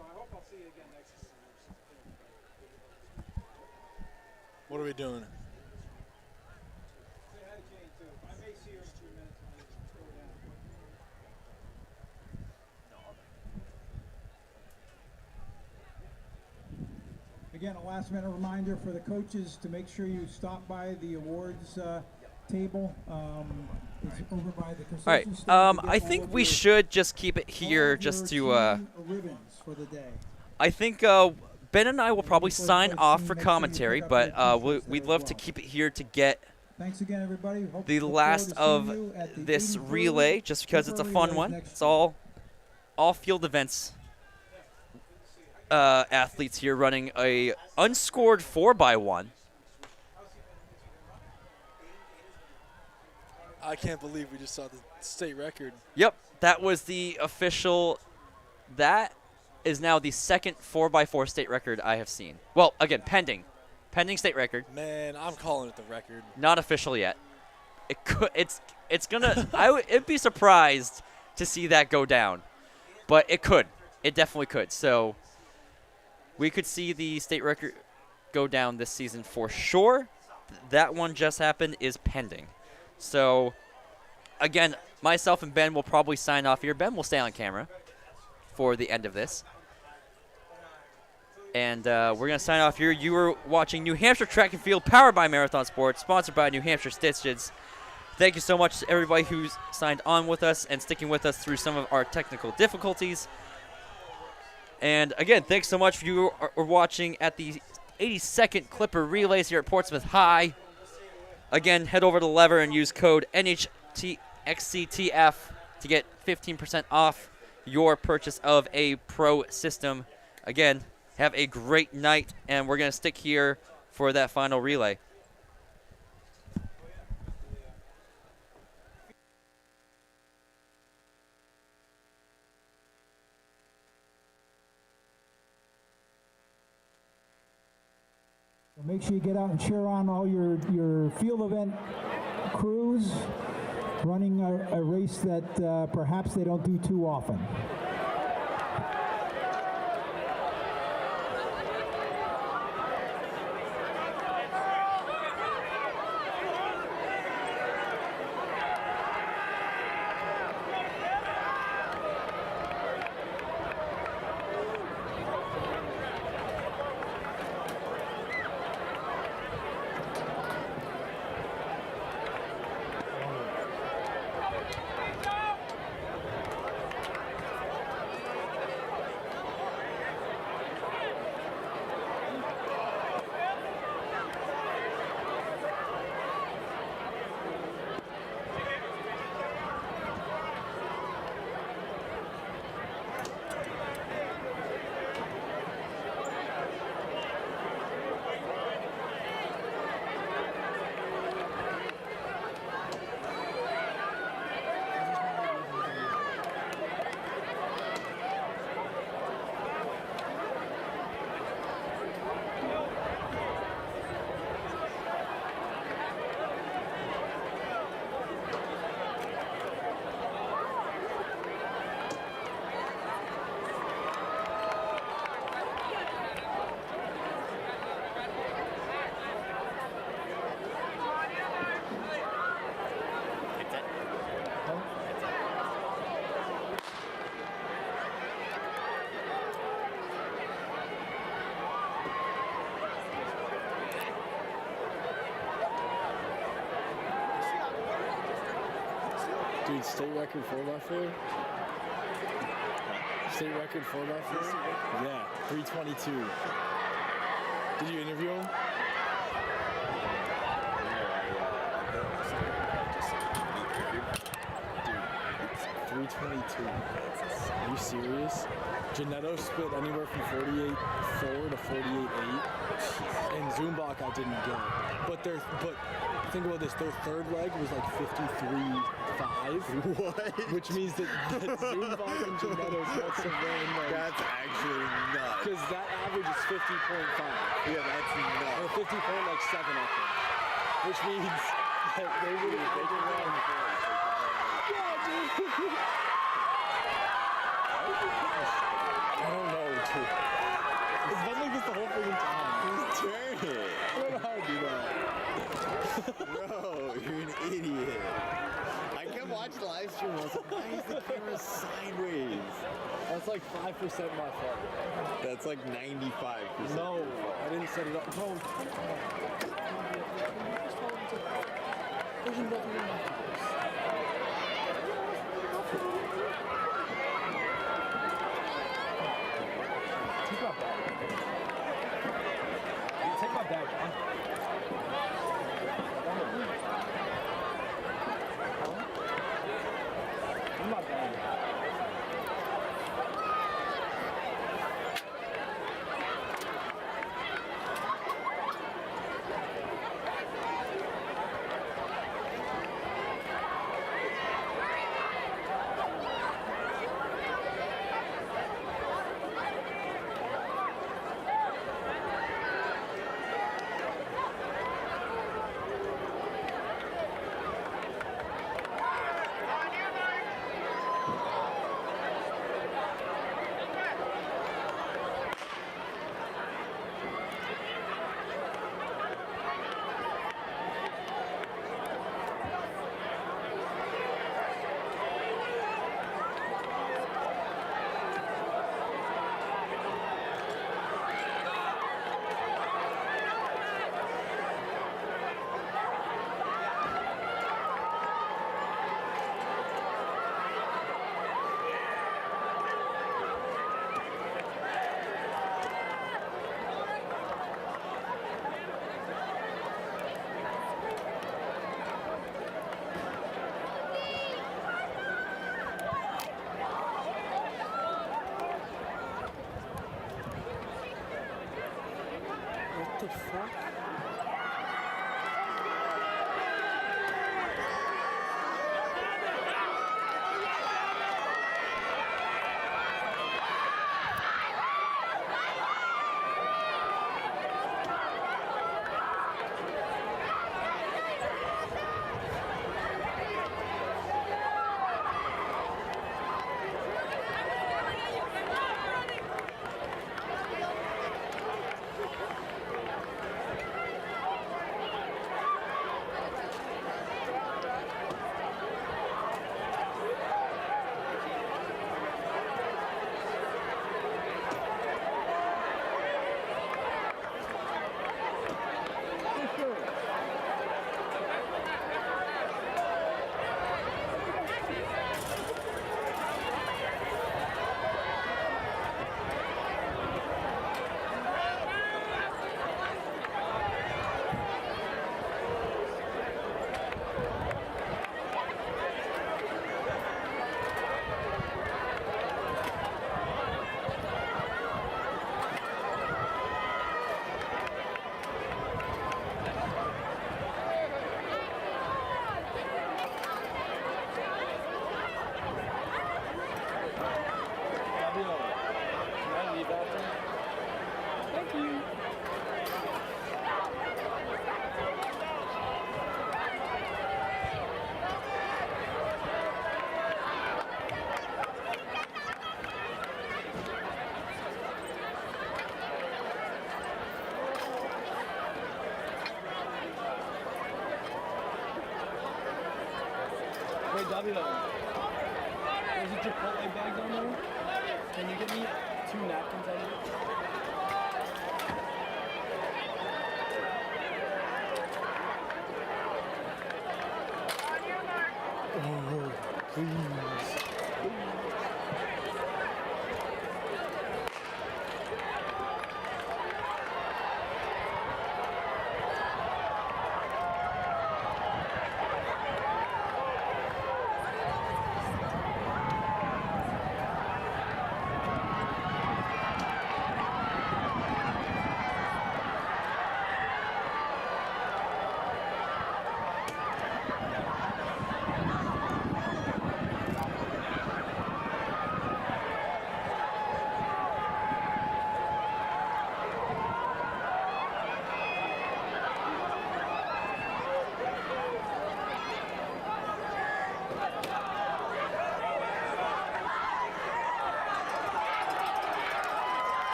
I hope I'll see you again next season. What are we doing? Say hi to Jane too. I may see her in a few minutes when I go down. Again, a last-minute reminder for the coaches to make sure you stop by the awards table. It's over by the concession All right. stand to get I all think of we your- should just keep it all here, of just your to. team ribbons for the day. I think Ben and I will probably Before sign first off team, for make sure you commentary, pick up but your we'd t-shirts there love as to well. keep it here to get Thanks again, everybody. Hope the look last forward to of seeing you at the this 83rd relay, just because it's a Clipper fun Relays one. next It's year. all field events. Athletes here running a unscored 4x1. I can't believe we just saw the state record. Yep, that was the official. That is now the second 4x4 state record I have seen. Well, again, pending state record, Man, I'm calling it the record. not official yet. It could. It's gonna. It'd be surprised to see that go down, but it could. It definitely could. So we could see the state record go down this season for sure. That one just happened is pending. So again, myself and Ben will probably sign off here. Ben will stay on camera for the end of this. And we're going to sign off here. You were watching New Hampshire Track and Field, powered by Marathon Sports, sponsored by New Hampshire Stitches. Thank you so much to everybody who's signed on with us and sticking with us through some of our technical difficulties. And again, thanks so much for you are watching at the 82nd Clipper Relays here at Portsmouth High. Again, head over to Lever and use code NHTXCTF to get 15% off your purchase of a Pro system. Again, have a great night, and we're going to stick here for that final relay. Make sure you get out and cheer on all your field event crews running a race that perhaps they don't do too often. Dude, state record 4x4? State record 4x4? Yeah, 322. Did you interview him? Dude, 322. Are you serious? Janetto split anywhere from 48.4 to 48.8. And Zumbach I didn't get. But think about this, their third leg was like 53.5. What? Which means that Zumbach and Janetto got some random like, That's actually nuts. because that average is 50.5. Yeah, that's nuts. Or 50.7 I think. Which means that they would have taken around. Yeah, dude. I don't know, dude. It's been like this the whole freaking time. Just turn it. I don't know how to do that. Bro, you're an idiot. I kept watching the live stream. I was like, why is the camera sideways? That's like 5% my fault. That's like 95%. No, I didn't set it up. Bro, there's nothing in my house. Take my bag. Take my bag, John. I'm not bad. What the fuck? Bobby, there's a Chipotle bag on there. Can you get me 2 napkins out of it? Oh, please.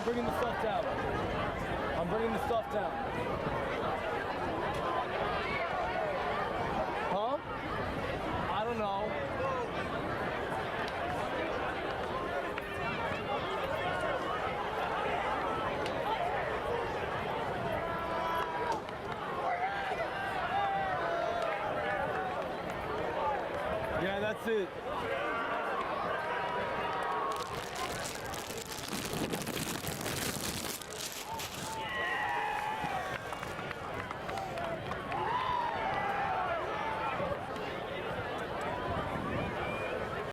bringing the stuff down. I'm bringing the stuff down. Huh? I don't know. Yeah, that's it.